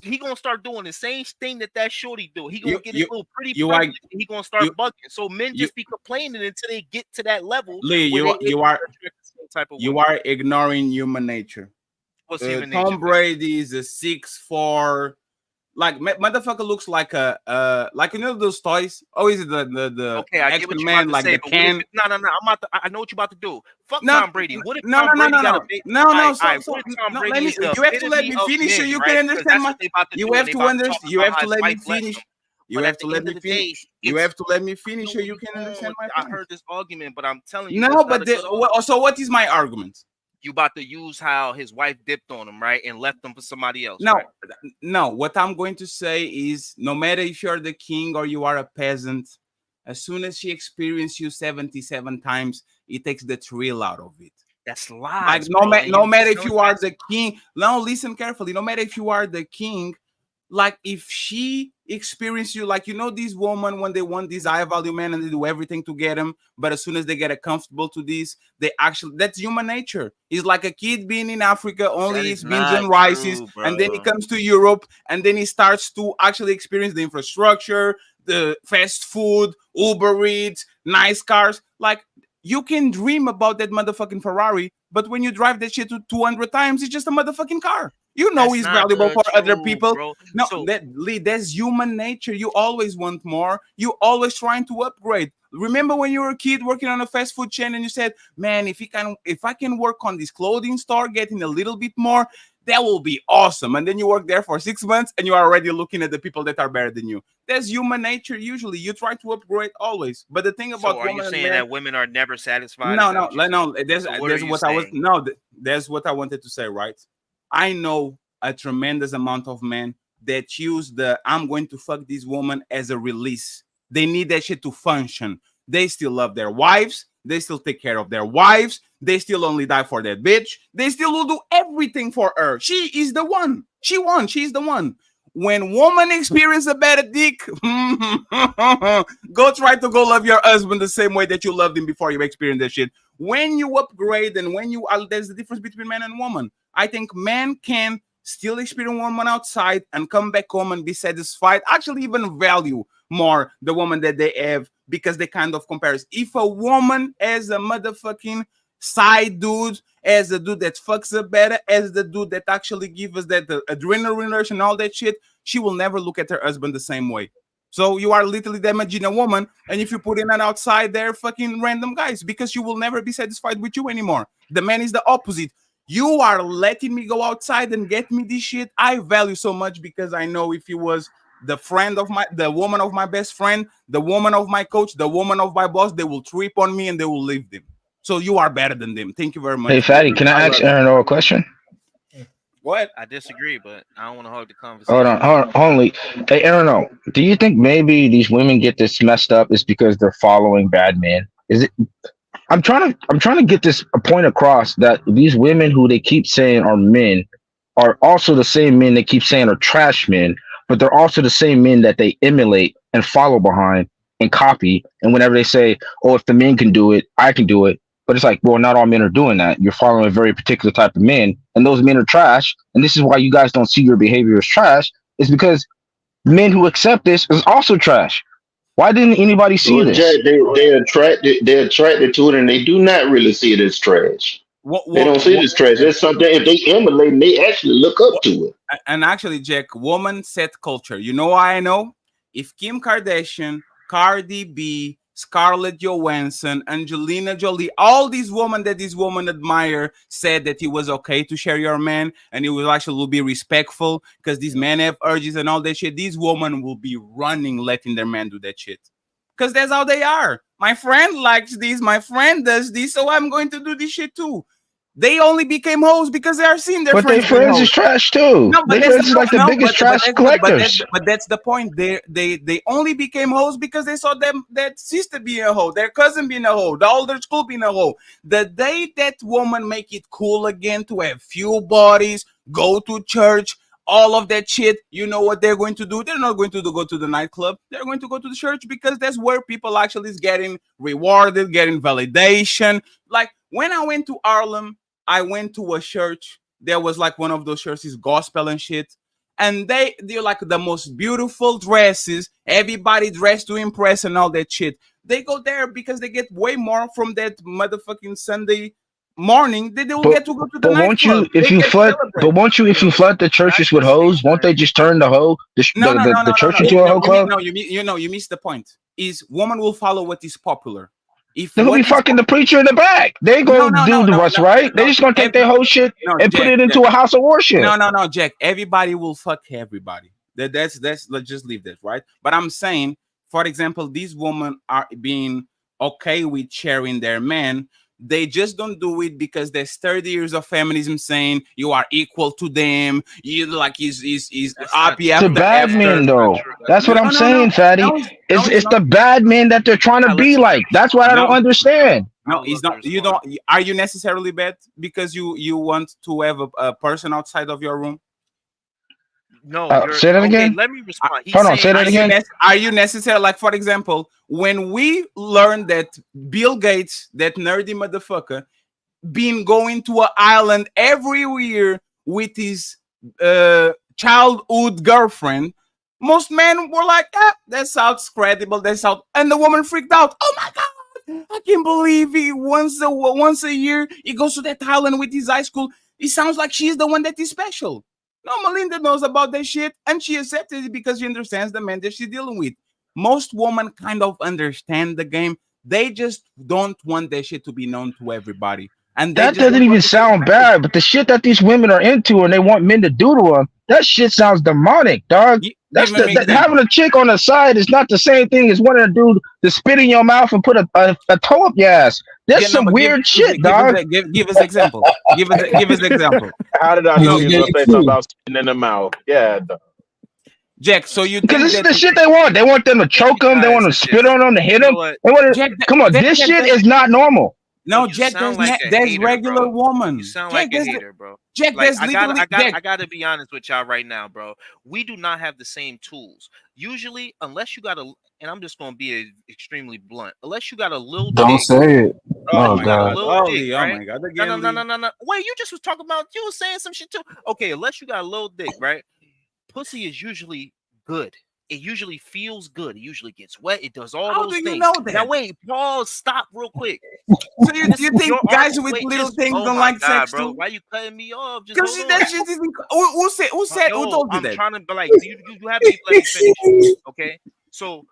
he gonna start doing the same thing that shorty do. He gonna get his little pretty privilege, and he gonna start bugging. So men just be complaining until they get to that level. Lee, you are ignoring human nature. What's human nature? Tom Brady is a 6'4". Like motherfucker looks like a like you know those toys. Oh, is it the okay? I get what you're man, about like to say, the can? No. I know what you're about to do. Fuck Tom Brady. What if Tom Brady got a baby? No. What if Tom Brady is the you have to let me epitome of finish so men, you right? can understand my. You have to understand. You have to let me finish. You have to let me finish. You have to let me finish so you can understand my. I heard this argument, but I'm telling you. No, but so what is my argument? You about to use how his wife dipped on him, right, and left him for somebody else. No, right? no. What I'm going to say is, no matter if you're the king or you are a peasant, as soon as she experiences you 77 times, it takes the thrill out of it. That's lies. Like no matter if you are the king. Now listen carefully. No matter if you are the king, like if she experience you, like these women when they want these high value men and they do everything to get them, but as soon as they get comfortable to this, they actually, that's human nature. It's like a kid being in Africa, only eats beans and rices, and then he comes to Europe and then he starts to actually experience the infrastructure, the fast food, Uber Eats, nice cars. Like you can dream about that motherfucking Ferrari, but when you drive that shit to 200 times, it's just a motherfucking car. You know it's valuable for other people. Bro. No, that's human nature. You always want more. You always trying to upgrade. Remember when you were a kid working on a fast food chain and you said, man, if I can work on this clothing store, getting a little bit more, that will be awesome. And then you work there for 6 months and you are already looking at the people that are better than you. That's human nature. Usually you try to upgrade always. But the thing about are you saying that women are never satisfied? No. That's what I wanted to say, right? I know a tremendous amount of men that choose I'm going to fuck this woman as a release. They need that shit to function. They still love their wives. They still take care of their wives. They still only die for that bitch. They still will do everything for her. She is the one. She won. She's the one. When woman experience a better dick, go try to go love your husband the same way that you loved him before you experience that shit. When you upgrade and when you there's the difference between man and woman. I think men can still experience woman outside and come back home and be satisfied, actually even value more the woman that they have because they kind of compare. If a woman as a motherfucking side dude, as a dude that fucks up better, as the dude that actually gives us that adrenaline rush and all that shit, she will never look at her husband the same way. So you are literally damaging a woman, and if you put in an outside, they're fucking random guys because you will never be satisfied with you anymore. The man is the opposite. You are letting me go outside and get me this shit. I value so much because I know if he was the woman of my best friend, the woman of my coach, the woman of my boss, they will trip on me and they will leave them. So you are better than them. Thank you very much. Hey, Fatty, can I ask Aaron a question? What? I disagree, but I don't want to hog the conversation. Hold on. Only, hey, Aaron, do you think maybe these women get this messed up is because they're following bad men? Is it? I'm trying to get this a point across that these women who they keep saying are men are also the same men they keep saying are trash men, but they're also the same men that they emulate and follow behind and copy. And whenever they say, "Oh, if the men can do it, I can do it," but it's like, well, not all men are doing that. You're following a very particular type of men, and those men are trash. And this is why you guys don't see your behavior as trash. Is because men who accept this is also trash. Why didn't anybody see this? Jack, they're attracted to it, and they do not really see it as trash. They don't see it as trash. It's something if they emulate, and they actually look up to it. And actually, Jack, woman set culture. You know why I know? If Kim Kardashian, Cardi B, Scarlett Johansson, Angelina Jolie, all these women that this woman admire said that it was okay to share your man and it will actually be respectful because these men have urges and all that shit. These women will be running, letting their man do that shit because that's how they are. My friend likes this, my friend does this, so I'm going to do this shit too. They only became hoes because they are seeing their But their friends being friends is hoes. trash too. No, but Their that's friends is like the biggest trash collectors. but that's the point. They only became hoes because they saw them that sister being a hoe, their cousin being a hoe, the older school being a hoe. The day that woman make it cool again to have few bodies, go to church, all of that shit, you know what they're going to do? They're not going to go to the nightclub. They're going to go to the church because that's where people actually is getting rewarded, getting validation. Like when I went to Harlem, I went to a church. There was like one of those churches, gospel and shit. And they're like the most beautiful dresses. Everybody dressed to impress and all that shit. They go there because they get way more from that motherfucking Sunday morning. They will get to go to the But won't nightclub. you, if you flood? But won't you, if you flood the churches with hoes, won't they just turn the hoe, the church into a hoe club? No, you missed the point. Is woman will follow what is popular. If They're gonna be fucking the preacher in the back. They ain't gonna do what's right. They just gonna take their whole shit and put it into a house of worship. No, Jack. Everybody will fuck everybody. That's let's just leave that, right? But I'm saying, for example, these women are being okay with sharing their man. They just don't do it because there's 30 years of feminism saying you are equal to them. You like is happy It's the bad men though. That's what I'm saying, Fatty. It's the bad men that they're trying to be like. That's what I don't understand. No, it's not. You don't. Are you necessarily bad because you want to have a person outside of your room? No, say that again. Let me respond. Hold on, say that again. Are you necessary? Like, for example, when we learned that Bill Gates, that nerdy motherfucker, been going to an island every year with his childhood girlfriend, most men were like, that sounds credible. That sounds, and the woman freaked out. Oh my god, I can't believe he once a year he goes to that island with his high school. It sounds like she's the one that is special. No, Melinda knows about that shit, and she accepted it because she understands the man that she's dealing with. Most women kind of understand the game. They just don't want that shit to be known to everybody. And that doesn't even sound bad, but the shit that these women are into and they want men to do to them, that shit sounds demonic, dog. That's having a chick on the side is not the same thing as wanting a dude to spit in your mouth and put a toe up your ass. That's some weird shit, dog. Give us an example. Give us an example. How did I know you were gonna say something about spitting in the mouth? Yeah. Jack, so you because this is the shit they want. They want them to choke them. They want to spit on them, to hit them. They want to, come on, this shit is not normal. No, Jack, there's regular woman. You sound like a hater, bro. Jack, like, I gotta be honest with y'all right now, bro. We do not have the same tools. Usually, unless you got a, and I'm just gonna be extremely blunt. Unless you got a little Don't dick, say it. Oh you got god. a little dick, oh right? my god. No. Wait, you just was talking about, you was saying some shit too. Okay, unless you got a little dick, right? Pussy is usually good. It usually feels good. It usually gets wet. It does all those things. You know that? Now wait, pause. Stop real quick. So you think guys with little things don't like sex bro. too? Why you cutting me off? Because that shit is. Who said? Who told you I'm that? trying to be like, you have to let me finish. Okay, so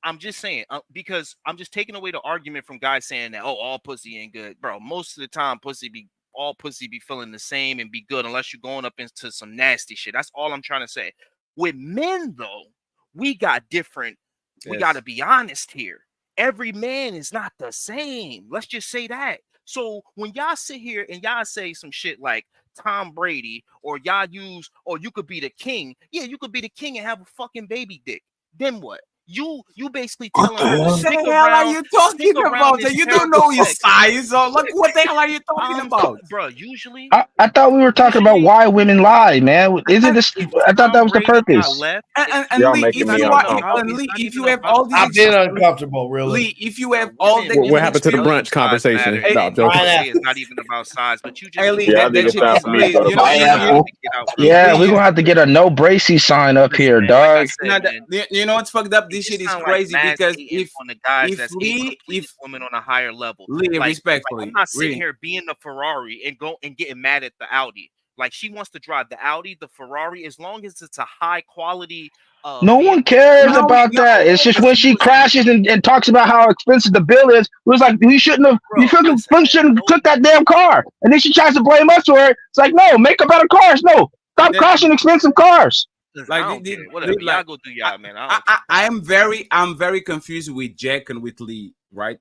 I'm just saying because I'm just taking away the argument from guys saying that all pussy ain't good, bro. Most of the time, all pussy be feeling the same and be good unless you're going up into some nasty shit. That's all I'm trying to say. With men, though, we got different. We got to be honest here. Every man is not the same. Let's just say that. So when y'all sit here and y'all say some shit like Tom Brady, or y'all use, or you could be the king. Yeah, you could be the king and have a fucking baby dick. Then what? You basically telling her what the hell are you talking about? You don't know his size. Or like, what the hell are you talking about, bro? Usually, I thought we were talking about why women lie, man. Isn't this? I thought that was the purpose. And Lee, if you have all these, I've been uncomfortable, really. Lee, if you have all the, what happened to the brunch conversation? No, I'm joking. It's not even about size, but you just yeah, we're gonna have to get a no bracy sign up here, dog. You know what's fucked up? This shit is crazy because if women on a higher level, respectfully, I'm not sitting here being the Ferrari and getting mad at the Audi. Like, she wants to drive the Audi, the Ferrari, as long as it's a high quality. No one cares about that. It's just when she crashes and talks about how expensive the bill is, it was like, you shouldn't have took that damn car. And then she tries to blame us for it. It's like, no, make a better cars. No, stop crashing expensive cars. Like, I don't get it. Whatever. Y'all go do y'all, man. I'm very confused with Jack and with Lee, right?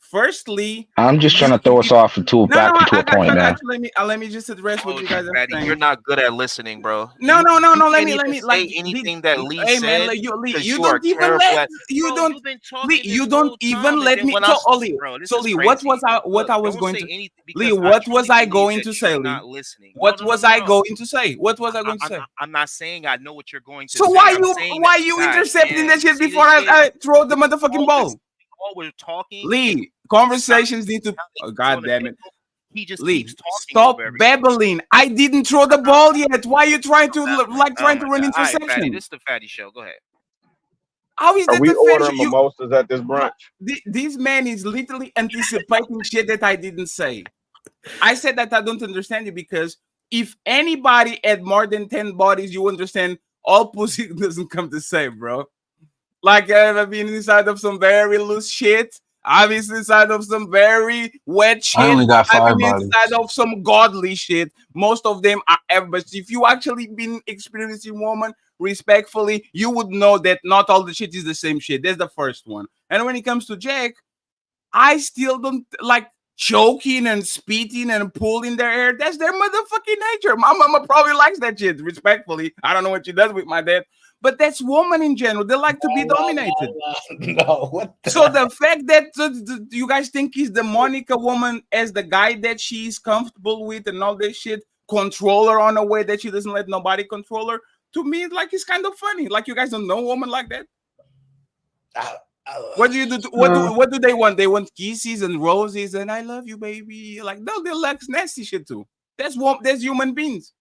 Firstly, I'm just trying to throw us off into back into I a got point, you. man. Let me just address what you guys are Fatty, saying. you're not good at listening, bro. No. Let me say anything that Lee hey, said. man, like, Lee, you You are don't even terrible let at. you Bro, don't you've been talking Lee, this you don't whole even time, let and me. then So, Lee, bro, this so is Lee, crazy. what I was Don't going say to anything Lee, because what I was truly I believe going that to say, you're Lee? not listening. What was I going to say? What was I going to say? I'm not saying I know what you're going to So say. why you God intercepting damn, that you shit see before this shit? I throw the motherfucking ball? While we're talking, Lee, conversations need to. Oh, God damn it. he just Lee, keeps talking stop over everything. babbling. I didn't throw the ball yet. Why are you trying to Oh run my God. All right, Fatty, interception? this is the Fatty Show. Go ahead. How is Are that we the fatty ordering show? mimosas at this brunch? This man is literally anticipating shit that I didn't say. I said that I don't understand you because if anybody had more than 10 bodies, you understand all pussy doesn't come the same, bro. Like, I've been inside of some very loose shit. I've been inside of some very wet shit. I only got I've 5 been bodies. inside of some godly shit. Most of them are ever. But if you actually been experiencing woman respectfully, you would know that not all the shit is the same shit. That's the first one. And when it comes to Jack, I still don't like choking and spitting and pulling their hair. That's their motherfucking nature. My mama probably likes that shit, respectfully. I don't know what she does with my dad, but that's woman in general. They like to be dominated. No, what So the fact that you guys think is the Monica woman as the guy that she's comfortable with and all this shit, control her on a way that she doesn't let nobody control her, to me, like, it's kind of funny. Like, you guys don't know a woman like that. What do you do? What do they want? They want kisses and roses and I love you, baby. Like, no, they like nasty shit too. That's human beings.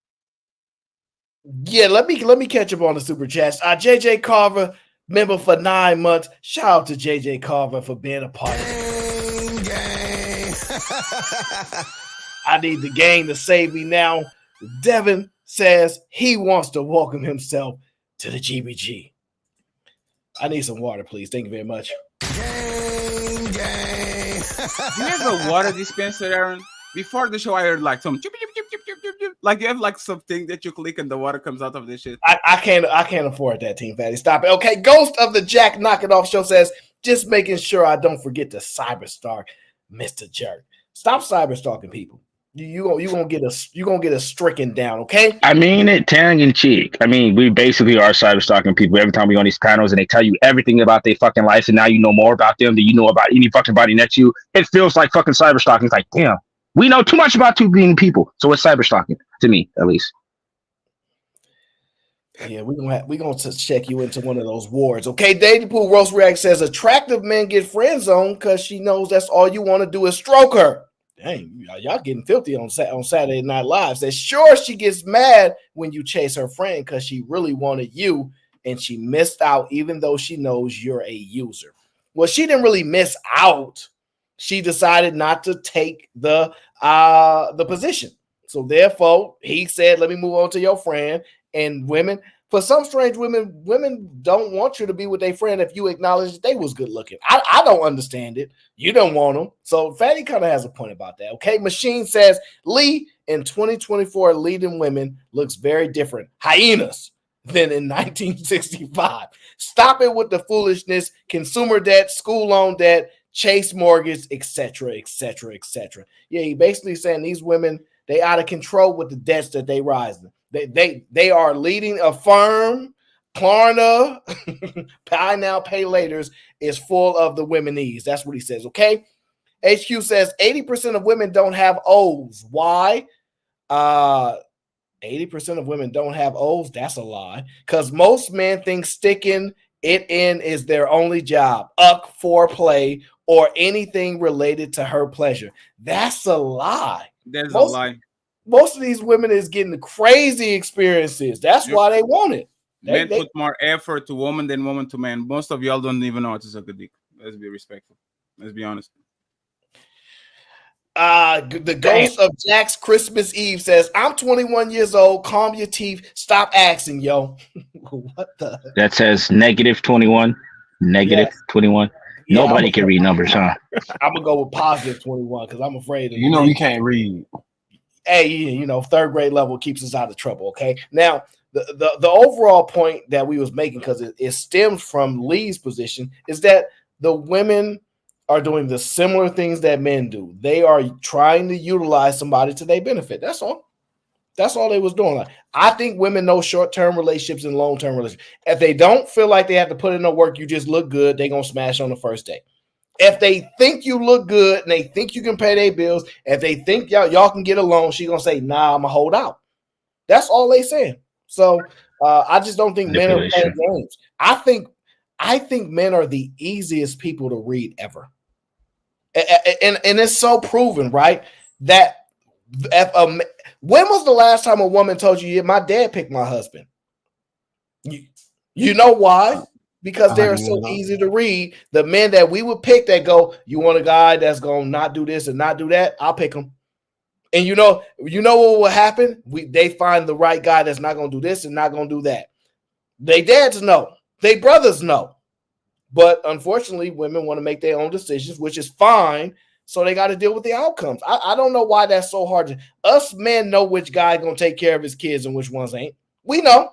Yeah, let me catch up on the super chats. JJ Carver, member for 9 months. Shout out to JJ Carver for being a part of it. I need the gang to save me now. Devin says he wants to welcome himself to the GBG. I need some water, please. Thank you very much. You have a water dispenser, Aaron? Before the show, I heard like some like you have like something that you click and the water comes out of this shit. I can't afford that, Team Fatty. Stop it. Okay, Ghost of the Jack Knock It Off Show says, just making sure I don't forget to cyberstalk Mr. Jerk. Stop cyberstalking people. You gonna get us stricken down, okay? I mean it tongue in cheek. I mean, we basically are cyber stalking people every time we go on these panels and they tell you everything about their fucking life, and now you know more about them than you know about any fucking body next to you. It feels like fucking cyber stalking. It's like, damn, we know too much about two being people, so it's cyber stalking to me, at least. Yeah, we're gonna check you into one of those wards, okay? Daily Pool Roast React says attractive men get friend zoned because she knows that's all you want to do is stroke her. Dang, y'all getting filthy on Saturday Night Live. Says sure she gets mad when you chase her friend because she really wanted you and she missed out even though she knows you're a user. Well, she didn't really miss out. She decided not to take the position. So therefore, he said, let me move on to your friend. And women, for some strange women don't want you to be with their friend if you acknowledge that they was good looking. I don't understand it. You don't want them. So Fatty kind of has a point about that. Okay. Machine says Lee in 2024 leading women looks very different. Hyenas than in 1965. Stop it with the foolishness, consumer debt, school loan debt, chase mortgage, etc., etc., etc. Yeah, he basically saying these women, they out of control with the debts that they rising. They are leading a firm. Klarna, buy now, pay laters is full of the womenese. That's what he says. Okay. HQ says 80% of women don't have O's. Why? 80% of women don't have O's. That's a lie. Because most men think sticking it in is their only job. Foreplay, or anything related to her pleasure. That's a lie. That's a lie. Most of these women is getting crazy experiences. That's why they want it. Men put more effort to woman than woman to man. Most of y'all don't even know how to suck a dick. Let's be respectful. Let's be honest. The ghost of Jack's Christmas Eve says, I'm 21 years old. Calm your teeth. Stop asking, yo. What the? That says negative 21. Negative 21. Yeah, Nobody can read numbers, huh? I'm going to go with positive 21 because I'm afraid of we can't read. Hey, third grade level keeps us out of trouble, okay? Now, the overall point that we was making, because it stems from Lee's position, is that the women are doing the similar things that men do. They are trying to utilize somebody to their benefit. That's all. That's all they was doing. Like, I think women know short-term relationships and long-term relationships. If they don't feel like they have to put in no work, you just look good, they're going to smash on the first day. If they think you look good and they think you can pay their bills, if they think y'all can get along, she's going to say, nah, I'm going to hold out. That's all they saying. So I just don't think men are playing games. I think men are the easiest people to read ever. And it's so proven, right? That when was the last time a woman told you, yeah, my dad picked my husband? You know why? Because they're so easy to read. The men that we would pick that go, you want a guy that's going to not do this and not do that? I'll pick him. And you know what will happen? They find the right guy that's not going to do this and not going to do that. They dads know. They brothers know. But unfortunately, women want to make their own decisions, which is fine. So they got to deal with the outcomes. I don't know why that's so hard. Us men know which guy going to take care of his kids and which ones ain't. We know.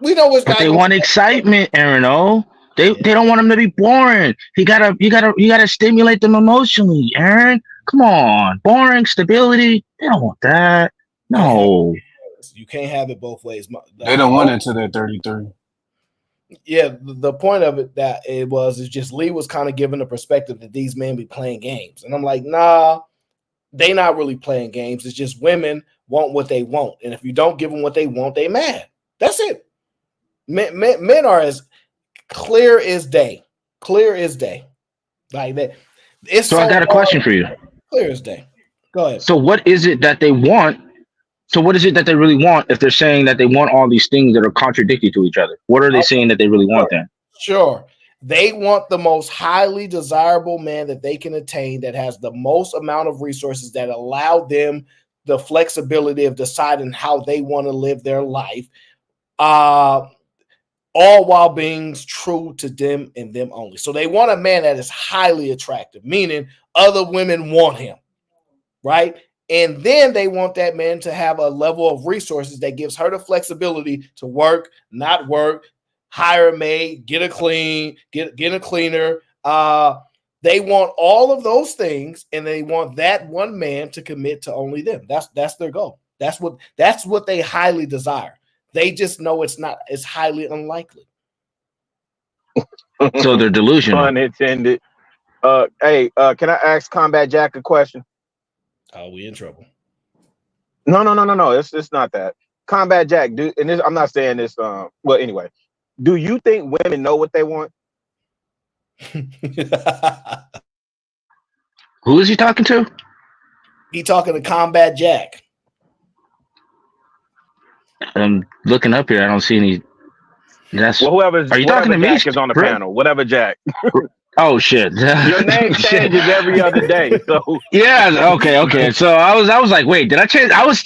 We know which guy. But they want excitement, Aaron. Oh, they don't want him to be boring. You gotta stimulate them emotionally, Aaron. Come on, boring stability. They don't want that. No, you can't have it both ways. They don't want it until they're 33. Yeah, the point of it that is just Lee was kind of giving the perspective that these men be playing games, and I'm like, nah, they not really playing games. It's just women want what they want, and if you don't give them what they want, they mad. That's it. Men are as clear as day. Clear as day. Like that. So I got a question for you. Clear as day. Go ahead. So what is it that they want? So what is it that they really want if they're saying that they want all these things that are contradictory to each other? What are they saying that they really want then? Sure. They want the most highly desirable man that they can attain that has the most amount of resources that allow them the flexibility of deciding how they want to live their life. All while being true to them and them only. So they want a man that is highly attractive, meaning other women want him, right? And then they want that man to have a level of resources that gives her the flexibility to work, not work, hire a maid, get a cleaner. They want all of those things, and they want that one man to commit to only them. That's their goal. That's what they highly desire. They just know it's highly unlikely. So they're delusional. Pun intended. Hey, can I ask Combat Jack a question? Oh, we in trouble. No. It's not that. Combat Jack, I'm not saying this. Well, anyway, do you think women know what they want? Who is he talking to? He talking to Combat Jack. I'm looking up here. I don't see any. Are you talking to me? Jack is on the panel. Whatever Jack. Oh shit! Your name changes every other day. So yeah. Okay. So I was like, wait, did I change? I was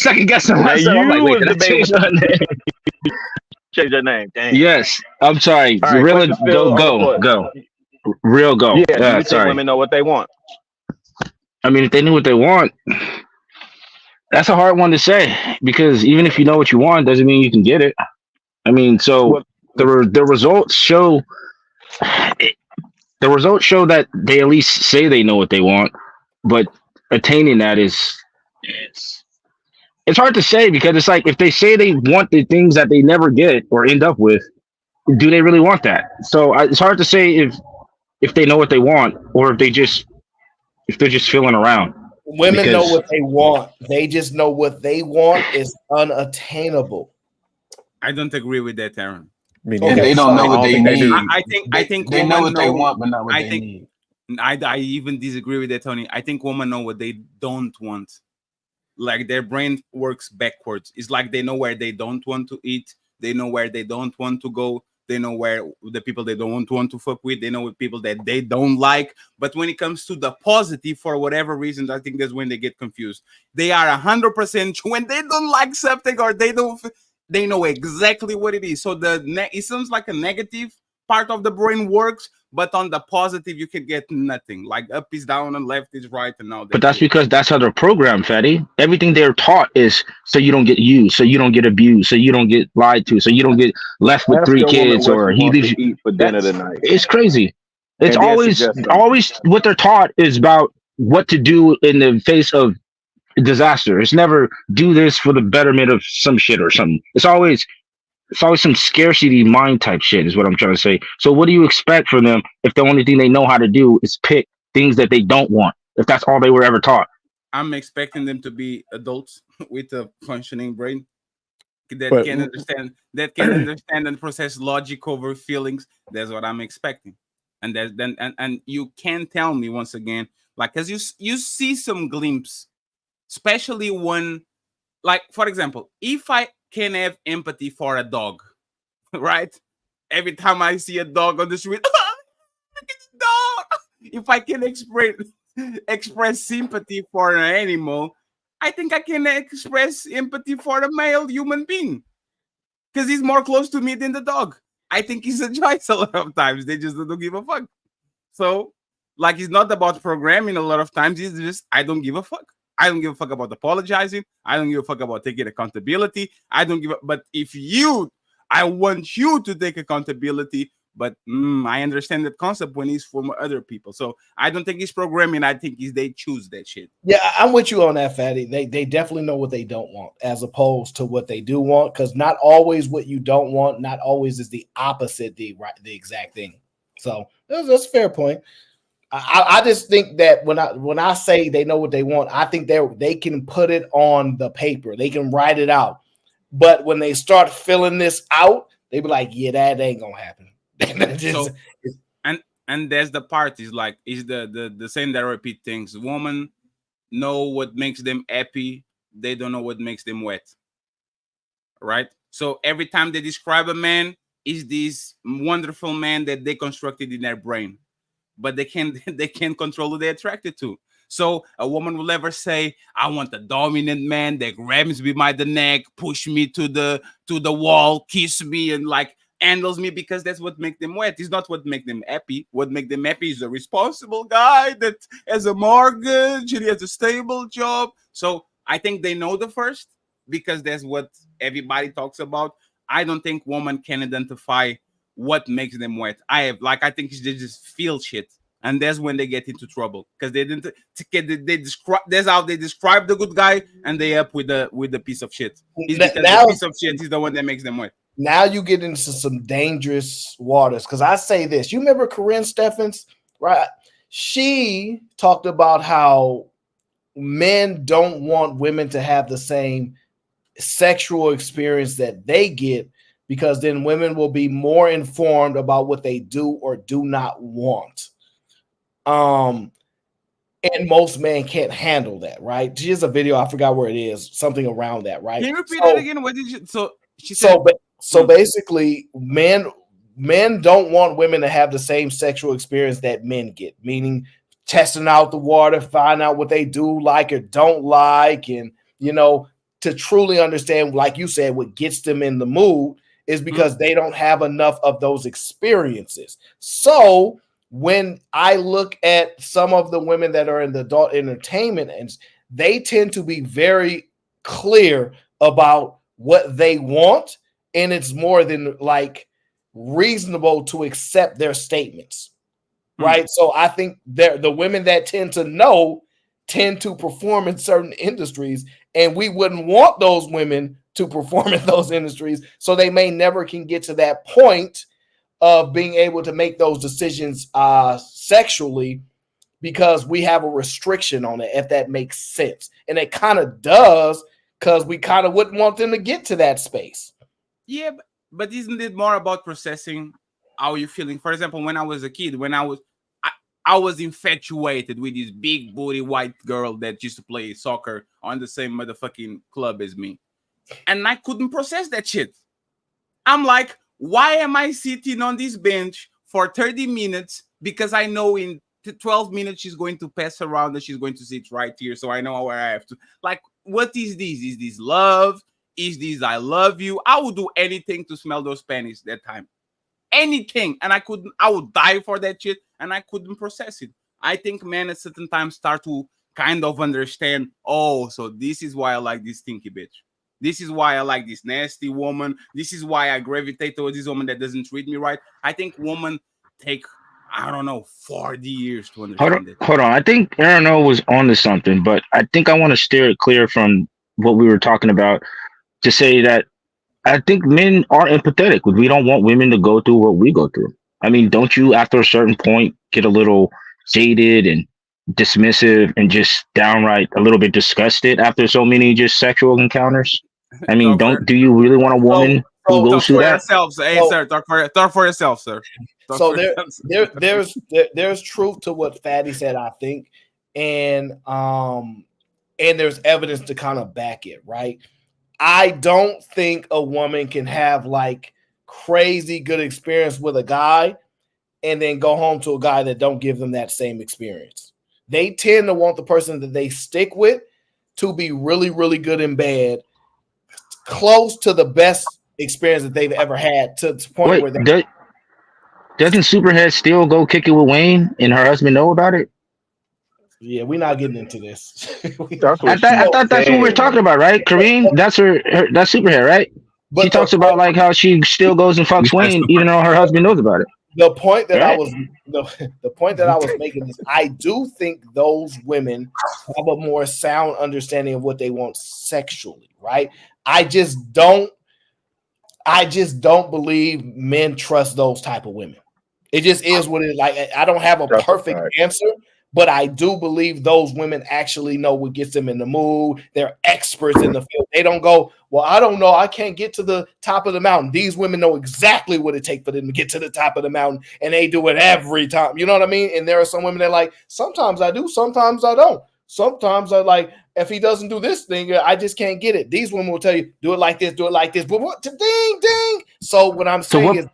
second guessing myself. I'm like, wait, did I change my name? Change your name. Dang. Yes. I'm sorry. Right, Real go. Real go. Yeah. Do you think women know what they want? I mean, if they knew what they want. That's a hard one to say, because even if you know what you want, doesn't mean you can get it. I mean, so the results show that they at least say they know what they want, but attaining that it's hard to say, because it's like if they say they want the things that they never get or end up with, do they really want that? So it's hard to say if they know what they want or if they're just feeling around. Women know what they want. They just know what they want is unattainable. I don't agree with that, Aaron. Okay. They don't know what they need. I think they know what they want, but not what they need. I even disagree with that, Tony. I think women know what they don't want. Like their brain works backwards. It's like they know where they don't want to eat. They know where they don't want to go. They know where the people they don't want to fuck with. They know what people that they don't like. But when it comes to the positive, for whatever reasons, I think that's when they get confused. They are 100% when they don't like something or they know exactly what it is. So it sounds like a negative part of the brain works, but on the positive, you can get nothing. Like up is down and left is right, and all that. But that's shit. because that's how they're programmed, Fatty. Everything they're taught is so you don't get used, so you don't get abused, so you don't get lied to, so you don't get left with Ask 3 your woman kids, what or she he wants leaves to you. eat for dinner That's tonight, it's crazy. It's and then suggest something. always what they're taught is about what to do in the face of disaster. It's never do this for the betterment of some shit or something. It's always some scarcity mind type shit is what I'm trying to say. So what do you expect from them if the only thing they know how to do is pick things that they don't want, if that's all they were ever taught? I'm expecting them to be adults with a functioning brain that But can understand and process logic over feelings. That's what I'm expecting. And that's then and you can tell me once again, like, because you see some glimpse, especially when, like, for example, if I can have empathy for a dog, right? Every time I see a dog on the street, dog. If I can express sympathy for an animal, I think I can express empathy for a male human being because he's more close to me than the dog. I think he's a choice a lot of times. They just don't give a fuck. So, like, it's not about programming a lot of times. It's just, I don't give a fuck. I don't give a fuck about apologizing. I don't give a fuck about taking accountability. I don't give a, but if I want you to take accountability, but I understand that concept when it's from other people. So I don't think it's programming. I think it's they choose that shit. Yeah, I'm with you on that, Fatty. They definitely know what they don't want as opposed to what they do want, because not always what you don't want, not always is the opposite the exact thing. So that's a fair point. I just think that when I say they know what they want, I think they can put it on the paper, they can write it out. But when they start filling this out, they be like, "Yeah, that ain't gonna happen." So, and there's the part is like is the same that repeat things. Women know what makes them happy. They don't know what makes them wet. Right? So every time they describe a man, is this wonderful man that they constructed in their brain, but they can't control who they're attracted to. So a woman will ever say, "I want a dominant man that grabs me by the neck, push me to the wall, kiss me, and like handles me," because that's what makes them wet. It's not what makes them happy. What makes them happy is a responsible guy that has a mortgage and he has a stable job. So I think they know the first because that's what everybody talks about. I don't think women can identify what makes them wet. I think they just feel shit. And that's when they get into trouble because they didn't. They describe. That's how they describe the good guy, and they up with the piece of shit. It's because the piece of shit is the one that makes them wet. Now you get into some dangerous waters. Because I say this, you remember Corinne Steffens, right? She talked about how men don't want women to have the same sexual experience that they get, because then women will be more informed about what they do or do not want. And most men can't handle that, right? Here's a video, I forgot where it is, something around that, right? Can you repeat that again? What did you? So she said. So basically, men don't want women to have the same sexual experience that men get, meaning testing out the water, find out what they do like or don't like, and to truly understand, like you said, what gets them in the mood is because they don't have enough of those experiences. So when I look at some of the women that are in the adult entertainment, and they tend to be very clear about what they want, and it's more than like reasonable to accept their statements, right? So I think the women that tend to perform in certain industries, and we wouldn't want those women to perform in those industries, so they may never can get to that point of being able to make those decisions sexually, because we have a restriction on it, if that makes sense. And it kind of does, because we kind of wouldn't want them to get to that space. Yeah, but isn't it more about processing how you're feeling? For example, when I was a kid, I was infatuated with this big booty white girl that used to play soccer on the same motherfucking club as me. And I couldn't process that shit. I'm like, why am I sitting on this bench for 30 minutes? Because I know in 12 minutes she's going to pass around and she's going to sit right here. So I know where I have to. Like, what is this? Is this love? Is this I love you? I would do anything to smell those panties that time. anything, and I would die for that shit, and I couldn't process it. I think men at certain times start to kind of understand, oh, so this is why I like this stinky bitch. This is why I like this nasty woman. This is why I gravitate towards this woman that doesn't treat me right. I think women take, I don't know, 40 years to understand it. Hold on. I think Aaron was onto something, but I think I want to steer it clear from what we were talking about to say that I think men are empathetic. We don't want women to go through what we go through. I mean, don't you, after a certain point, get a little jaded and dismissive and just downright a little bit disgusted after so many just sexual encounters? I mean, do you really want a woman who goes through that? Hey, sir, talk for yourself, sir. So there's truth to what Fatty said, I think, and there's evidence to kind of back it, right? I don't think a woman can have like crazy good experience with a guy and then go home to a guy that don't give them that same experience. They tend to want the person that they stick with to be really, really good in bed, close to the best experience that they've ever had, to the point where they doesn't Superhead still go kick it with Wayne and her husband know about it? Yeah, we're not getting into this. I thought that's what we're talking about, right? Kareem, that's that's Superhead, right? She talks about like how she still goes and fucks Wayne even though her husband knows about it. The point that I was making is I do think those women have a more sound understanding of what they want sexually, right? I just don't believe men trust those type of women. It just is what it is. Like, I don't have a perfect answer, but I do believe those women actually know what gets them in the mood. They're experts in the field. They don't go, well, I don't know, I can't get to the top of the mountain. These women know exactly what it takes for them to get to the top of the mountain, and they do it every time. You know what I mean? And there are some women that like, sometimes I do, sometimes I don't. Sometimes I like, if he doesn't do this thing, I just can't get it. These women will tell you, do it like this, do it like this. But what? Ding, ding. So what I'm saying is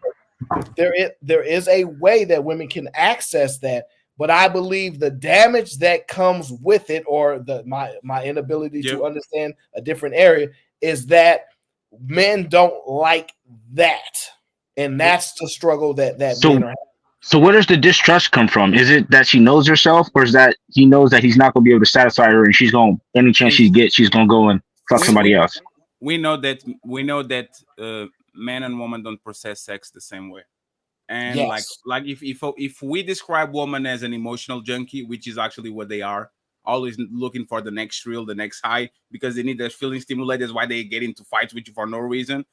there is a way that women can access that. But I believe the damage that comes with it, or my inability to understand a different area, is that men don't like that, and that's the struggle that men are having. So where does the distrust come from? Is it that she knows herself, or is that he knows that he's not going to be able to satisfy her, and she's going any chance she gets, she's going to go and fuck somebody else? We know that men and women don't process sex the same way. And like if we describe women as an emotional junkie, which is actually what they are, always looking for the next thrill, the next high, because they need their feeling stimulated. That's why they get into fights with you for no reason.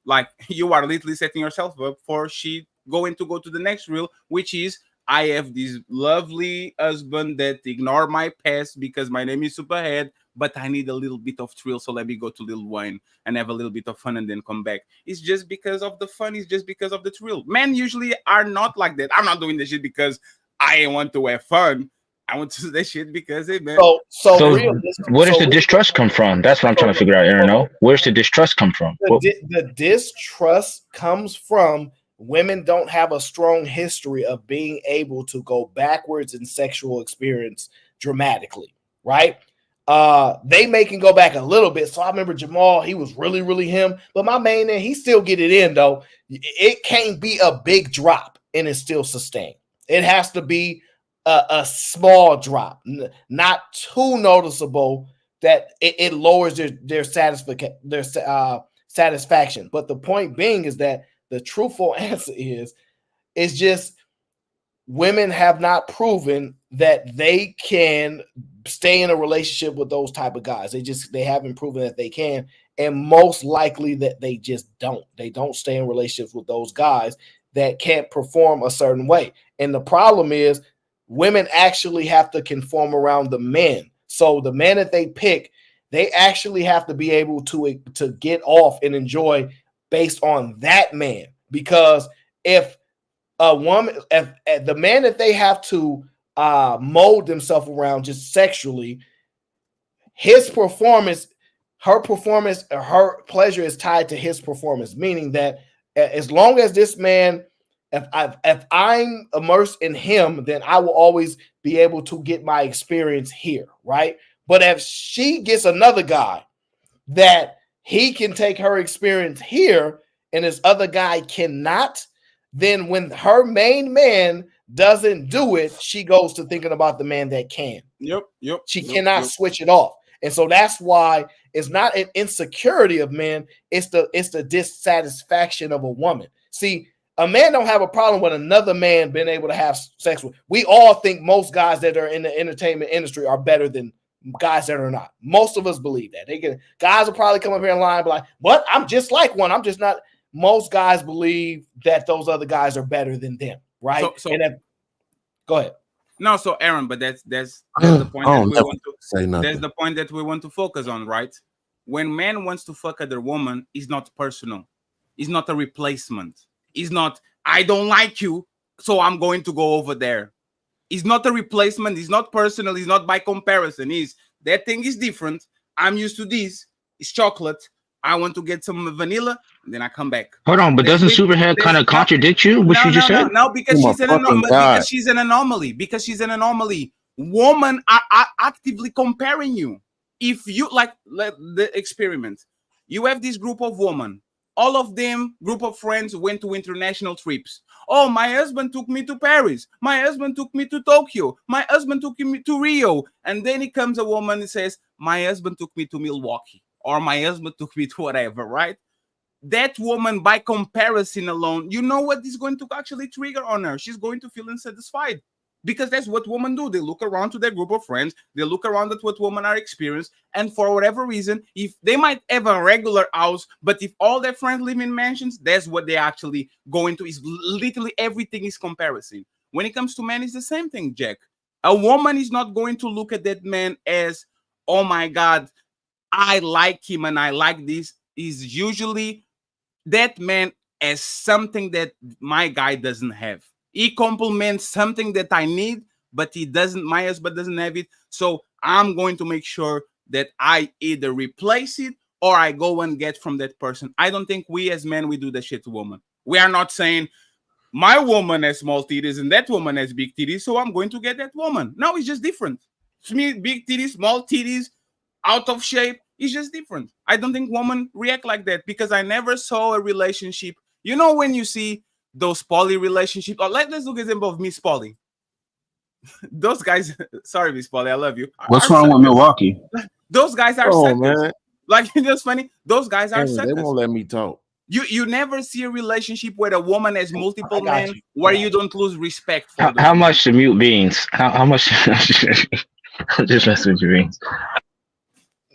Like, you are literally setting yourself up for she going to go to the next reel, which is, I have this lovely husband that ignore my past because my name is Superhead, but I need a little bit of thrill, so let me go to Lil Wayne and have a little bit of fun and then come back. It's just because of the fun. It's just because of the thrill. Men usually are not like that. I'm not doing this shit because I want to have fun. I want to do this shit because, hey, man. So where does the distrust come from? That's what I'm trying to figure out, Aaron. Where's the distrust come from? The distrust comes from women don't have a strong history of being able to go backwards in sexual experience dramatically, right? They can go back a little bit. So I remember Jamal, he was really, really him. But my main man, he still get it in, though. It can't be a big drop and it's still sustained. It has to be a small drop, not too noticeable that it lowers their satisfaction. But the point being is that the truthful answer is just women have not proven that they can stay in a relationship with those type of guys. They haven't proven that they can, and most likely that they just don't. They don't stay in relationships with those guys that can't perform a certain way. And the problem is women actually have to conform around the men. So the man that they pick, they actually have to be able to get off and enjoy based on that man. Because if a woman, if the man that they have to mold themselves around just sexually, his performance, her pleasure is tied to his performance, meaning that as long as this man, if I'm immersed in him, then I will always be able to get my experience here, right? But if she gets another guy that he can take her experience here and this other guy cannot, then when her main man doesn't do it, she goes to thinking about the man that can. Yep. She cannot switch it off. And so that's why it's not an insecurity of men, it's the dissatisfaction of a woman. See, a man don't have a problem with another man being able to have sex with. We all think most guys that are in the entertainment industry are better than guys that are not. Most of us believe that. Guys will probably come up here and lie and be like, "What? I'm just like one. I'm just not." Most guys believe that those other guys are better than them, right? Go ahead. No, so Aaron, but that's the point that we want to say nothing. That's the point that we want to focus on, right? When man wants to fuck other woman, it's not personal. It's not a replacement. It's not, I don't like you, so I'm going to go over there. It's not a replacement. It's not personal. It's not by comparison. It's that thing is different. I'm used to this. It's chocolate. I want to get some vanilla, and then I come back. Hold on, but doesn't Superhead kind of contradict you? What you just said? No, because she's an anomaly. Because she's an anomaly. Women are actively comparing you. If you like the experiment, you have this group of women. All of them, group of friends, went to international trips. Oh, my husband took me to Paris. My husband took me to Tokyo. My husband took me to Rio. And then it comes a woman and says, my husband took me to Milwaukee. Or my husband took me to whatever, right? That woman, by comparison alone, you know what is going to actually trigger on her? She's going to feel unsatisfied. Because that's what women do. They look around to their group of friends. They look around at what women are experiencing. And for whatever reason, if they might have a regular house, but if all their friends live in mansions, that's what they actually go into. Is literally everything is comparison. When it comes to men, it's the same thing, Jack. A woman is not going to look at that man as, oh my God, I like him and I like this. Is usually that man as something that my guy doesn't have. He complements something that I need, but he doesn't, my husband doesn't have it. So I'm going to make sure that I either replace it or I go and get from that person. I don't think we as men, we do that shit to women. We are not saying my woman has small titties and that woman has big titties, so I'm going to get that woman. No, it's just different. To me, big titties, small titties, out of shape, it's just different. I don't think women react like that because I never saw a relationship. You know, when you see those poly relationships, or let's look at the example of Miss Polly. Those guys, sorry, Miss Polly, I love you. What's wrong with Milwaukee? Those guys are suckers. Man. Like, it's just funny. Those guys are suckers. They won't let me talk. You never see a relationship where a woman has multiple men where you don't lose respect for them. How much to mute Beans? How much? Just messing with your Beans.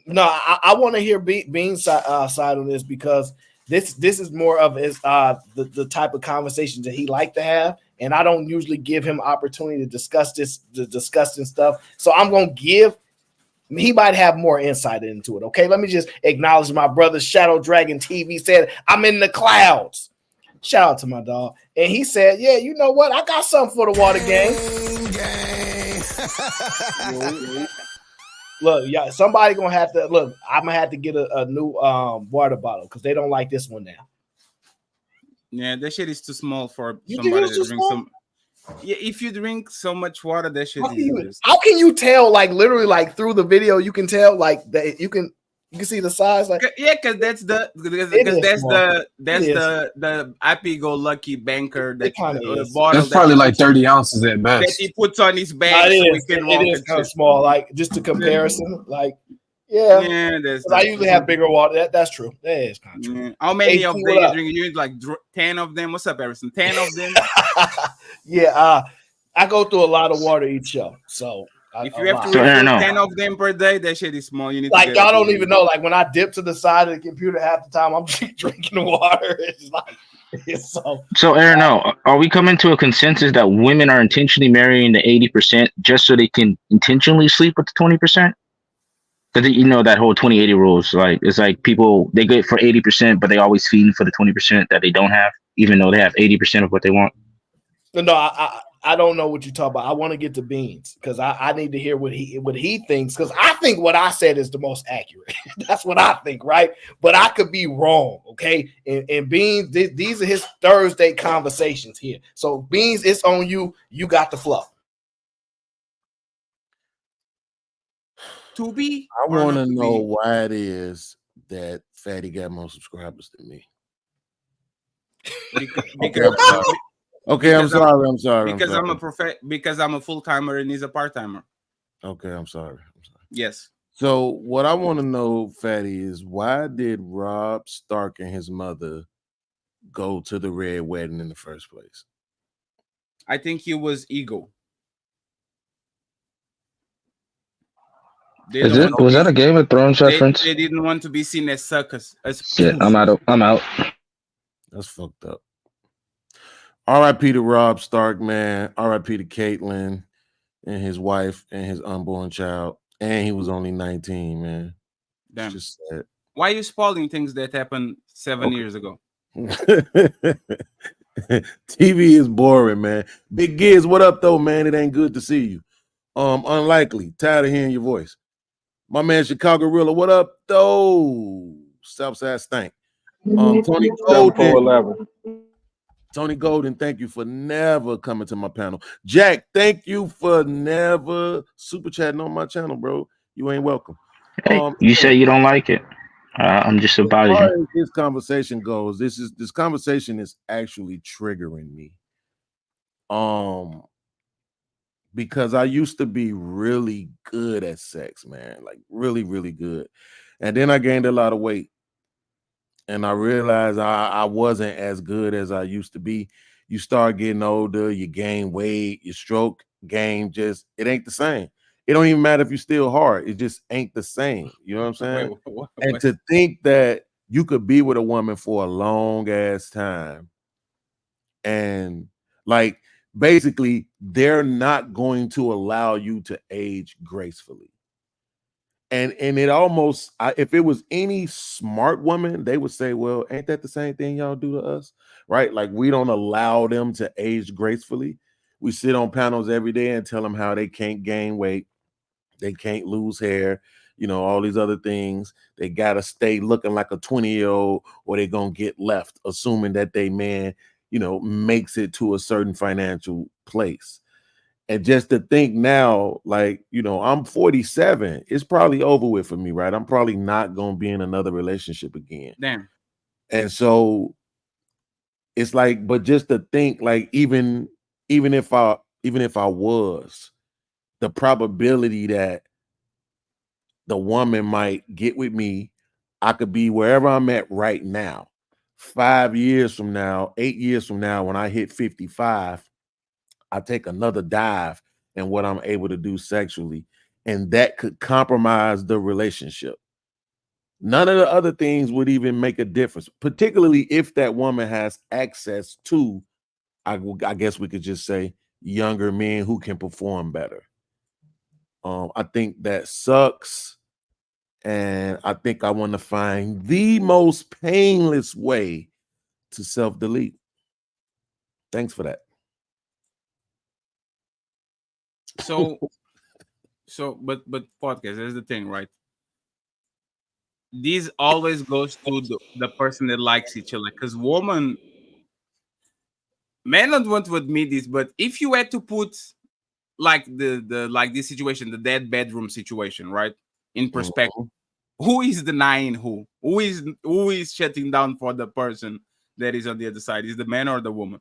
No, I want to hear Bean's side on this because this is more of his the type of conversations that he like to have, and I don't usually give him opportunity to discuss this, discussing stuff. So I'm gonna give. He might have more insight into it. Okay, let me just acknowledge my brother Shadow Dragon TV said I'm in the clouds. Shout out to my dog, and he said, "Yeah, you know what? I got something for the water game." Look, yeah, somebody gonna have to look. I'm gonna have to get a new water bottle because they don't like this one now. Yeah, that shit is too small for somebody to drink some. Yeah, if you drink so much water, that shit is. How can you tell? Like literally, like through the video, you can tell like that you can see the size. Like yeah, because that's the happy-go-lucky banker that bottle. That's probably like 30 ounces at best. That he puts on his back. It is kind of small. Like just a comparison. Like yeah, I usually have bigger water. That's true. That is kind of true. How many of them you drink? You like 10 of them? What's up, Harrison? 10 of them? Yeah, I go through a lot of water each show. So if you have to drink 10 of them per day, that shit is small. You need like y'all don't even know. Like when I dip to the side of the computer, half the time I'm drinking water. It's like it's so Aaron, no, are we coming to a consensus that women are intentionally marrying the 80% just so they can intentionally sleep with the 20%? Because you know that whole 20-80 rules, like it's like people they get for 80%, but they always feeding for the 20% that they don't have, even though they have 80% of what they want. No, I don't know what you're talking about. I want to get to Beans because I need to hear what he thinks because I think what I said is the most accurate. That's what I think, right? But I could be wrong, okay? And Beans, these are his Thursday conversations here. So Beans, it's on you. You got the flow. To be, I want to know why it is that Fatty got more subscribers than me. Okay, I'm Because sorry. I'm sorry. I'm because I'm sorry. because I'm a full-timer and he's a part-timer. Okay, I'm sorry. Yes. So what I want to know, Fatty, is why did Rob Stark and his mother go to the red wedding in the first place? I think he was ego. They Is don't it? want to Was be that a Game of Thrones reference? they didn't want to be seen as suckers. As Shit, I'm out. I'm out. That's fucked up. R.I.P. to Rob Stark, man. R.I.P. to Caitlyn and his wife and his unborn child. And he was only 19, man. Damn. It's just sad. Why are you spoiling things that happened 7 years ago? TV is boring, man. Big Giz, what up though, man? It ain't good to see you. Unlikely. Tired of hearing your voice. My man Chicago Rilla, what up though? Southside Stank. Tony Golden. Tony Golden, thank you for never coming to my panel. Jack, thank you for never super chatting on my channel, bro. You ain't welcome. Hey, you say you don't like it. I'm just As far advising. as this conversation goes, this conversation is actually triggering me. Because I used to be really good at sex, man, like really, really good. And then I gained a lot of weight. And I realized I wasn't as good as I used to be. You start getting older, you gain weight, your stroke game it ain't the same. It don't even matter if you're still hard. It just ain't the same. You know what I'm saying? And to think that you could be with a woman for a long ass time and like basically they're not going to allow you to age gracefully. And it almost, if it was any smart woman, they would say, well, ain't that the same thing y'all do to us? Right? Like we don't allow them to age gracefully. We sit on panels every day and tell them how they can't gain weight. They can't lose hair, all these other things. They got to stay looking like a 20-year-old or they're going to get left, assuming that they man, makes it to a certain financial place. And just to think now, like, I'm 47, it's probably over with for me, right? I'm probably not going to be in another relationship again. Damn. And so it's like, but just to think, like, even if I was, the probability that the woman might get with me, I could be wherever I'm at right now. 5 years from now, 8 years from now, when I hit 55, I take another dive in what I'm able to do sexually, and that could compromise the relationship. None of the other things would even make a difference, particularly if that woman has access to, I guess we could just say, younger men who can perform better. I think that sucks, and I think I want to find the most painless way to self-delete. Thanks for that. So but podcast, that's the thing, right? This always goes to the person that likes each other, because men don't want to admit this, but if you had to put like the like this situation, the dead bedroom situation, right, in perspective, who is denying who is shutting down for the person that is on the other side? Is the man or the woman?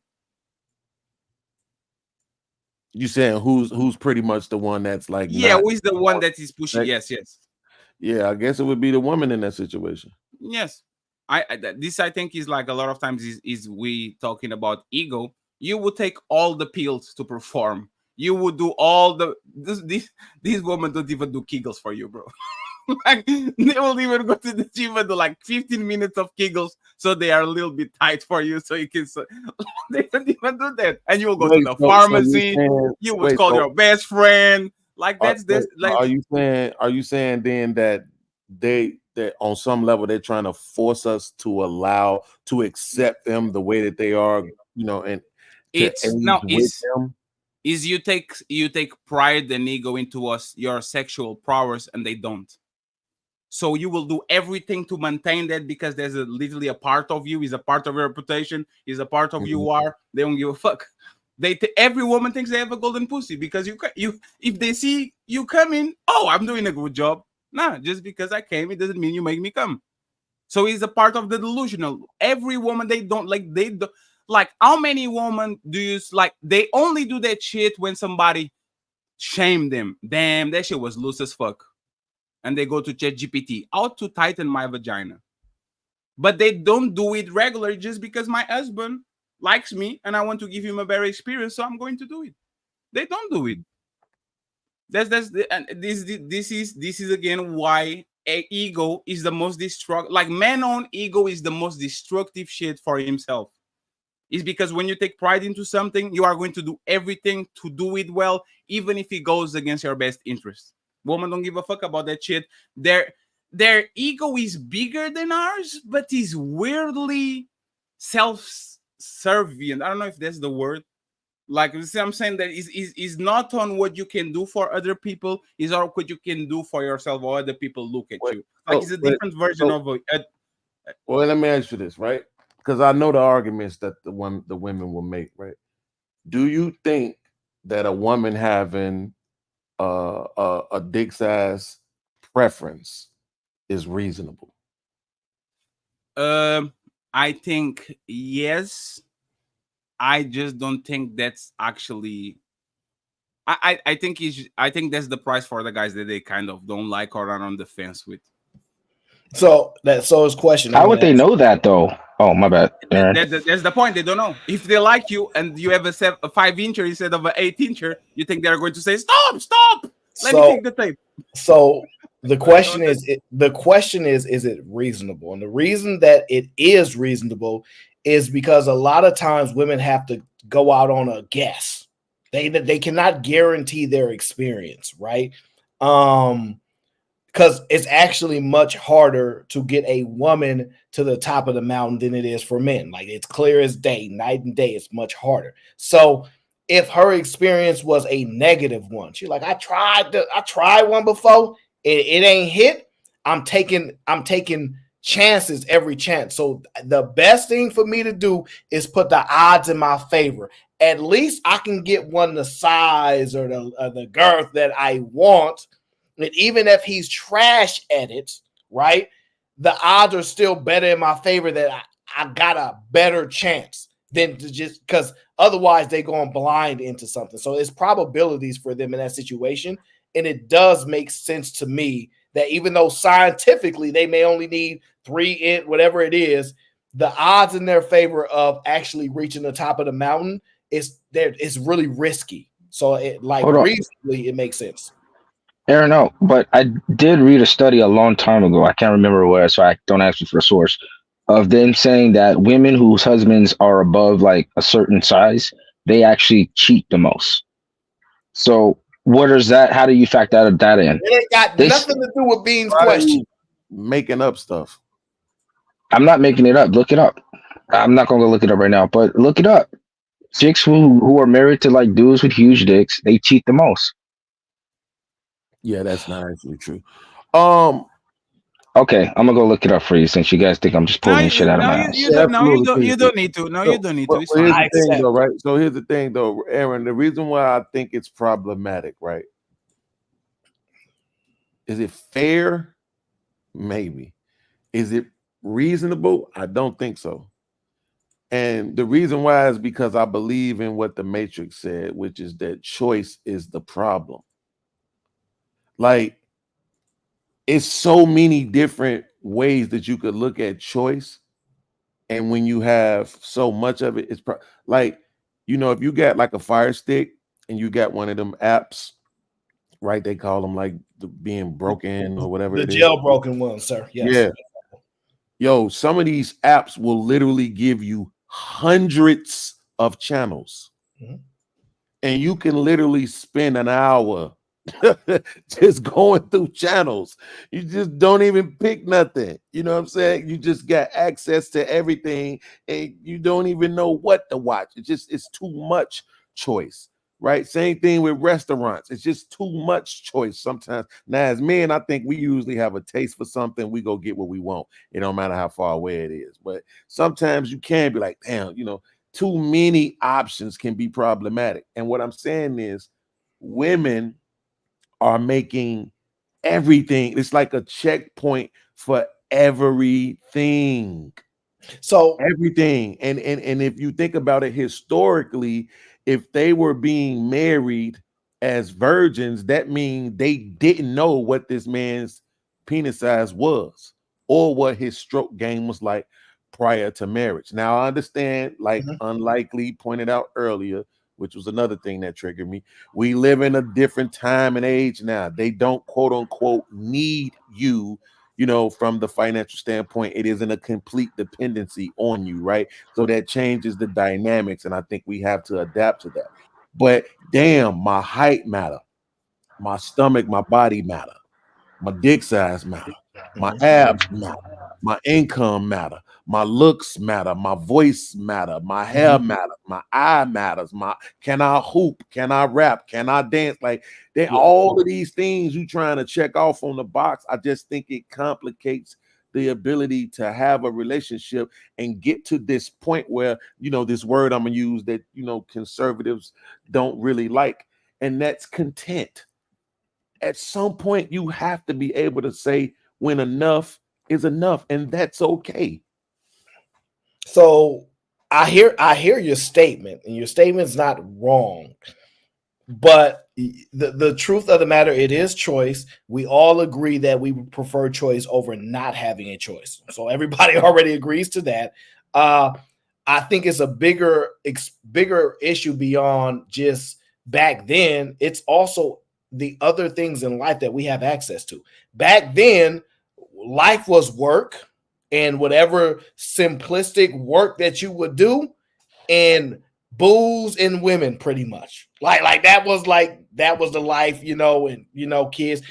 You saying who's pretty much the one that's like, Yeah, not who is the one that is pushing? Yes. Yeah, I guess it would be the woman in that situation. Yes. This I think is like a lot of times is we talking about ego. You would take all the pills to perform. You would do all these women don't even do Kegels for you, bro. Like they will even go to the gym and do like 15 minutes of Kegels, so they are a little bit tight for you, so you can. They don't even do that, and you will go to the pharmacy. You would call your best friend. Like that's this. Like, are you saying then that that on some level they're trying to force us to accept them the way that they are, and it's them? Is you take pride and ego into your sexual prowess, and they don't. So you will do everything to maintain that because there's literally a part of you, is a part of your reputation, is a part of you are. They don't give a fuck. Every woman thinks they have a golden pussy because you if they see you coming, oh, I'm doing a good job. Nah, just because I came, it doesn't mean you make me come. So it's a part of the delusional. Every woman, they don't Like, how many women do you like? They only do that shit when somebody shame them. Damn, that shit was loose as fuck. And they go to ChatGPT, how to tighten my vagina. But they don't do it regularly just because my husband likes me and I want to give him a better experience, so I'm going to do it. They don't do it. And this is again why ego is the most destructive. Like, man-owned ego is the most destructive shit for himself. Is because when you take pride into something, you are going to do everything to do it well, even if it goes against your best interest. Women don't give a fuck about that shit. Their ego is bigger than ours, but is weirdly self-serving. I don't know if that's the word. Like, you see, I'm saying that is not on what you can do for other people, is on what you can do for yourself or other people look at you. Like, it's a different version of a. Well, let me ask you this, right? Because I know the arguments that the women will make, right? Do you think that a woman having a dick size preference is reasonable? I think yes. I just don't think that's actually. I think that's the price for the guys that they kind of don't like or are on the fence with. So his question. How would they know that though? Oh, my bad. That's the point. They don't know. If they like you and you have a 5-incher instead of an 8-incher, you think they're going to say, "Stop! Let me take the tape." So the question is, is it reasonable? And the reason that it is reasonable is because a lot of times women have to go out on a guess. They cannot guarantee their experience, right? Because it's actually much harder to get a woman to the top of the mountain than it is for men. Like, it's clear as day, night and day. It's much harder. So if her experience was a negative one, she's like, I tried one before, it ain't hit. I'm taking chances every chance. So the best thing for me to do is put the odds in my favor. At least I can get one the size or the girth that I want. And even if he's trash at it, right, the odds are still better in my favor that I got a better chance than to just, because otherwise they going blind into something. So it's probabilities for them in that situation. And it does make sense to me that even though scientifically they may only need 3 whatever it is, the odds in their favor of actually reaching the top of the mountain is really risky. So reasonably it makes sense. Aaron, no, but I did read a study a long time ago. I can't remember where, so I don't ask you for a source, of them saying that women whose husbands are above like a certain size, they actually cheat the most. So what is that? How do you factor that in? It ain't got nothing to do with Bean's question. Making up stuff. I'm not making it up. Look it up. I'm not going to look it up right now, but look it up. Chicks who are married to like dudes with huge dicks, they cheat the most. Yeah, that's not actually true. Okay, I'm gonna go look it up for you since you guys think I'm just pulling shit out of my ass. You don't need to. No, you don't need to. It's Here's fine. the thing, though, right? So here's the thing, though, Aaron. The reason why I think it's problematic, right? Is it fair? Maybe. Is it reasonable? I don't think so. And the reason why is because I believe in what the Matrix said, which is that choice is the problem. Like, it's so many different ways that you could look at choice. And when you have so much of it, it's like, you know, if you got like a Fire Stick and you got one of them apps, right? They call them like being broken or whatever. The it is. jailbroken ones, sir. Yes. Yeah. Yo, some of these apps will literally give you hundreds of channels. Mm-hmm. And you can literally spend an hour just going through channels. You just don't even pick nothing. You know what I'm saying? You just got access to everything and you don't even know what to watch. It's too much choice, right? Same thing with restaurants. It's just too much choice sometimes. Now, as men, I think we usually have a taste for something. We go get what we want. It don't matter how far away it is. But sometimes you can be like, damn, you know, too many options can be problematic. And what I'm saying is women are making everything. It's like a checkpoint for everything. So everything. And if you think about it historically, if they were being married as virgins, that means they didn't know what this man's penis size was or what his stroke game was like prior to marriage. Now I understand, like Unlikely pointed out earlier, which was another thing that triggered me. We live in a different time and age now. They don't quote unquote need you, you know, from the financial standpoint. It isn't a complete dependency on you, right? So that changes the dynamics, and I think we have to adapt to that. But damn, my height matter, my stomach, my body matter, my dick size matter, my abs matter, my income matter, my looks matter, my voice matter, my hair matter, my eye matters, my can I hoop, can I rap, can I dance? Like they all of these things you trying to check off on the box. I just think it complicates the ability to have a relationship and get to this point where, you know, this word I'm gonna use that, you know, conservatives don't really like, and that's content. At some point, you have to be able to say when enough is enough, and that's okay. So I hear your statement, and your statement's not wrong. But the truth of the matter, it is choice. We all agree that we would prefer choice over not having a choice. So everybody already agrees to that. I think it's a bigger issue beyond just back then. It's also the other things in life that we have access to. Back then, life was work, and whatever simplistic work that you would do, and booze and women, pretty much. Like that was the life, you know, and you know, kids,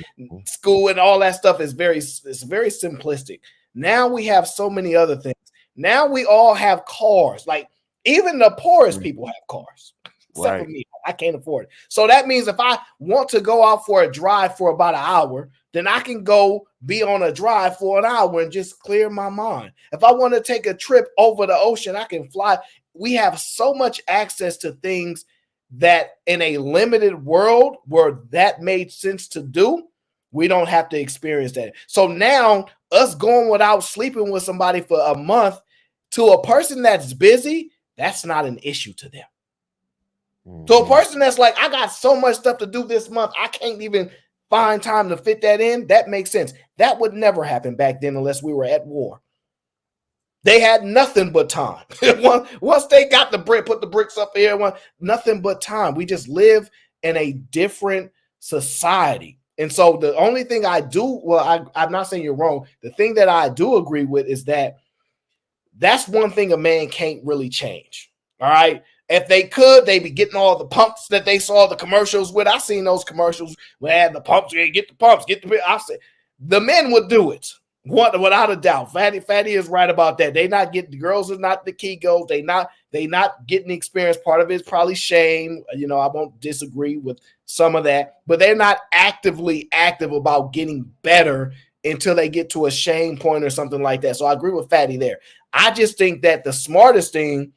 school and all that stuff is very simplistic. Now we have so many other things. Now we all have cars. Like even the poorest people have cars. Except for me, I can't afford it. So that means if I want to go out for a drive for about an hour, then I can go be on a drive for an hour and just clear my mind. If I want to take a trip over the ocean, I can fly. We have so much access to things that in a limited world where that made sense to do, we don't have to experience that. So now us going without sleeping with somebody for a month, to a person that's busy, that's not an issue to them. So a person that's like, I got so much stuff to do this month, I can't even find time to fit that in. That makes sense. That would never happen back then unless we were at war. They had nothing but time. Once they got the brick, put the bricks up here, nothing but time. We just live in a different society. And so the only thing I do, well, I'm not saying you're wrong. The thing that I do agree with is that that's one thing a man can't really change. All right. If they could, they'd be getting all the pumps that they saw the commercials with. I seen those commercials where they had the pumps. Get the pumps, get the. I said the men would do it, without a doubt. Fatty is right about that. They not getting, the girls are not the key goals. They not getting the experience. Part of it is probably shame. You know, I won't disagree with some of that, but they're not actively active about getting better until they get to a shame point or something like that. So I agree with Fatty there. I just think that the smartest thing,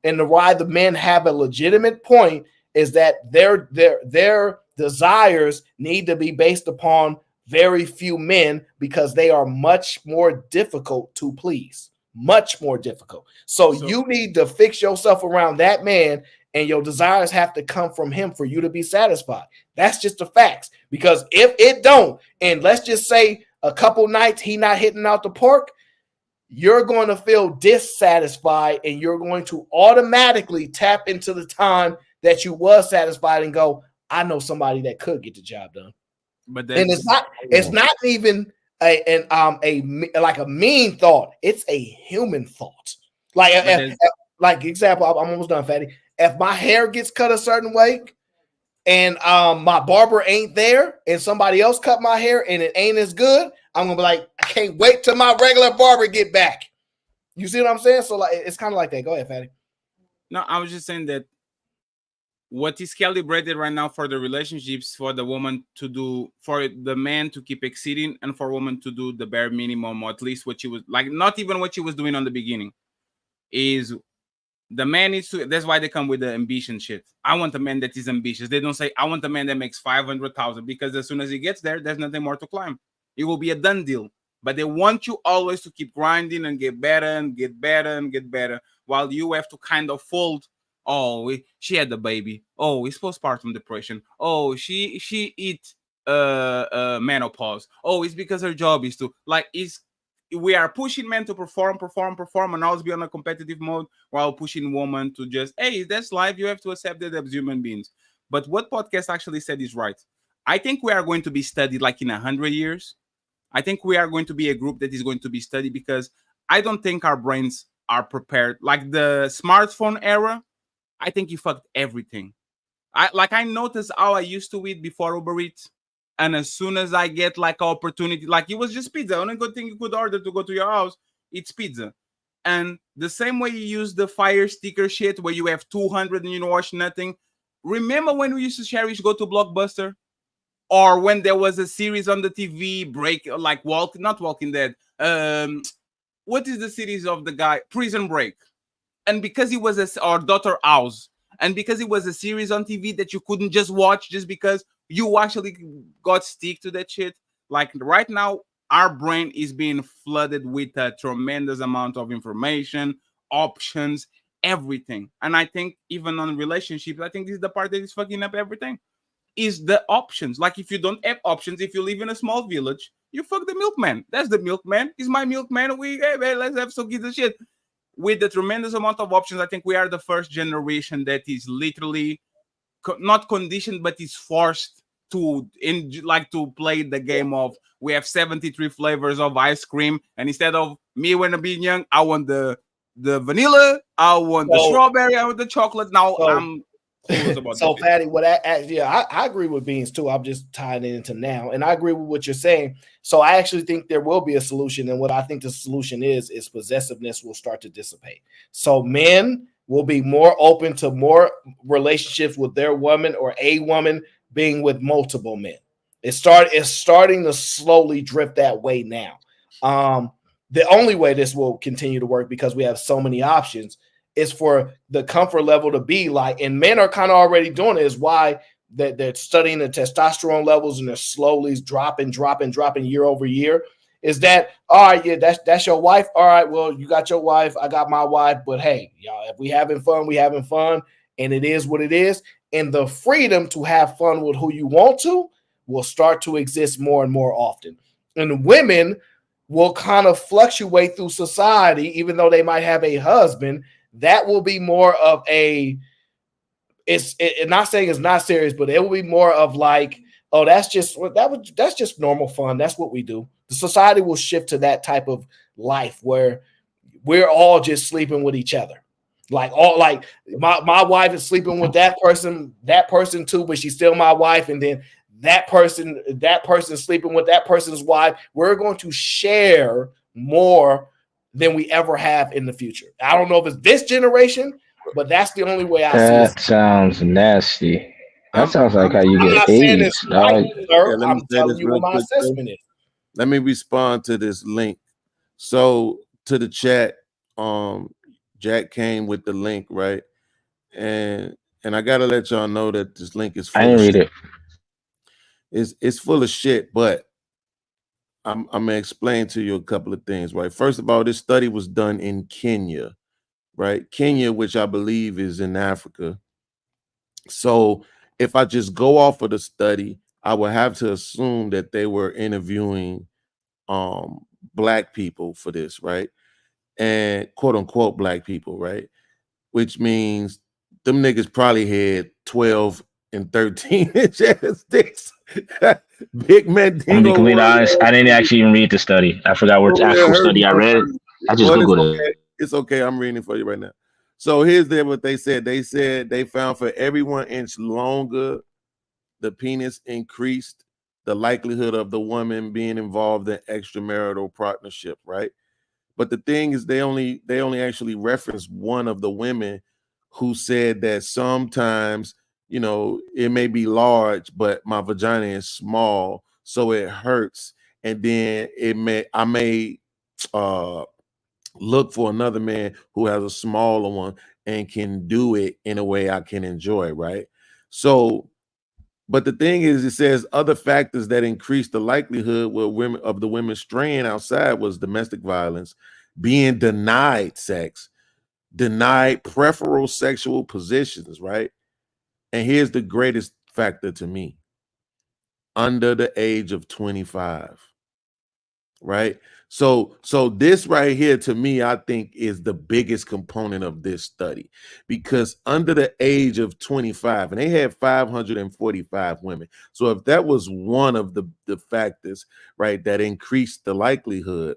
and why the men have a legitimate point, is that their desires need to be based upon very few men, because they are much more difficult to please, much more difficult. So you need to fix yourself around that man, and your desires have to come from him for you to be satisfied. That's just the facts. Because if it don't, and let's just say a couple nights he not hitting out the park, you're going to feel dissatisfied, and you're going to automatically tap into the time that you was satisfied and go, I know somebody that could get the job done. But and it's not even a mean thought. It's a human thought. Like example, I'm almost done, Fatty. If my hair gets cut a certain way, and my barber ain't there, and somebody else cut my hair and it ain't as good, I'm gonna be like, I can't wait till my regular barber get back. You see what I'm saying? So like, it's kind of like that. Go ahead, Fatty. No, I was just saying that what is calibrated right now for the relationships, for the woman to do, for the man to keep exceeding, and for woman to do the bare minimum, or at least what she was like, not even what she was doing on the beginning, is the man needs to. That's why they come with the ambition shit. I want a man that is ambitious. They don't say I want a man that makes 500,000, because as soon as he gets there, there's nothing more to climb. It will be a done deal. but they want you always to keep grinding and get better and get better and get better, while you have to kind of fold. Oh, she had the baby. Oh, it's postpartum depression. Oh, she hit menopause. Oh, it's because her job is to like is we are pushing men to perform, and always be on a competitive mode, while pushing women to just, hey, that's life. You have to accept that as human beings. But what podcast actually said is right. I think we are going to be studied like in 100 years. I think we are going to be a group that is going to be studied, because I don't think our brains are prepared. Like the smartphone era, I think you fucked everything. I noticed how I used to eat before Uber Eats. And as soon as I get like an opportunity, like it was just pizza. Only good thing you could order to go to your house, it's pizza. And the same way you use the fire sticker shit where you have 200 and you watch nothing. Remember when we used to cherish go to Blockbuster? Or when there was a series on the TV, like not Walking Dead. What is the series of the guy? Prison Break. And because it was or Dr. House. And because it was a series on TV that you couldn't just watch just because you actually got stick to that shit. Like right now, our brain is being flooded with a tremendous amount of information, options, everything. And I think even on relationships, I think this is the part that is fucking up everything. Is the options. Like if you don't have options, if you live in a small village, you fuck the milkman. That's the milkman. He's my milkman. Hey, man, let's have some kids and shit. With the tremendous amount of options, I think we are the first generation that is literally not conditioned, but is forced to play the game of we have 73 flavors of ice cream, and instead of me when I'm being young, I want the vanilla, I want the strawberry, I want the chocolate. Now I'm about so Fatty, I agree with Beans too. I'm just tying it into now, and I agree with what you're saying. So I actually think there will be a solution, and what I think the solution is possessiveness will start to dissipate. So men will be more open to more relationships with their woman or a woman being with multiple men. It's starting to slowly drift that way now. The only way this will continue to work, because we have so many options, is for the comfort level to be like, and men are kind of already doing it, is why they're studying the testosterone levels and they're slowly dropping year over year. Is that, all right, yeah, that's your wife. All right, well, you got your wife, I got my wife, but hey, y'all, if we having fun, and it is what it is. And the freedom to have fun with who you want to will start to exist more and more often. And women will kind of fluctuate through society, even though they might have a husband. That will be more of not saying it's not serious, but it will be more of like, oh, that's just normal fun. That's what we do. The society will shift to that type of life where we're all just sleeping with each other. Like my wife is sleeping with that person too, but she's still my wife. And then that person sleeping with that person's wife. We're going to share more than we ever have in the future. I don't know if it's this generation, but that's the only way I see it. That sounds nasty. That sounds like how you I'm get not saying AIDS, it's right, dog. sir. I'm telling you what my assessment is. Let me respond to this link. So to the chat, Jack came with the link, right? And I gotta let y'all know that this link is full I didn't read it. It's full of shit, but I'm gonna explain to you a couple of things, right? First of all, this study was done in Kenya, right? Kenya, which I believe is in Africa. So if I just go off of the study, I would have to assume that they were interviewing black people for this, right? And quote unquote black people, right? Which means them niggas probably had 12 and 13 inch ass dicks. Big man. I'm gonna be completely honest. I didn't actually even read the study. I forgot which actual study I read. I just Googled it. It's okay. I'm reading it for you right now. So here's what they said. They said they found for every 1 inch longer the penis increased the likelihood of the woman being involved in extramarital partnership, right? But the thing is, they only actually referenced one of the women who said that sometimes, it may be large, but my vagina is small, so it hurts, and then I may look for another man who has a smaller one and can do it in a way I can enjoy, right? So But the thing is, it says other factors that increase the likelihood of the women straying outside was domestic violence, being denied sex, denied preferable sexual positions, right? And here's the greatest factor to me: under the age of 25, right? So this right here, to me, I think is the biggest component of this study, because under the age of 25, and they had 545 women. So if that was one of the factors, right, that increased the likelihood,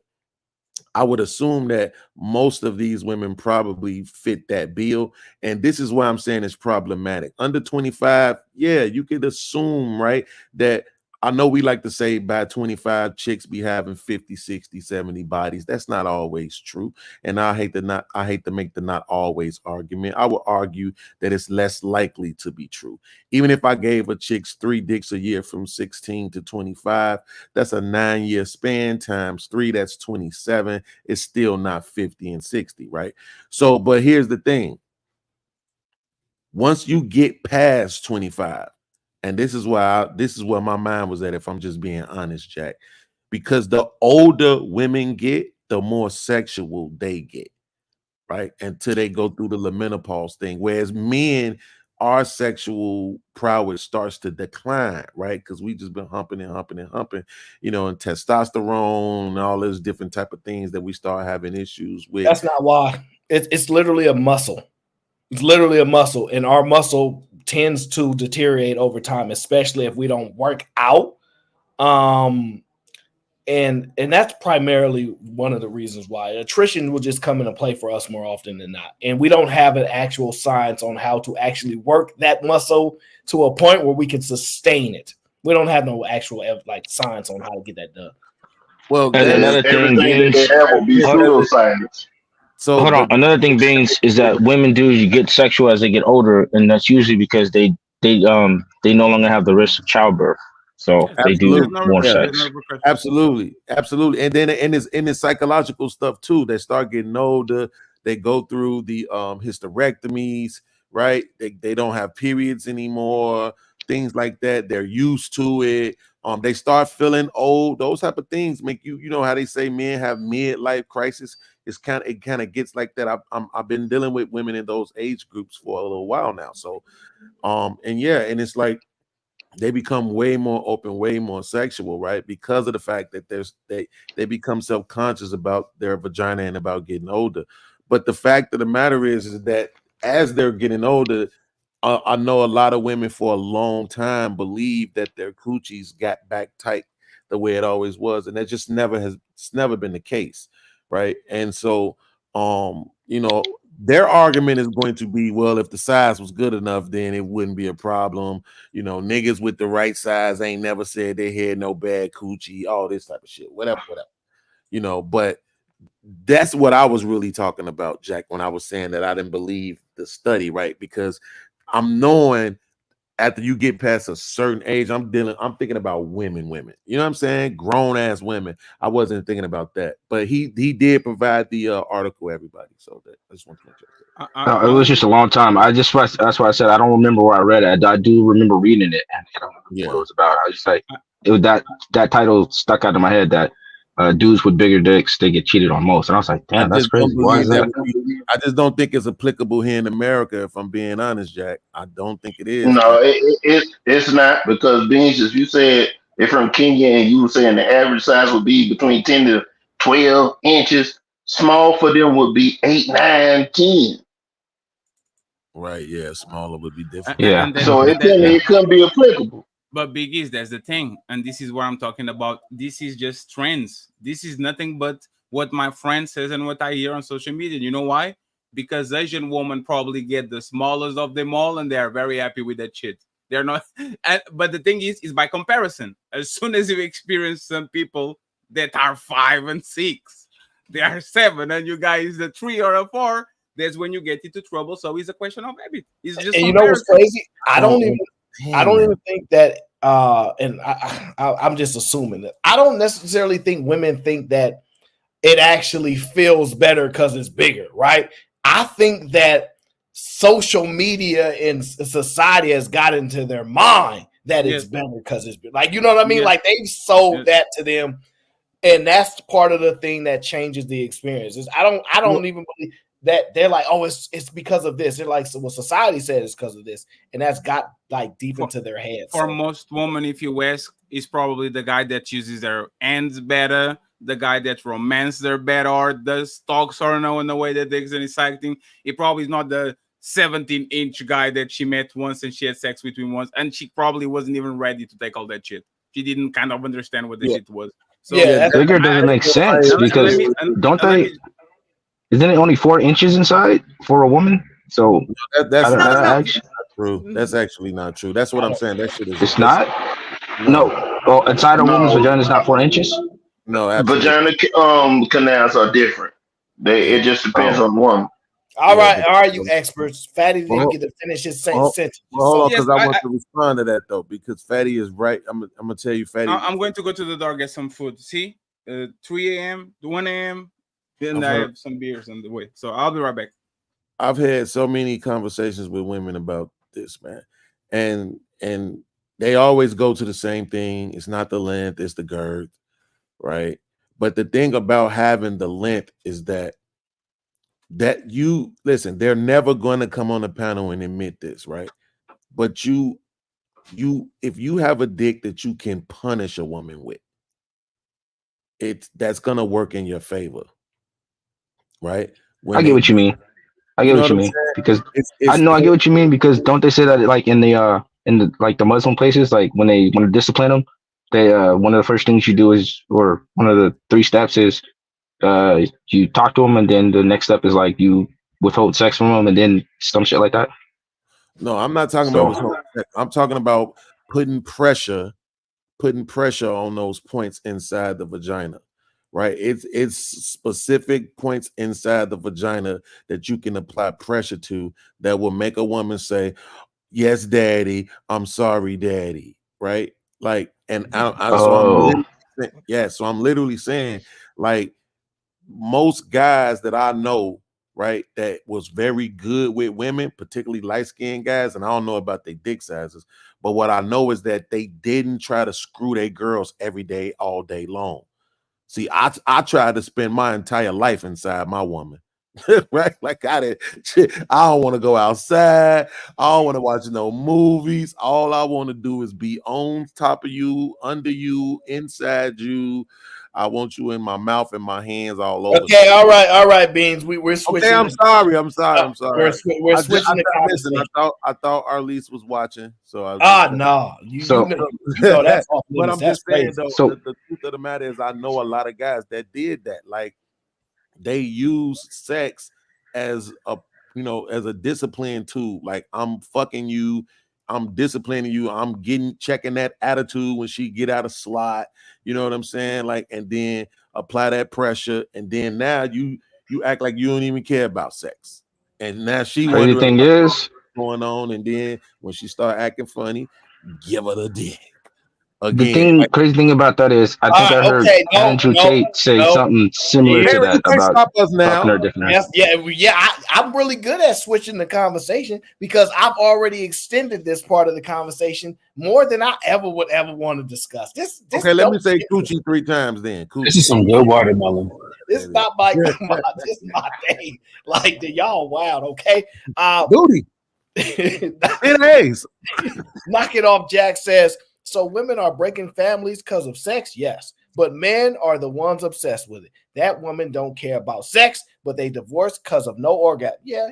I would assume that most of these women probably fit that bill. And this is why I'm saying it's problematic. Under 25, yeah, you could assume, right, that I know we like to say by 25 chicks be having 50, 60, 70 bodies. That's not always true. And I hate to make the not always argument. I would argue that it's less likely to be true. Even if I gave a chicks 3 dicks a year from 16 to 25, that's a 9-year span times 3, that's 27. It's still not 50 and 60, right? So, but here's the thing. Once you get past 25, and this is where my mind was at, if I'm just being honest, Jack, because the older women get, the more sexual they get, right? Until they go through the menopause thing. Whereas men, our sexual prowess starts to decline, right? Because we just been humping, and testosterone and all those different type of things that we start having issues with. That's not why. It's literally a muscle. It's literally a muscle, and our muscle tends to deteriorate over time, especially if we don't work out. And that's primarily one of the reasons why attrition will just come into play for us more often than not. And we don't have an actual science on how to actually work that muscle to a point where we can sustain it. We don't have no actual science on how to get that done. Well, and another thing being, pseudoscience. So hold on. Another thing being is that women do get sexual as they get older, and that's usually because they no longer have the risk of childbirth, so they do more sex. Absolutely. And then in this psychological stuff too, they start getting older. They go through the hysterectomies, right? They don't have periods anymore, things like that. They're used to it. They start feeling old. Those type of things make you know how they say men have midlife crisis. It kind of gets like that. I've been dealing with women in those age groups for a little while now. So, and it's like they become way more open, way more sexual, right? Because of the fact that they become self-conscious about their vagina and about getting older. But the fact of the matter is that as they're getting older, I know a lot of women for a long time believe that their coochies got back tight the way it always was, and that just it's never been the case, right? And so, their argument is going to be, well, if the size was good enough, then it wouldn't be a problem. Niggas with the right size ain't never said they had no bad coochie, all this type of shit, whatever. But that's what I was really talking about, Jack, when I was saying that I didn't believe the study, right? Because I'm knowing after you get past a certain age, I'm thinking about women. You know what I'm saying? Grown ass women. I wasn't thinking about that. But he did provide the article, everybody. So that I just want to make sure. No, it was just a long time. That's why I said I don't remember where I read it. I do remember reading it, and I don't remember what it was about. I just like it was that title stuck out of my head that dudes with bigger dicks, they get cheated on most. And I was like, damn, that's crazy. Why is that? I just don't think it's applicable here in America, if I'm being honest, Jack. I don't think it is. No, it's not, because Beans, as you said, they're from Kenya, and you were saying the average size would be between 10 to 12 inches. Small for them would be 8, 9, 10. Right, yeah, smaller would be different. So it couldn't be applicable. But Big East, that's the thing. And this is what I'm talking about. This is just trends. This is nothing but what my friend says and what I hear on social media. You know why? Because Asian women probably get the smallest of them all, and they are very happy with that shit. They're not. But the thing is by comparison. As soon as you experience some people that are 5 and 6, they are 7, and you guys a 3 or a 4, that's when you get into trouble. So it's a question of habit. It's just. And you know what's crazy? I don't even think that, and I'm just assuming that. I don't necessarily think women think that it actually feels better because it's bigger, right? I think that social media and society has got into their mind that it's Yes. better because it's like, you know what I mean? Yes. Like they've sold Yes. that to them, and that's part of the thing that changes the experience. Is I don't even believe that they're like, oh, it's because of this. They're like, so, well, society said it's because of this, and that's got like deep into their heads. For most women, if you ask, is probably the guy that uses their hands better, the guy that romance their better, or does talks or no in the way that there's an exciting. It probably is not the 17-inch guy that she met once and she had sex with him once, and she probably wasn't even ready to take all that shit. She didn't kind of understand what the shit was. So bigger doesn't make sense because don't they? Isn't it only 4 inches inside for a woman? So that's I don't- not actually, true. That's actually not true. That's what I'm saying. That shit is. it's not. No. Well, inside a woman's vagina is not 4 inches. No, absolutely. Vagina canals are different. It just depends on the woman. All right, you experts. Fatty didn't get to finish his sentence. Well, hold on, Yes, because I want to respond to that though, because Fatty is right. I'm gonna tell you, Fatty. I'm going to go to the door, get some food. See, 3 a.m., 1 a.m. Then I've I heard- have some beers on the way. So I'll be right back. I've had so many conversations with women about this, man, and they always go to the same thing. It's not the length, it's the girth, right? But the thing about having the length is that you listen, they're never going to come on the panel and admit this, right? But you if you have a dick that you can punish a woman with, that's going to work in your favor, right? I get what you mean. I get know what you I'm mean saying? because It's- I know I get what you mean because don't they say that like in the like the Muslim places, like when they want to discipline them, they one of the first things you do is, or one of the 3 steps is you talk to them, and then the next step is like you withhold sex from them, and then some shit like that. No, I'm not talking So- about I'm talking about putting pressure on those points inside the vagina, right? It's specific points inside the vagina that you can apply pressure to that will make a woman say, "Yes, daddy, I'm sorry, daddy," right? Like, and so I'm literally saying, like, most guys that I know, right, that was very good with women, particularly light-skinned guys, and I don't know about their dick sizes, but what I know is that they didn't try to screw their girls every day, all day long. See, I tried to spend my entire life inside my woman. Right? Like I don't want to go outside. I don't want to watch no movies. All I want to do is be on top of you, under you, inside you. I want you in my mouth and my hands all over. Okay, all right, Beans. We're switching. Okay, I'm sorry. We're switching the conversation. I thought Arlise was watching, so I was no, So- you know that's off but limits. I'm just That's saying crazy. though, the truth of the matter is I know a lot of guys that did that. Like they use sex as a as a discipline tool. Like I'm fucking you, I'm disciplining you, I'm checking that attitude when she get out of slot. You know what I'm saying? Like, and then apply that pressure, and then now you act like you don't even care about sex. And now she Crazy wondering thing what's is, going on, and then when she start acting funny, give her the dick. the Again, crazy thing about that is, I think I heard Andrew Tate say something similar to that about talking to her different. I'm really good at switching the conversation because I've already extended this part of the conversation more than I would ever want to discuss. This okay, let me don't say get- coochie 3 times then. Coochie. This is some good watermelon. This is not my this is my thing. Like y'all wild, okay? Booty. Knock it off. Jack says, so women are breaking families because of sex? Yes. But men are the ones obsessed with it. That woman don't care about sex, but they divorce because of no orgasm. Yeah.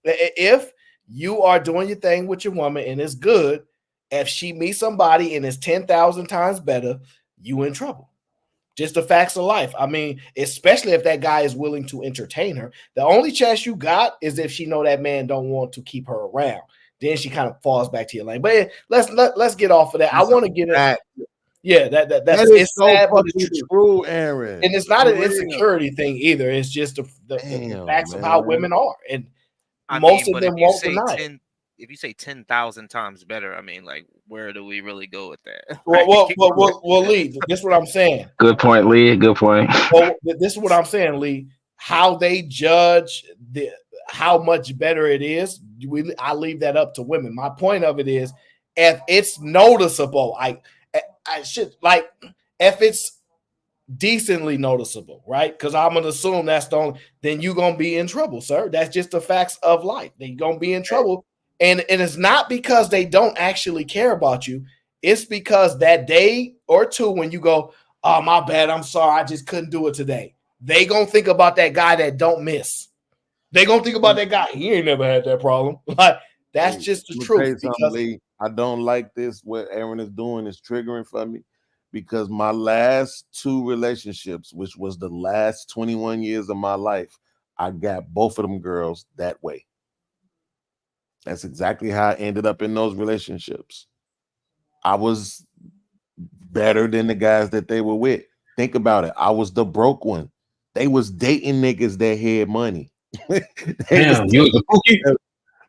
If you are doing your thing with your woman and it's good, if she meets somebody and it's 10,000 times better, you in trouble. Just the facts of life. I mean, especially if that guy is willing to entertain her. The only chance you got is if she know that man don't want to keep her around. Then she kind of falls back to your lane. But let's get off of that. I want to get it. Yeah, that's is so sad, but fucking it's true, Aaron. And it's not For an real. insecurity thing either. It's just the facts of man. how women are, and I most mean, of but them if you won't say deny it. 10, if you say 10,000 times better, I mean, like, where do we really go with that? Well, Lee, this is what I'm saying. Good point, Lee. Good point. Well, this is what I'm saying, Lee. How they judge how much better it is, I leave that up to women. My point of it is, if it's noticeable, I should like if it's decently noticeable, right? Because I'm gonna assume that's the only, then you're gonna be in trouble, sir. That's just the facts of life. Then you're gonna be in trouble. And it's not because they don't actually care about you, it's because that day or two when you go, oh my bad, I'm sorry, I just couldn't do it today. They gonna think about that guy that don't miss. They gonna think about that guy. He ain't never had that problem. Like that's just the Let me truth. tell you something, Because Lee. I don't like this. What Aaron is doing is triggering for me because my last two relationships, which was the last 21 years of my life, I got both of them girls that way. That's exactly how I ended up in those relationships. I was better than the guys that they were with. Think about it. I was the broke one. They was dating niggas that had money. Damn, you was the pookie?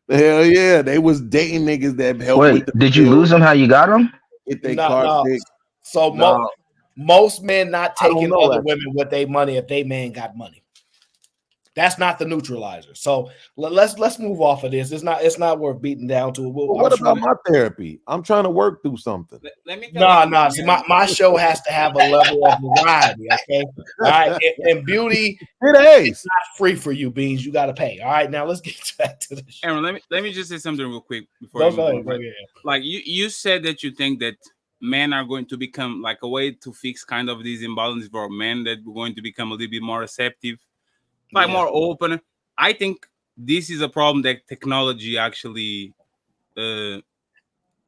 Hell yeah, they was dating niggas that helped Wait, with the did you lose them? How you got them? If they No, car no. stick. So No. most men not I don't taking know, other actually. women with their money if they man got money. That's not the neutralizer. So let's move off of this. It's not worth beating down to. Well, what about my therapy? I'm trying to work through something. Let me No. See, my show has to have a level of variety. Okay, all right. And beauty is not free for you, Beans. You got to pay. All right. Now let's get back to the show. Aaron, let me just say something real quick before Go you move ahead, on, go right? ahead. Like you said that you think that men are going to become like a way to fix kind of these imbalances for men, that we're going to become a little bit more receptive, like more open. I think this is a problem that technology actually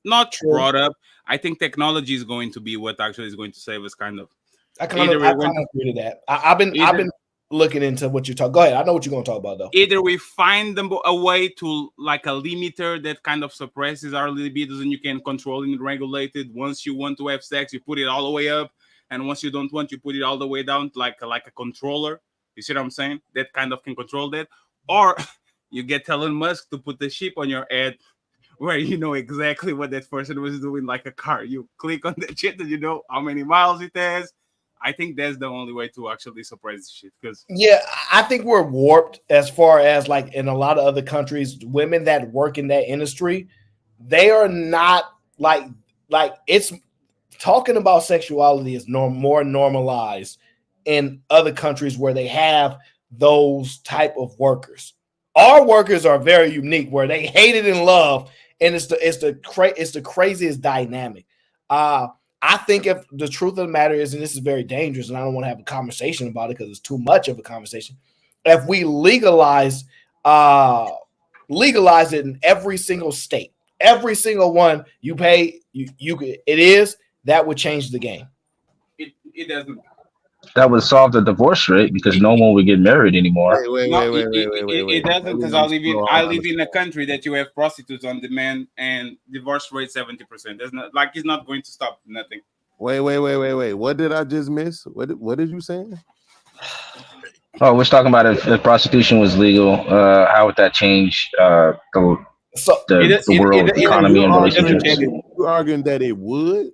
not brought up. I think technology is going to be what actually is going to save us, kind of. I kind of agree to that. I've been looking into what you're talking. Go ahead. I know what you're going to talk about though. Either we find them a way to like a limiter that kind of suppresses our libidos and you can control and regulate it. Once you want to have sex, you put it all the way up, and once you don't want, you put it all the way down, like a controller. You see what I'm saying? That kind of can control that. Or you get Elon Musk to put the chip on your head where you know exactly what that person was doing, like a car. You click on that shit and you know how many miles it has. I think that's the only way to actually suppress shit. Because I think we're warped as far as like in a lot of other countries, women that work in that industry, they are not like it's talking about sexuality is more normalized in other countries where they have those type of workers. Our workers are very unique where they hate it and love, and it's the craziest dynamic. I think if the truth of the matter is, and this is very dangerous, and I don't want to have a conversation about it because it's too much of a conversation. If we legalize it in every single state, every single one, you pay, that would change the game. It doesn't. That would solve the divorce rate because no one would get married anymore. It doesn't, because I live in a country that you have prostitutes on demand and divorce rate 70%. There's not like it's not going to stop nothing. Wait. What did I just miss? What did you say? Oh, we're talking about if prostitution was legal, how would that change the world economy and relationships? You arguing that it would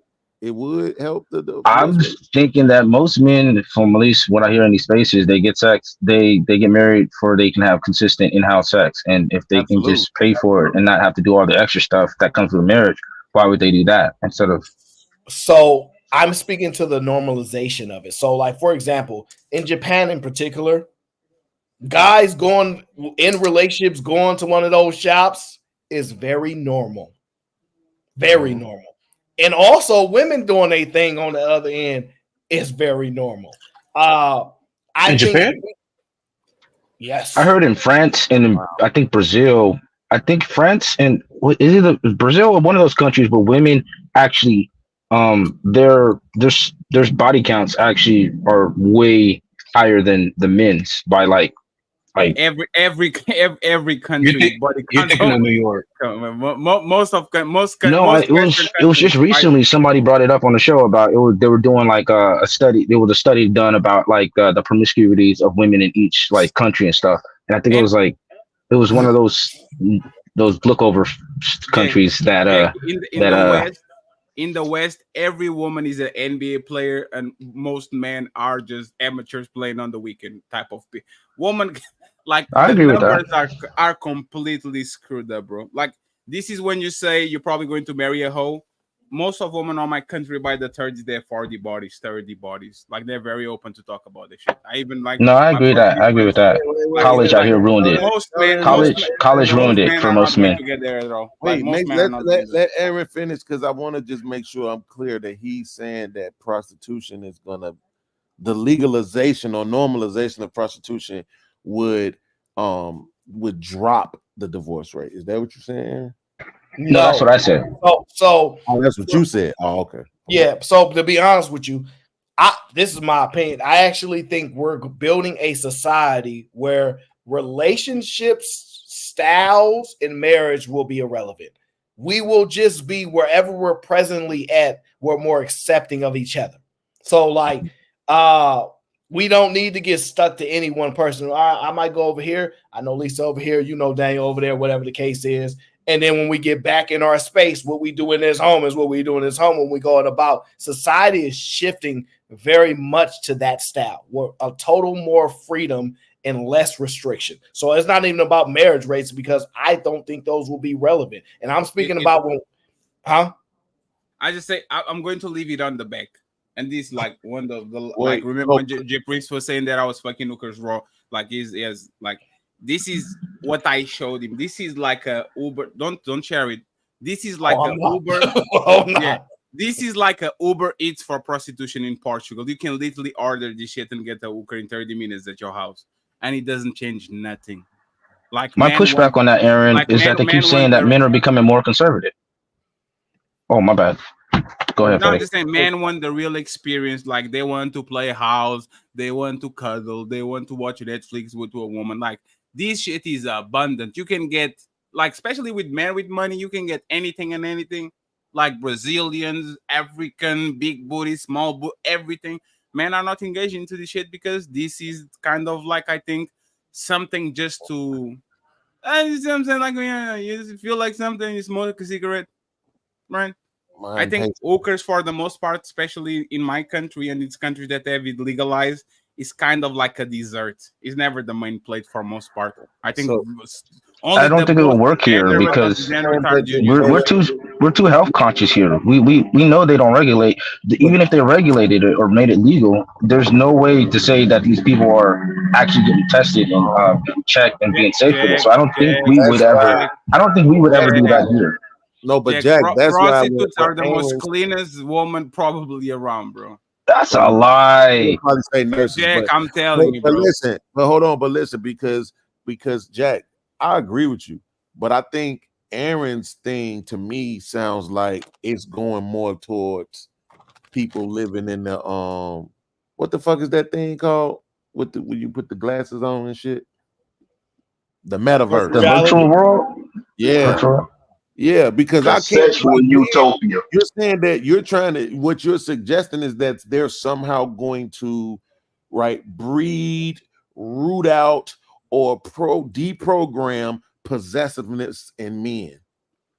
help the I'm thinking that most men, from at least what I hear in these spaces, they get sex, they get married for they can have consistent in-house sex, and if they can just pay for it and not have to do all the extra stuff that comes with marriage, why would they do that instead of? So I'm speaking to the normalization of it. So, like for example, in Japan in particular, guys going in relationships going to one of those shops is very normal, very normal. And also, women doing a thing on the other end is very normal. In Japan? Yes. I heard in France and in, I think Brazil. I think France and is it Brazil or one of those countries where women actually, their body counts actually are way higher than the men's by like every country. You're thinking of New York. Most no, it was just recently somebody brought it up on the show about it. They were doing like a study. There was a study done about like the promiscuities of women in each like country and stuff. And I think it was one of those look over countries that in the West, every woman is an NBA player, and most men are just amateurs playing on the weekend type of woman. Like I agree with that. Numbers are completely screwed up, bro. Like This is when you say you're probably going to marry a hoe. Most of women on my country by the 30s, they're 40 bodies, 30 bodies. Like they're very open to talk about this shit. I even like No, I my agree with that. I agree with that. like, College out like here ruined it. most men, College ruined it for are most not going men. to get there at all. Like Wait, most men are not going to. let Aaron finish because I want to just make sure I'm clear that he's saying that prostitution is gonna, the legalization or normalization of prostitution would drop the divorce rate. Is that what you're saying, Aaron? No, that's what I said. So Oh, that's what you said. Oh, okay. yeah. So to be honest with you, this is my opinion. I actually think we're building a society where relationships, styles, and marriage will be irrelevant. We will just be wherever we're presently at. We're more accepting of each other. So like, we don't need to get stuck to any one person. I might go over here. I know Lisa over here. You know Daniel over there. Whatever the case is. And then when we get back in our space, what we do in this home is what we do in this home. When we go about, society is shifting very much to that style. We're a total more freedom and less restriction. So it's not even about marriage rates because I don't think those will be relevant. And I'm speaking about when, I just say I'm going to leave it on the back. And this like one of the like remember when J Prince was saying that I was fucking hookers raw, like is like this is what I showed him. This is like a Uber. Don't share it. This is like a Uber. Yeah. This is like a Uber Eats for prostitution in Portugal. You can literally order this shit and get a hooker in 30 minutes at your house, and it doesn't change nothing. Like My pushback on that, Aaron, is that they keep saying that men are becoming more conservative. Oh, my bad. Go ahead. No, I'm just saying, men want the real experience. Like they want to play house, they want to cuddle, they want to watch Netflix with a woman. Like this shit is abundant. You can get, like, especially with men with money, you can get anything and anything. Like Brazilians, African, big booty, small booty, everything. Men are not engaged into this shit because this is kind of like, I think, something just to, you know what I'm saying? Like, you just feel like something, you smoke a cigarette, right? I think hookers, for the most part, especially in my country and its countries that have it legalized, is kind of like a dessert. It's never the main plate for most part. I think I don't think it will work here because we're too health conscious here. We know they don't regulate. Even if they regulated it or made it legal, there's no way to say that these people are actually getting tested and being checked and being safe with it. So I don't think we would ever. I don't think we would ever do that here. No, but Jack, that's why prostitutes are the most cleanest woman probably around, bro. That's a lie. Probably say nurses, Jack, I'm telling you, bro. But listen, because Jack, I agree with you, but I think Aaron's thing to me sounds like it's going more towards people living in the what the fuck is that thing called? When you put the glasses on and shit? The metaverse. The virtual world? Yeah. Virtual. Yeah, because I can't. Sexual utopia. You're saying that you're trying to. What you're suggesting is that they're somehow going to, breed, root out, or deprogram possessiveness in men,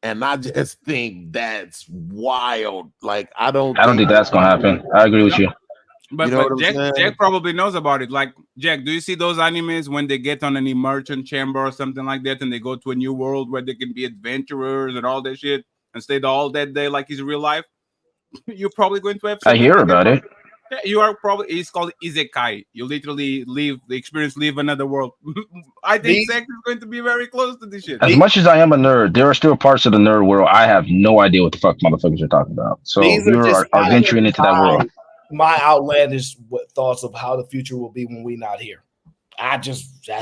and I just think that's wild. Like I don't think that's gonna happen. I agree with you. But, You know what I'm Jack, saying? Jack probably knows about it. Like, Jack, do you see those animes when they get on an immersion chamber or something like that and they go to a new world where they can be adventurers and all that shit and stay all that day like it's real life? You're probably going to have I hear about it. Yeah, you are probably, it's called isekai. You literally leave another world. I think sex is going to be very close to this shit. As much as I am a nerd, there are still parts of the nerd world I have no idea what the fuck motherfuckers are talking about. So you are venturing into that world. My outlandish thoughts of how the future will be when we're not here. That's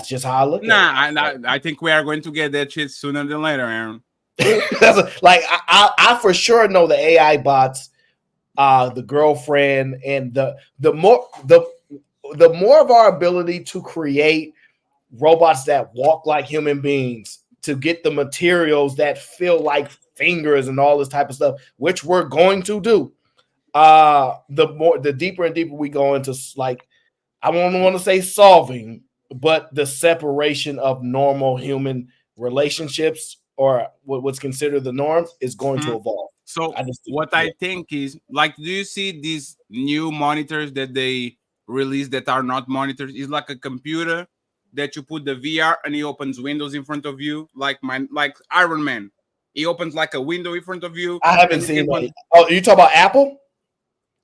just how I look at it. I think we are going to get that shit sooner than later, Aaron. I for sure know the AI bots, the girlfriend, and the more of our ability to create robots that walk like human beings, to get the materials that feel like fingers and all this type of stuff, which we're going to do. The deeper and deeper we go into, like, I don't want to say solving, but the separation of normal human relationships or what's considered the norm is going to evolve. So I think is, like, do you see these new monitors that they release that are not monitors? It's like a computer that you put the VR and it opens windows in front of you, like Iron Man. It opens like a window in front of you. I haven't and seen it- that. Oh, you talk about Apple?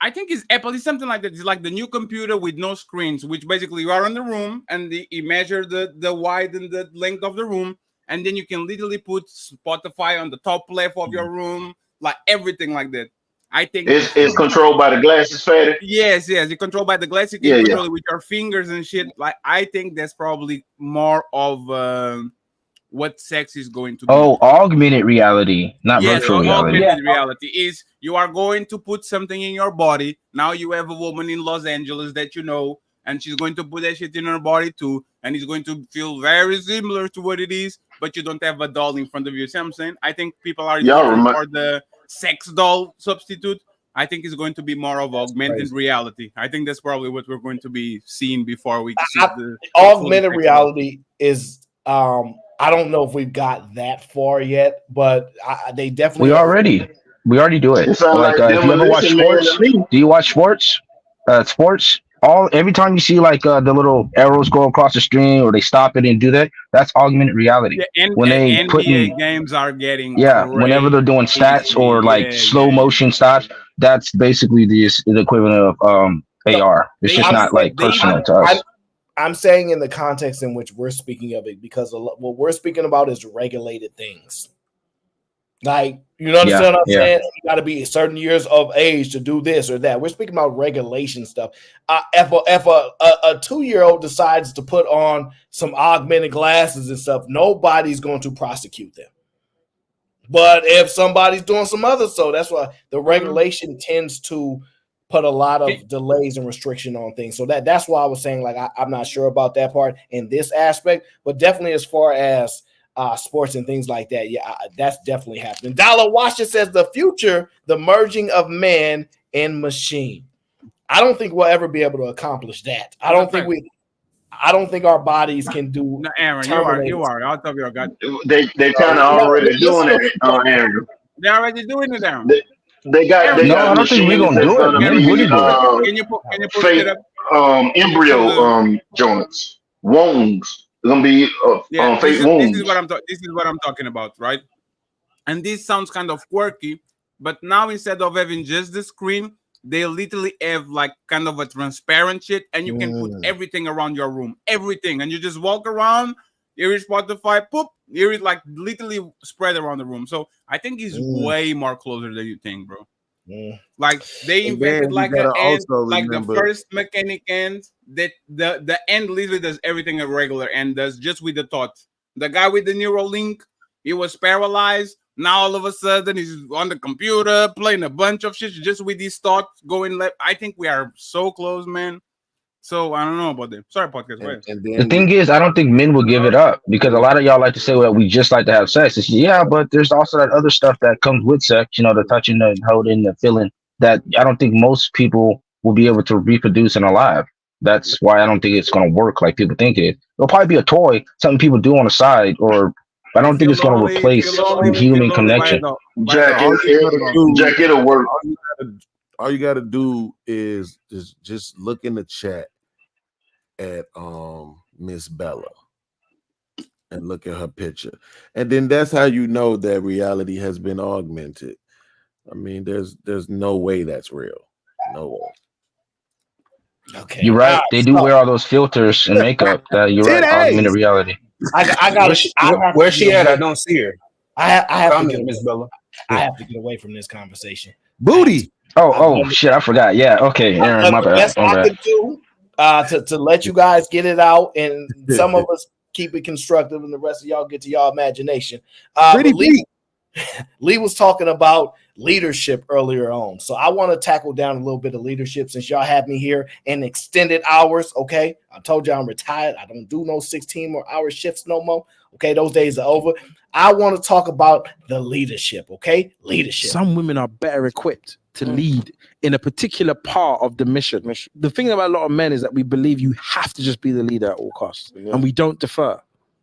I think it's Apple. It's something like that. It's like the new computer with no screens, which basically you are in the room and it measure the wide and the length of the room, and then you can literally put Spotify on the top left of your room, like everything like that. I think It's controlled by the glasses, fatty. yes, you're controlled by the glass. You can Yeah, control yeah. it with your fingers and shit. Like I think that's probably more of what sex is going to be. Oh, augmented reality, not Yes, virtual reality. augmented reality is you are going to put something in your body. Now you have a woman in Los Angeles that you know, and she's going to put that shit in her body too, and it's going to feel very similar to what it is, but you don't have a doll in front of you. See what I'm saying? I think people are looking for the sex doll substitute. I think it's going to be more of augmented reality. I think that's probably what we're going to be seeing before we see the Augmented reality is I don't know if we've got that far yet, but they definitely We already do it. It sounds Like like if you ever watch Demolition Man sports, to me. do you watch sports? Sports. Every time you see like the little arrows go across the screen or they stop it and do that, that's augmented reality. When they put NBA in, games are getting whenever they're doing stats or like slow motion stats, that's basically the equivalent of AR. It's just not like personal to us. I'm saying in the context in which we're speaking of it, because what we're speaking about is regulated things. Like, you understand what I'm saying? You got to be certain years of age to do this or that. We're speaking about regulation stuff. If a 2-year-old decides to put on some augmented glasses and stuff, nobody's going to prosecute them. But if somebody's doing some other, so that's why the regulation tends to put a lot of delays and restriction on things. So that's why I was saying, like, I'm not sure about that part in this aspect, but definitely as far as sports and things like that, that's definitely happening. Dollar Washington says the future, the merging of man and machine. I don't think we'll ever be able to accomplish that. I don't think our bodies can do. No, Aaron, you are out of your gut. They kind of already doing it, Aaron. They're already doing it, Aaron. They got I don't think we're gonna do it. Men would do it. Can you put fake it up? Embryo joints, wombs. It's gonna be fake wombs. This is what I'm talking about, right? And this sounds kind of quirky, but now instead of having just the screen, they literally have like kind of a transparent shit, and you can put everything around your room, everything, and you just walk around. Here is Spotify, poop. Here is like literally spread around the room. So I think it's way more closer than you think, bro. Like they invented like an end, like the first mechanic end that the end literally does everything a regular end does, just with the thought. The guy with the neural link, he was paralyzed. Now all of a sudden he's on the computer playing a bunch of shit just with these thoughts going left. I think we are so close, man. So I don't know about them. Sorry, podcast. Go ahead. The thing is, I don't think men will give it up because a lot of y'all like to say, well, we just like to have sex. It's, but there's also that other stuff that comes with sex, the touching, the holding, the feeling, that I don't think most people will be able to reproduce and alive. That's why I don't think it's going to work like people think it is. It'll probably be a toy, something people do on the side, or I don't think it's going to replace human connection. Jack, it'll work. All you got to do is just look in the chat at Miss Bella and look at her picture, and then that's how you know that reality has been augmented. I mean, there's no way that's real. No way. Okay, you're right. They do wear all those filters and makeup. You're right. Augmented reality. I got. Where's she at? I don't see her. I have to get Miss Bella. I have to get away from this conversation. Booty. Oh shit! I forgot. Yeah. Okay. Aaron, my bad. Best I could do to let you guys get it out, and some of us keep it constructive, and the rest of y'all get to y'all imagination. Lee was talking about leadership earlier on, so I want to tackle down a little bit of leadership since y'all have me here in extended hours. Okay, I told you I'm retired. I don't do no 16 more hour shifts no more. Okay, those days are over. I want to talk about the leadership. Okay, leadership. Some women are better equipped to lead in a particular part of the mission. The thing about a lot of men is that we believe you have to just be the leader at all costs, and we don't defer.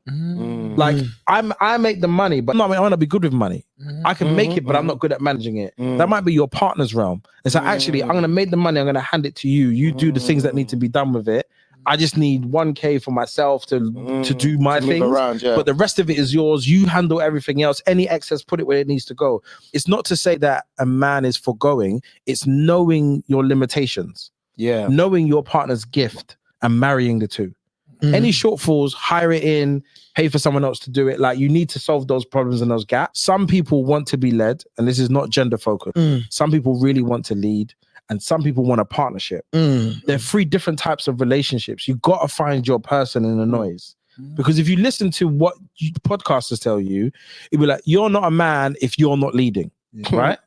Like I make the money, but I want to be good with money. I can make it, but I'm not good at managing it. That might be your partner's realm. It's like, actually, I'm going to make the money. I'm going to hand it to you. You do the things that need to be done with it. I just need 1K for myself to do my to move things. around, yeah. But the rest of it is yours. You handle everything else. Any excess, put it where it needs to go. It's not to say that a man is foregoing. It's knowing your limitations. Yeah. Knowing your partner's gift and marrying the two. Any shortfalls, hire it in, pay for someone else to do it. Like, you need to solve those problems and those gaps. Some people want to be led, and this is not gender focused. Some people really want to lead, and some people want a partnership. There are 3 different types of relationships. You got to find your person in the noise. Because if you listen to what podcasters tell you, it'll be like, you're not a man if you're not leading, right?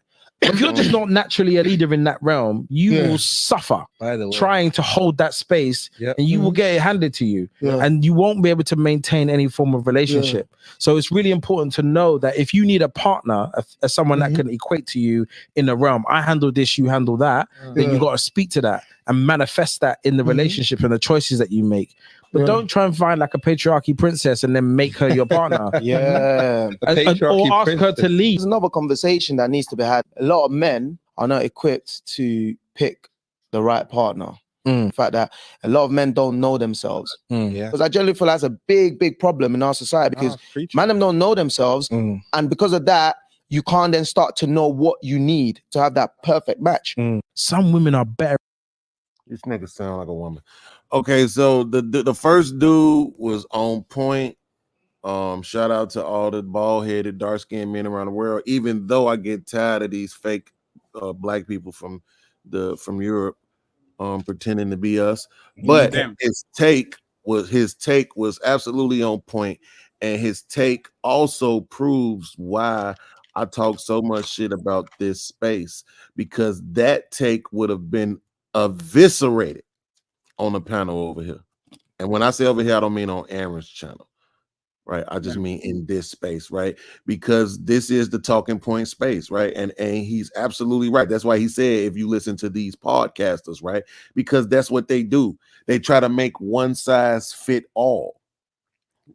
If you're just not naturally a leader in that realm, you will suffer trying to hold that space, and you will get it handed to you, and you won't be able to maintain any form of relationship. So it's really important to know that if you need a partner, as someone that can equate to you in the realm, I handle this, you handle that, then you got to speak to that and manifest that in the relationship and the choices that you make. But don't try and find like a patriarchy princess and then make her your partner. Yeah. Or ask her to leave. There's another conversation that needs to be had. A lot of men are not equipped to pick the right partner. The fact that a lot of men don't know themselves. Because I generally feel that's a big problem in our society, because men don't know themselves. And because of that, you can't then start to know what you need to have that perfect match. Some women are better. This nigga sound like a woman. Okay, so the first dude was on point. Shout out to all the bald-headed, dark-skinned men around the world. Even though I get tired of these fake black people from Europe pretending to be us, but his take was absolutely on point, and his take also proves why I talk so much shit about this space, because that take would have been eviscerated on the panel over here. And when I say over here, I don't mean on Aaron's channel, right? I just mean in this space, right? Because this is the talking point space, right? And he's absolutely right. That's why he said, if you listen to these podcasters, right? Because that's what they do. They try to make one size fit all,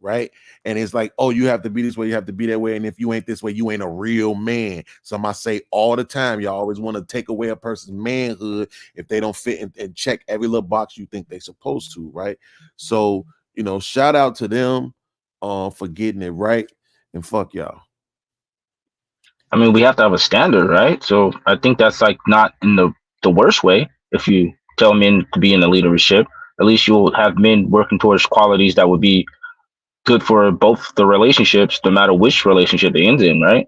right? And it's like, oh, you have to be this way, you have to be that way, and if you ain't this way, you ain't a real man. Some I say all the time, y'all always want to take away a person's manhood if they don't fit and check every little box you think they're supposed to, right? So, you know, shout out to them for getting it right, and fuck y'all. I mean, we have to have a standard, right? So I think that's like not in the worst way. If you tell men to be in a leadership, at least you'll have men working towards qualities that would be good for both the relationships, no matter which relationship they end in, right?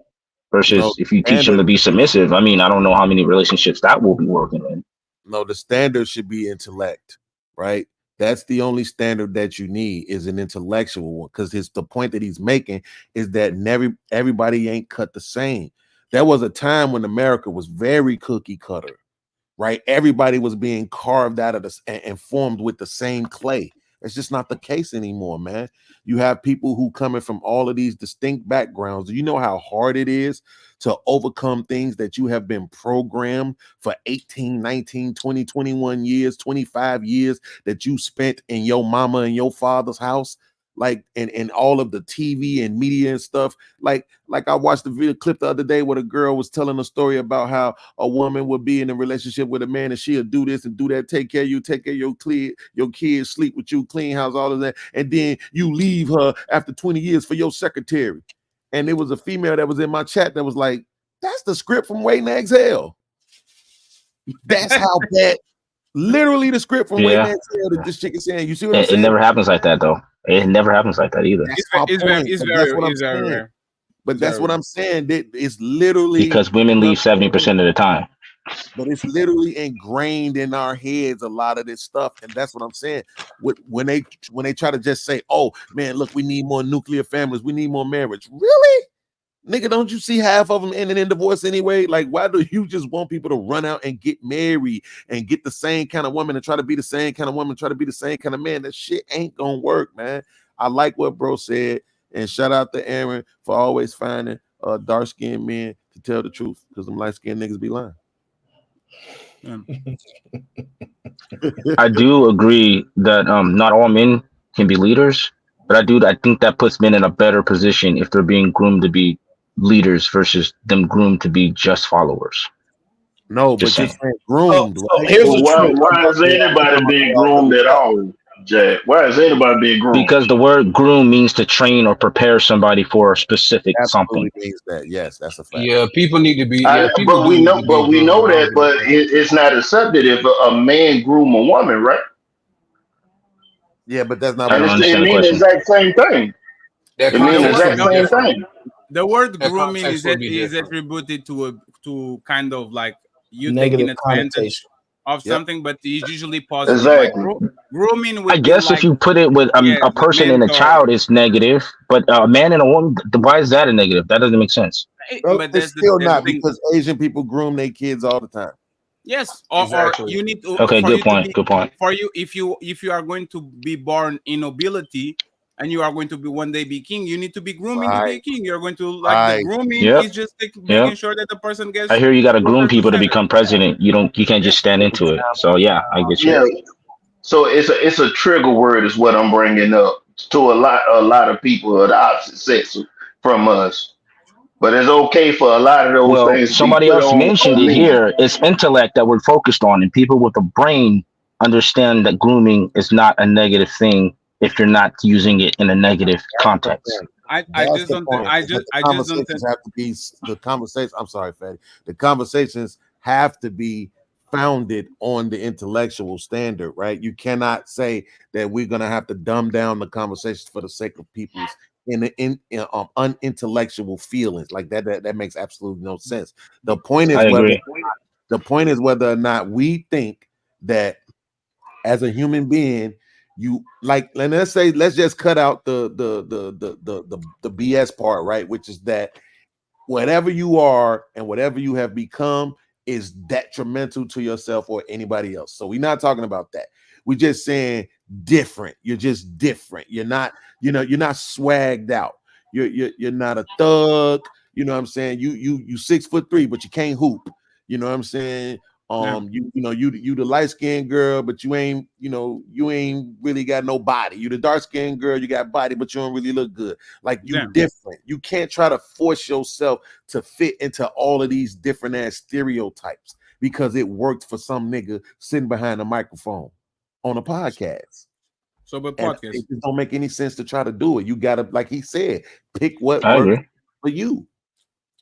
Versus if you teach them to be submissive, I mean, I don't know how many relationships that will be working in. No, the standard should be intellect, right? That's the only standard that you need, is an intellectual one, because the point that he's making is that everybody ain't cut the same. There was a time when America was very cookie cutter, right? Everybody was being carved out of this and formed with the same clay. It's just not the case anymore, man. You have people who coming from all of these distinct backgrounds. Do you know how hard it is to overcome things that you have been programmed for 18, 19, 20, 21 years, 25 years that you spent in your mama and your father's house? Like, and all of the TV and media and stuff. Like I watched the video clip the other day where the girl was telling a story about how a woman would be in a relationship with a man and she'll do this and do that, take care of you, take care of your kids, sleep with you, clean house, all of that. And then you leave her after 20 years for your secretary. And there was a female that was in my chat that was like, that's the script from Waiting to Exhale. That's how bad, literally the script from Waiting to Exhale that this chick is saying. You see what I'm saying? It never happens like that, though. It never happens like that either. It's very rare. But that's what I'm saying. That it's literally because women leave 70% of the time. But it's literally ingrained in our heads, a lot of this stuff, and that's what I'm saying. When they try to just say, "Oh man, look, we need more nuclear families, we need more marriage." Really, nigga, don't you see half of them ending in divorce anyway? Like, why do you just want people to run out and get married and get the same kind of woman and try to be the same kind of woman, try to be the same kind of man? That shit ain't gonna work, man. I like what bro said, and shout out to Aaron for always finding dark-skinned men to tell the truth, because them light-skinned niggas be lying. I do agree that not all men can be leaders, but I think that puts men in a better position if they're being groomed to be leaders versus them groomed to be just followers. No, just but you're saying groomed. So here's the truth. Why is anybody being groomed at all? Jay? Why is anybody being groomed? Because the word groom means to train or prepare somebody for a specific something. Absolutely means that. Yes, that's a fact. Yeah, people need to be. People But we do know, need to be but we groomed. know I don't that, give a but fuck. it's not accepted if a man groom a woman, right? Yeah, but that's not I And don't what it understand the means the question. exact same thing. That It means the context would exact be same different. thing. The word That grooming context would be is different. attributed to kind of like you taking Negative advantage connotation. of Yep. something, but it's usually positive. Like Exactly. grooming I would be guess if like, you put it with yes, a the person and a mentor. child, it's negative. But a man and a woman, why is that a negative? That doesn't make sense. Bro, But it's that's still the not thing. because Asian people groom their kids all the time. Yes, or Exactly. you need to Okay, for good you to point. be Good point. for you if you are going to be born in nobility and you are going to be one day be king, you need to be grooming to be Right. a king. You're going to like the Right. grooming Yep. is just making Yep. sure that the person I gets hear you got to to a groom certain people to status. become president. You can't just stand into it. So yeah, I get you. Yeah. So it's a trigger word is what I'm bringing up to a lot of people of the opposite sex from us. But it's okay for a lot of those Well, things to be somebody put else mentioned on it men. here. It's intellect that we're focused on, and people with a brain understand that grooming is not a negative thing if you're not using it in a negative That's the context. thing. I That's just the don't point. I Is that just the I just don't think conversations have to be the conversation. I'm sorry, Fatty. The conversations have to be founded on the intellectual standard, right? You cannot say that we're gonna have to dumb down the conversations for the sake of people's unintellectual feelings. Like that makes absolutely no sense. The point is I agree. whether or not we think that as a human being, you like, and let's just cut out the BS part, right? Which is that whatever you are and whatever you have become is detrimental to yourself or anybody else. So we're not talking about that. We're just saying different. You're just different. You're not, you're not swagged out. You're not a thug. You know what I'm saying? You 6'3", but you can't hoop. You know what I'm saying? Yeah. You the light skinned girl, but you ain't really got no body. You the dark skinned girl, you got body, but you don't really look good. Like you Yeah. different. You can't try to force yourself to fit into all of these different ass stereotypes because it worked for some nigga sitting behind a microphone on a podcast. So but And podcast. it just don't make any sense to try to do it. You gotta, like he said, pick what I works agree. for you.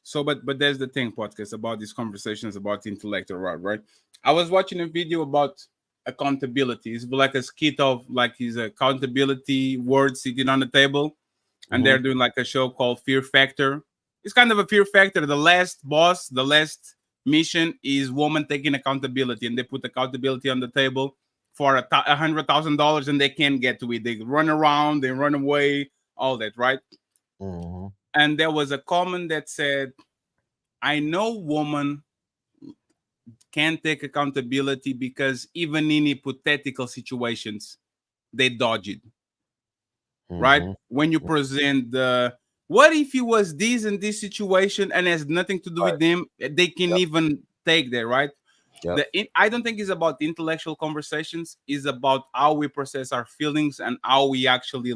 So, but there's the thing, podcast, about these conversations about intellectual right? I was watching a video about accountability. It's like a skit of like his accountability word sitting on the table, and they're doing like a show called Fear Factor. It's kind of a fear factor. The last boss, the last mission is woman taking accountability, and they put accountability on the table for $100,000, and they can't get to it. They run around, they run away, all that, right? And there was a comment that said, I know women can't take accountability because even in hypothetical situations, they dodge it. Right? When you present the what if it was this and this situation and has nothing to do with them, they can even take that, right? I don't think it's about intellectual conversations. It's about how we process our feelings and how we actually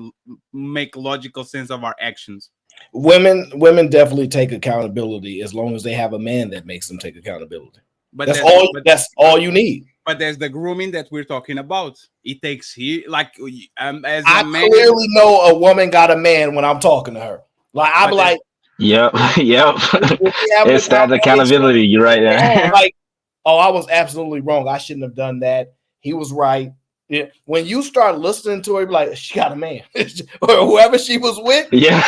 make logical sense of our actions. Women definitely take accountability as long as they have a man that makes them take accountability. But that's all you need. But there's the grooming that we're talking about. It takes here, like as I a man. clearly know a woman got a man when I'm talking to her. Like I'm like, Yep. It's that accountability. You're right there. like, oh, I was absolutely wrong. I shouldn't have done that. He was right. Yeah. When you start listening to her, you're like, she got a man, or whoever she was with. Yeah.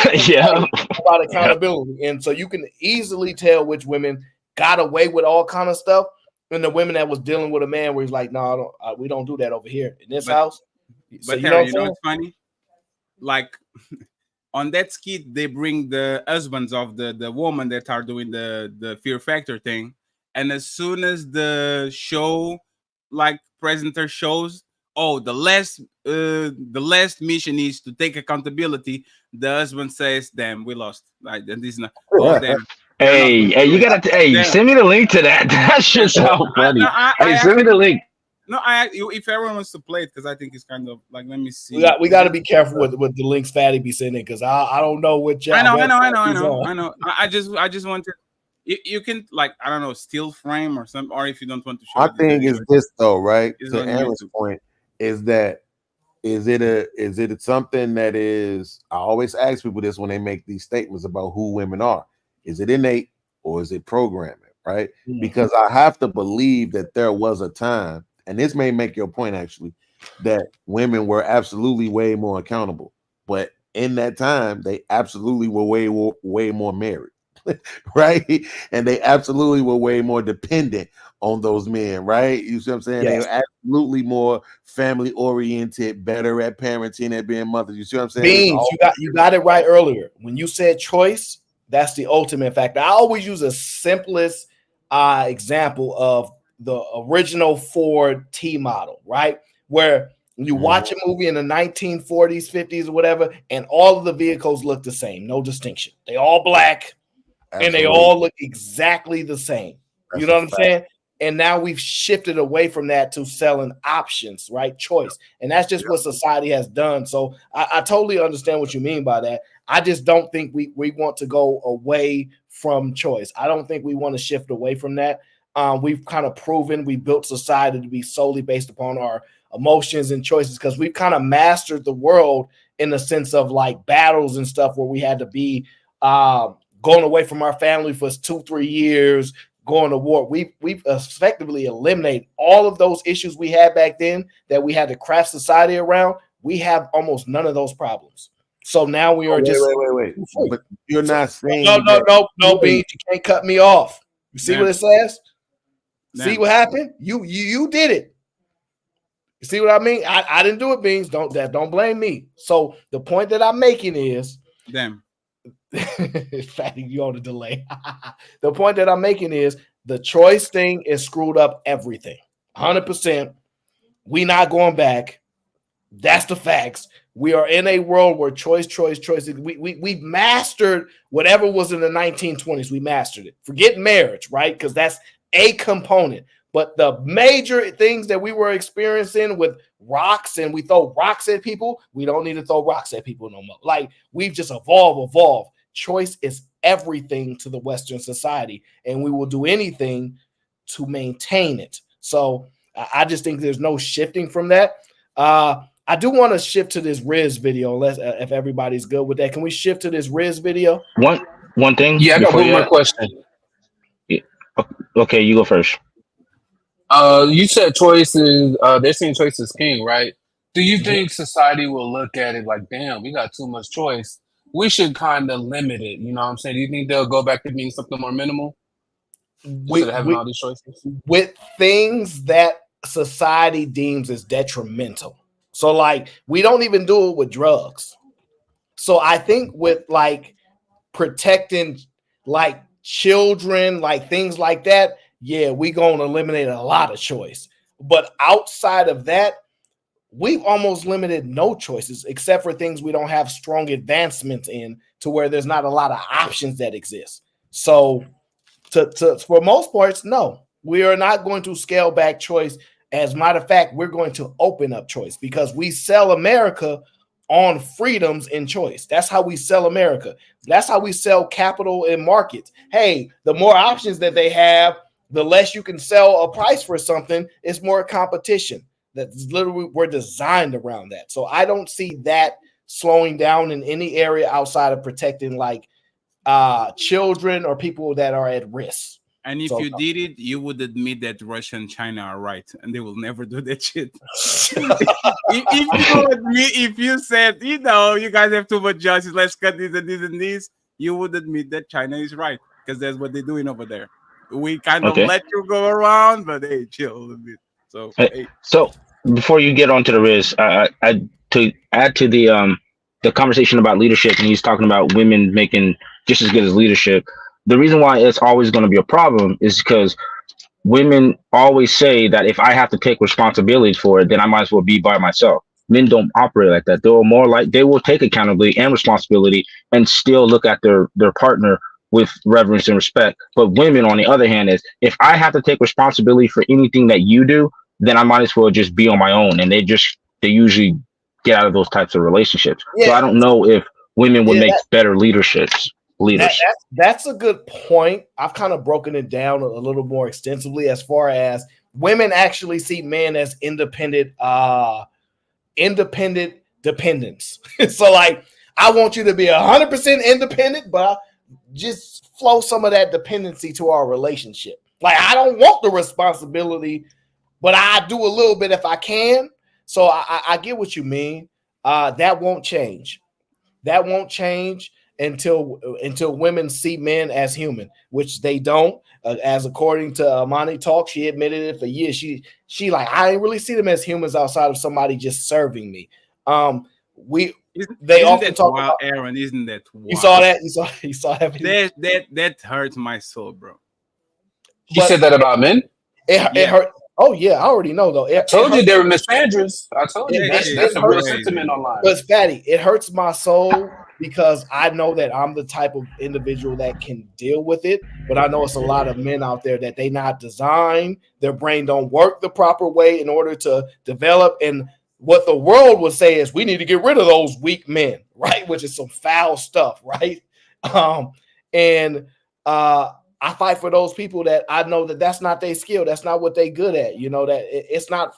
About accountability, and so you can easily tell which women got away with all kind of stuff, and the women that was dealing with a man where he's like, no, we don't do that over here in this house. So But Terry, you know what's funny? Like on that skit, they bring the husbands of the woman that are doing the fear factor thing, and as soon as the show, like presenter shows, oh, the last mission is to take accountability. The husband says, "Damn, we lost." Like, and this is not. Oh, damn. Hey, you gotta. Hey, send me the link to that. That shit's so funny. Hey, send me the link. No, if everyone wants to play it, because I think it's kind of like, let me see. We got to be careful with the links Fatty be sending, because I don't know what y'all. I know. I just wanted. You can, like, I don't know, still frame or something, or if you don't want to show. My thing is this though, right? It's To on Aaron's YouTube. point is that is it something that is, I always ask people this when they make these statements about who women are. Is it innate or is it programming, right? Because I have to believe that there was a time, and this may make your point actually, that women were absolutely way more accountable. But in that time, they absolutely were way more married. Right? And they absolutely were way more dependent on those men, right? You see what I'm saying? They Yes. were absolutely more family oriented, better at parenting, at being mothers. You see what I'm saying? Beans, you got it right earlier. When you said choice, that's the ultimate factor. I always use the simplest example of the original Ford T model, right? Where you watch a movie in the 1940s, 50s, or whatever, and all of the vehicles look the same, no distinction. They all black. And they all look exactly the same. You know what I'm saying? And now we've shifted away from that to selling options, right? Choice. And that's just what society has done. So I totally understand what you mean by that. I just don't think we want to go away from choice. I don't think we want to shift away from that. We've kind of proven we built society to be solely based upon our emotions and choices because we've kind of mastered the world in the sense of like battles and stuff where we had to be going away from our family for 2-3 years, going to war. We've effectively eliminated all of those issues we had back then that we had to craft society around. We have almost none of those problems. So now we are wait. But you're not saying no, Beans, you can't cut me off. You see what it says? Damn. See what happened? You did it. You see what I mean? I didn't do it, Beans. Don't blame me. So the point that I'm making is Fatty, you on the delay. The point that I'm making is the choice thing is screwed up everything. 100%. We not going back. That's the facts. We are in a world where choice. We've mastered whatever was in the 1920s. We mastered it. Forget marriage, right? Because that's a component. But the major things that we were experiencing with rocks and we throw rocks at people, we don't need to throw rocks at people no more. Like we've just evolved. Choice is everything to the Western society, and we will do anything to maintain it. So I just think there's no shifting from that. I do want to shift to this Riz video, unless if everybody's good with that. Can we shift to this Riz video? One thing. Yeah, I got one more question. Okay, you go first. You said choice is they're saying choice is king, right? Do you think society will look at it like, damn, we got too much choice? We should kind of limit it. You know what I'm saying? Do you think they'll go back to being something more minimal instead of having all these choices? With things that society deems as detrimental. So like we don't even do it with drugs. So I think with like protecting like children, like things like that, yeah, we gonna eliminate a lot of choice. But outside of that, we've almost limited no choices except for things we don't have strong advancements in to where there's not a lot of options that exist. So for most parts, no, we are not going to scale back choice. As a matter of fact, we're going to open up choice because we sell America on freedoms and choice. That's how we sell America. That's how we sell capital and markets. Hey, the more options that they have, the less you can sell a price for something. It's more competition. That's literally, we're designed around that. So I don't see that slowing down in any area outside of protecting like children or people that are at risk. And if you did it, you would admit that Russia and China are right, and they will never do that shit. if you said, you know, you guys have too much justice, let's cut this and this and this, you would admit that China is right because that's what they're doing over there. We kind of let you go around, but hey, chill a little bit. So, So before you get onto the risk, to add to the conversation about leadership, and he's talking about women making just as good as leadership. The reason why it's always going to be a problem is because women always say that if I have to take responsibilities for it, then I might as well be by myself. Men don't operate like that. They will take accountability and responsibility and still look at their partner with reverence and respect. But women, on the other hand, is if I have to take responsibility for anything that you do, then I might as well just be on my own. And they usually get out of those types of relationships. Yeah. So I don't know if women would make better leaders. That's a good point. I've kind of broken it down a little more extensively as far as women actually see men as independent independent dependence. So like, I want you to be 100% independent, but just flow some of that dependency to our relationship. Like, I don't want the responsibility, but I do a little bit if I can. So I get what you mean. That won't change. That won't change until women see men as human, which they don't. As according to Monty Talk, she admitted it for years. She like, I didn't really see them as humans outside of somebody just serving me. They often talk wild, about Aaron. Isn't that wild? You saw that? You saw that video? That hurts my soul, bro. She said that about men? It hurt. Oh yeah, I already know though. I told you they were misandrous. I told you that's a real sentiment online. But Fatty, it hurts my soul because I know that I'm the type of individual that can deal with it. But I know it's a lot of men out there that they not designed, their brain don't work the proper way in order to develop. And what the world would say is we need to get rid of those weak men, right? Which is some foul stuff, right? I fight for those people that I know that that's not their skill. That's not what they good at. You know, that it's not,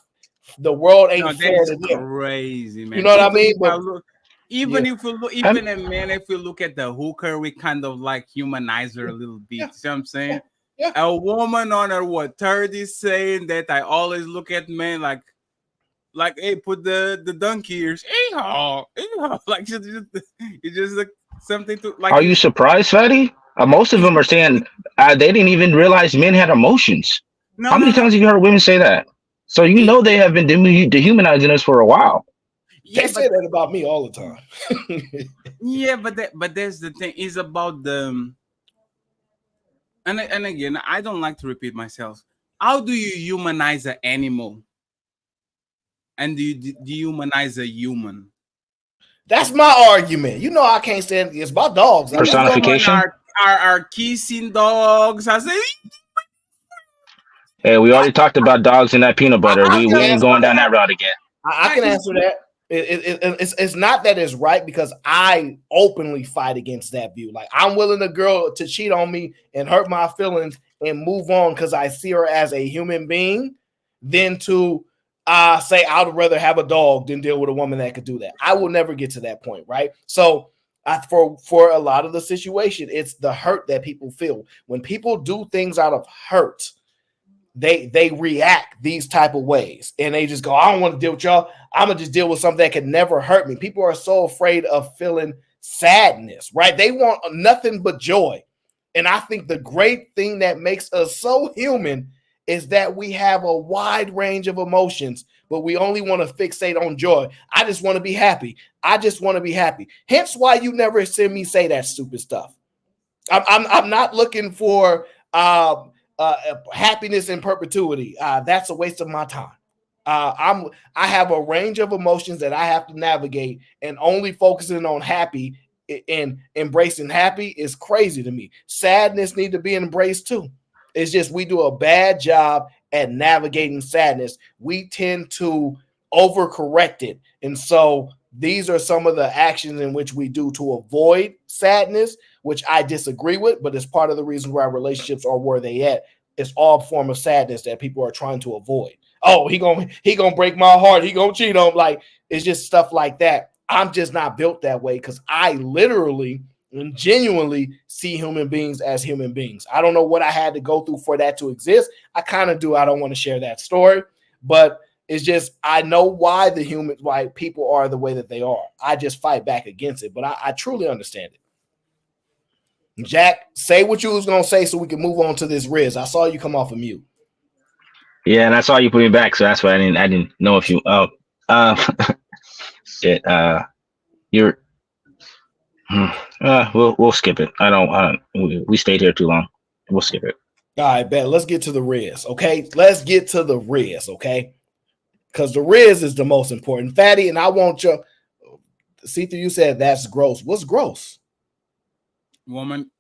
the world ain't fair to them. Crazy, man. You know what I mean? But, even if we look, even a man, if we look at the hooker, we kind of like humanize her a little bit. You see what I'm saying? Yeah. A woman on her 30s saying that I always look at men like hey, put the donkey ears. Like it's just like something to like. Are you surprised, Fatty? Most of them are saying they didn't even realize men had emotions. How many times have you heard women say that? So you know they have been dehumanizing us for a while. They say that about me all the time. Yeah, but there's the thing is about the and again, I don't like to repeat myself. How do you humanize an animal? And do you dehumanize a human? That's my argument. You know, I can't stand it's about dogs. Personification. Are kissing dogs. I say, hey, we already talked about dogs in that peanut butter. We ain't going down that route again. I can answer that. It's not that it's right because I openly fight against that view. Like, I'm willing a girl to cheat on me and hurt my feelings and move on because I see her as a human being than to say I'd rather have a dog than deal with a woman that could do that. I will never get to that point, right? So for a lot of the situation, it's the hurt that people feel. When people do things out of hurt, they react these type of ways and they just go, I don't want to deal with y'all. I'm gonna just deal with something that can never hurt me. People are so afraid of feeling sadness, right? They want nothing but joy. And I think the great thing that makes us so human is that we have a wide range of emotions, but we only want to fixate on joy. I just want to be happy. I just want to be happy. Hence why you never see me say that stupid stuff. I'm not looking for happiness in perpetuity. That's a waste of my time. I have a range of emotions that I have to navigate, and only focusing on happy and embracing happy is crazy to me. Sadness need to be embraced too. It's just we do a bad job at navigating sadness. We tend to overcorrect it. And so these are some of the actions in which we do to avoid sadness, which I disagree with, but it's part of the reason why relationships are where they at. It's all form of sadness that people are trying to avoid. Oh, he gonna break my heart. He gonna cheat on, like, it's just stuff like that. I'm just not built that way because I literally and genuinely see human beings as human beings. I don't know what I had to go through for that to exist. I kind of do. I don't want to share that story, but it's just, I know why why people are the way that they are. I just fight back against it, but I truly understand it. Jack, say what you was going to say so we can move on to this Riz. I saw you come off of mute. Yeah, and I saw you put me back, so that's why I didn't know if you, shit, you're, we'll skip it. We stayed here too long. We'll skip it. All right, bet. Let's get to the Riz, okay? Let's get to the Riz, okay? Because the Riz is the most important. Fatty, and I want you, see through you said that's gross. What's gross? Woman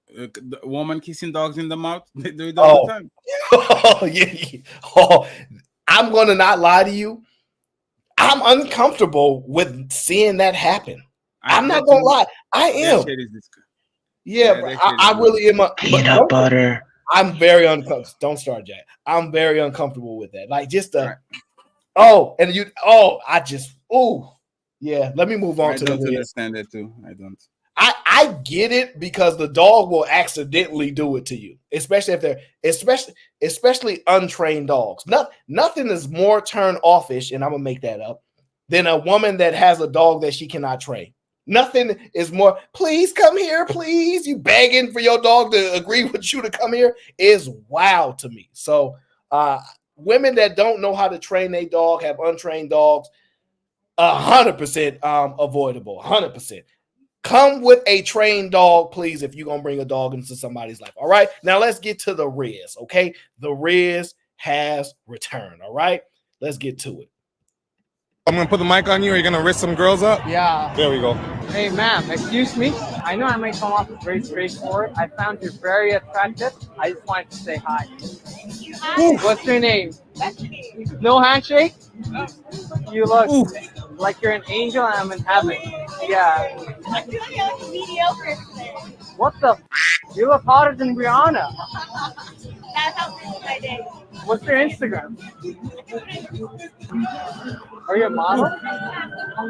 kissing dogs in the mouth. They do it all the time. Oh, yeah. Oh, I'm going to not lie to you. I'm uncomfortable with seeing that happen. I'm not going to lie. I am. Yeah, I really am. Peanut butter. I'm very uncomfortable. Don't start, Jack. I'm very uncomfortable with that. Like just I just Oh, yeah. Let me move on I to don't the Riz. understand that too. I don't. I get it because the dog will accidentally do it to you, especially if they're especially untrained dogs. Nothing is more turn offish, and I'm gonna make that up, than a woman that has a dog that she cannot train. Nothing is more, please come here, please. You begging for your dog to agree with you to come here is wild to me. So women that don't know how to train their dog, have untrained dogs, 100% avoidable. 100%. Come with a trained dog, please, if you're going to bring a dog into somebody's life. All right. Now let's get to the Riz. Okay. The Riz has returned. All right. Let's get to it. I'm going to put the mic on you. Are you going to risk some girls up? Yeah. There we go. Hey, ma'am, excuse me. I know I might come off as very straightforward. I found you very attractive. I just wanted to say hi. What's your name? No handshake? You look like you're an angel and I'm in heaven. Yeah. I feel like you're like a mediocre today. What the You look hotter than Rihanna. That helps me with my day. What's your Instagram? Are you a model?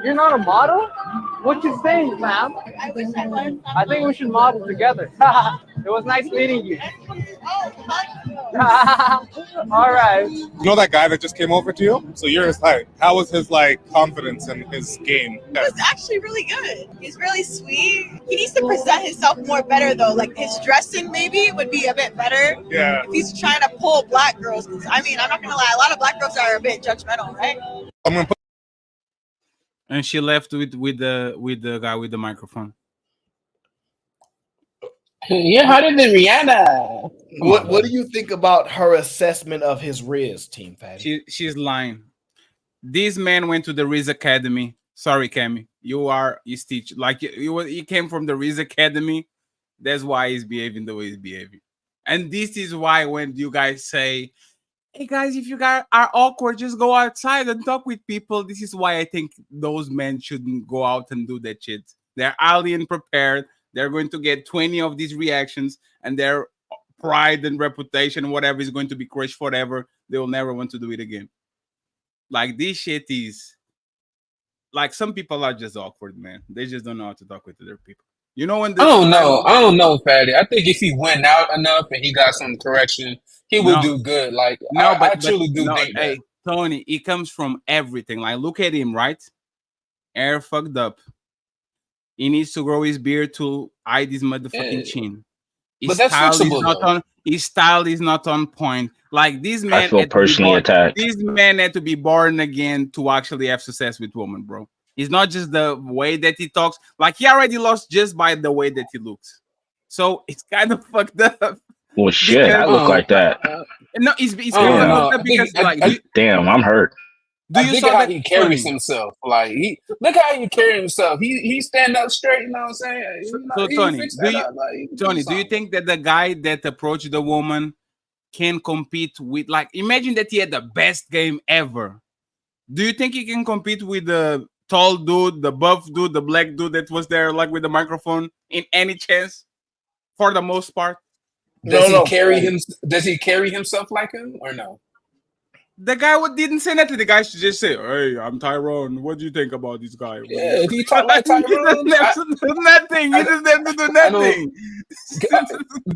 You're not a model? What you saying, ma'am? I wish I was. I think we should model together. It was nice meeting you. All right. You know that guy that just came over to you? So you're his type. How was his confidence and his game? It was actually really good. He's really sweet. He needs to present himself more better though. Like his dressing maybe would be a bit better. Yeah. If he's trying to pull black girls. I mean, I'm not gonna lie, a lot of black girls are a bit judgmental, right? I'm gonna put. And she left with the guy with the microphone. You're hotter than Rihanna. What do you think about her assessment of his Riz, Team Fatty? She's lying. This man went to the Riz Academy. Sorry, Cammy. You teach like you came from the Riz Academy. That's why he's behaving the way he's behaving. And this is why when you guys say, hey guys, if you guys are awkward, just go outside and talk with people. This is why I think those men shouldn't go out and do that shit. They're alien prepared. They're going to get 20 of these reactions, and their pride and reputation, whatever, is going to be crushed forever. They will never want to do it again. Like, this shit is like, some people are just awkward, man. They just don't know how to talk with other people. You know, when I don't know, Fatty. I think if he went out enough and he got some correction, he would do good. Like, I truly do think that. Hey, Tony, it comes from everything. Like, look at him, right? Hair fucked up. He needs to grow his beard to hide his motherfucking chin. But that's fixable, his style is not on point. Like, this man, I feel personally attacked. This man had to be born again to actually have success with women, bro. It's not just the way that he talks. Like, he already lost just by the way that he looks. So it's kind of fucked up. Well, shit, I look like that. No, it's kind of fucked up because, damn, I'm hurt. I think how he carries himself. Like, look how he carries himself. He stand up straight. You know what I'm saying? So Tony, do you think that the guy that approached the woman can compete with, like, imagine that he had the best game ever? Do you think he can compete with the tall dude, the buff dude, the black dude that was there, like, with the microphone, in any chance? For the most part, does he carry himself like him or no? The guy didn't say nothing. The guy should just say, "Hey, I'm Tyrone. What do you think about this guy?" Yeah, if he talk like Tyrone, he doesn't have to do nothing. He doesn't have to do nothing.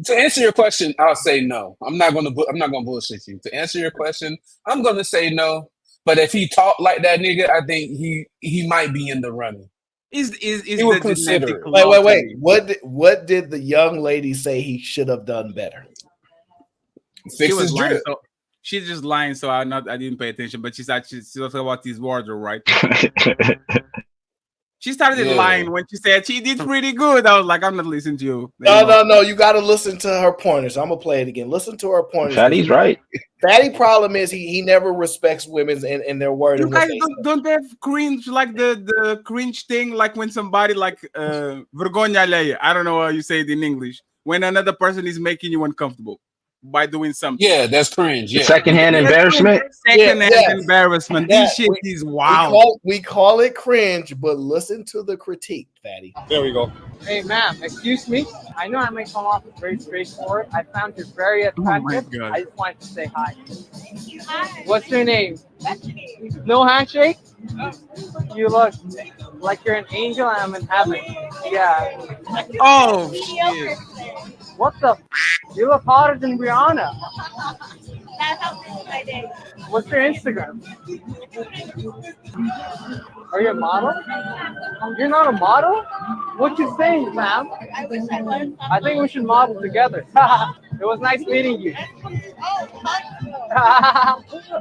To answer your question, I'll say no. I'm not gonna bullshit you. To answer your question, I'm gonna say no. But if he talked like that nigga, I think he might be in the running. He would consider it. Wait. What did the young lady say he should have done better? Fix his drip. She's just lying, so I didn't pay attention. But she's talking about his wardrobe, right? She started lying when she said she did pretty good. I was like, I'm not listening to you. No. You got to listen to her pointers. I'm gonna play it again. Listen to her pointers. Fatty's right. Fatty problem is he never respects women and their word. You guys don't have cringe, like the cringe thing, like when somebody like vergonha alheia. I don't know how you say it in English. When another person is making you uncomfortable by doing something. Yeah, that's cringe. Yeah. Secondhand embarrassment. Secondhand embarrassment. This shit is wild. We call it cringe, but listen to the critique, Fatty. There we go. Hey, ma'am, excuse me. I know I might come off as very straightforward. I found you very attractive. God. I just wanted to say hi. What's your name? No handshake? You look like you're an angel and I'm in heaven. Yeah. Oh shit! What the? You look hotter than Rihanna. That helped me my day. What's your Instagram? Are you a model? You're not a model? What you saying, fam? I wish I was. I think we should model together. It was nice meeting you.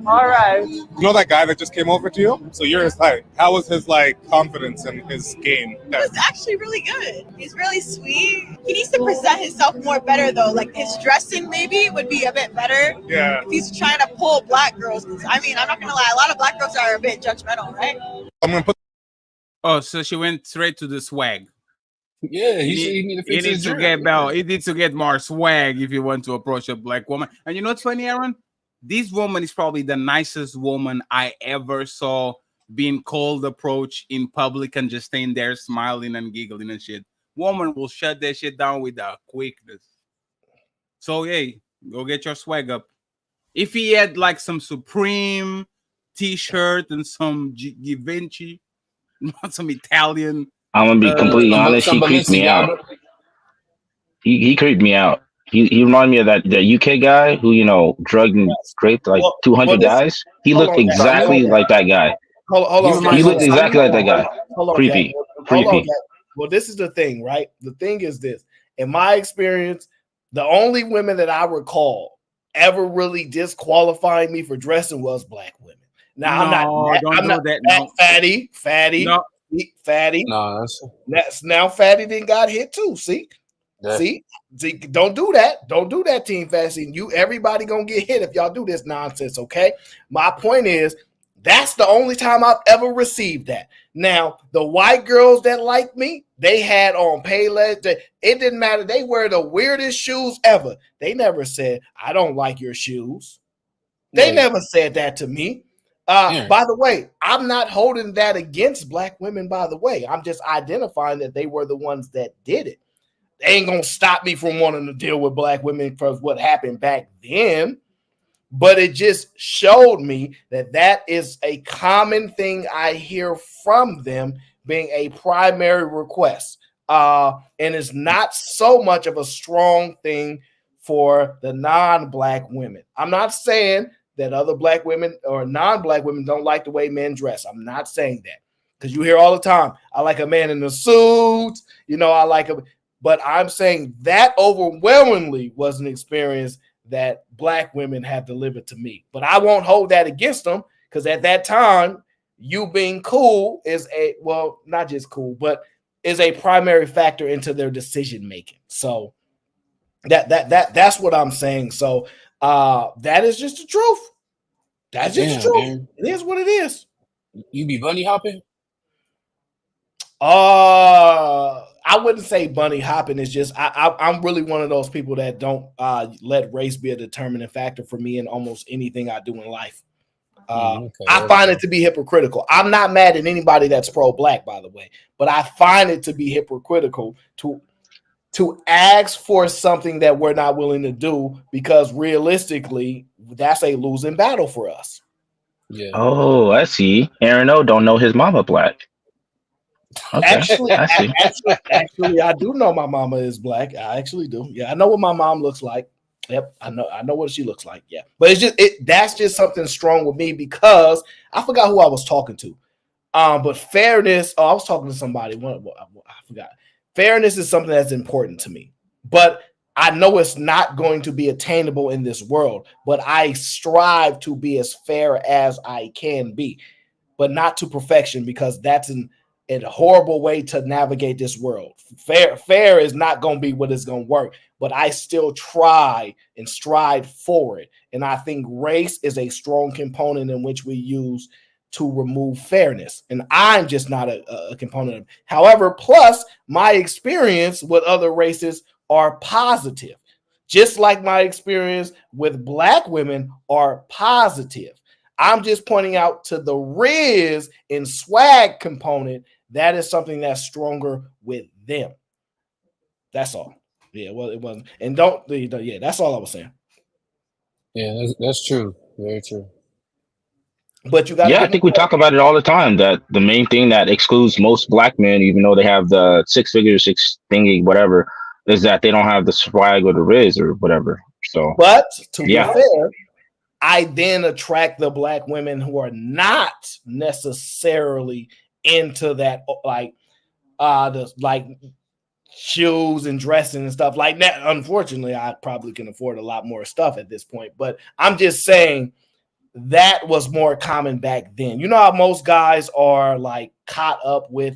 All right. You know that guy that just came over to you? So you're his type. How was his like confidence in his game? It was actually really good. He's really sweet. He needs to present himself more better though. Like his dressing maybe would be a bit better. Yeah. If he's trying to pull black girls. Cause I mean, I'm not gonna lie, a lot of black girls are a bit judgmental, right? I'm gonna put. Oh, so she went straight to the swag. Yeah, he need to fix his to drip. get better. He needs to get more swag if you want to approach a black woman. And you know what's funny, Aaron? This woman is probably the nicest woman I ever saw being cold approach in public and just staying there smiling and giggling and shit. Woman will shut that shit down with a quickness. So hey, go get your swag up. If he had like some Supreme t-shirt and some Givenchy, not some Italian. I'm gonna be completely honest. He creeped me out. He creeped me out. He reminded me of that UK guy who, you know, drugged and raped like 200 guys. He looked exactly like that guy. Hold on. He looked exactly like that guy. Creepy. Creepy. Well, this is the thing, right? The thing is this. In my experience, the only women that I recall ever really disqualifying me for dressing was black women. Now I'm not fatty. No, That's now fatty then got hit too. See, don't do that. Don't do that, Team Fatty. Everybody gonna get hit if y'all do this nonsense. Okay. My point is that's the only time I've ever received that. Now the white girls that like me, they had on Payless. It didn't matter. They wear the weirdest shoes ever. They never said I don't like your shoes. They never said that to me. By the way, I'm not holding that against black women, by the way. I'm just identifying that they were the ones that did it. They ain't going to stop me from wanting to deal with black women for what happened back then. But it just showed me that that is a common thing I hear from them being a primary request. And it's not so much of a strong thing for the non-black women. I'm not saying that other black women or non-black women don't like the way men dress. I'm not saying that, because you hear all the time, I like a man in a suit, you know, I like a, but I'm saying that overwhelmingly was an experience that black women have delivered to me. But I won't hold that against them, because at that time, you being cool is not just cool, but is a primary factor into their decision making. So that's what I'm saying. So that is just the truth. That's just the truth. Man. It is what it is. You be bunny hopping? I wouldn't say bunny hopping. It's just I'm really one of those people that don't let race be a determining factor for me in almost anything I do in life. I find it to be hypocritical. I'm not mad at anybody that's pro-black, by the way, but I find it to be hypocritical to ask for something that we're not willing to do, because realistically, that's a losing battle for us. Yeah. Oh, I see. Aaron O don't know his mama black. Okay. Actually, I see. actually, I do know my mama is black. I actually do. Yeah, I know what my mom looks like. Yep, I know what she looks like. Yeah, but it's just that's just something strong with me, because I forgot who I was talking to. But fairness. Oh, I was talking to somebody. I forgot. Fairness is something that's important to me, but I know it's not going to be attainable in this world. But I strive to be as fair as I can be, but not to perfection, because that's a horrible way to navigate this world. Fair is not going to be what is going to work, but I still try and strive for it. And I think race is a strong component in which we use to remove fairness. And I'm just not a component of it. However, plus my experience with other races are positive, just like my experience with black women are positive. I'm just pointing out to the riz and swag component. That is something that's stronger with them. That's all. Yeah, well, it wasn't. And that's all I was saying. Yeah, that's true. Very true. But you got to Yeah, I give them think we talk about it all the time. That the main thing that excludes most black men, even though they have the six figure, six thingy, whatever, is that they don't have the swag or the riz or whatever. So, But to be yeah, fair, I then attract the black women who are not necessarily into that, like the like shoes and dressing and stuff like that. Unfortunately, I probably can afford a lot more stuff at this point. But I'm just saying that was more common back then. You know how most guys are like caught up with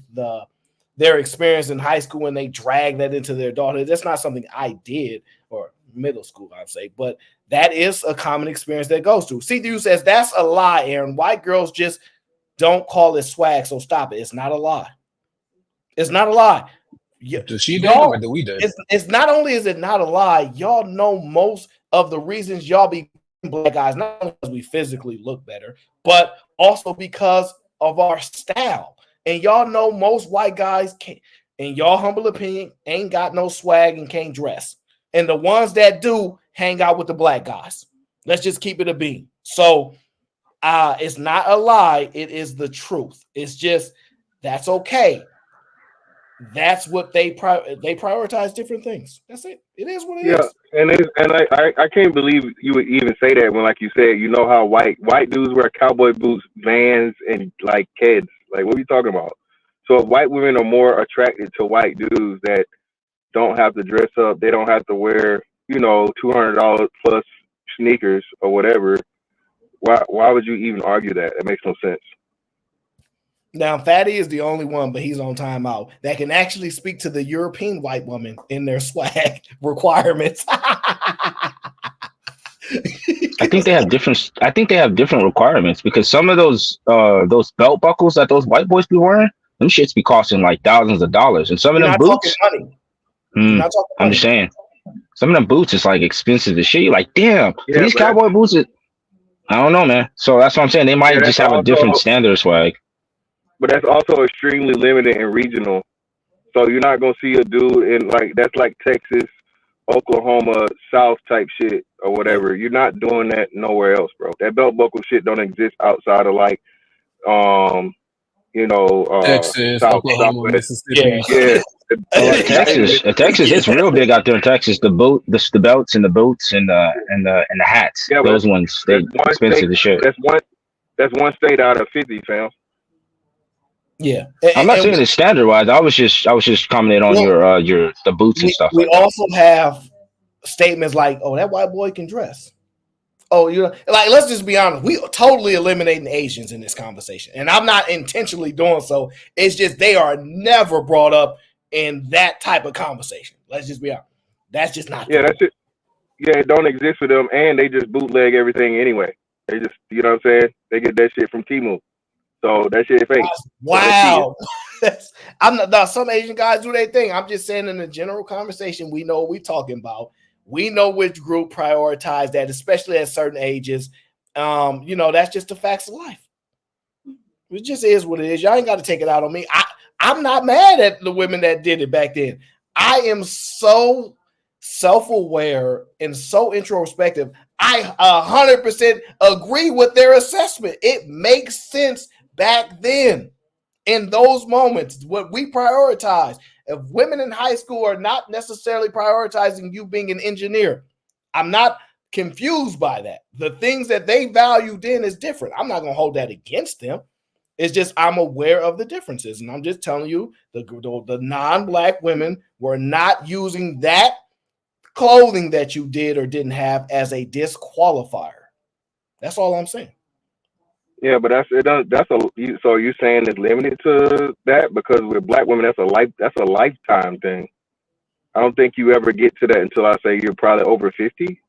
their experience in high school and they drag that into their adulthood. That's not something I did, or middle school, I'd say, but that is a common experience that goes through. CDU says that's a lie, Aaron. White girls just don't call it swag, so stop it. It's not a lie. It's not a lie. Does she did or do we did? It's not only is it not a lie, y'all know most of the reasons y'all be black guys, not only because we physically look better, but also because of our style. And y'all know most white guys can't, in y'all humble opinion, ain't got no swag and can't dress. And the ones that do hang out with the black guys. Let's just keep it a beam. So it's not a lie, it is the truth. It's just that's okay. That's what they prioritize different things. That's it. It is what it is. And I can't believe you would even say that when, like you said, you know how white dudes wear cowboy boots, Vans, and like kids. Like, what are you talking about? So if white women are more attracted to white dudes that don't have to dress up, they don't have to wear, $200 plus sneakers or whatever. Why would you even argue that? It makes no sense. Now, Fatty is the only one, but he's on timeout, that can actually speak to the European white woman in their swag requirements. I think they have different requirements, because some of those belt buckles that those white boys be wearing, them shits be costing like thousands of dollars, and some of them boots. I'm just saying, some of them boots is like expensive as shit. You're like, damn, Yeah, these cowboy boots. I don't know, man. So that's what I'm saying. They might just have a different standard swag. But that's also extremely limited and regional. So you're not gonna see a dude in that's like Texas, Oklahoma, South type shit or whatever. You're not doing that nowhere else, bro. That belt buckle shit don't exist outside of Texas, South, Oklahoma, Southwest. Mississippi. Yeah. Texas, it's real big out there in Texas. The belts and the boots and the hats. Yeah, those ones, they expensive as shit. That's one state out of 50, fam. Yeah, I'm not saying it's standard wise. I was just commenting on the boots and stuff. We also have statements like, "Oh, that white boy can dress." Oh, let's just be honest. We are totally eliminating Asians in this conversation, and I'm not intentionally doing so. It's just they are never brought up in that type of conversation. Let's just be honest. That's just not. Yeah, that's it. Yeah, it don't exist for them, and they just bootleg everything anyway. They just, you know what I'm saying? They get that shit from Temu. So that shit fake. Wow. I'm not. Now, some Asian guys do their thing. I'm just saying, in the general conversation, we know what we're talking about. We know which group prioritize that, especially at certain ages. That's just the facts of life. It just is what it is. Y'all ain't got to take it out on me. I'm not mad at the women that did it back then. I am so self-aware and so introspective. I 100% agree with their assessment. It makes sense back then. In those moments, what we prioritize. If women in high school are not necessarily prioritizing you being an engineer, I'm not confused by that. The things that they value then is different. I'm not going to hold that against them. It's just I'm aware of the differences. And I'm just telling you, the non-black women were not using that clothing that you did or didn't have as a disqualifier. That's all I'm saying. Yeah, but so you're saying it's limited to that? Because with black women, that's a lifetime thing. I don't think you ever get to that until I say you're probably over 50.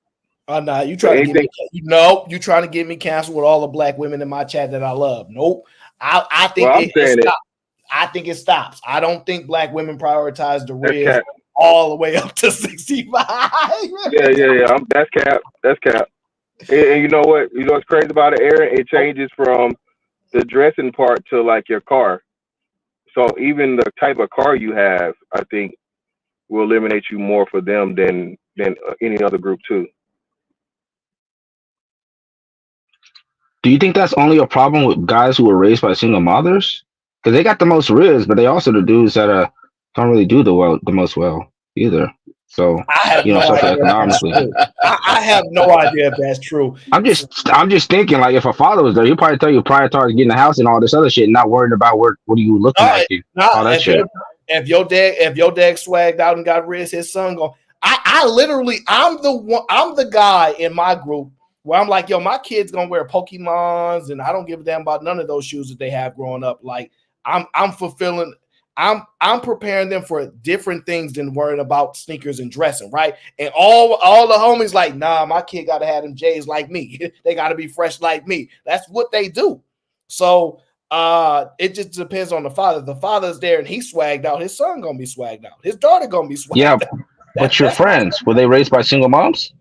Nah, you trying to get me? Nope, you trying to get me canceled with all the black women in my chat that I love? Nope. I think it stops. I think it stops. I don't think black women prioritize the real all the way up to 65. Yeah. That's cap. That's cap. And you know what? You know what's crazy about it, Aaron? It changes from the dressing part to like your car. So even the type of car you have, I think, will eliminate you more for them than any other group too. Do you think that's only a problem with guys who were raised by single mothers? Because they got the most riz, but they also the dudes that don't really do the most well either. So I have no idea if that's socioeconomically. true. I have no idea if that's true. I'm just thinking, like, if a father was there, he'd probably tell you prioritize getting a house and all this other shit, and not worrying about what are you looking like and all that shit. If your dad swagged out and got riz, his son go. I'm the guy in my group where I'm like, yo, my kid's gonna wear Pokemons, and I don't give a damn about none of those shoes that they have growing up. Like, I'm preparing them for different things than worrying about sneakers and dressing, right? And all the homies like, nah, my kid gotta have them J's like me. They gotta be fresh like me. That's what they do. So it just depends on the father. The father's there and he's swagged out. His son gonna be swagged out. His daughter gonna be swagged out. But your friends, were they raised by single moms?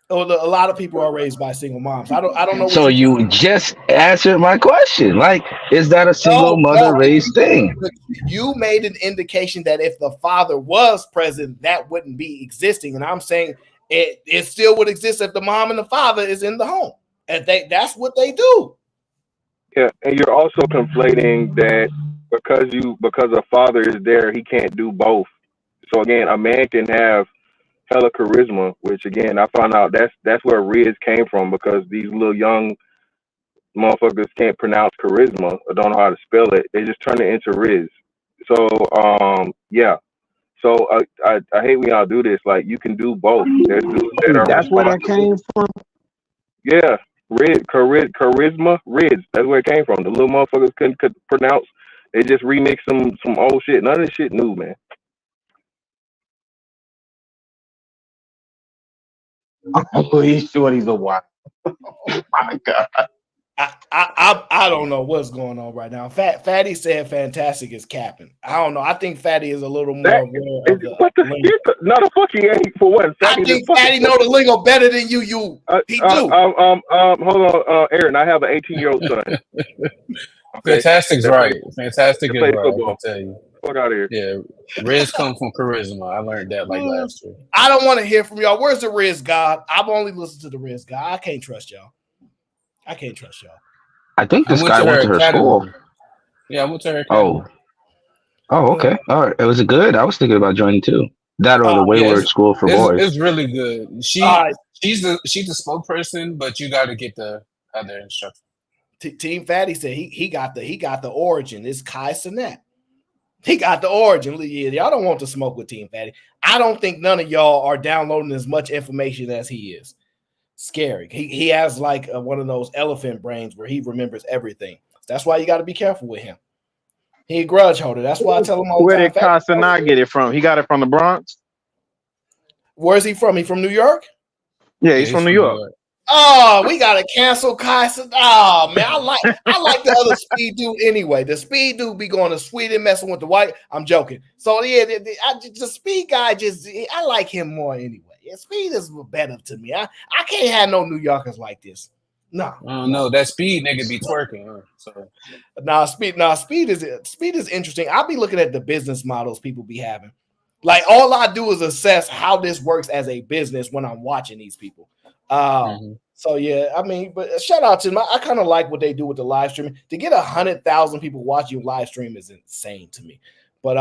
Oh, a lot of people are raised by single moms. I don't know. So you just answered my question. Like, is that a single mother raised thing? You made an indication that if the father was present, that wouldn't be existing. And I'm saying it still would exist if the mom and the father is in the home. And that's what they do. Yeah, and you're also conflating that because a father is there, he can't do both. So again, a man can have hella charisma, which again I found out that's where Riz came from, because these little young motherfuckers can't pronounce charisma or don't know how to spell it. They just turn it into Riz. So yeah. So I hate when y'all do this. Like, you can do both. There's dudes that are That's where that came from. Yeah, charisma, Riz. That's where it came from. The little motherfuckers couldn't pronounce. They just remixed some old shit. None of this shit new, man. Oh, he's sure he's a wild. Oh my god. I don't know what's going on right now. Fatty said fantastic is capping. I don't know. I think Fatty is a little more aware of the lingo. No, the fuck he ain't, for what? I think Fatty know the lingo better than you. He do. Hold on, Aaron. I have an 18-year-old son. Okay? Fantastic's right. Fantastic is play right. football. I'll tell you. Fuck out of here. Yeah, Riz come from charisma. I learned that like last year. I don't want to hear from y'all. Where's the Riz God? I've only listened to the Riz God. I can't trust y'all. I think this guy went to her school. Yeah, I went to her academy. Oh, okay. All right. Was it good? I was thinking about joining too. That or the Wayward School for Boys. It's really good. She's the spokesperson, but you got to get the other instructor. Team Fatty said he got the origin. It's Kai Cenat. He got the origin. Yeah, y'all don't want to smoke with Team Fatty. I don't think none of y'all are downloading as much information as he is. Scary. He has like one of those elephant brains where he remembers everything. That's why you got to be careful with him. He a grudge holder. That's why I tell him all the time. Where did Casanat get it from? He got it from the Bronx. Where's he from? He from New York? Yeah, he's from New York. Oh, we gotta cancel Kyson. Oh man, I like the other speed dude anyway. The speed dude be going to Sweden messing with the white. I'm joking. So yeah, the speed guy I like him more anyway. Yeah, speed is better to me. I can't have no New Yorkers like this. No, that speed nigga be twerking. Speed is interesting. I'll be looking at the business models people be having. Like, all I do is assess how this works as a business when I'm watching these people. So yeah, I mean, but shout out to them. I kind of like what they do with the live streaming. To get 100,000 people watching you live stream is insane to me. But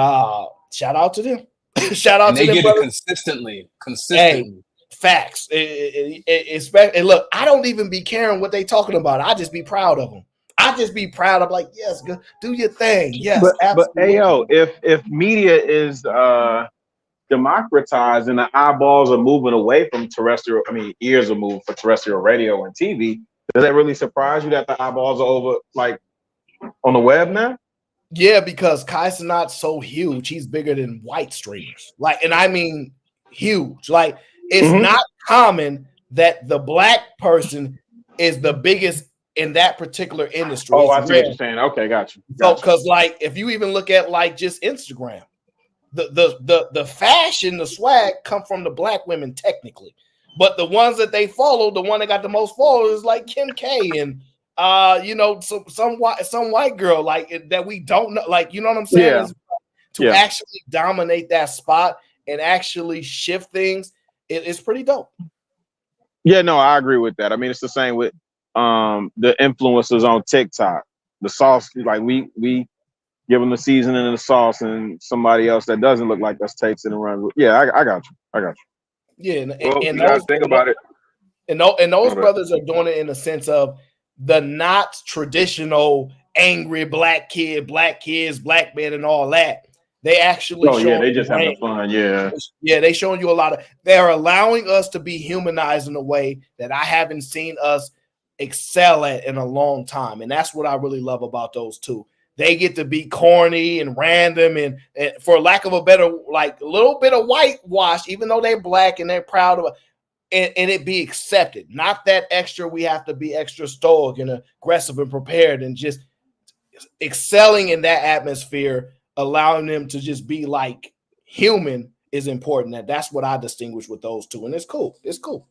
shout out to them. Shout out to them. They get brother. it consistently. Hey, facts. And look, I don't even be caring what they talking about. I just be proud of them. I just be proud of, like, yes, go, do your thing. Yes, but absolutely. Hey, yo, if media is democratized and the eyeballs are moving away from terrestrial, ears are moving for terrestrial radio and TV, does that really surprise you that the eyeballs are over, like, on the web now? Yeah, because Kai's not so huge. He's bigger than white streamers. Like, and I mean huge. Like, it's not common that the black person is the biggest in that particular industry. Oh, It's I see what rare. you're saying. Okay, got you. So, because like, if you even look at like just Instagram, the fashion, the swag come from the black women technically, but the ones that they follow, the one that got the most followers is like Kim K and some white girl like that we don't know, like, you know what I'm saying? To actually dominate that spot and actually shift things, it's pretty dope. Yeah, no, I agree with that. I mean, it's the same with the influencers on TikTok. The sauce, like we give them the seasoning and the sauce, and somebody else that doesn't look like us takes it and runs with. Yeah, I got you. Yeah, Well, and you gotta those think about it. and those Okay. brothers are doing it in the sense of the not traditional angry black kid, black kids, black men, and all that. They actually they just having fun. Yeah, they showing you a lot of. They're allowing us to be humanized in a way that I haven't seen us excel at in a long time, and that's what I really love about those two. They get to be corny and random, and for lack of a better, like a little bit of whitewash, even though they're black and they're proud of it, and it be accepted. Not that extra. We have to be extra stoic and aggressive and prepared, and just excelling in that atmosphere, allowing them to just be like human is important. That's what I distinguish with those two, and it's cool. It's cool.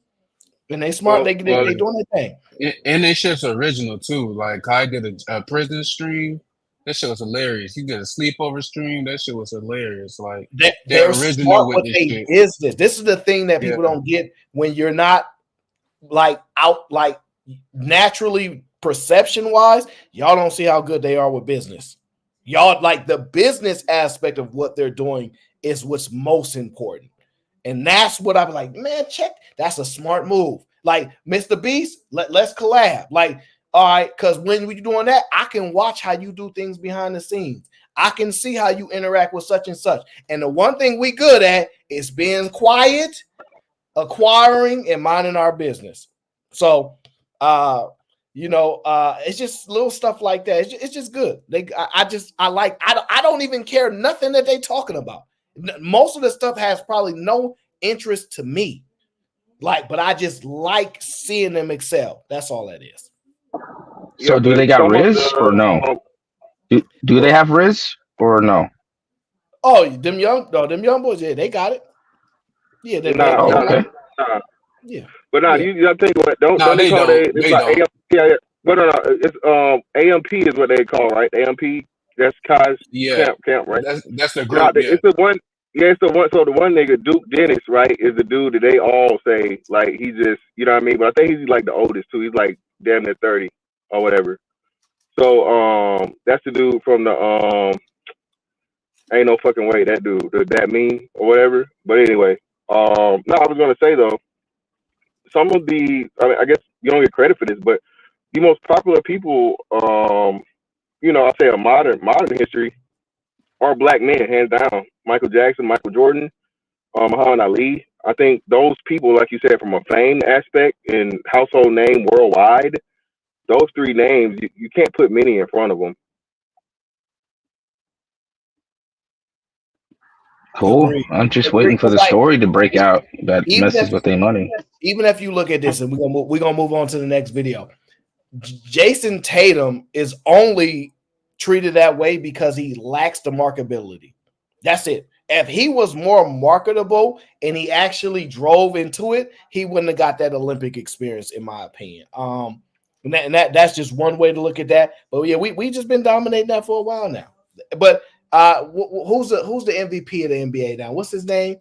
And they smart. They doing their thing. And this shit's original too. Like I did a prison stream. That shit was hilarious. You did a sleepover stream. That shit was hilarious. Like they're original smart with with this they shit. business. This is the thing that people don't get when you're not like out like naturally perception wise. Y'all don't see how good they are with business. Y'all like the business aspect of what they're doing is what's most important. And that's what I'm like, man, check. That's a smart move. Like Mr. Beast, let's collab. Like, all right, because when we're doing that, I can watch how you do things behind the scenes. I can see how you interact with such and such. And the one thing we good at is being quiet, acquiring, and minding our business. So, it's just little stuff like that. It's just good. I don't even care nothing that they talking about. Most of the stuff has probably no interest to me. But I just like seeing them excel. That's all that is. So do they got Riz or no? Do they have Riz or no? Oh, them young boys, yeah, they got it. Yeah, okay. Yeah. But you gotta think what don't they call don't. it's like AMP, yeah. But no, it's AMP is what they call, right? AMP, that's Kai's camp, right? That's the group. It's the one. Yeah, it's the one. So the one nigga, Duke Dennis, right, is the dude that they all say like he just, you know what I mean. But I think he's like the oldest too. He's like damn near 30 or whatever. So that's the dude from the ain't no fucking way that dude that mean or whatever. But anyway, no, I was gonna say though, some of the, I guess you don't get credit for this, but the most popular people, I'll say a modern history are black men, hands down. Michael Jackson, Michael Jordan, Muhammad Ali. I think those people, like you said, from a fame aspect and household name worldwide, those three names, you can't put many in front of them. Cool. Agreed. I'm just waiting for the story to break out that messes with their money. Even if you look at this, and we're gonna move on to the next video. Jason Tatum is only treated that way because he lacks the marketability. That's it. If he was more marketable and he actually drove into it, he wouldn't have got that Olympic experience, in my opinion. That's just one way to look at that. But yeah, we just been dominating that for a while now. But who's the MVP of the NBA now? What's his name?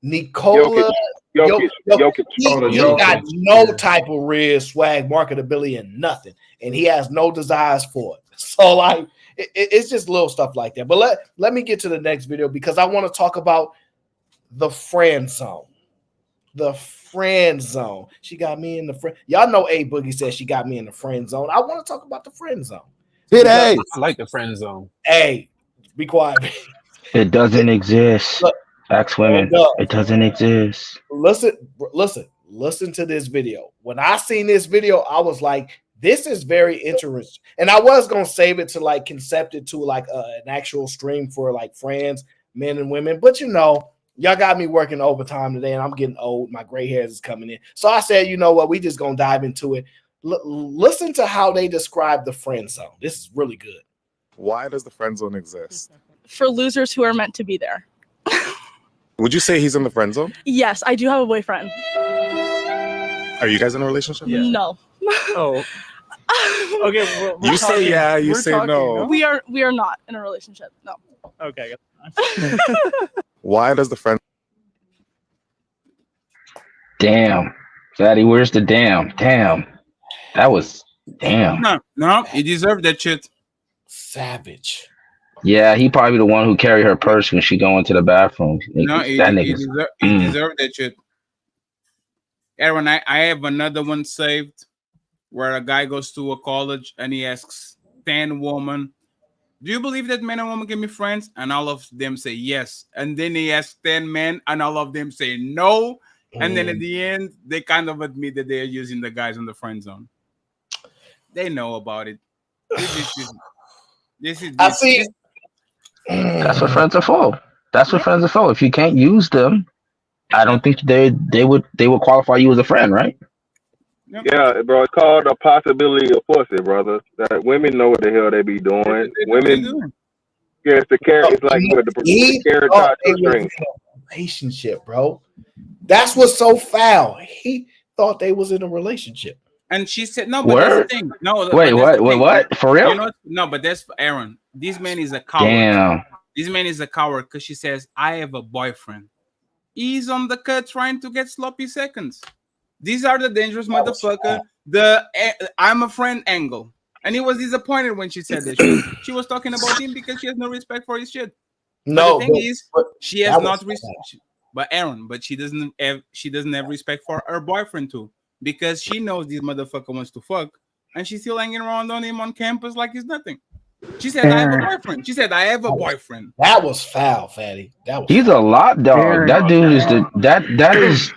Nikola Jokic. He got no type of Riz, swag, marketability, and nothing, and he has no desires for it. So like, it's just little stuff like that. But let me get to the next video because I want to talk about the friend zone. The friend zone. She got me in the friend. Y'all know A Boogie said she got me in the friend zone. I want to talk about the friend zone. I like the friend zone. Hey, be quiet. It doesn't exist. Look, Ask women. It doesn't exist. Listen to this video. When I seen this video, I was like, this is very interesting. And I was going to save it to like concept it to like an actual stream for like friends, men and women. But y'all got me working overtime today and I'm getting old. My gray hairs is coming in. So I said, you know what? We just going to dive into it. Listen to how they describe the friend zone. This is really good. Why does the friend zone exist? For losers who are meant to be there. Would you say he's in the friend zone? Yes, I do have a boyfriend. Are you guys in a relationship? Yeah. No. Oh. Okay. You say yeah, you say no. We are not in a relationship. No. Okay. Why does the friend? Damn. Zaddy, where's the damn? Damn. That was damn. No, he deserved that shit. Savage. Yeah, he probably the one who carried her purse when she go into the bathroom. No, That nigga's. he deserved that shit. Aaron, I have another one saved where a guy goes to a college and he asks 10 women, do you believe that men and women can be friends? And all of them say yes. And then he asks 10 men and all of them say no. And then at the end, they kind of admit that they're using the guys in the friend zone. They know about it. This is I see. That's what friends are for. That's what friends are for. If you can't use them, I don't think they would qualify you as a friend, right? Yeah, bro. It's called a possibility of pussy, brother. That women know what the hell they be doing. Women, yeah, it's the carrot. It's like with the carrot top string. Relationship, bro. That's what's so foul. He thought they was in a relationship. And she said, no, but that's the thing. No, wait, what? For real? You know, no, but that's Aaron. This man is a coward. Damn. This man is a coward because she says, I have a boyfriend. He's on the cut trying to get sloppy seconds. These are the dangerous motherfucker. I'm a friend angle. And he was disappointed when she said this. She was talking about him because she has no respect for his shit. No, but the thing is, she has not respect. But Aaron, but she doesn't have respect for her boyfriend too, because she knows this motherfucker wants to fuck, and she's still hanging around on him on campus like he's nothing. She said, I have a boyfriend. She said, I have a boyfriend. That was foul, fatty. He's a lot dog. That dude is that is.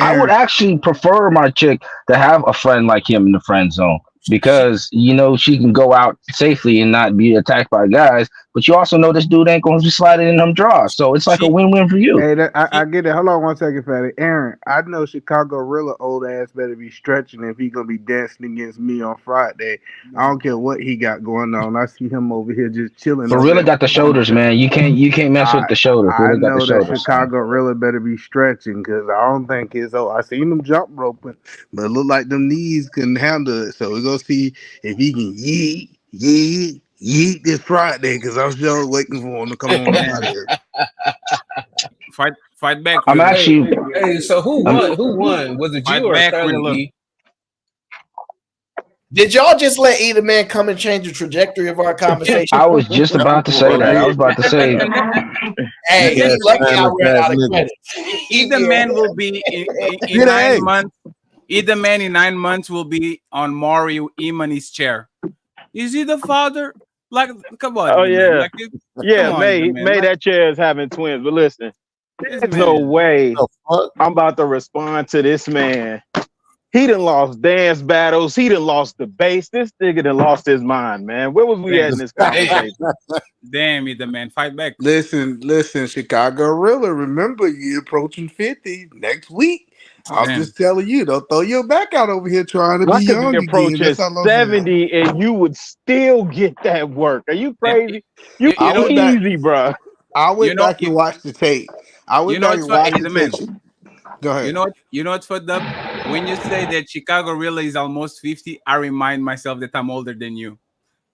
I would actually prefer my chick to have a friend like him in the friend zone, because you know she can go out safely and not be attacked by guys. But you also know this dude ain't going to be sliding in them drawers, so it's like a win-win for you. Hey, I get it. Hold on one second, Fatty. Aaron, I know Chicago Rilla old ass better be stretching if he gonna be dancing against me on Friday. I don't care what he got going on. I see him over here just chilling. But Rilla got the shoulders, man. You can't mess with the shoulders. I Rilla got know the that shoulders. Chicago Rilla better be stretching, because I don't think his I seen him jump roping, but it look like them knees couldn't handle it. So we're gonna see if he can yeet this Friday, because I'm still waiting for him to come on out here. Fight back. I'm actually. Hey, so who won? Who won? Was it you or Stanley? Did y'all just let either man come and change the trajectory of our conversation? I was just about to say that. I was about to say. Hey, he's lucky I ran out of credit. Either man will be in 9 months. Either man in 9 months will be on Maury Imani's chair. Is he the father? Like, come on. Oh yeah, like, May that chair is having twins. But listen, there's no way I'm about to respond to this man. He done lost dance battles. He done lost the bass. This nigga done lost his mind, man. Where was we at in this conversation? Damn, either man, fight back. Listen, Chicago Rilla. Remember, you approaching 50 next week. I'm just telling you, don't throw your back out over here trying to be young again. Approaching 70 and you would still get that work. Are you crazy? You easy, bro. I went back and watched the tape. I went back and watched the tape. Go ahead. You know what's fucked up? When you say that Chicago Rilla is almost 50, I remind myself that I'm older than you.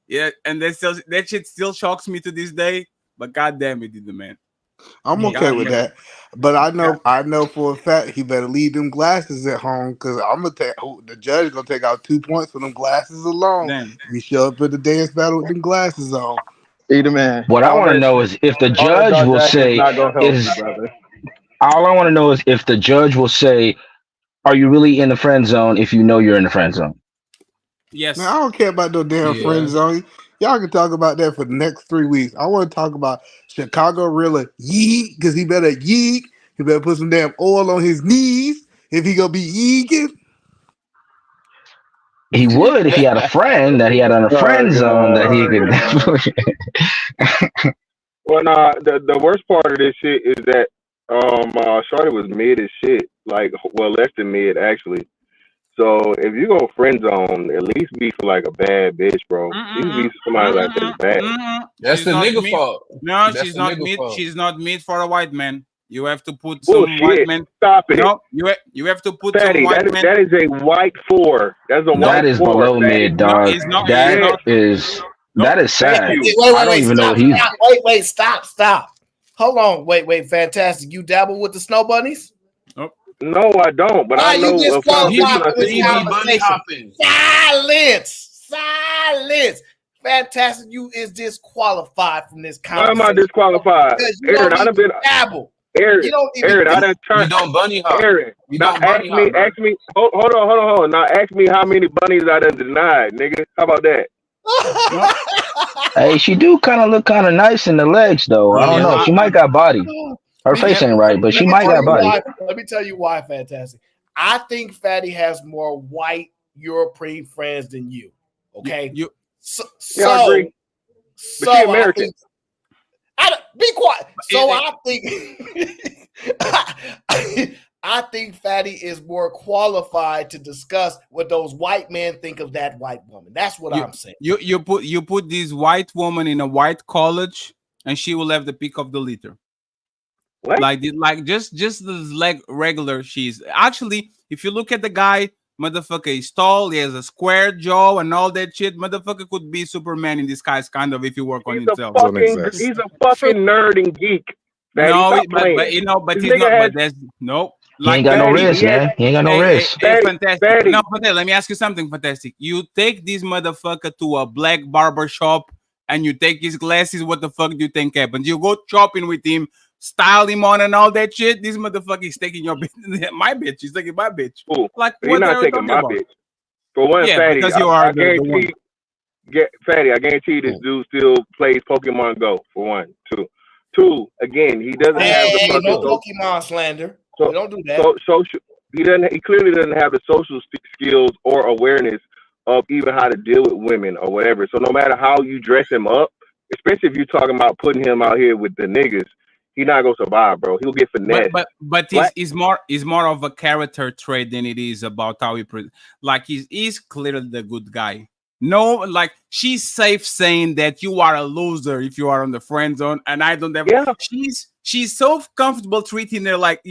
Yeah, and that shit still shocks me to this day. But goddamn it, the man. I'm okay with that, but I know for a fact he better leave them glasses at home, because I'm gonna the judge gonna take out 2 points for them glasses alone. He show up at the dance battle with them glasses on. Either man. What I want to know is if the judge will say all I want to know is if the judge will say, are you really in the friend zone if you know you're in the friend zone? Yes. Man, I don't care about no damn friend zone. Y'all can talk about that for the next 3 weeks. I want to talk about Chicago Rilla yeet, because he better yeet. He better put some damn oil on his knees if he gonna be yeeking. He would if he had a friend that he had on a friend zone that he could. Well, nah, the worst part of this shit is that Shorty was mid as shit, like, well, less than mid actually. So if you go friend zone, at least be for like a bad bitch, bro. At least be somebody like that's bad. That's the nigga fault. No, she's not mid. She's not mid for a white man. You have to put some white men. Stop it. No, you have to put Fatty, some white men. That is a white 4. That's a white 4. That is below mid, dog. No, it's not. That is sad. Wait, I don't even know what he's. Stop. Hold on. Wait. Fantastic. You dabble with the snow bunnies? Nope. No, I don't. But Why I you know of disqualified conversation from this He be bunny conversation? hopping. Silence. Fantastic, you is disqualified from this Why am I conversation disqualified? because you Aaron, don't I done even been. dabble. Aaron, You don't even. Aaron, I done You turned. don't bunny hop. Aaron, You now don't bunny hop, bro. ask me. Hold on. Now ask me how many bunnies I done denied, nigga. How about that? Hey, she do kind of look kind of nice in the legs, though. I don't know. She might got body. Her face ain't right, but she might got body. Let me tell you why, Fantastic. I think Fatty has more white European friends than you. Okay, I agree. But she American. Be quiet. So I think I think Fatty is more qualified to discuss what those white men think of that white woman. That's what I'm saying. You put this white woman in a white college, and she will have the pick of the litter. What? Like just the regular. She's actually, if you look at the guy, motherfucker is tall. He has a square jaw and all that shit. Motherfucker could be Superman in disguise, kind of, if you work on himself. He's a fucking nerd and geek. Daddy, No, but he's not. But there's nope. He ain't got no wrist, man. He ain't got no wrist. Hey, Fantastic. No, but let me ask you something, Fantastic. You take this motherfucker to a black barber shop and you take his glasses. What the fuck do you think happens? You go shopping with him, style him on and all that shit. This motherfucker is taking your bitch. My bitch. He's taking my bitch. Ooh, like he's not taking my bitch. For one, Fatty, because you are I guarantee. Fatty, I guarantee this dude still plays Pokemon Go. For one, two. Again, he doesn't have the fucking no Pokemon slander. So, don't do that. He clearly doesn't have the social skills or awareness of even how to deal with women or whatever. So no matter how you dress him up, especially if you're talking about putting him out here with the niggas, he's not gonna survive, bro. He'll get finessed. But it's more of a character trait than it is about how he like he's clearly the good guy. No, like she's safe saying that you are a loser if you are on the friend zone, and I don't have. Yeah. She's so comfortable treating him like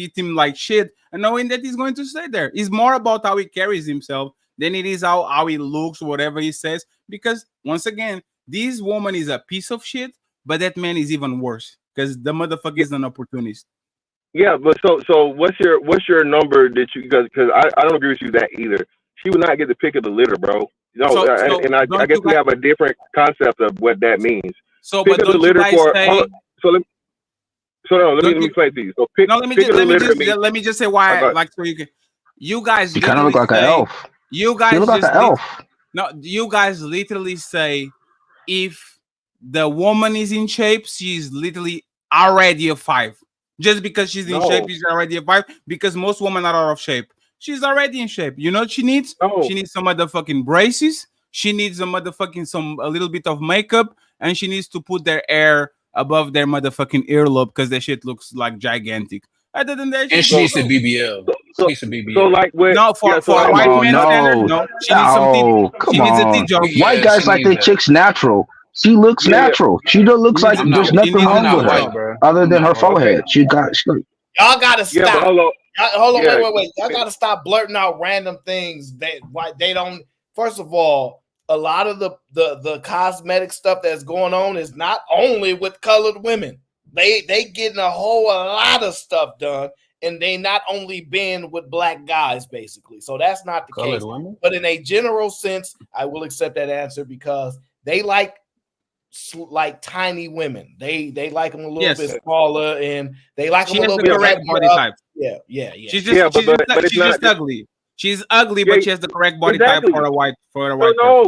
shit, and knowing that he's going to stay there. It's more about how he carries himself than it is how he looks, whatever he says. Because once again, this woman is a piece of shit, but that man is even worse because the motherfucker is an opportunist. Yeah, but so what's your number that you because I don't agree with you that either. She would not get the pick of the litter, bro. No, I guess we have a different concept of what that means. So, pick but of the litter for let me explain to you. So let me just say why. Like so you guys. She kind of look like an elf. You guys look like an elf. No, you guys literally say if the woman is in shape, she's literally already a 5. Just because she's in shape, she's already a 5. Because most women are out of shape. She's already in shape. You know what she needs? She needs some motherfucking braces. She needs a little bit of makeup, and she needs to put their hair above their motherfucking earlobe because their shit looks like gigantic. Other than that, and she needs a BBL. She needs a BBL. So like for a white man standard, no. She needs some teeth. She needs a teeth job. White guys like their chicks natural. She looks natural. She looks like there's nothing wrong with her other than her forehead. Y'all gotta stop. Yeah, hold on. Wait. Y'all gotta stop blurting out random things that why they don't. First of all, a lot of the cosmetic stuff that's going on is not only with colored women. They getting a whole lot of stuff done, and they not only been with black guys basically. So that's not the case. Women? But in a general sense, I will accept that answer because they like tiny women. They like them a little bit smaller, and they like them a little bit correct body type. Yeah. She's just ugly. She's ugly, but she has the correct body type for a white. No,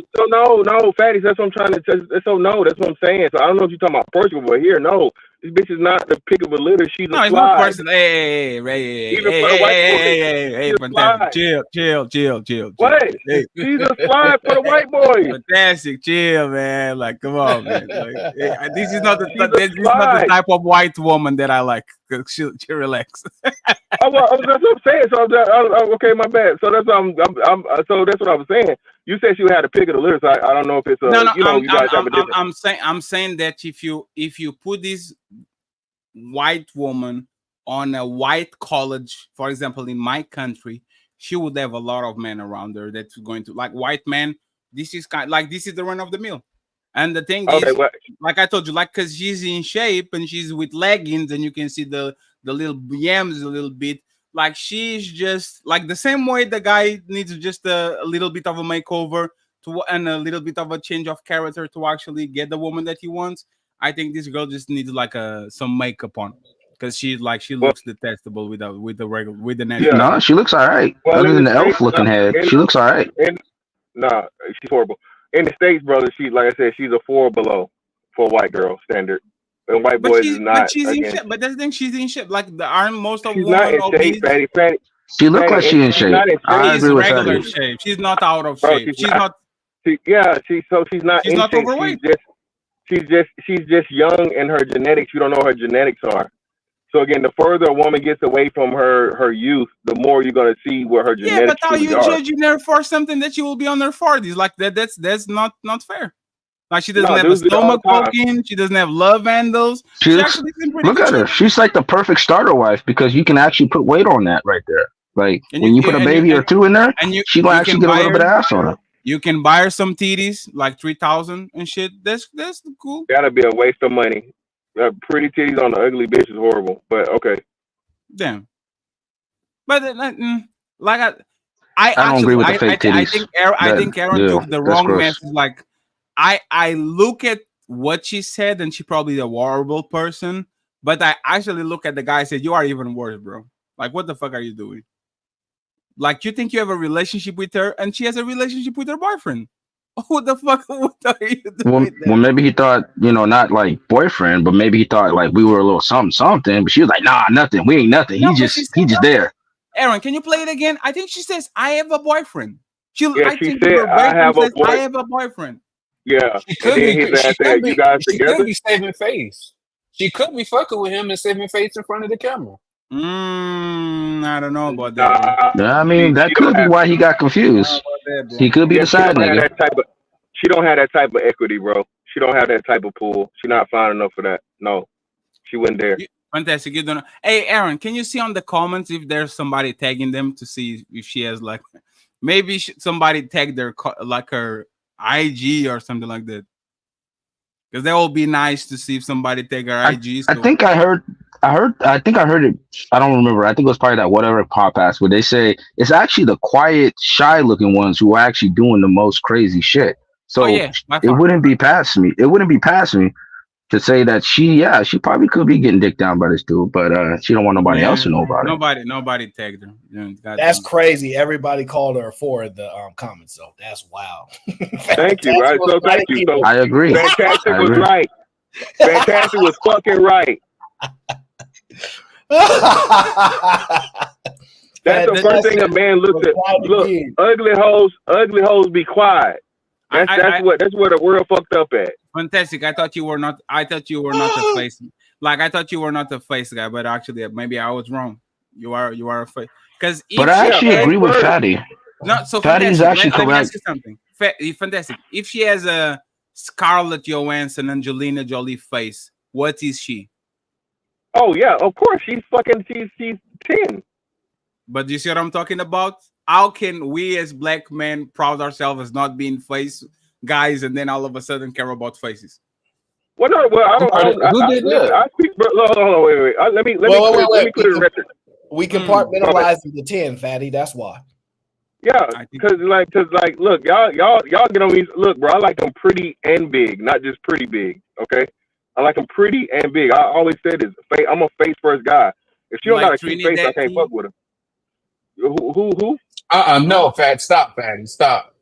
Fatty. That's what I'm trying to. That's what I'm saying. So I don't know if you're talking about Portugal, but here, no, this bitch is not the pick of a litter. She's a it's fly. no person. Hey, fantastic. Chill. What? She's a fly for the white boy. Fantastic, chill, man. Like, come on, man. Like, this is not the type of white woman that I like. She relax. That's what I'm saying. So okay, my bad. So that's what I was saying. You said she had a pick of the litter. So I don't know if it's you guys have a different. I'm saying that if you put this white woman on a white college, for example, in my country, she would have a lot of men around her that's going to like white men. This is this is the run of the mill. And the thing is, like I told you, because she's in shape and she's with leggings and you can see the little yams a little bit. Like she's just like the same way the guy needs just a little bit of a makeover and a little bit of a change of character to actually get the woman that he wants. I think this girl just needs like some makeup on because she looks detestable with the natural. No, she looks all right. Well, Other in than the the elf States, looking head, she looks all right. Nah, she's horrible. In the States, brother, she like I said, she's a 4 below for a white girl standard. And white boys is not. But she's in again, shape. But that's the thing, she's in shape. Like aren't most of she's not women in shape, obese? Fatty. She look like she in shape. not in I She's agree with regular Fatty. shape. She's not out of Bro, shape. She's not. She's not She's in not shape. overweight. She's just young, and her genetics. You don't know what her genetics are. So again, the further a woman gets away from her youth, the more you're gonna see where her Yeah, but genetics how you are. judging her for something that she will be on her 40s? Like that's not fair. Like she doesn't No, have a dudes do it all stomach the time. poking. She doesn't have love handles. She She looks, actually seems pretty look good at her. shape. She's like the perfect starter wife because you can actually put weight on that right there. Like And when you put a baby or two in there, she gonna actually can get a buy little bit of her. ass on her. You can buy her some titties, like 3,000 and shit. That's cool. That'd be a waste of money. Pretty titties on the ugly bitch is horrible. But okay. Damn. But like I don't agree with the fake I titties. think Aaron took the that's wrong gross. message. Like I look at what she said, and she probably a horrible person. But I actually look at the guy and said, "You are even worse, bro. Like, what the fuck are you doing? Like, you think you have a relationship with her, and she has a relationship with her boyfriend. What the fuck? What are you doing?" Well, maybe he thought, not like boyfriend, but maybe he thought like we were a little something. But she was like, nah, nothing. We ain't nothing. No, He but she just said there. Aaron, can you play it again? I think she says, "I have a boyfriend." She think said, "I have a says, boy." "I have a boyfriend." Yeah, She could and then be. his ass said, "You guys She together?" could be saving face. She could be fucking with him and saving face in front of the camera. I don't know about that. Bro. I mean, that could be why he got confused. He could be the side nigga. She don't have that type of equity, bro. She don't have that type of pool. She not fine enough for that. No, she wasn't there. Fantastic. You don't know. Hey, Aaron, can you see on the comments if there's somebody tagging them to see if she has like maybe somebody tagged their like her IG or something like that? Because that will be nice to see if somebody tag her IG. I think I heard it. I don't remember. I think it was probably that whatever podcast where they say it's actually the quiet, shy looking ones who are actually doing the most crazy shit. So it wouldn't be past me. It wouldn't be past me to say that she probably could be getting dicked down by this dude, but she don't want nobody else to know about it. Nobody tagged her. That's crazy. Everybody called her for the comments, so that's wild. Thank you. Right? So thank you. So I agree. Fantastic was right. Fantastic was fucking right. That's the first thing a man looks at. Look, ugly hoes be quiet. That's where the world fucked up at. Fantastic. I thought you were not a face. Like I thought you were not a face guy, but actually maybe I was wrong. You are a face. But I actually agree with Fatty. No, so Fatty is actually let me ask correct. you something. Fantastic. If she has a Scarlett Johansson, Angelina Jolie face, what is she? Oh yeah, of course she's 10. But do you see what I'm talking about? How can we as black men proud ourselves as not being face guys and then all of a sudden care about faces? Well, no, well, I don't. Who did that? I speak. Hold on, wait. Let me put it in record. We compartmentalizing the 10, Fatty. That's why. Yeah, because look, y'all get on these. Look, bro, I like them pretty and big, not just pretty big. Okay, I like them pretty and big. I always said this. I'm a face first guy. If she don't got a cute face, I can't fuck with her. Who? No, Stop, Fatty. Stop.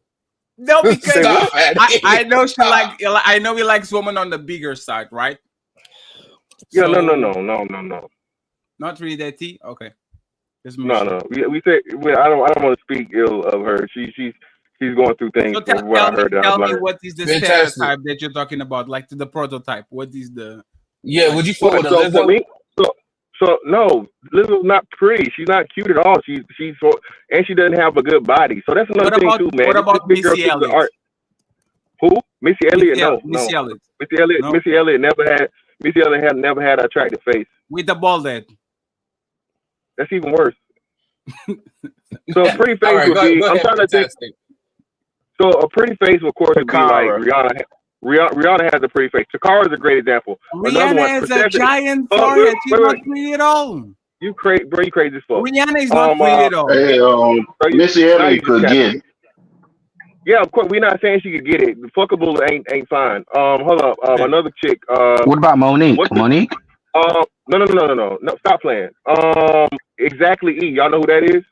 No, because Stop, I know she I know he likes women on the bigger side, right? Yeah, So, no. Not really that T. Okay. No. We said I don't want to speak ill of her. She's going through things. So tell me what is the stereotype that you're talking about, like the prototype? What is the? Yeah, would you fuck with Lizzo? So no, Lizzo's not pretty. She's not cute at all. She's and she doesn't have a good body. So that's another thing too, man. What about Missy Elliott? Who? Missy Elliott? No. Missy Elliott. Missy Elliott had never had an attractive face. With the bald head. That's even worse. So a pretty face would be. I'm trying to think. So a pretty face, of course, would be like Rihanna. Rihanna has a pretty face. Takara is a great example. Rihanna has a giant forehead. She's not pretty at all. You crazy, bro. You crazy as fuck. Rihanna is not pretty though. Hey, bro, Missy now Elliott you just could capping. get it. Yeah, of course. We're not saying she could get it. The fuckable ain't fine. Hold up. Another chick. What about Monique? What's the, Monique? No. Stop playing. Exactly. E. Y'all know who that is?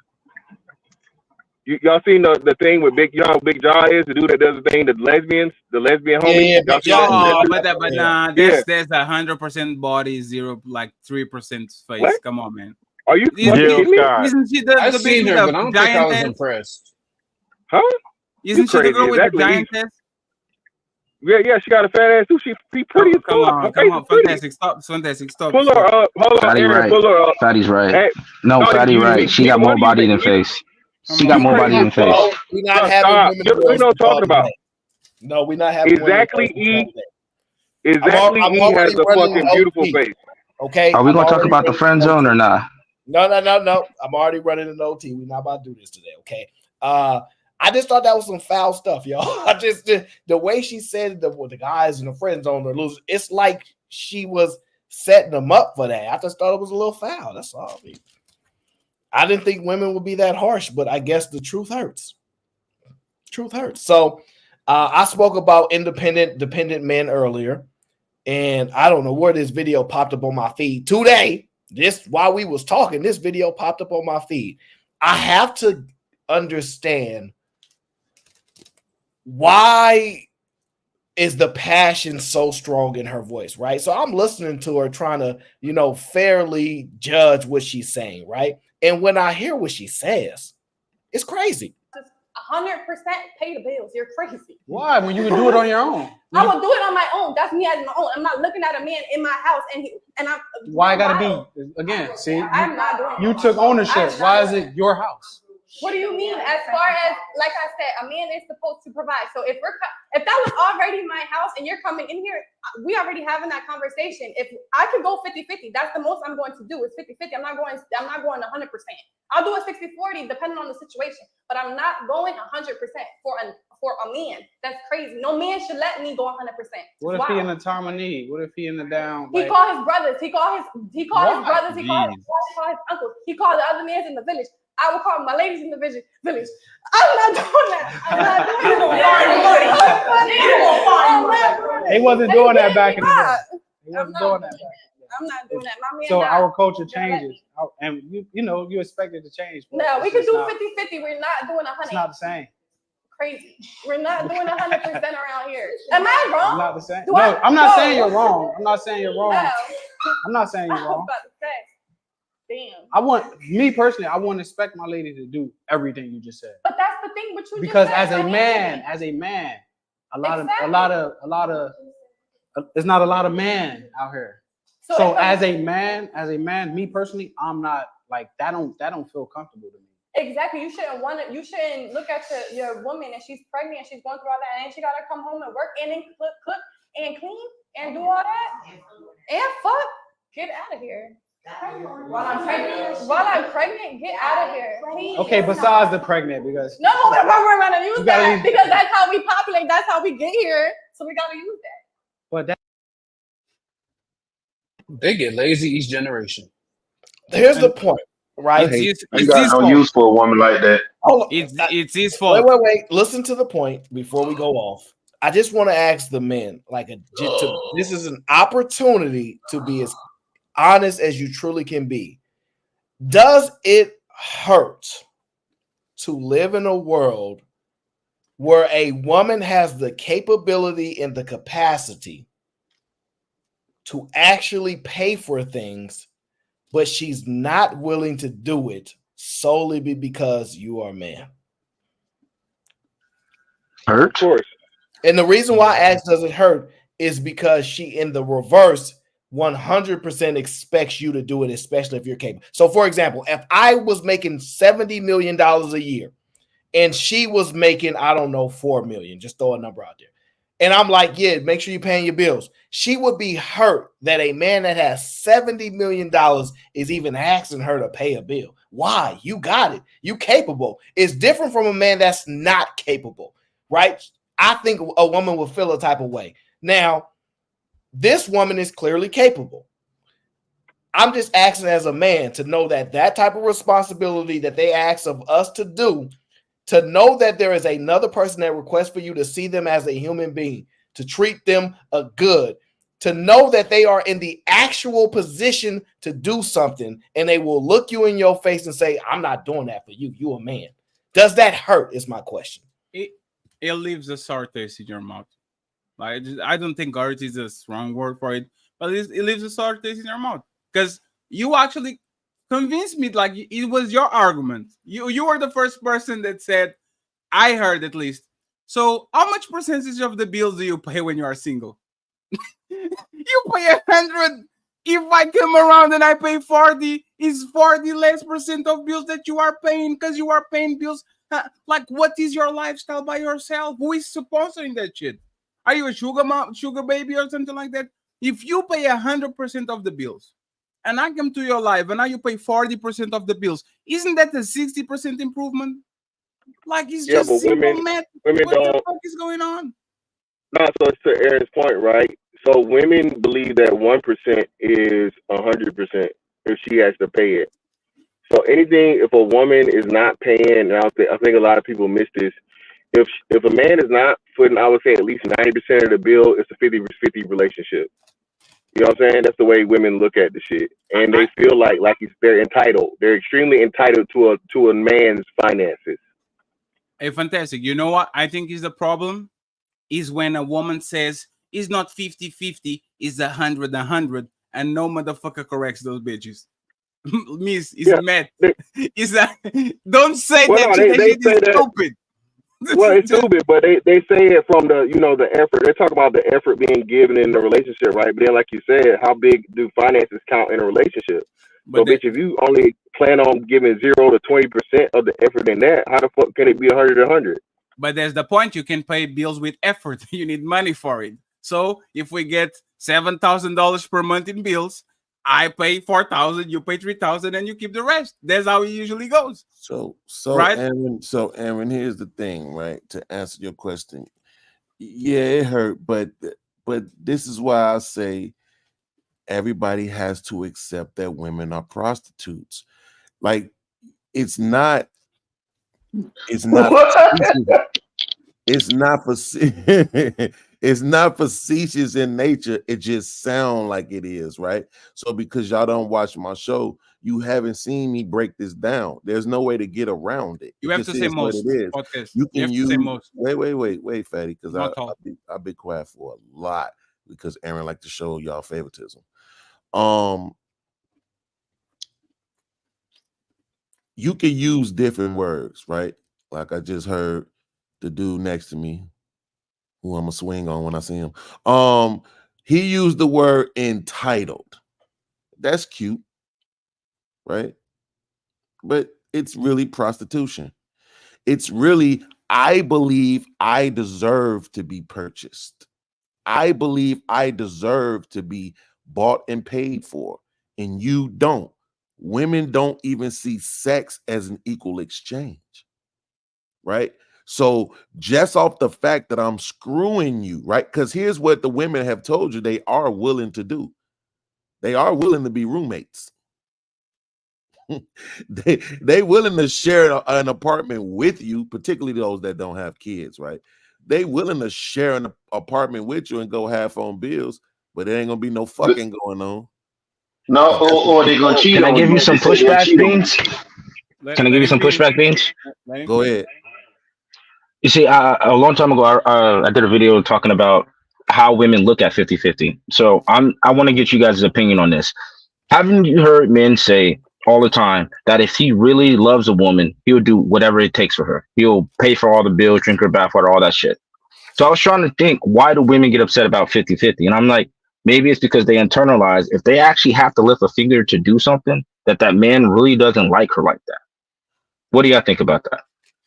Y'all seen the thing with Big Jaw is the dude that does the thing, the lesbian homie. Yeah, But nah, that's 100% body, 3% face. What? Come on, man. Are you Isn't fucking kidding me? Isn't she the I've bitch seen with her, the but I don't think I giant was ass? impressed. Huh? Isn't she the girl with the giant ass? Yeah, she got a fat ass too. She pretty as fuck. Come on, fantastic. Stop. Pull her up. Hold on, Fatty Aaron. right. Pull her up. Fatty's right. Hey, No, Fatty right. She got more body than face. face. She got more body than face. No, we're not having women. You know what I'm talking about. No, we're not having exactly. Women Exactly. I'm E has a fucking beautiful OT. face. Okay. Are we gonna talk about the friend zone or not? No. I'm already running an OT. We're not about to do this today. Okay. I just thought that was some foul stuff, y'all. The way she said the guys in the friend zone are losers, it's like she was setting them up for that. I just thought it was a little foul. That's all. I didn't think women would be that harsh, but I guess the truth hurts. Truth hurts. So I spoke about dependent men earlier, and I don't know where this video popped up on my feed today. While we was talking, this video popped up on my feed. I have to understand why is the passion so strong in her voice, right? So I'm listening to her trying to, fairly judge what she's saying, right? And when I hear what she says, it's crazy. 100% pay the bills. You're crazy. Why? When you can do it on your own. I would do it on my own. That's me as my own. I'm not looking at a man in my house and I'm. Why it gotta be again? See, I'm not doing you it. took ownership. Why is it your house? What do you mean? As far as, like I said, a man is supposed to provide. So if that was already my house and you're coming in here, we already having that conversation. If I could go 50-50, that's the most I'm going to do is 50-50. I'm not going 100%. I'll do a 60-40 depending on the situation, but I'm not going 100% for a man. That's crazy. No man should let me go 100%. What if he in a time of need? What if he in the down? He called his brothers. He called his brothers. He called his uncles. He called the other men in the village. I will call my ladies in the village. I'm not doing that. They wasn't doing that back in the day. They I'm wasn't doing that back. I'm not doing that. My man So died. our culture changes, and you expect it to change. But No, we it's could just do not- 50-50. We're not doing 100. It's not the same. Crazy. We're not doing 100% around here. Am I wrong? It's not the same. Do No, I- I'm not No. saying you're wrong. I'm not saying you're wrong. No. I'm not saying I you're was wrong. about to say. Damn. I wouldn't expect my lady to do everything you just said. But that's the thing. What you Because just as said, a man, a lot of there's not a lot of men out here. So if as a man, me personally, I'm not like that. Don't feel comfortable to me. Exactly. You shouldn't look at your woman and she's pregnant and she's going through all that and she gotta come home and work and then cook and clean and do all that and fuck. Get out of here. While I'm pregnant, get out of here. Okay, besides the pregnant, because no, we're gonna use that use- because that's how we populate. That's how we get here. So we gotta use that. but that They get lazy each generation. Here's the point, right? You got no use for a woman like that. It's his fault. Wait. Listen to the point before we go off. I just want to ask the men, this is an opportunity to be as honest as you truly can be. Does it hurt to live in a world where a woman has the capability and the capacity to actually pay for things, but she's not willing to do it solely because you are a man? Hurt? Of course. And the reason why I ask does it hurt is because she, in the reverse, 100% expects you to do it, especially if you're capable. So, for example, if I was making $70 million a year and she was making, I don't know, $4 million, just throw a number out there. And I'm like, yeah, make sure you're paying your bills. She would be hurt that a man that has $70 million is even asking her to pay a bill. Why? You got it. You capable. It's different from a man that's not capable, right? I think a woman will feel a type of way. Now, this woman is clearly capable. I'm just asking as a man to know that that type of responsibility that they ask of us to do, to know that there is another person that requests for you to see them as a human being, to treat them good, to know that they are in the actual position to do something, and they will look you in your face and say, I'm not doing that for you. You a man. Does that hurt is my question. It leaves a sour taste in your mouth. Like, I don't think hurt is a strong word for it, but it leaves a sour taste in your mouth. Because you actually convinced me, like, it was your argument. You were the first person that said, I heard at least. So how much percentage of the bills do you pay when you are single? You pay 100. If I come around and I pay 40, is 40 less percent of bills that you are paying because you are paying bills? Like, what is your lifestyle by yourself? Who is sponsoring that shit? Are you a sugar mom, sugar baby, or something like that? If you pay 100% of the bills, and I come to your life, and now you pay 40% of the bills, isn't that a 60% improvement? Like, it's just simple math. What the fuck is going on? No, so it's to Aaron's point, right? So women believe that 1% is 100% if she has to pay it. So anything, if a woman is not paying, and I think a lot of people miss this. If a man is not putting, I would say at least 90% of the bill, it's a 50-50 relationship. You know what I'm saying? That's the way women look at the shit, and they feel like they're entitled. They're extremely entitled to a man's finances. Hey, fantastic. You know what I think is the problem? Is when a woman says it's not 50-50, it's 100-100, and no motherfucker corrects those bitches. Miss, it's mad. Is that? Don't say that. They shit is stupid. Well, it's stupid, but they say it from the effort. They talk about the effort being given in the relationship, right? But then, like you said, how big do finances count in a relationship? So, bitch, if you only plan on giving 0 to 20% of the effort in that, how the fuck can it be 100-100? But there's the point. You can pay bills with effort. You need money for it. So if we get $7,000 per month in bills, I pay $4,000, you pay $3,000, and you keep the rest. That's how it usually goes. So right? Aaron, here's the thing, right? To answer your question, yeah, it hurt, but this is why I say everybody has to accept that women are prostitutes. Like, it's not it's not facetious in nature. It just sounds like it is, right? So because y'all don't watch my show, you haven't seen me break this down. There's no way to get around it. You It have just to say is what most. it is. Podcast. You You can have to say most. wait, fatty, because Not all. I've been quiet for a lot because Aaron like to show y'all favoritism. You can use different words, right? Like I just heard the dude next to me, who I'm gonna swing on when I see him. He used the word entitled. That's cute, right? But it's really prostitution. It's really, I believe I deserve to be purchased. I believe I deserve to be bought and paid for, and you don't. Women don't even see sex as an equal exchange, right? So just off the fact that I'm screwing you, right? Because here's what the women have told you they are willing to do. They are willing to be roommates. they willing to share an apartment with you, particularly those that don't have kids, right? They willing to share an apartment with you and go half on bills, but there ain't gonna be no fucking going on. No, or they gonna cheat Can I on give you. you some They say they pushback, cheat on you. Beans? Can I give you some pushback, Beans? Go ahead. You see, a long time ago, I did a video talking about how women look at 50-50. So I want to get you guys' opinion on this. Haven't you heard men say all the time that if he really loves a woman, he'll do whatever it takes for her. He'll pay for all the bills, drink her bathwater, all that shit. So I was trying to think, why do women get upset about 50-50? And I'm like, maybe it's because they internalize if they actually have to lift a finger to do something, that man really doesn't like her like that. What do y'all think about that?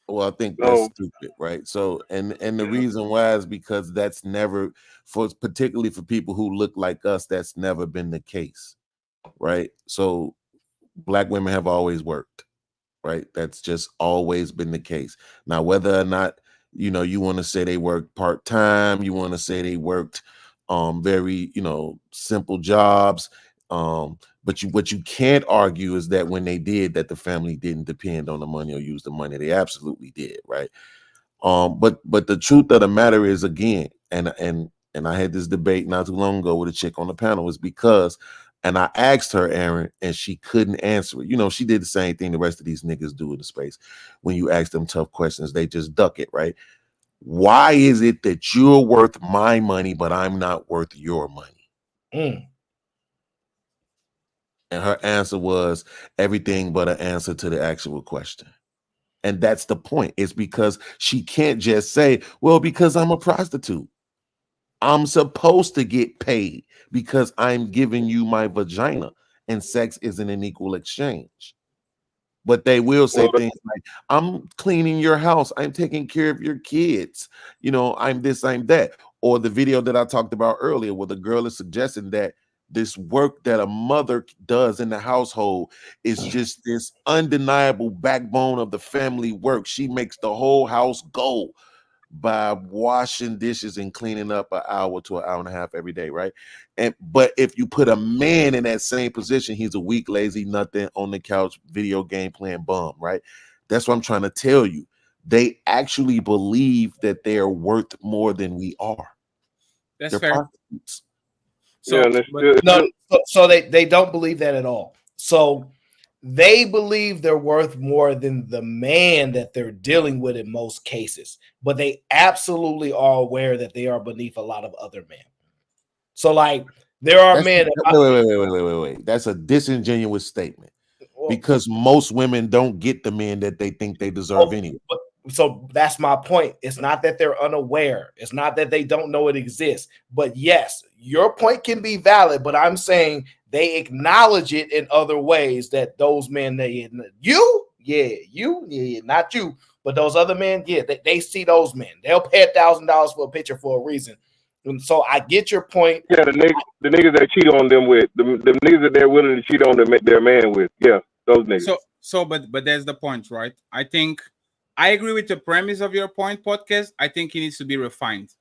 Well, I think that's stupid, right? So, and the reason why is because that's never, particularly for people who look like us, that's never been the case, right? So Black women have always worked, right? That's just always been the case. Now, whether or not, you want to say they worked part-time, you want to say they worked very, simple jobs, But what you can't argue is that when they did that, the family didn't depend on the money or use the money. They absolutely did, right? But the truth of the matter is, again, and I had this debate not too long ago with a chick on the panel, is because, and I asked her, Aaron, and she couldn't answer it. You know, she did the same thing the rest of these niggas do in the space. When you ask them tough questions, they just duck it, right? Why is it that you're worth my money, but I'm not worth your money? Mm. And her answer was everything but an answer to the actual question. And that's the point. It's because she can't just say, well, because I'm a prostitute. I'm supposed to get paid because I'm giving you my vagina, and sex isn't an equal exchange. But they will say things like, I'm cleaning your house, I'm taking care of your kids, you know, I'm this, I'm that. Or the video that I talked about earlier, where the girl is suggesting that this work that a mother does in the household is just this undeniable backbone of the family work. She makes the whole house go by washing dishes and cleaning up an hour to an hour and a half every day, right? But if you put a man in that same position, he's a weak, lazy, nothing on the couch, video game playing bum, right? That's what I'm trying to tell you. They actually believe that they are worth more than we are. That's They're fair. prostitutes. So, so they don't believe that at all. So they believe they're worth more than the man that they're dealing with in most cases, but they absolutely are aware that they are beneath a lot of other men. So, like, there are men. Wait. That's a disingenuous statement, because most women don't get the men that they think they deserve anyway. So that's my point. It's not that they're unaware. It's not that they don't know it exists. But yes, your point can be valid, but I'm saying they acknowledge it in other ways, that those men, not you, but those other men, they see those men. They'll pay $1,000 for a picture for a reason. And so I get your point. Yeah, the niggas that cheat on them with, the niggas that they're willing to cheat on their man with. Yeah, those niggas. But that's the point, right? I think I agree with the premise of your point, podcast. I think it needs to be refined.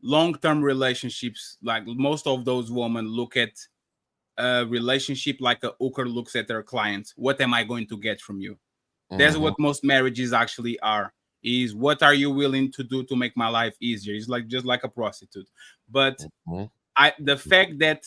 Long-term relationships, like most of those women look at a relationship like a hooker looks at their clients. What am I going to get from you? That's what most marriages actually are. Is what are you willing to do to make my life easier? It's like just like a prostitute. But the fact that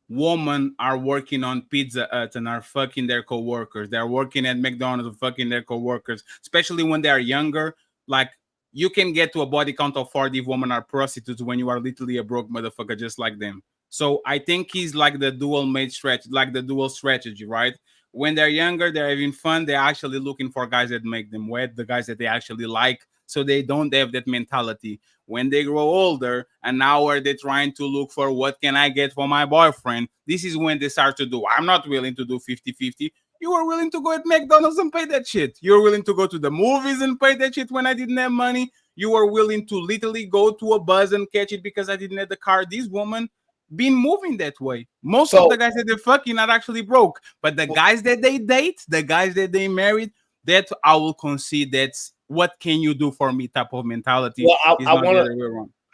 women are working on Pizza Hut and are fucking their co-workers, they're working at McDonald's and fucking their co-workers, especially when they are younger. Like, you can get to a body count of 40 if women are prostitutes when you are literally a broke motherfucker just like them. So I think he's like the dual strategy, right? When they're younger, they're having fun. They're actually looking for guys that make them wet, the guys that they actually like, so they don't have that mentality. When they grow older and now are they trying to look for what can I get for my boyfriend, this is when they start to do, I'm not willing to do 50-50. You were willing to go at McDonald's and pay that shit. You were willing to go to the movies and pay that shit when I didn't have money. You were willing to literally go to a bus and catch it because I didn't have the car. These women been moving that way. Most of the guys that they're fucking are actually broke. But the guys that they date, the guys that they married, that I will concede that's what can you do for me type of mentality. Well, I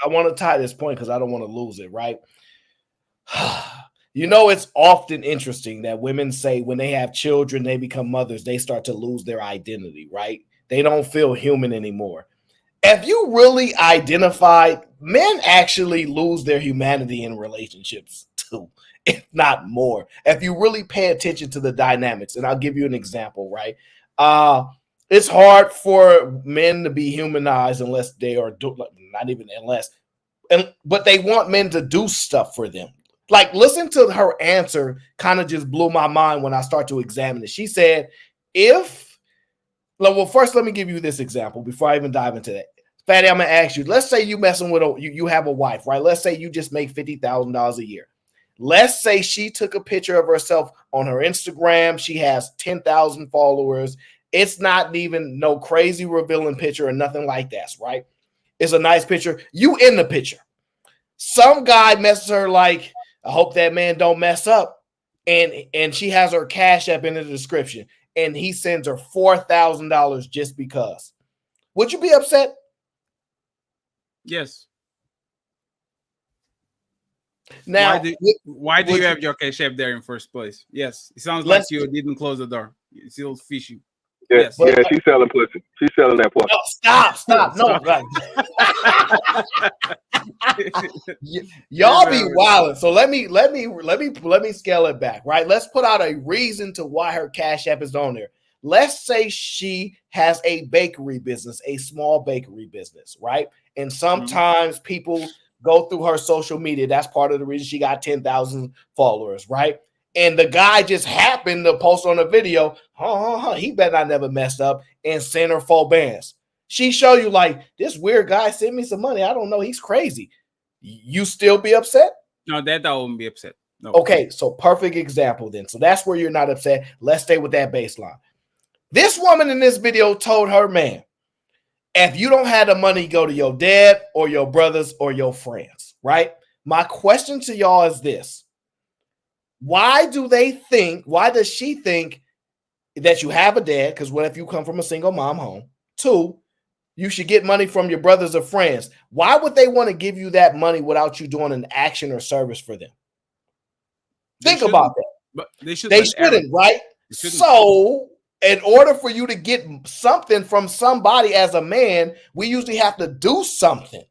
want to tie this point because I don't want to lose it, right? You know, it's often interesting that women say when they have children, they become mothers, they start to lose their identity, right? They don't feel human anymore. If you really identify, men actually lose their humanity in relationships too, if not more. If you really pay attention to the dynamics, and I'll give you an example, right? It's hard for men to be humanized unless they are but they want men to do stuff for them. Like, listen to her answer, kind of just blew my mind when I start to examine it. She said, first, let me give you this example before I even dive into that. Fatty, I'm going to ask you, let's say you messing with you have a wife, right? Let's say you just make $50,000 a year. Let's say she took a picture of herself on her Instagram. She has 10,000 followers. It's not even no crazy revealing picture or nothing like that, right? It's a nice picture. You in the picture. Some guy messes her like, I hope that man don't mess up. And she has her Cash App in the description. And he sends her $4,000 just because. Would you be upset? Yes. Now, why do you have your cash app there in first place? Yes, it sounds like you didn't close the door. It's still fishy. Yeah, Yes. yeah, she's selling pussy. She's selling that pussy. No, stop. No, y'all be wilding. So let me scale it back, right? Let's put out a reason to why her cash app is on there. Let's say she has a bakery business, a small bakery business, right? And sometimes people go through her social media. That's part of the reason she got 10,000 followers, right? And the guy just happened to post on a video, he better not never messed up, and send her 4 bands. She show you like, this weird guy sent me some money. I don't know. He's crazy. You still be upset? No, that I won't be upset. No. Okay, so perfect example then. So that's where you're not upset. Let's stay with that baseline. This woman in this video told her man, if you don't have the money, go to your dad or your brothers or your friends, right? My question to y'all is this. Why does she think that you have a dad? Because what if you come from a single mom home? 2, you should get money from your brothers or friends. Why would they want to give you that money without you doing an action or service for them? Think about that. But they shouldn't, right? So in order for you to get something from somebody as a man, we usually have to do something,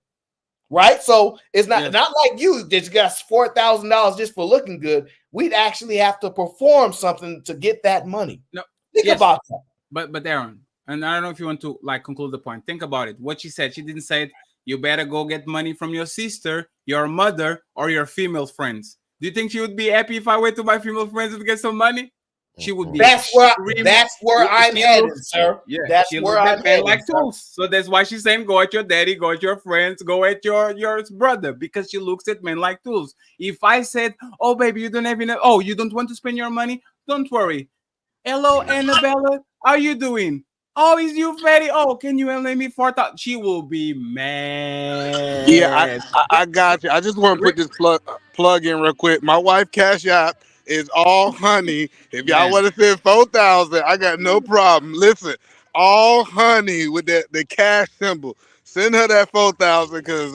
right? So it's not like you just got $4,000 just for looking good. We'd actually have to perform something to get that money. No, think about that. But Aaron, and I don't know if you want to like conclude the point. Think about it. What she said, she didn't say it. You better go get money from your sister, your mother, or your female friends. Do you think she would be happy if I went to my female friends to get some money? She would be. That's where I'm headed, sir. Yeah, that's where I'm headed. Like tools. So that's why she's saying, go at your daddy, go at your friends, go at your brother, because she looks at men like tools. If I said, oh baby, you don't have enough, oh, you don't want to spend your money, don't worry. Hello, Annabella, how are you doing? Oh, is you fatty? Oh, can you lend me 4,000? She will be mad. Yeah, I got you. I just want to put this plug in real quick. My wife Cash App is all honey. If y'all want to send 4,000, I got no problem. Listen, all honey with the cash symbol. Send her that 4,000 because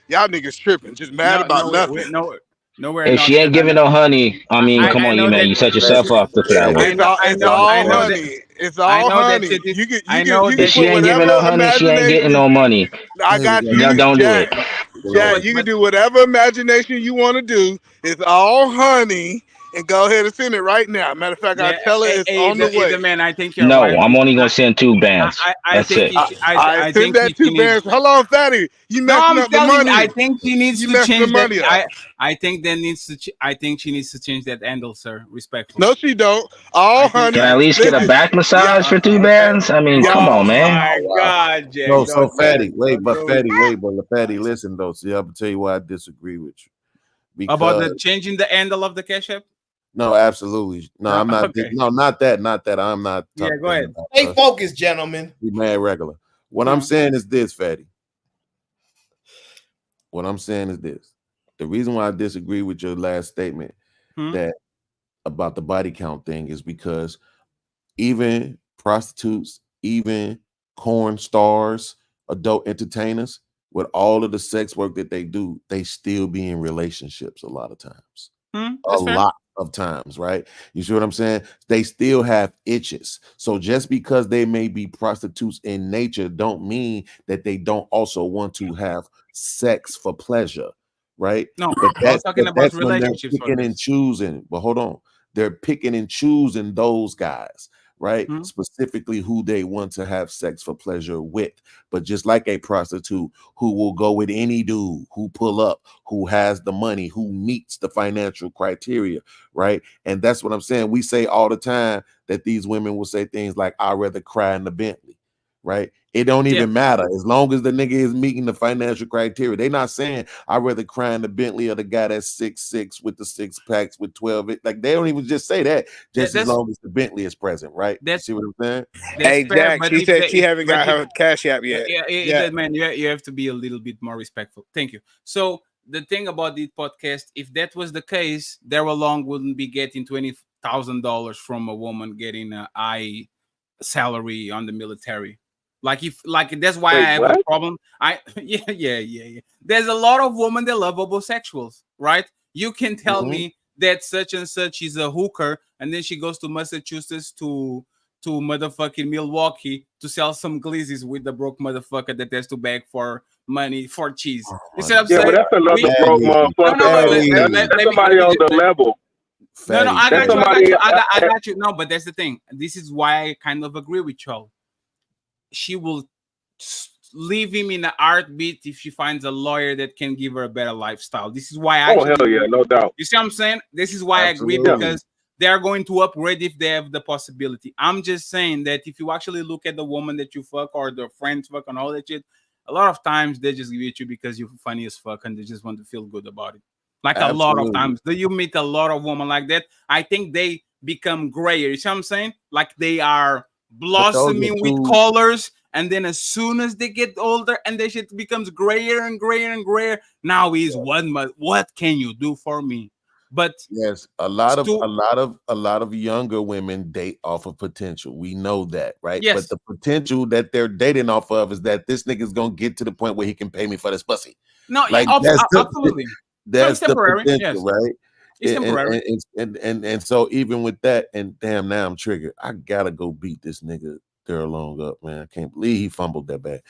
y'all niggas tripping, just mad about nothing. If she ain't giving no honey, I mean, come on, you man, you set yourself up for that way. It's all honey. It's all honey. If she ain't giving no honey, she ain't getting no money. I got you. Don't do it. Yeah, you can do whatever imagination you want to do. It's all honey. And go ahead and send it right now. Matter of fact, I tell her it's on the way. Man, I think you're no, right. I'm only gonna send 2 bands. That's it. I send that 2 bands. Hold on, Fatty. You messing up the money. I think she needs to change that. I think she needs to change that handle, sir. Respectfully. No, she don't. All honey. Can I at least get a back massage for 2 bands? I mean, come on, man. Oh my God, Jay. No, so Fatty, but Fatty, listen though. See, I'm gonna tell you why I disagree with you. Because about the changing the handle of the cash app? No, absolutely. No, I'm not. Okay. No, not that. I'm not. Yeah, go ahead. Stay focused, gentlemen. Be mad regular. What I'm saying is this, Fatty. What I'm saying is this. The reason why I disagree with your last statement that about the body count thing is because even prostitutes, even porn stars, adult entertainers, with all of the sex work that they do, they still be in relationships a lot of times. A lot of times, right? You see what I'm saying? They still have itches. So just because they may be prostitutes in nature don't mean that they don't also want to have sex for pleasure, right? No, I'm talking about relationships. Picking and choosing. But hold on. They're picking and choosing those guys, right? Specifically who they want to have sex for pleasure with. But just like a prostitute who will go with any dude who pull up, who has the money, who meets the financial criteria, right? And that's what I'm saying. We say all the time that these women will say things like, I'd rather cry in the Bentley, right? It don't even matter as long as the nigga is meeting the financial criteria. They're not saying I'd rather cry in the Bentley or the guy that's 6'6" with the 6 packs with 12. Like they don't even just say that just as long as the Bentley is present, right? See what I'm saying? Hey Jack, she said she haven't got her cash app yet. Yeah, man, you have to be a little bit more respectful. Thank you. So the thing about this podcast, if that was the case, Daryl Long wouldn't be getting $20,000 from a woman getting a high salary on the military. Like that's why I have a problem. Yeah. There's a lot of women that love homosexuals, right? You can tell me that such and such is a hooker, and then she goes to Massachusetts to motherfucking Milwaukee to sell some glizzies with the broke motherfucker that has to beg for money for cheese. You see what I'm Yeah, saying? but that's another broke motherfucker. That's somebody on the level. No, I That's got somebody. you. I got you. No, but that's the thing. This is why I kind of agree with y'all. She will leave him in a heartbeat if she finds a lawyer that can give her a better lifestyle. This is why I Oh, hell yeah, no doubt. You see what I'm saying? This is why I agree, because they are going to upgrade if they have the possibility. I'm just saying that if you actually look at the woman that you fuck or the friends fuck and all that shit, a lot of times they just give it to you because you're funny as fuck and they just want to feel good about it. Like a lot of times. Do you meet a lot of women like that? I think they become grayer. You see what I'm saying? Like they are blossoming with colors, and then as soon as they get older and their shit becomes grayer and grayer and grayer, now is what can you do for me? But yes, a lot of younger women date off of potential. We know that, right? Yes. But the potential that they're dating off of is that this nigga's gonna get to the point where he can pay me for this pussy. No, like absolutely. That's the temporary, potential, yes. right? It's temporary. And so even with that, and damn, now I'm triggered. I gotta go beat this nigga there long up, man. I can't believe he fumbled that bad.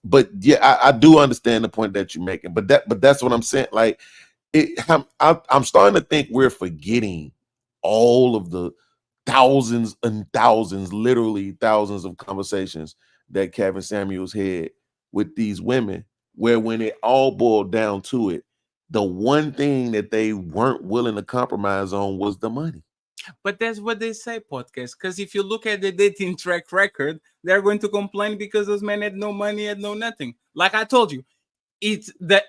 But yeah, I do understand the point that you're making. But that's what I'm saying. Like, I'm starting to think we're forgetting all of the thousands and thousands, literally thousands of conversations that Kevin Samuels had with these women, where when it all boiled down to it, the one thing that they weren't willing to compromise on was the money. But that's what they say, podcast. Because if you look at the dating track record, they're going to complain because those men had no money, had no nothing. Like I told you, it's the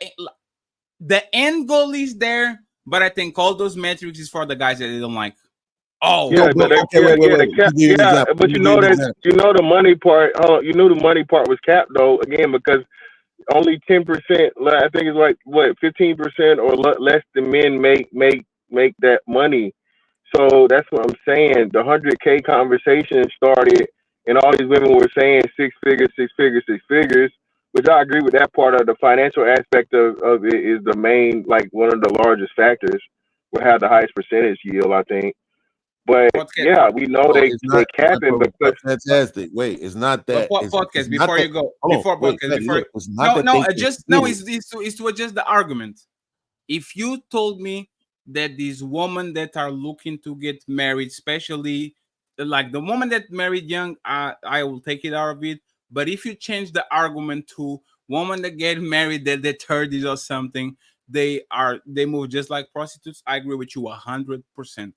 end goal is there, but I think all those metrics is for the guys that they don't like. Oh, yeah, but but you know that the money part. You knew the money part was capped though. Again, because only 10%. I think it's like what 15% or less than men make that money. So that's what I'm saying. The 100K conversation started, and all these women were saying six figures, which I agree with that part of the financial aspect of it is the main, like one of the largest factors. Will have the highest percentage yield, I think. But yeah, we know they capping because fantastic. Wait, it's not that. But podcast before you go, before podcast, before it's to adjust the argument. If you told me that these women that are looking to get married, especially like the woman that married young, I will take it out of it. But if you change the argument to women that get married that they're 30s or something, they move just like prostitutes. I agree with you 100%.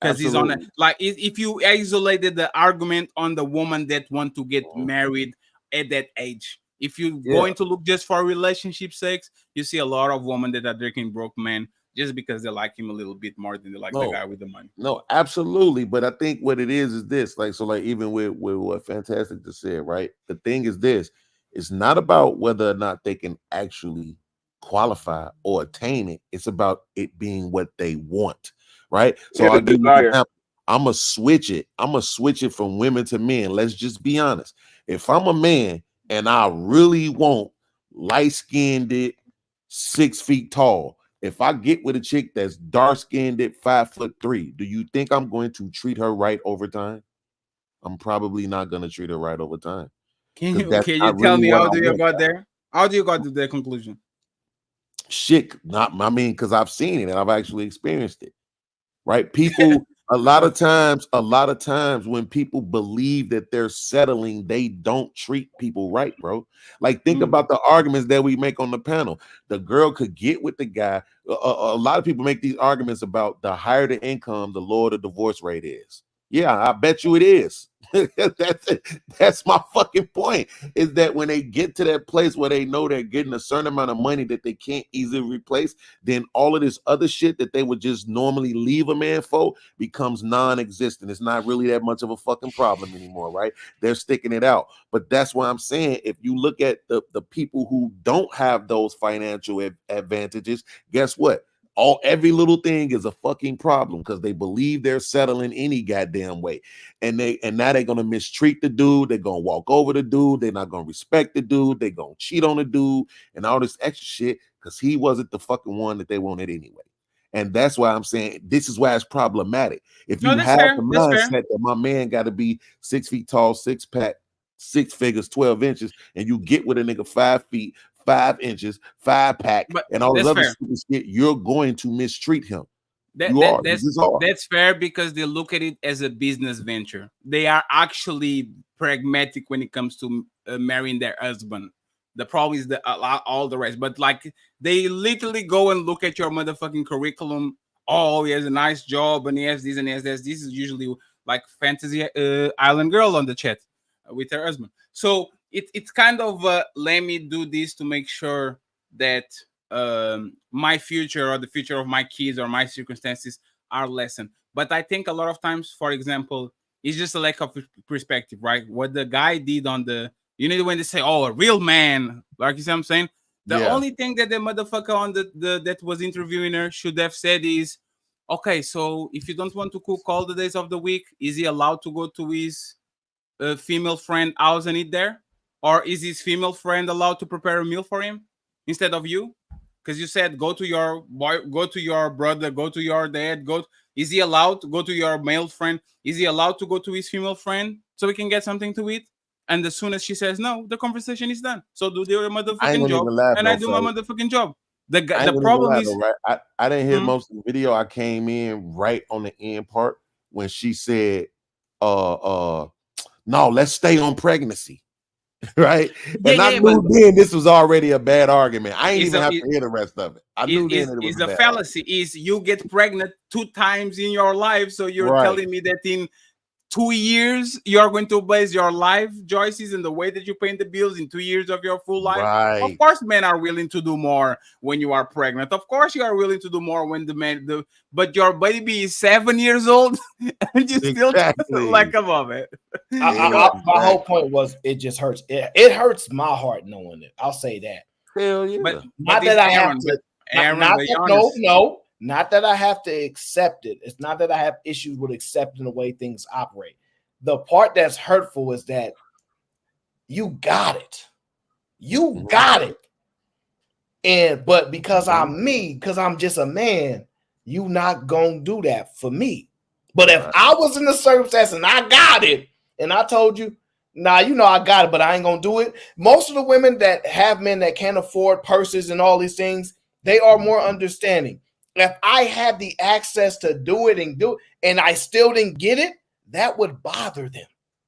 Because he's on it. Like if you isolated the argument on the woman that want to get married at that age, if you're going to look just for relationship sex, you see a lot of women that are drinking broke men just because they like him a little bit more than they like the guy with the money. No, absolutely. But I think what it is this, like, so like even with what Fantastic just said, right? The thing is this, it's not about whether or not they can actually qualify or attain it. It's about it being what they want. Right. So I'll give you an example. I'm gonna switch it from women to men. Let's just be honest. If I'm a man and I really want light-skinned, 6 feet tall, if I get with a chick that's dark-skinned, 5'3", do you think I'm going to treat her right over time? I'm probably not gonna treat her right over time. Can you tell me how do you got there? How do you got to the conclusion? Shit, because I've seen it and I've actually experienced it. Right? People, a lot of times when people believe that they're settling, they don't treat people right, bro. Like, think about the arguments that we make on the panel. The girl could get with the guy. A lot of people make these arguments about the higher the income, the lower the divorce rate is. Yeah, I bet you it is. That's my fucking point, is that when they get to that place where they know they're getting a certain amount of money that they can't easily replace, then all of this other shit that they would just normally leave a man for becomes non-existent. It's not really that much of a fucking problem anymore, right? They're sticking it out. But that's why I'm saying, if you look at the people who don't have those financial advantages, guess what? Every little thing is a fucking problem because they believe they're settling any goddamn way. And now they're gonna mistreat the dude, they're gonna walk over the dude, they're not gonna respect the dude, they're gonna cheat on the dude and all this extra shit because he wasn't the fucking one that they wanted anyway. And that's why I'm saying this is why it's problematic. If you No, that's have fair. the That's fair. mindset that my man got to be 6 feet tall, 6-pack, 6 figures, 12 inches, and you get with a nigga 5 feet, 5 inches, 5-pack, and all this that's other fair. stupid shit, you're going to mistreat him. You just are. That's fair because they look at it as a business venture. They are actually pragmatic when it comes to marrying their husband. The problem is all the rest. But like they literally go and look at your motherfucking curriculum. Oh, he has a nice job and he has this and he has this. This is usually like fantasy island girl on the chat with her husband. So it's kind of let me do this to make sure that my future or the future of my kids or my circumstances are lessened. But I think a lot of times, for example, it's just a lack of perspective, right? What the guy did on the, you know, when they say, oh, a real man, like you see what I'm saying? The only thing that the motherfucker on the that was interviewing her should have said is, okay, so if you don't want to cook all the days of the week, is he allowed to go to his female friend house and eat there? Or is his female friend allowed to prepare a meal for him instead of you? Because you said go to your boy, go to your brother, go to your dad, is he allowed to go to your male friend? Is he allowed to go to his female friend so we can get something to eat? And as soon as she says no, the conversation is done. So do their motherfucking job, and I do my motherfucking job. The problem is, right? I didn't hear most of the video. I came in right on the end part when she said, no, let's stay on pregnancy. Right? And I knew then this was already a bad argument. I ain't even have to hear the rest of it. I knew then it was a fallacy. Is you get pregnant 2 times in your life, so you're telling me that in 2 years you're going to base your life choices and the way that you pay the bills in 2 years of your full life. Right. Of course, men are willing to do more when you are pregnant. Of course, you are willing to do more when but your baby is 7 years old and you still like a moment. My whole point was it just hurts. It hurts my heart knowing it. I'll say that. Hell yeah. But not that I have to. Not that I have to accept it. It's not that I have issues with accepting the way things operate. The part that's hurtful is that you got it. You got it. But because I'm me, because I'm just a man, you not gonna do that for me. But if I was in the circumstance and I got it, and I told you, nah, you know I got it, but I ain't gonna do it. Most of the women that have men that can't afford purses and all these things, they are more understanding. If I had the access to do it and I still didn't get it, that would bother them.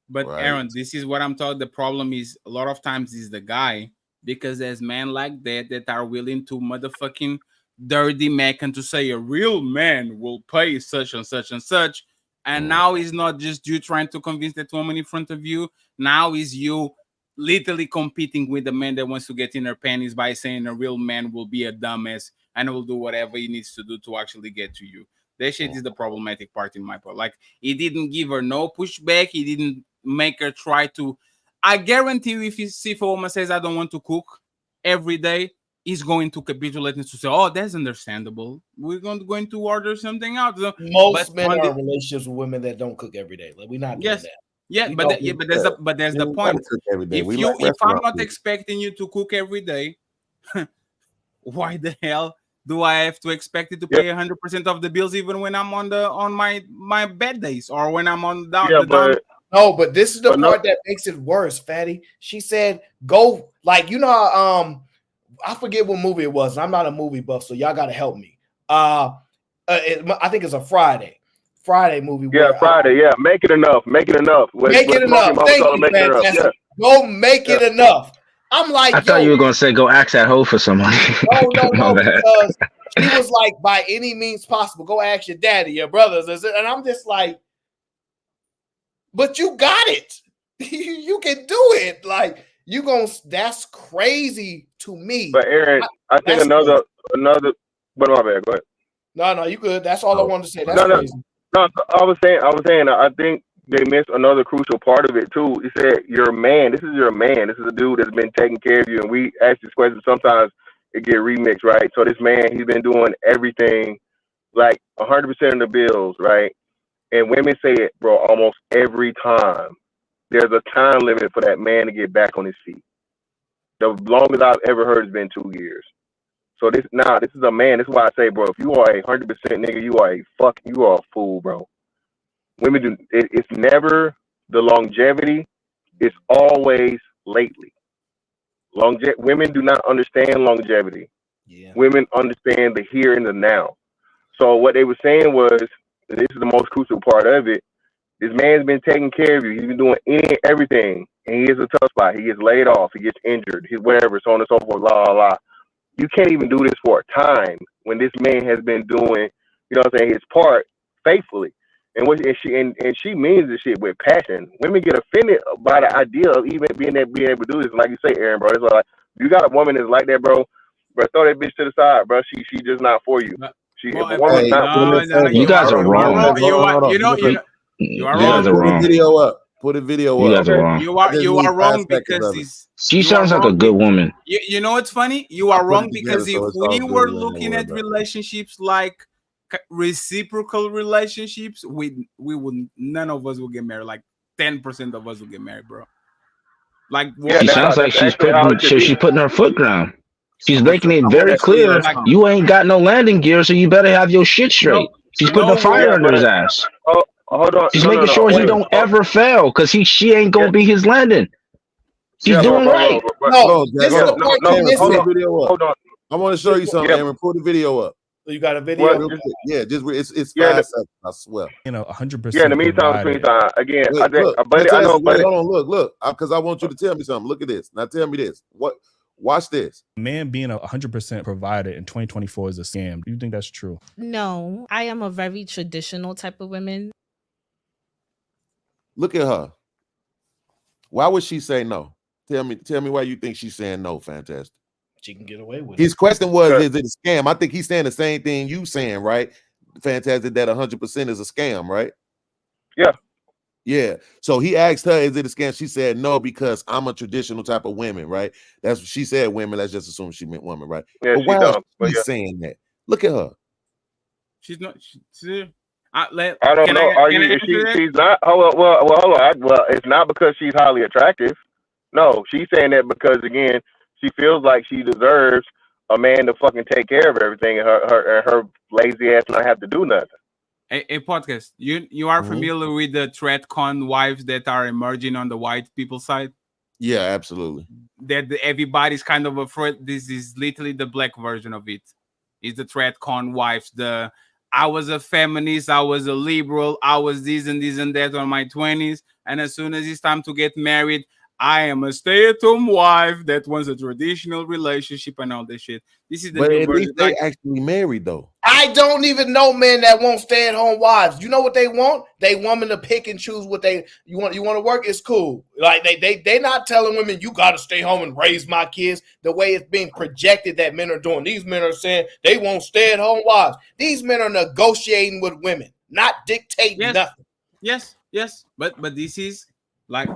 But Aaron, this is what I'm talking. The problem is a lot of times is the guy, because there's men like that are willing to motherfucking dirty make and to say a real man will pay such and such and such. And now it's not just you trying to convince that woman in front of you. Now is you literally competing with the man that wants to get in her panties by saying a real man will be a dumbass and will do whatever he needs to do to actually get to you. That shit is the problematic part in my part. Like, he didn't give her no pushback. He didn't make her try to. I guarantee you, if a woman says, I don't want to cook every day, he's going to capitulate and to say, oh, that's understandable. We're going to order something out. Most men are in relationships with women that don't cook every day. Like, we're not doing that. Yeah, but there's the point. If I'm not expecting you to cook every day, why the hell do I have to expect you to pay 100% of the bills even when I'm on my bad days or when I'm on down? No, but this is the part that makes it worse, Fatty. She said, "Go like you know how, I forget what movie it was. I'm not a movie buff, so y'all got to help me. I think it's a Friday movie. Friday. Make it enough. Make it enough. Make it enough. Thank you, fantastic. Go make it enough. I'm like, I thought you were gonna say go ask that hoe for some money. No, because she was like, by any means possible, go ask your daddy, your brothers, and I'm just like, but you got it. You can do it. Like that's crazy to me. But Aaron, I think another. But my bad. Go ahead. No, you good. That's all I wanted to say. That's crazy. No, I was saying. I think they missed another crucial part of it too. He said, "You're a man. This is your man. This is a dude that's been taking care of you." And we ask this question sometimes. It get remixed, right? So this man, he's been doing everything, like 100% of the bills, right? And women say it, bro, almost every time. There's a time limit for that man to get back on his feet. The longest I've ever heard has been 2 years. So this is a man. This is why I say, bro, if you are 100% nigga, you are a fool, bro. Women do it's never the longevity. It's always lately. Women do not understand longevity. Yeah. Women understand the here and the now. So what they were saying was, and this is the most crucial part of it, this man's been taking care of you. He's been doing everything. And he is a tough spot. He gets laid off. He gets injured. He's whatever, so on and so forth, la, la, la. You can't even do this for a time when this man has been doing, you know what I'm saying, his part faithfully. And she means this shit with passion. Women get offended by the idea of even being able to do this. Like you say, Aaron, bro, it's like, you got a woman that's like that, bro, throw that bitch to the side, bro. She just not for you. If a woman's not for You guys are wrong. You are guys are wrong. wrong. Video up. Put a video You up. guys are wrong. You are wrong because She sounds like a good woman. You know what's funny? You are wrong because together, if so it's we all were good, looking at relationships like reciprocal relationships, we would none of us would get married. Like 10% of us would get married, bro. Like She sounds like she's putting her foot down. She's making it very clear you ain't got no landing gear, so you better have your shit straight. She's putting a fire under his ass. Hold on. She's making sure he don't ever fail because she ain't gonna be his landing. She's doing right. Hold on. I want to show you something, Aaron. Pull the video up. So you got a video? Yeah, just it's 5 seconds. I swear. 100%. Yeah, in the meantime, again, Hold on, look, because I want you to tell me something. Look at this. Now tell me this. Watch this. Man being 100% provider in 2024 is a scam. Do you think that's true? No, I am a very traditional type of woman. Look at her. Why would she say no? Tell me why you think she's saying no, Fantastic. She can get away with it. His question was, is it a scam? I think he's saying the same thing you saying, right? Fantastic, that 100% is a scam, right? Yeah. Yeah. So he asked her, is it a scam? She said no, because I'm a traditional type of woman, right? That's what she said, women. Let's just assume she meant woman, right? Yeah, but why is she saying that? Look at her. She's not. I don't know. She's not. Hold on. Well, it's not because she's highly attractive. No, she's saying that because, again, she feels like she deserves a man to fucking take care of everything, and her lazy ass not have to do nothing. A podcast. You are familiar with the threat con wives that are emerging on the white people side? Yeah, absolutely. That everybody's kind of afraid. This is literally the black version of it. It's the threat con wives. I was a feminist, I was a liberal, I was this and that on my 20s, and as soon as it's time to get married, I am a stay-at-home wife that wants a traditional relationship and all this shit. This is the but new at least version. they actually married though. I don't even know men that want stay-at-home wives. You know what they want? They want men to pick and choose what you want. You want to work? It's cool. Like they not telling women you got to stay home and raise my kids the way it's being projected that men are doing. These men are saying they want stay-at-home wives. These men are negotiating with women, not dictating nothing. Yes. But this is like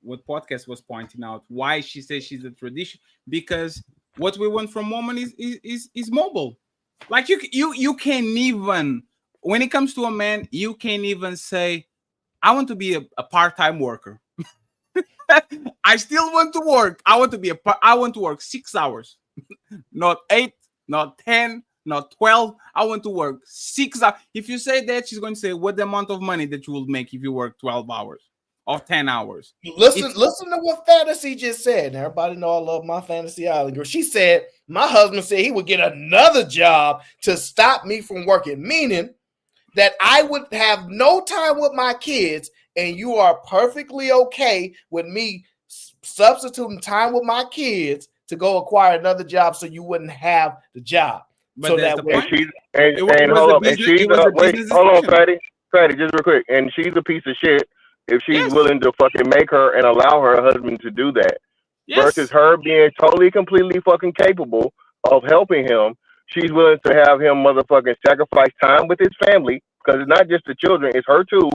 what podcast was pointing out. Why she says she's a tradition, because what we want from women is mobile. Like you can't even, when it comes to a man, you can't even say, I want to be a part-time worker. I still want to work. I want to work 6 hours, not 8, not 10, not 12. I want to work 6 hours. If you say that, she's going to say, what the amount of money that you will make if you work 12 hours or 10 hours? Listen to what Fantasy just said. Everybody know I love my Fantasy Island girl. She said, my husband said he would get another job to stop me from working, meaning that I would have no time with my kids, and you are perfectly okay with me substituting time with my kids to go acquire another job so you wouldn't have the job. But so that's that the way, point. Hold up. And she's hold on, Fatty, just real quick. And she's a piece of shit if she's willing to fucking make her and allow her husband to do that. Versus her being totally, completely fucking capable of helping him. She's willing to have him motherfucking sacrifice time with his family, because it's not just the children, it's her too,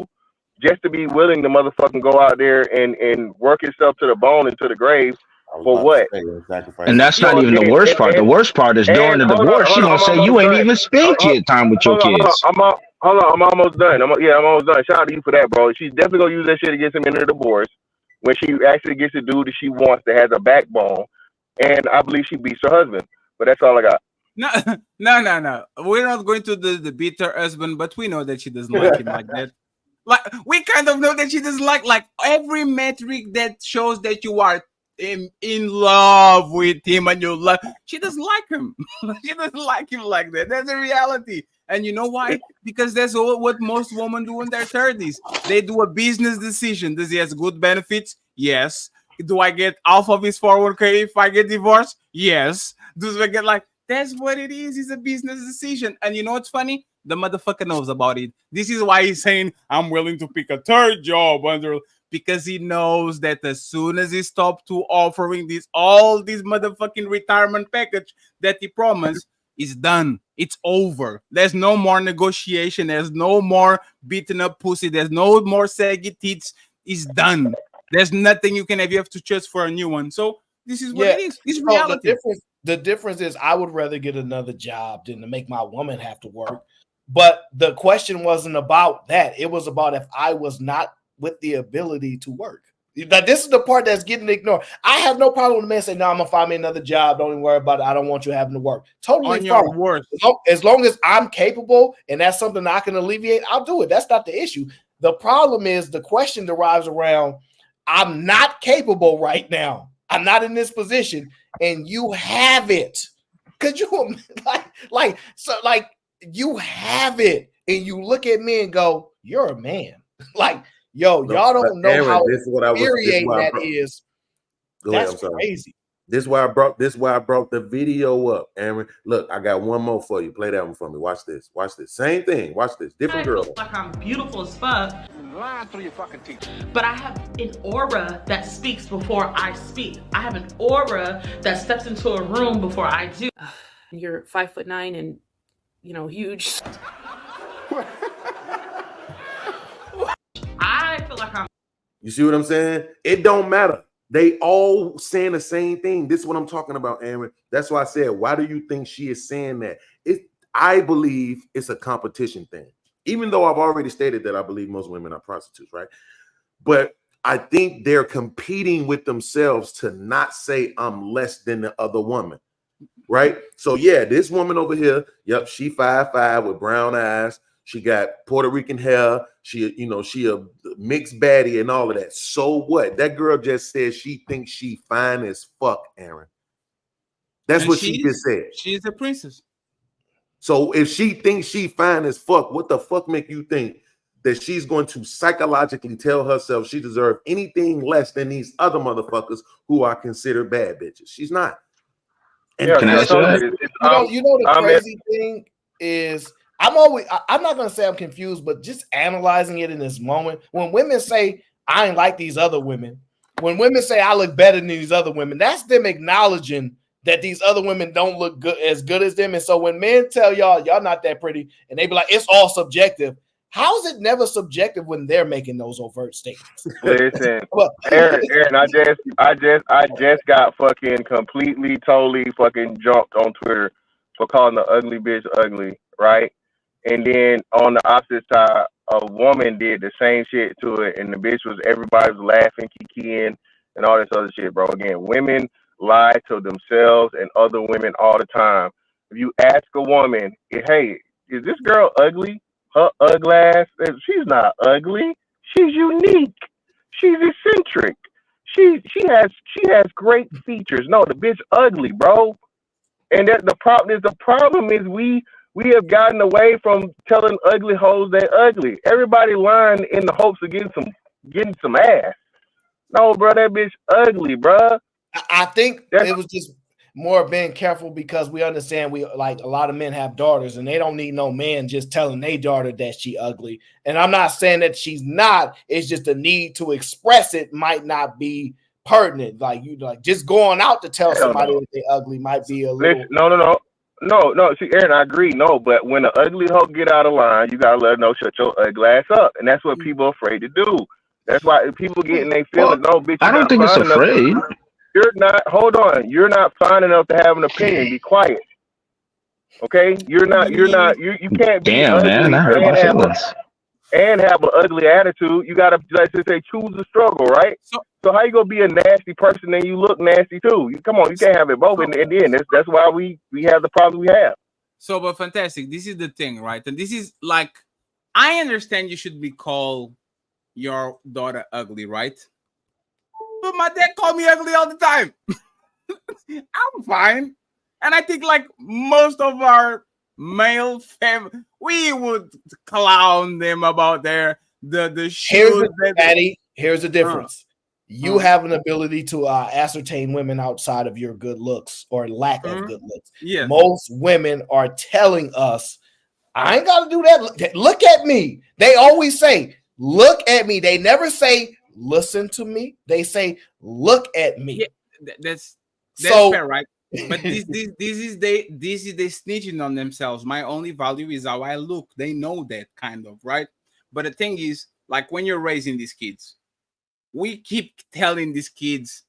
just to be willing to motherfucking go out there and work himself to the bone and to the grave. For what? And that's not even the worst part. The worst part is during the divorce, she's gonna say you ain't even spent time with your kids. Hold on, I'm almost done. I'm almost done. Shout out to you for that, bro. She's definitely gonna use that shit against him in the divorce when she actually gets to do that she wants, that has a backbone. And I believe she beats her husband. But that's all I got. No, no. We're not going to beat her husband, but we know that she doesn't like him like that. Like we kind of know that she doesn't like every metric that shows that you are in love with him and you love. She doesn't like him. She doesn't like him like that. That's the reality. And you know why? Because that's what most women do in their 30s. They do a business decision. Does he have good benefits? Yes. Do I get half of his 401k if I get divorced? Yes. Do I get that's what it is. It's a business decision. And you know what's funny? The motherfucker knows about it. This is why he's saying, I'm willing to pick a third job because he knows that as soon as he stopped to offering all this motherfucking retirement package that he promised, it's done. It's over. There's no more negotiation. There's no more beating up pussy. There's no more saggy tits. It's done. There's nothing you can have. You have to choose for a new one. So this is what it is. It's reality. The difference is I would rather get another job than to make my woman have to work. But the question wasn't about that. It was about if I was not with the ability to work. Now, this is the part that's getting ignored. I have no problem with the man saying, no, I'm going to find me another job. Don't even worry about it. I don't want you having to work. Totally fine. As long as I'm capable and that's something I can alleviate, I'll do it. That's not the issue. The problem is the question derives around, I'm not capable right now. I'm not in this position and you have it. Could you you have it and you look at me and go, you're a man. Y'all don't know how infuriating that is. That's crazy. This is why I brought the video up. Aaron, look, I got one more for you. Play that one for me. Watch this. Same thing. Watch this. Different girl. Like I'm beautiful as fuck. Lying through your fucking teeth. But I have an aura that speaks before I speak. I have an aura that steps into a room before I do. You're 5'9" and huge. I feel like I'm. You see what I'm saying? It don't matter. They all saying the same thing. This is what I'm talking about, Aaron. That's why I said, why do you think she is saying that? I believe it's a competition thing. Even though I've already stated that I believe most women are prostitutes, right? But I think they're competing with themselves to not say I'm less than the other woman, right? So yeah, this woman over here, yep, she 5'5" with brown eyes. She got Puerto Rican hair. She a mixed baddie and all of that. So what? That girl just said she thinks she fine as fuck, Aaron. That's what she just said. She's a princess. So if she thinks she fine as fuck, what the fuck make you think that she's going to psychologically tell herself she deserves anything less than these other motherfuckers who are considered bad bitches? She's not. And the crazy thing is, I'm not going to say I'm confused, but just analyzing it in this moment, when women say, I ain't like these other women, when women say I look better than these other women, that's them acknowledging that these other women don't look good as them. And so when men tell y'all not that pretty, and they be like, it's all subjective. How is it never subjective when they're making those overt statements? Listen, Aaron, I just got fucking completely, totally fucking jumped on Twitter for calling the ugly bitch ugly, right? And then on the opposite side, a woman did the same shit to it, and the bitch everybody was laughing, kikiing, and all this other shit, bro. Again, women lie to themselves and other women all the time. If you ask a woman, hey, is this girl ugly? Her ugly ass, she's not ugly. She's unique. She's eccentric. She has great features. No, the bitch ugly, bro. And that the problem is we have gotten away from telling ugly hoes they ugly. Everybody lying in the hopes of getting some ass. No, bro, that bitch ugly, bro. I think it was just more being careful because we understand a lot of men have daughters and they don't need no man just telling their daughter that she ugly. And I'm not saying that she's not. It's just the need to express it might not be pertinent. Just going out to tell somebody that they ugly might be a little. No. See, Aaron, I agree. No, but when the ugly hoe get out of line, you gotta let her know, shut your ugly ass up, and that's what people are afraid to do. That's why people get in their feelings. No, bitch, I don't think it's afraid. You're not. Hold on. You're not fine enough to have an opinion. Be quiet. Okay. You can't be damn ugly man. I hurt my feelings. And have an ugly attitude. You gotta, like they say, choose the struggle, right? So how you gonna be a nasty person and you look nasty too? Come on, you can't have it both. And then that's why we have the problem we have. So, but fantastic. This is the thing, right? And this is like, I understand you should be called your daughter ugly, right? But my dad called me ugly all the time. I'm fine. And I think like most of our male family, we would clown them about the shoes. Here's the difference. You have an ability to ascertain women outside of your good looks or lack of good looks. Yeah. Most women are telling us, I ain't got to do that. Look at me. They always say, look at me. They never say, listen to me. They say, look at me. Yeah, that's fair, right? But this is they snitching on themselves. My only value is how I look. They know that, kind of, right? But the thing is, like when you're raising these kids, we keep telling these kids,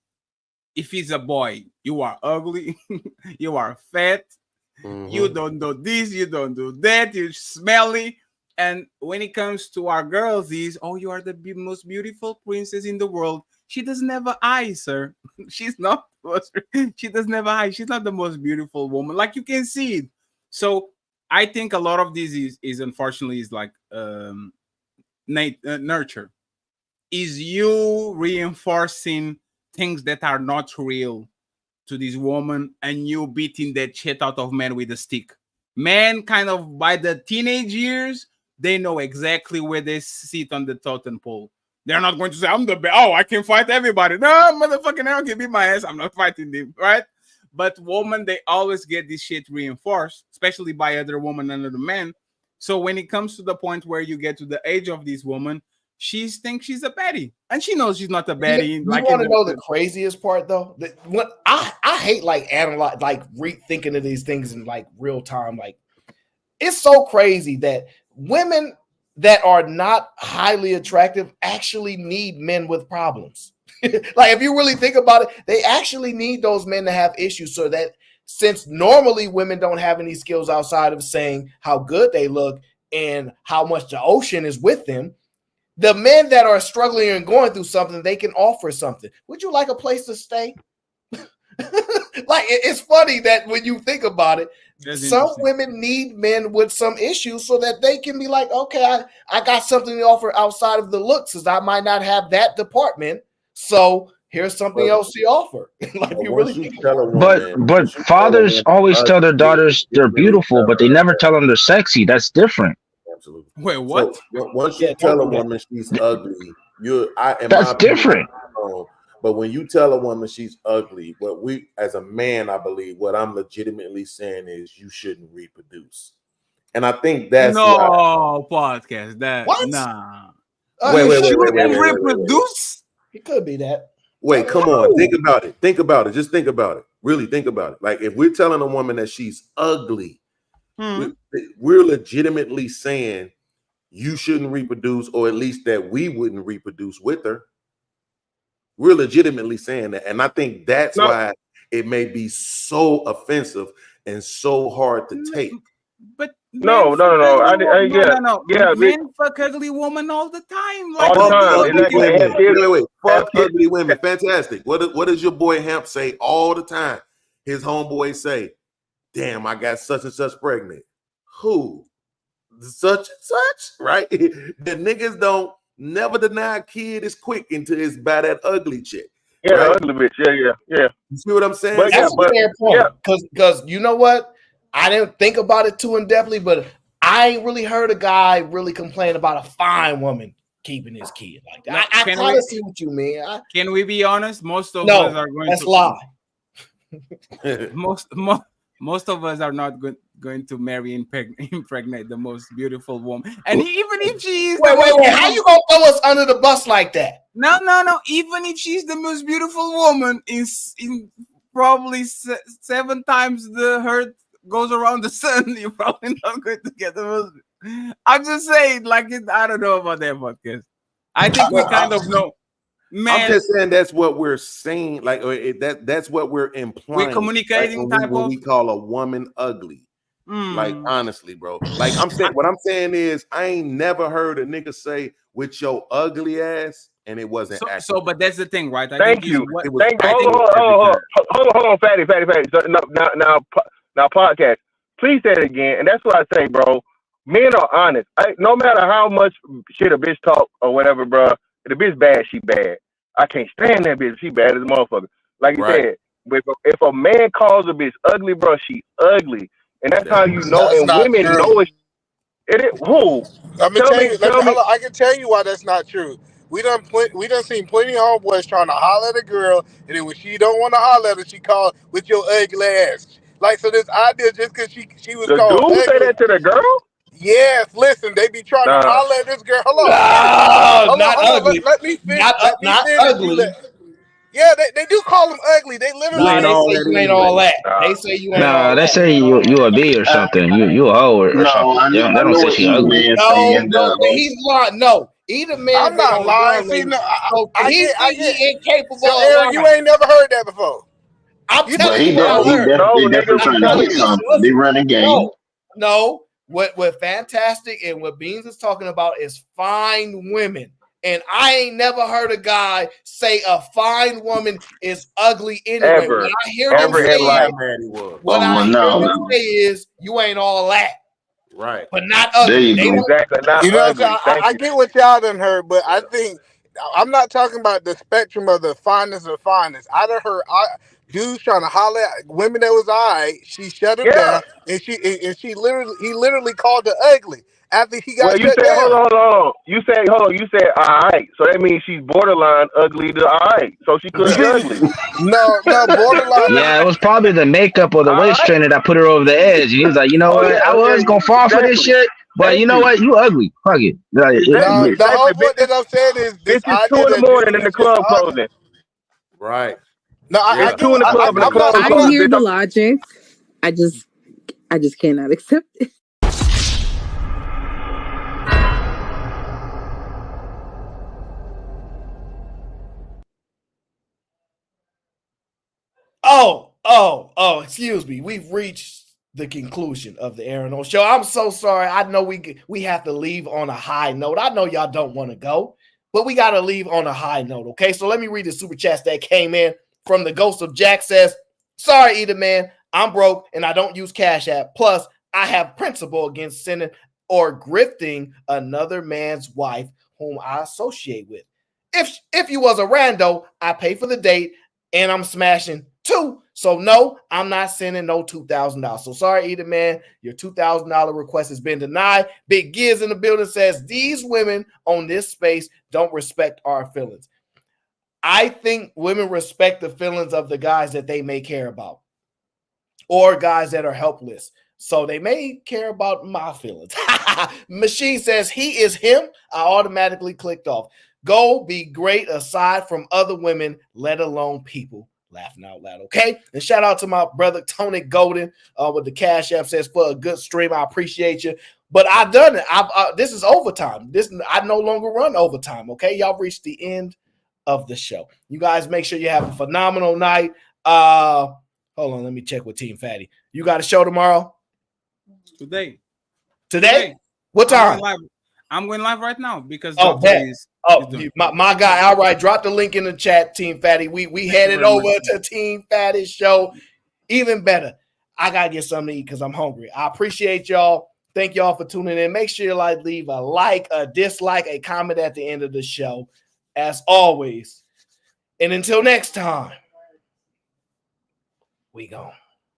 if he's a boy, you are ugly, you are fat, you don't do this, you don't do that, you're smelly. And when it comes to our girls, you are the most beautiful princess in the world. She doesn't have an eye, sir. She's not. She doesn't have an eye. She's not the most beautiful woman. Like, you can see it. So I think a lot of this is unfortunately is like nurture. Is you reinforcing things that are not real to this woman, and you beating that shit out of men with a stick. Men, kind of by the teenage years, they know exactly where they sit on the totem pole. They're not going to say, I'm the best. Oh, I can fight everybody. No, motherfucking hell, can beat my ass. I'm not fighting them, right? But women, they always get this shit reinforced, especially by other women and other men. So when it comes to the point where you get to the age of this woman, she thinks she's a baddie, and she knows she's not a baddie. You want to know the craziest part, though? What I hate, like analyze, like rethinking of these things in like real time. Like, it's so crazy that women that are not highly attractive actually need men with problems. Like, if you really think about it, they actually need those men to have issues, so that since normally women don't have any skills outside of saying how good they look and how much the ocean is with them, the men that are struggling and going through something, they can offer something. Would you like a place to stay? Like, it's funny that when you think about it, some women need men with some issues so that they can be like, okay, I got something to offer outside of the looks, because I might not have that department. So here's something else to offer. Like, you really think about it. But fathers always tell their daughters they're beautiful, but they never tell them they're sexy. That's different. Absolutely. Wait, what? So, once you tell a woman she's ugly, that's different. But when you tell a woman she's ugly, what we, as a man, I believe, what I'm legitimately saying is you shouldn't reproduce. And I think that's podcast. That what? Nah. Wait, reproduce? It could be that. Wait, come on. Think about it. Think about it. Just think about it. Really think about it. Like, if we're telling a woman that she's ugly, we're legitimately saying you shouldn't reproduce, or at least that we wouldn't reproduce with her. We're legitimately saying that. And I think that's why it may be so offensive and so hard to take. But no. Men fuck ugly woman all the time. Like, all the time. Wait. Fuck ugly women. Fantastic. What does your boy Hemp say all the time? His homeboys say, damn, I got such and such pregnant. Who? Such and such, right? The niggas don't never deny a kid is quick until it's by that ugly chick. Yeah, right? ugly bitch. Yeah. You see what I'm saying? But that's a fair point. Because you know what? I didn't think about it too in-depthly, but I ain't really heard a guy really complain about a fine woman keeping his kid like that. I kind of see what you mean. Can we be honest? Most of us are going to lie. Most of us are not going to marry and impregnate the most beautiful woman. And even if she is... Wait. How you going to throw us under the bus like that? No. Even if she's the most beautiful woman, in probably 7 times the earth goes around the sun, you're probably not going to get the most... I'm just saying, like, I don't know about that podcast. I think we kind of know. Man, I'm just saying that's what we're saying. Like, that's what we're implying. We're communicating when we call a woman ugly. Like, honestly, bro. Like, I'm saying, what I'm saying is, I ain't never heard a nigga say with your ugly ass and it wasn't accurate. So, but that's the thing, right? Thank you. It was Thank you. accurate. Hold on, Fatty. So, now, podcast. Please say it again, and that's what I say, bro. Men are honest. No matter how much shit a bitch talk or whatever, bro. If the bitch bad, she bad. I can't stand that bitch. She bad as a motherfucker. Like you said, if a man calls a bitch ugly, bro, she ugly, and that's how you know. That's And not women true. know it. It is who? Let me tell you. Hold on, I can tell you why that's not true. We done seen plenty of homeboys trying to holler at a girl, and then when she don't want to holler at her, she called with your ugly ass. Like, so this idea just because she was The called dude ugly. say that to the girl? Yes, listen, they be trying to holler at this girl. Hold on, ugly. Let me finish. Not ugly. Yeah, they do call them ugly. They literally Nah, they say you ain't all that. They say you ain't all Nah, they that. say you a B or something. You a hoe or something. They don't say she ugly. No, he's lying. No, either man. I'm not lying. See, no, I get incapable. So, Aaron, you ain't never heard that before. I'm But telling he you what I heard. definitely trying to get something. They running game. No. What Fantastic and what Beans is talking about is fine women. And I ain't never heard a guy say a fine woman is ugly anyway. Ever. What I hear them say is you ain't all that. Right. But not ugly. Exactly. Not you know ugly. what I'm saying? I get what y'all done heard, but I think I'm not talking about the spectrum of the fineness of fineness. I done heard dudes trying to holler at women that was all right. She shut him down, and he literally called her ugly after he got shut down. Hold on. You said all right. So that means she's borderline ugly to all right. So she could be ugly. No, borderline. Yeah, it was probably the makeup or the waist trainer that put her over the edge. And he was like, you know what? I was gonna fall for this shit, but you know what? You ugly. Fuck it. The whole point that I'm saying is this idea 2 in the morning and the club closing. Right. No, I it's 2 in the club and the club I closing. hear the logic. I just cannot accept it. Excuse me. We've reached the conclusion of the Aaron O Show. I'm so sorry. I know we have to leave on a high note. I know y'all don't want to go, but we got to leave on a high note. Okay, so let me read the super chats that came in from the Ghost of Jack. Says, sorry, Either Man, I'm broke and I don't use Cash App. Plus, I have principle against sending or grifting another man's wife whom I associate with. If you was a rando, I pay for the date and I'm smashing too. So no, I'm not sending no $2,000. So sorry, Either Man, your $2,000 request has been denied. Big Giz in the building says these women on this space don't respect our feelings. I think women respect the feelings of the guys that they may care about or guys that are helpless. So they may care about my feelings. Machine says he is him. I automatically clicked off. Go be great aside from other women, let alone people. Laughing out loud, okay? And shout out to my brother Tony Golden with the Cash App. Says for a good stream, I appreciate you. But I've done it. This is overtime. I no longer run overtime, okay? Y'all reached the end of the show. You guys make sure you have a phenomenal night. Hold on, let me check with Team Fatty. You got a show tomorrow? Today? What time? I'm going live right now because my guy, all right, drop the link in the chat, Team Fatty. We headed over to Team Fatty show. Even better, I gotta get something to eat because I'm hungry. I appreciate y'all. Thank y'all for tuning in. Make sure you leave a like, a dislike, a comment at the end of the show, as always. And until next time, we gone.